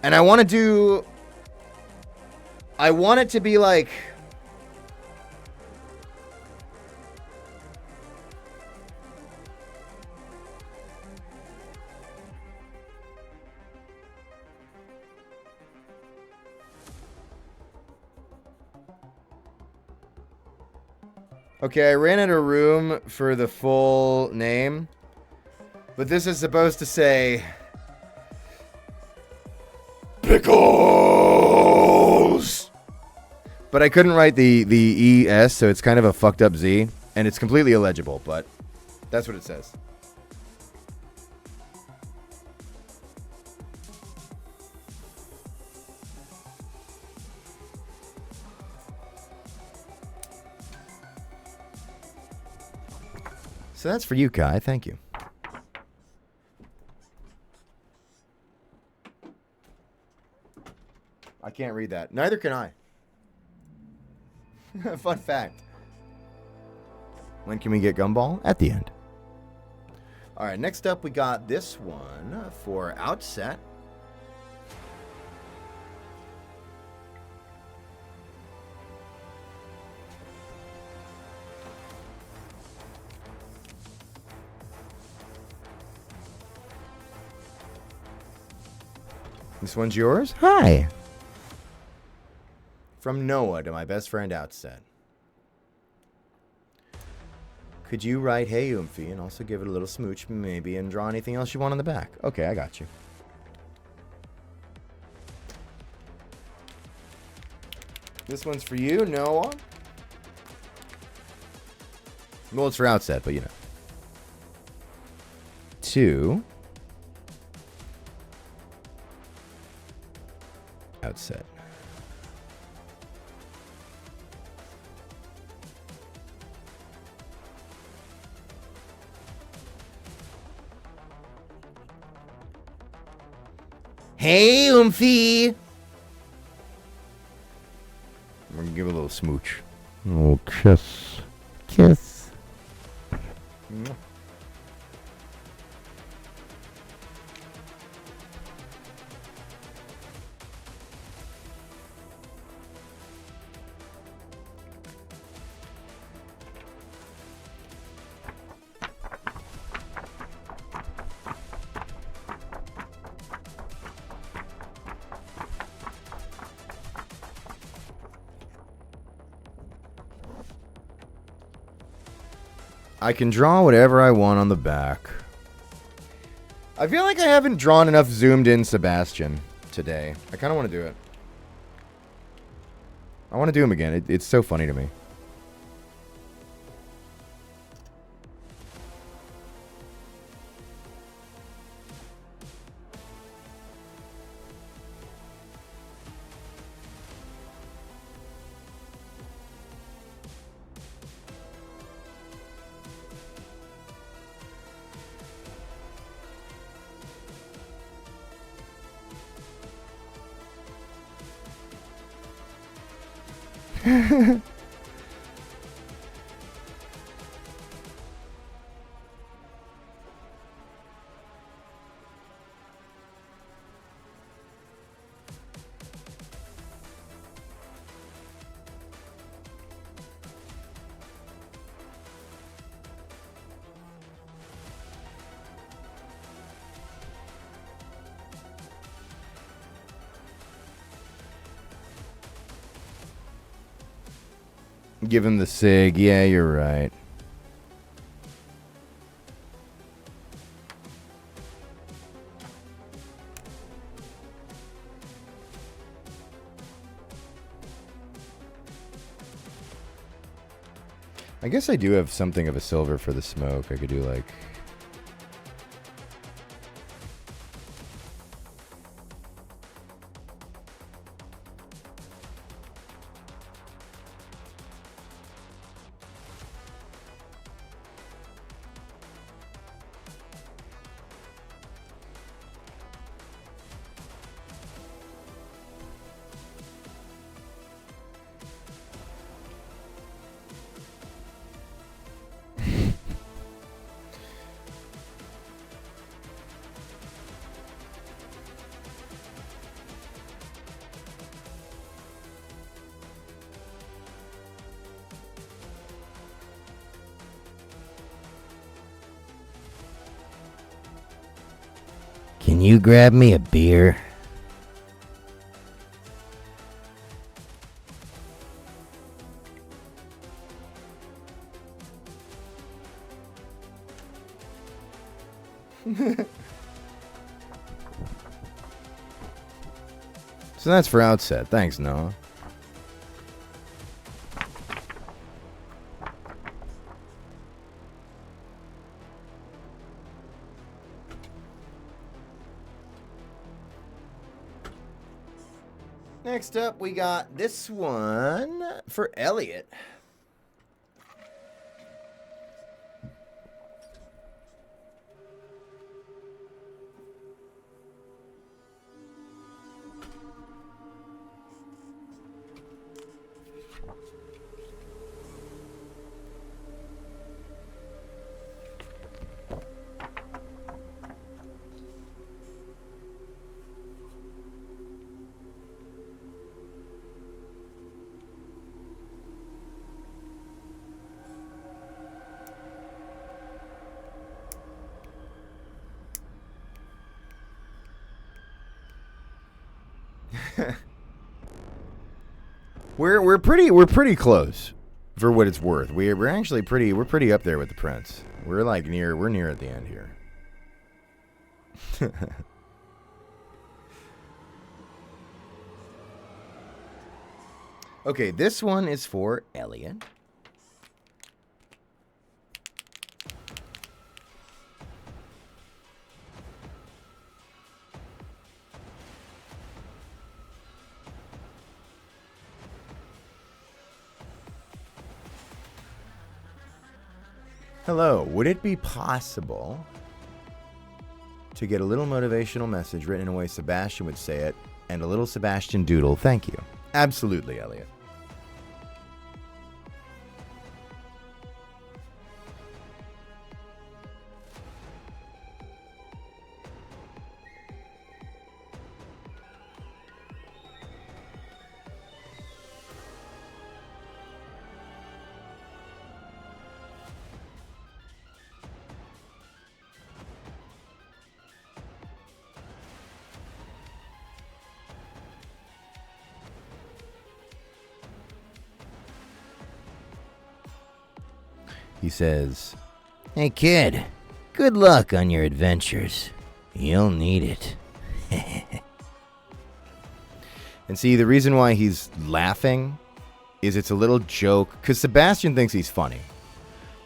S1: And I want it to be like... Okay, I ran out of room for the full name, but this is supposed to say Pickles. But I couldn't write the ES, so it's kind of a fucked up Z, and it's completely illegible, but that's what it says. So that's for you, Kai. Thank you. I can't read that. Neither can I. Fun fact. When can we get Gumball? At the end. All right, next up we got this one for Outset. This one's yours? Hi. From Noah to my best friend Outset. Could you write Hey Oomphy and also give it a little smooch maybe and draw anything else you want on the back? Okay, I got you. This one's for you, Noah. Well, it's for Outset, but you know. 2. Outset. Hey, Oomphy! We're gonna give it a little smooch. A little kiss
S3: Kiss.
S1: I can draw whatever I want on the back. I feel like I haven't drawn enough zoomed in Sebastian today. I kind of want to do it. I want to do him again. It's so funny to me. Give him the sig. Yeah, you're right. I guess I do have something of a silver for the smoke. I could do like...
S7: Can you grab me a beer?
S1: So that's for Outset. Thanks, Noah. Next up, we got this one for Elliot. We're pretty close for what it's worth. We're actually pretty up there with the Prince. We're near at the end here. Okay, this one is for Elliot. Hello, would it be possible to get a little motivational message written in a way Sebastian would say it, and a little Sebastian doodle? Thank you. Absolutely, Elliot. He says, "Hey kid, good luck on your adventures. You'll need it." And see, the reason why he's laughing is it's a little joke, because Sebastian thinks he's funny.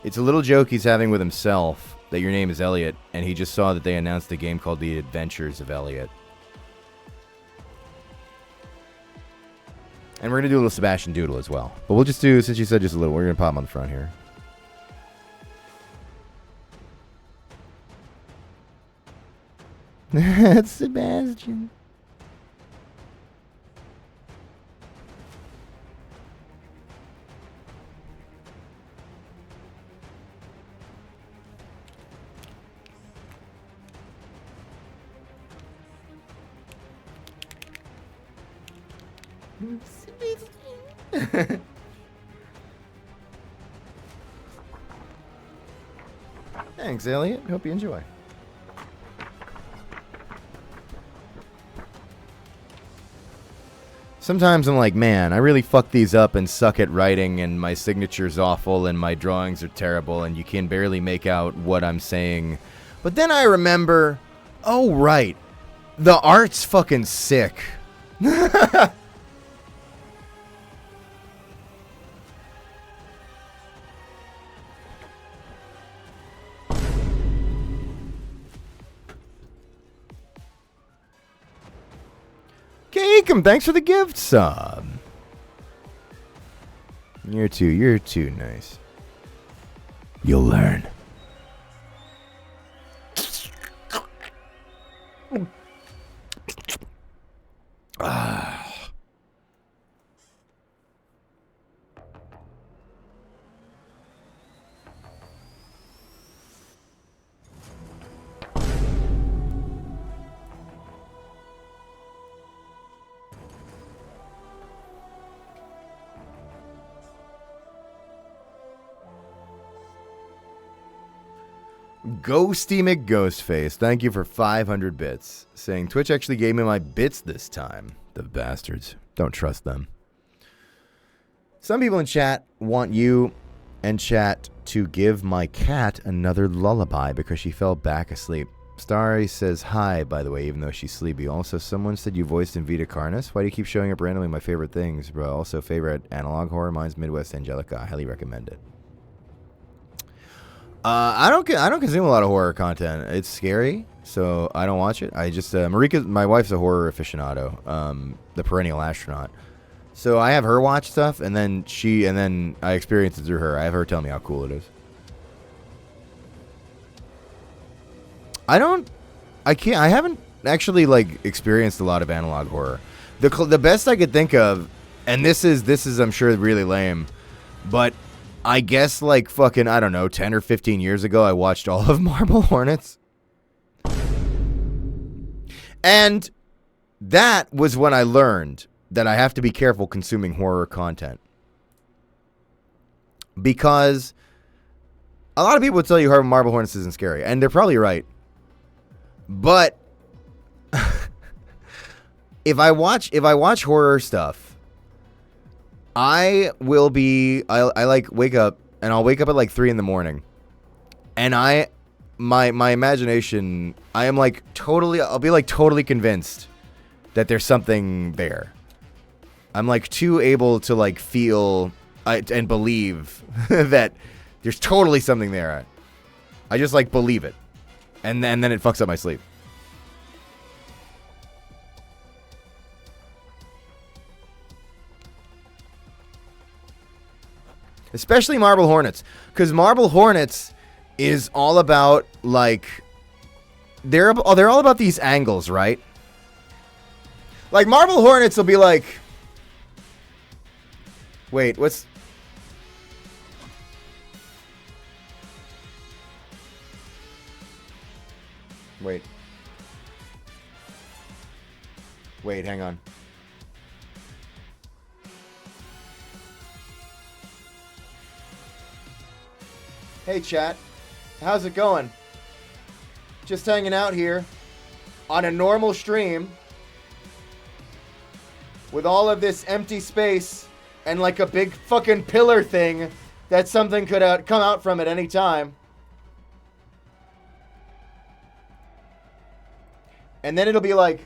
S1: It's a little joke he's having with himself that your name is Elliot, and he just saw that they announced a game called The Adventures of Elliot. And we're going to do a little Sebastian Doodle as well. But we'll just do, since you said just a little, we're going to pop him on the front here. That's Sebastian. Thanks, Elliot. Hope you enjoy. Sometimes I'm like, man, I really fuck these up and suck at writing, and my signature's awful, and my drawings are terrible, and you can barely make out what I'm saying. But then I remember, oh, right, the art's fucking sick. Cake'em, thanks for the gift sub. You're too nice. You'll learn. Ghosty McGhostface, thank you for 500 bits. Saying Twitch actually gave me my bits this time. The bastards. Don't trust them. Some people in chat want you and chat to give my cat another lullaby because she fell back asleep. Starry says hi, by the way, even though she's sleepy. Also, someone said you voiced in Vita Carnus. Why do you keep showing up randomly my favorite things, bro? Also, favorite analog horror. Mine's Midwest Angelica. I highly recommend it. I don't consume a lot of horror content. It's scary, so I don't watch it. I just Marika, my wife's a horror aficionado, the perennial astronaut. So I have her watch stuff, and then I experience it through her. I have her tell me how cool it is. I haven't actually like experienced a lot of analog horror. The best I could think of, and this is I'm sure really lame, but I guess like fucking, I don't know, 10 or 15 years ago, I watched all of Marble Hornets. And that was when I learned that I have to be careful consuming horror content. Because a lot of people would tell you Marble Hornets isn't scary, and they're probably right. But if I watch horror stuff, I like wake up, and I'll wake up at like 3 a.m. and my imagination, I am like I'll be like totally convinced that there's something there. I'm like too able to like feel and believe that there's totally something there. I just like believe it, and then it fucks up my sleep. Especially Marble Hornets, because Marble Hornets is all about like they're all about these angles, right? Like Marble Hornets will be like, wait, what's? Wait, hang on. Hey chat, how's it going? Just hanging out here on a normal stream with all of this empty space and like a big fucking pillar thing that something could come out from at any time. And then it'll be like...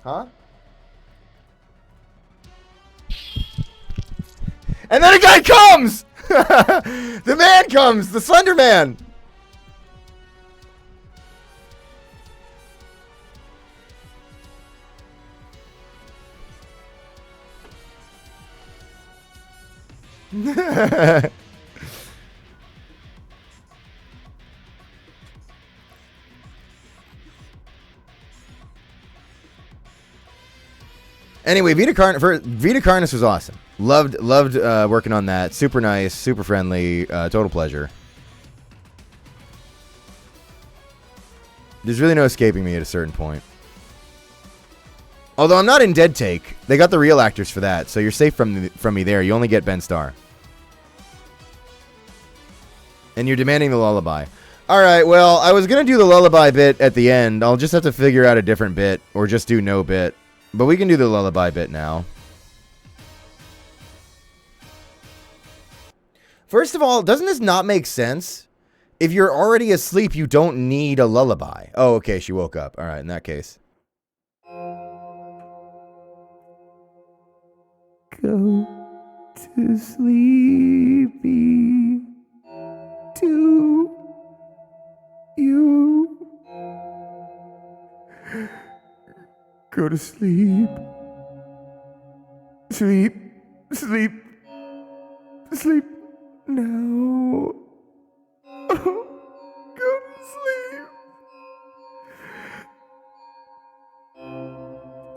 S1: Huh? And then a guy comes! The man comes! The Slender Man! Anyway, Vita Carnus was awesome. Loved working on that. Super nice, super friendly, total pleasure. There's really no escaping me at a certain point. Although I'm not in Dead Take. They got the real actors for that, so you're safe from me there. You only get Ben Starr. And you're demanding the lullaby. Alright, well, I was going to do the lullaby bit at the end. I'll just have to figure out a different bit, or just do no bit. But we can do the lullaby bit now. First of all, doesn't this not make sense? If you're already asleep, you don't need a lullaby. Oh, okay, she woke up. Alright, in that case.
S3: Go to sleepy to you. Go to sleep. Sleep. Sleep. Sleep now. Go to sleep.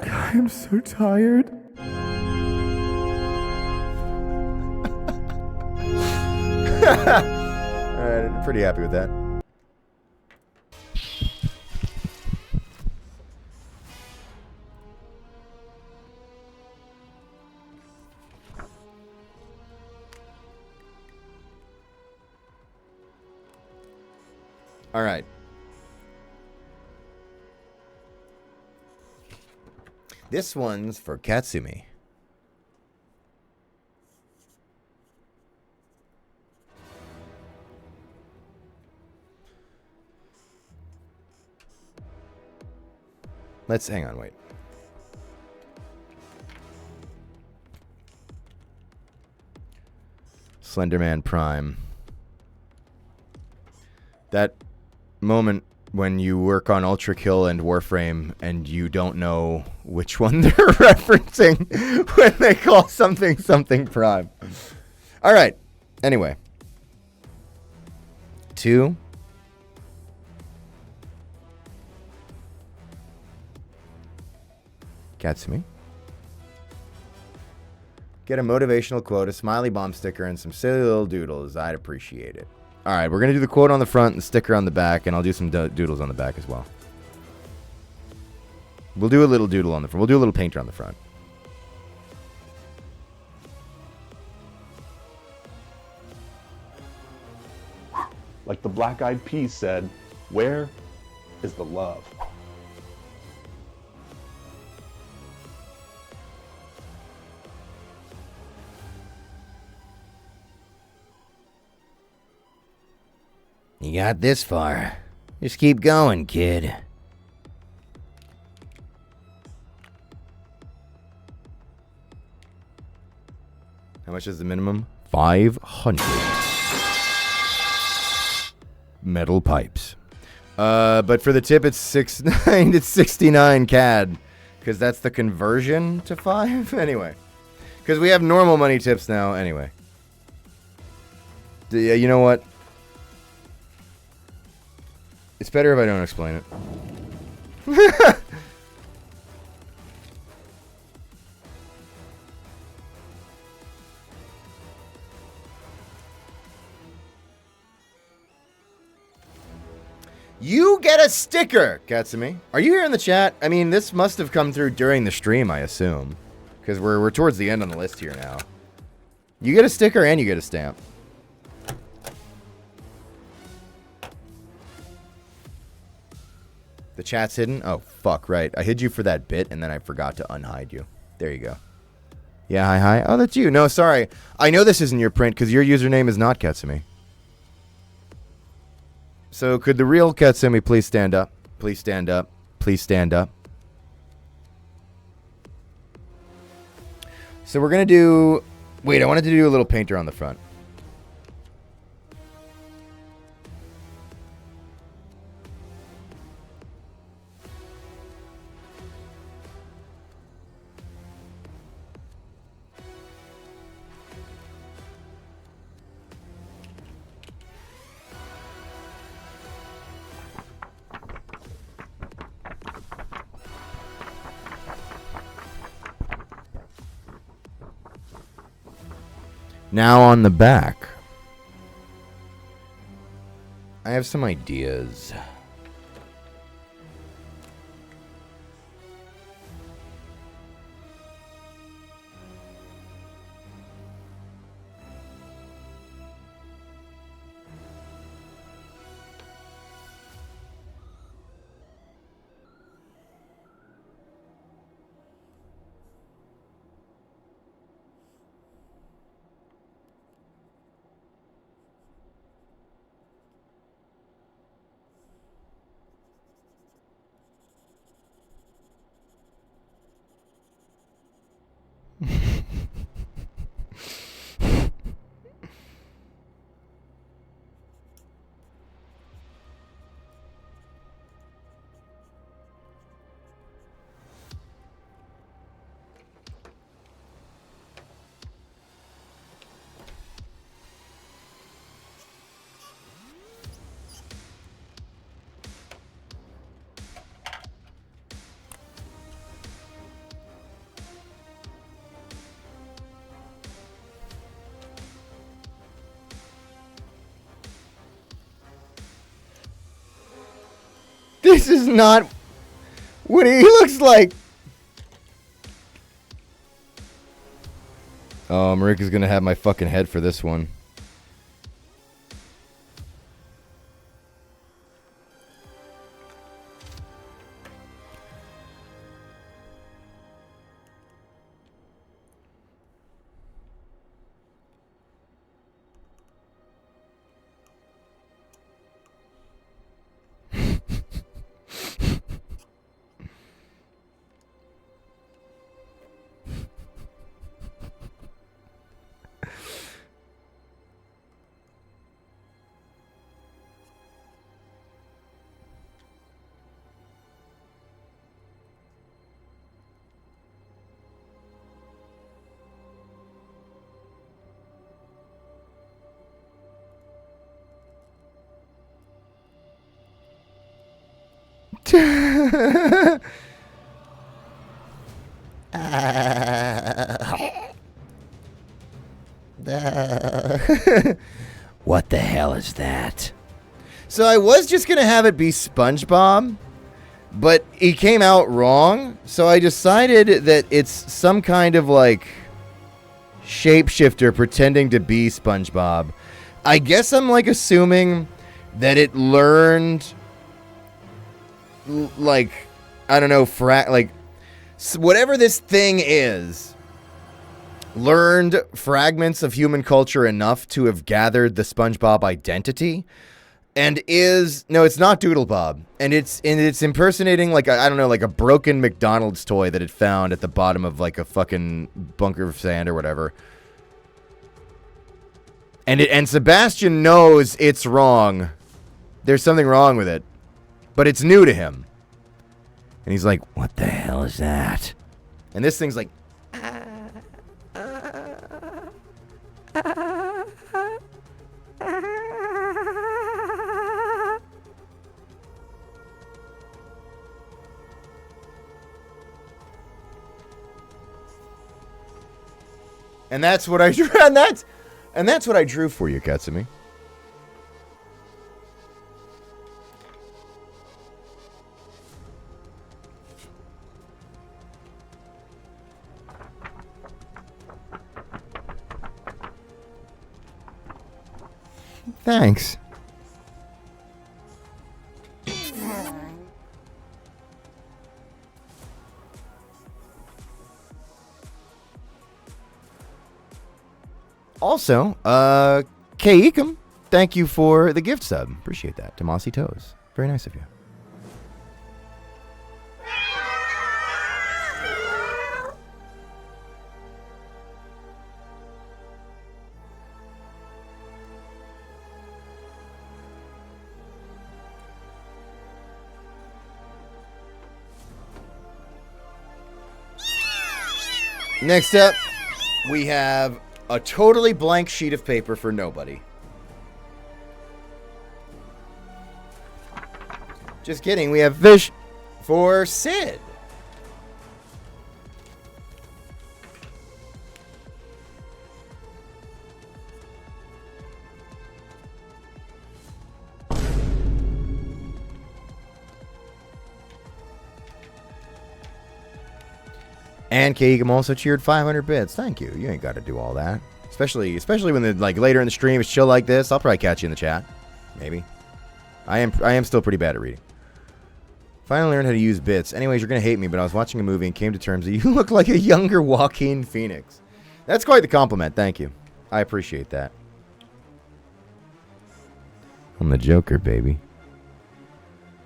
S3: I am so tired.
S1: Alright, I'm pretty happy with that. Alright. This one's for Katsumi. Let's hang on, wait. Slenderman Prime. That moment when you work on Ultra Kill and Warframe and you don't know which one they're referencing when they call something Prime. All right. Anyway. 2. Katsumi. Get a motivational quote, a smiley bomb sticker, and some silly little doodles. I'd appreciate it. All right, we're going to do the quote on the front and the sticker on the back, and I'll do some doodles on the back as well. We'll do a little doodle on the front. We'll do a little painter on the front.
S9: Like the Black Eyed Peas said, where is the love?
S7: You got this far. Just keep going, kid.
S1: How much is the minimum? 500. Metal pipes. But for the tip, it's 69. It's 69 CAD, because that's the conversion to 5. Anyway, because we have normal money tips now. Anyway, yeah, you know what? It's better if I don't explain it. You get a sticker, Katsumi. Are you here in the chat? I mean, this must have come through during the stream, I assume. Because we're towards the end on the list here now. You get a sticker and you get a stamp. The The chat's hidden? Oh, fuck, right. I hid you for that bit, and then I forgot to unhide you. There you go. Yeah, hi. Oh, that's you. No, sorry. I know this isn't your print, because your username is not Ketsumi. So, could the real Ketsumi please stand up? Please stand up. Please stand up. So, we're going to do... Wait, I wanted to do a little painter on the front. Now on the back, I have some ideas. This is not what he looks like. Oh, Marika's gonna have my fucking head for this one. What the hell is that? So I was just gonna have it be SpongeBob, but he came out wrong, so I decided that it's some kind of like shapeshifter pretending to be SpongeBob. I guess I'm like assuming that it learned like, I don't know, whatever this thing is, learned fragments of human culture enough to have gathered the SpongeBob identity, and no, it's not Doodlebob, and it's impersonating like I don't know, like a broken McDonald's toy that it found at the bottom of like a fucking bunker of sand or whatever. And Sebastian knows it's wrong. There's something wrong with it. But it's new to him. And he's like, what the hell is that? And this thing's like... And that's what I drew. And that's what I drew for you, Katsumi. Thanks. Also, K. Ecom, thank you for the gift sub. Appreciate that. Tomasi Toes. Very nice of you. Next up, we have a totally blank sheet of paper for nobody. Just kidding. We have fish for Sid. And Keegan also cheered 500 bits. Thank you. You ain't got to do all that. Especially when the later in the stream it's chill like this. I'll probably catch you in the chat. Maybe. I am still pretty bad at reading. Finally learned how to use bits. Anyways, you're gonna hate me, but I was watching a movie and came to terms that you look like a younger Joaquin Phoenix. That's quite the compliment. Thank you. I appreciate that. I'm the Joker, baby.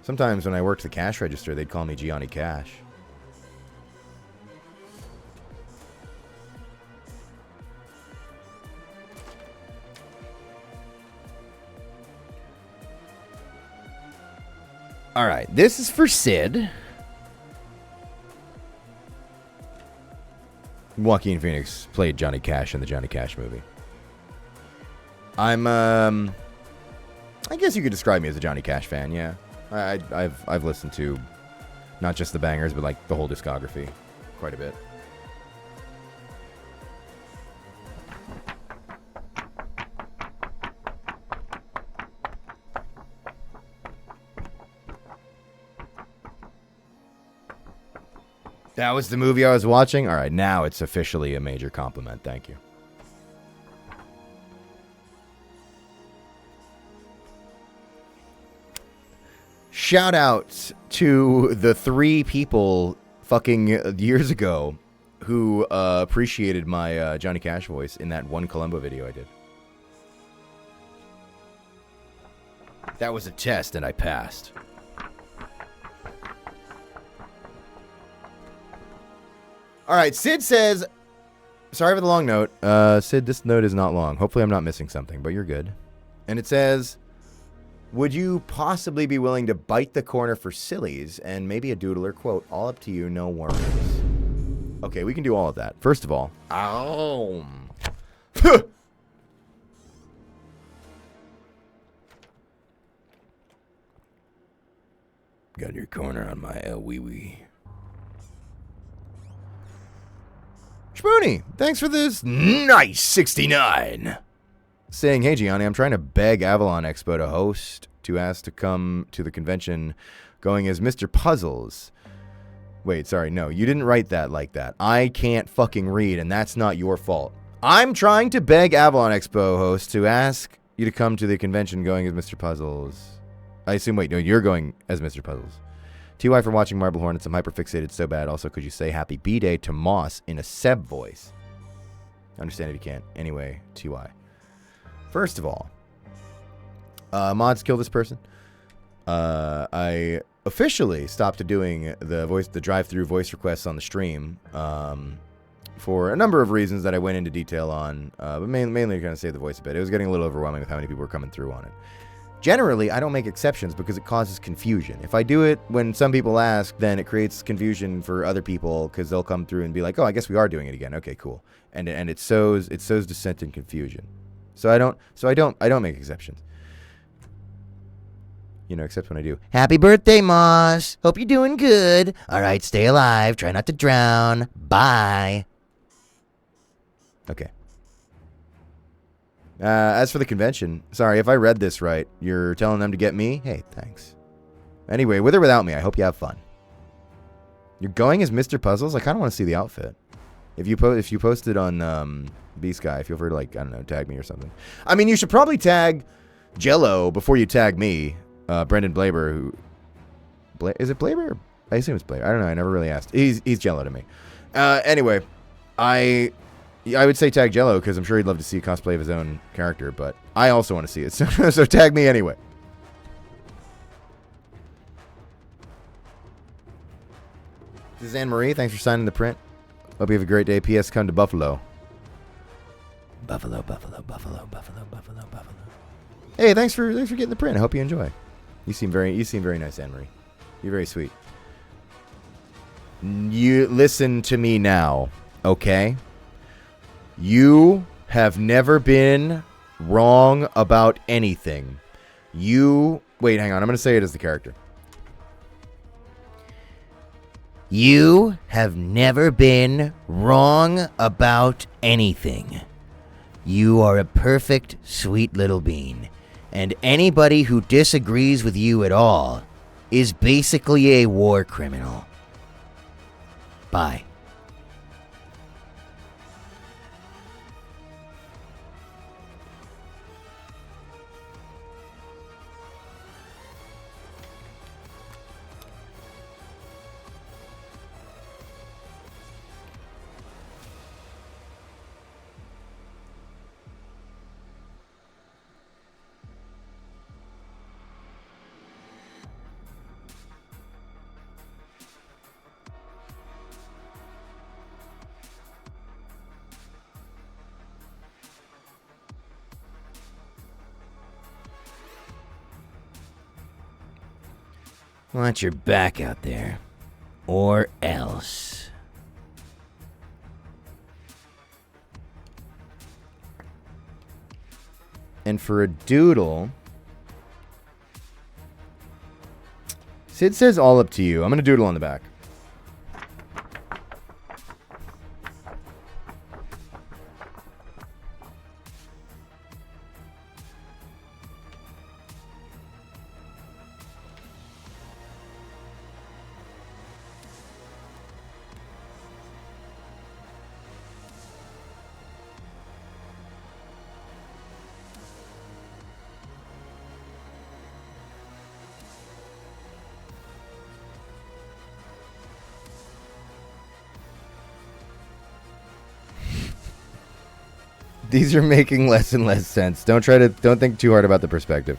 S1: Sometimes when I worked the cash register, they'd call me Gianni Cash. All right, this is for Sid. Joaquin Phoenix played Johnny Cash in the Johnny Cash movie. I guess you could describe me as a Johnny Cash fan, yeah. I've listened to not just the bangers, but like the whole discography quite a bit. That was the movie I was watching? All right, now it's officially a major compliment. Thank you. Shout out to the 3 people fucking years ago who appreciated my Johnny Cash voice in that one Columbo video I did. That was a test and I passed. All right, Sid says, sorry for the long note. Sid, this note is not long. Hopefully I'm not missing something, but you're good. And it says, would you possibly be willing to bite the corner for sillies and maybe a doodler? Quote, all up to you, no worries. Okay, we can do all of that. First of all, got your corner on my wee wee. Spoony, thanks for this nice 69. Saying, hey, Gianni, I'm trying to beg Avalon Expo to host to ask to come to the convention going as Mr. Puzzles. Wait, sorry, no, you didn't write that like that. I can't fucking read, and that's not your fault. I'm trying to beg Avalon Expo host to ask you to come to the convention going as Mr. Puzzles. I assume, wait, no, you're going as Mr. Puzzles. TY for watching Marble Hornets. I'm hyperfixated so bad. Also, could you say happy B-Day to Moss in a Seb voice? I understand if you can't. Anyway, TY. First of all, mods kill this person. I officially stopped doing the drive-through voice requests on the stream for a number of reasons that I went into detail on, but mainly to kind of save the voice a bit. It was getting a little overwhelming with how many people were coming through on it. Generally, I don't make exceptions because it causes confusion. If I do it when some people ask, then it creates confusion for other people because they'll come through and be like, "Oh, I guess we are doing it again." Okay, cool. And it sows dissent and confusion. So I don't make exceptions. You know, except when I do. Happy birthday, Moss. Hope you're doing good. All right, stay alive. Try not to drown. Bye. Okay. As for the convention, sorry, if I read this right, you're telling them to get me? Hey, thanks. Anyway, with or without me, I hope you have fun. You're going as Mr. Puzzles? I kind of want to see the outfit. If you post it on B-Sky, feel free to, like, I don't know, tag me or something. I mean, you should probably tag Jello before you tag me, Brendan Blaber, who... is it Blaber? I assume it's Blaber. I don't know, I never really asked. He's Jello to me. Anyway, I I would say tag Jello because I'm sure he'd love to see a cosplay of his own character, but I also want to see it. So tag me anyway. This is Anne Marie. Thanks for signing the print. Hope you have a great day. P.S. Come to Buffalo. Buffalo. Hey, thanks for getting the print. I hope you enjoy. You seem very nice, Anne Marie. You're very sweet. You listen to me now, okay? You have never been wrong about anything. Wait, hang on. I'm going to say it as the character. You have never been wrong about anything. You are a perfect, sweet little bean. And anybody who disagrees with you at all is basically a war criminal. Bye. Want your back out there. Or else. And for a doodle... Sid says all up to you. I'm going to doodle on the back. These are making less and less sense. Don't think too hard about the perspective.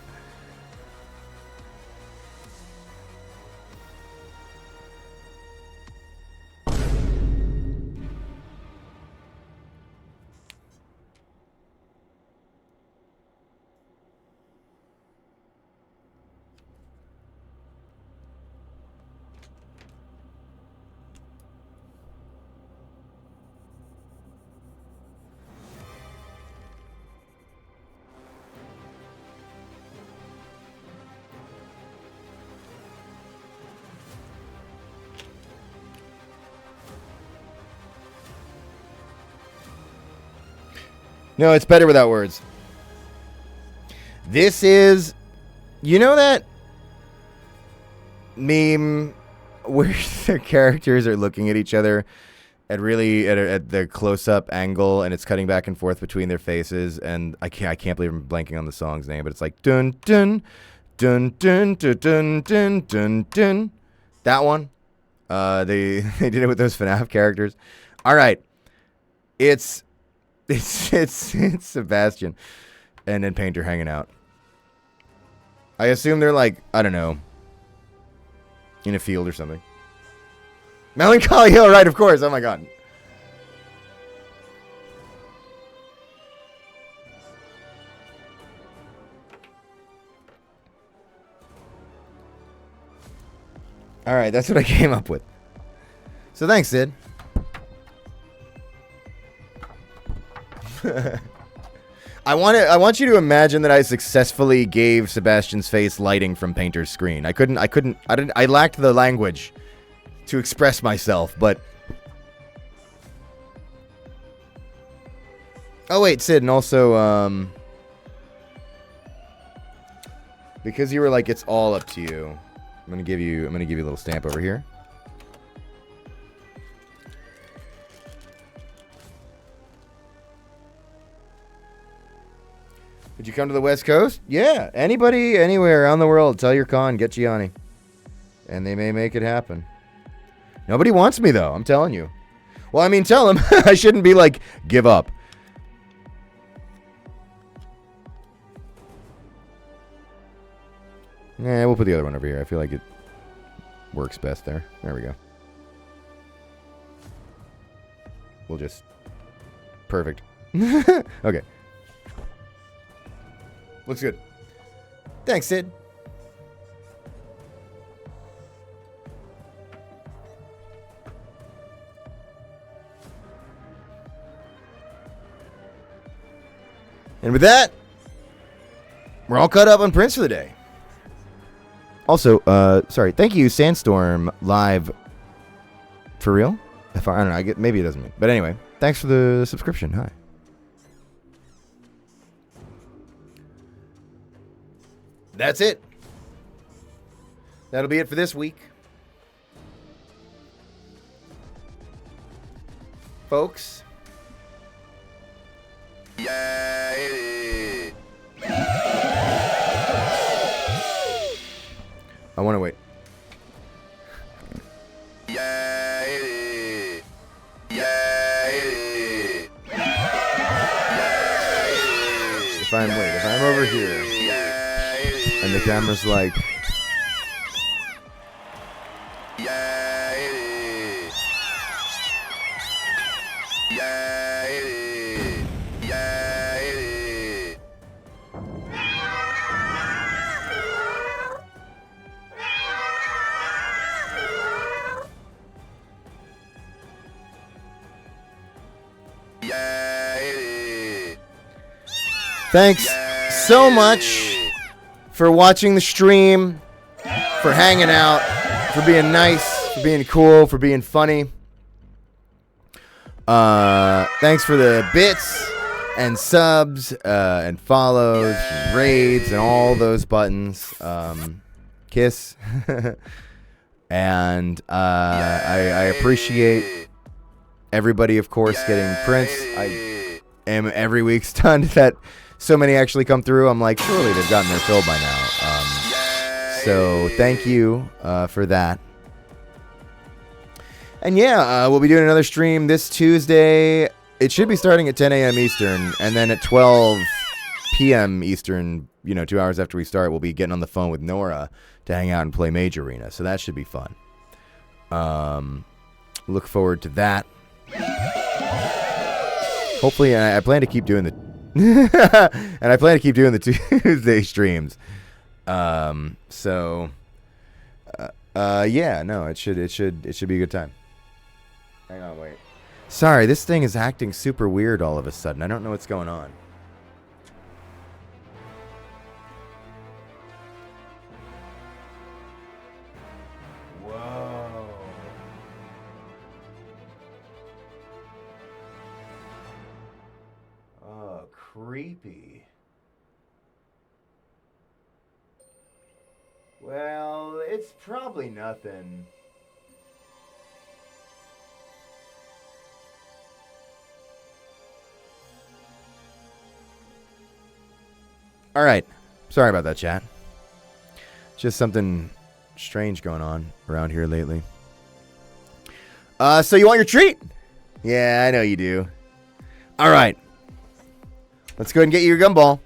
S1: No, it's better without words. This is... You know that meme where the characters are looking at each other at the close-up angle, and it's cutting back and forth between their faces, and I can't believe I'm blanking on the song's name, but it's like dun dun dun dun dun dun dun dun dun. That one. They did it with those FNAF characters. All right. It's Sebastian and then Painter hanging out. I assume they're like, I don't know, in a field or something. Melancholy Hill, right, of course. Oh my god. All right, that's what I came up with. So thanks, Sid. I want you to imagine that I successfully gave Sebastian's face lighting from Painter's screen. I lacked the language to express myself, but... Oh wait, Sid, and also, because you were like, it's all up to you. I'm gonna give you a little stamp over here. Would you come to the West Coast? Yeah. Anybody, anywhere around the world, tell your con, get Gianni. And they may make it happen. Nobody wants me, though, I'm telling you. Well, I mean, tell him. I shouldn't be like, give up. Yeah, we'll put the other one over here. I feel like it works best there. There we go. We'll just... Perfect. Okay. Looks good. Thanks, Sid. And with that, we're all caught up on Prince for the day. Also, sorry, thank you, Sandstorm Live. For real? I don't know, maybe it doesn't mean. But anyway, thanks for the subscription. Hi. That's it. That'll be it for this week. Folks. I want to wait. If I'm over here and the camera's like, thanks so much for watching the stream, for hanging out, for being nice, for being cool, for being funny. Thanks for the bits and subs and follows and raids and all those buttons. Kiss. And I appreciate everybody, of course, getting Prince. I am every week stunned that so many actually come through. I'm like, surely they've gotten their fill by now. So thank you for that. And yeah, we'll be doing another stream this Tuesday. It should be starting at 10 a.m. Eastern, and then at 12 p.m. Eastern, 2 hours after we start, we'll be getting on the phone with Nora to hang out and play Mage Arena. So that should be fun. Look forward to that. Hopefully, and I plan to keep doing the Tuesday streams. Yeah, no, it should be a good time. Hang on, wait. Sorry, this thing is acting super weird all of a sudden. I don't know what's going on. Whoa. Oh, creepy. Well, it's probably nothing. All right. Sorry about that, chat. Just something strange going on around here lately. So you want your treat? Yeah, I know you do. All right. Let's go ahead and get you your gumball.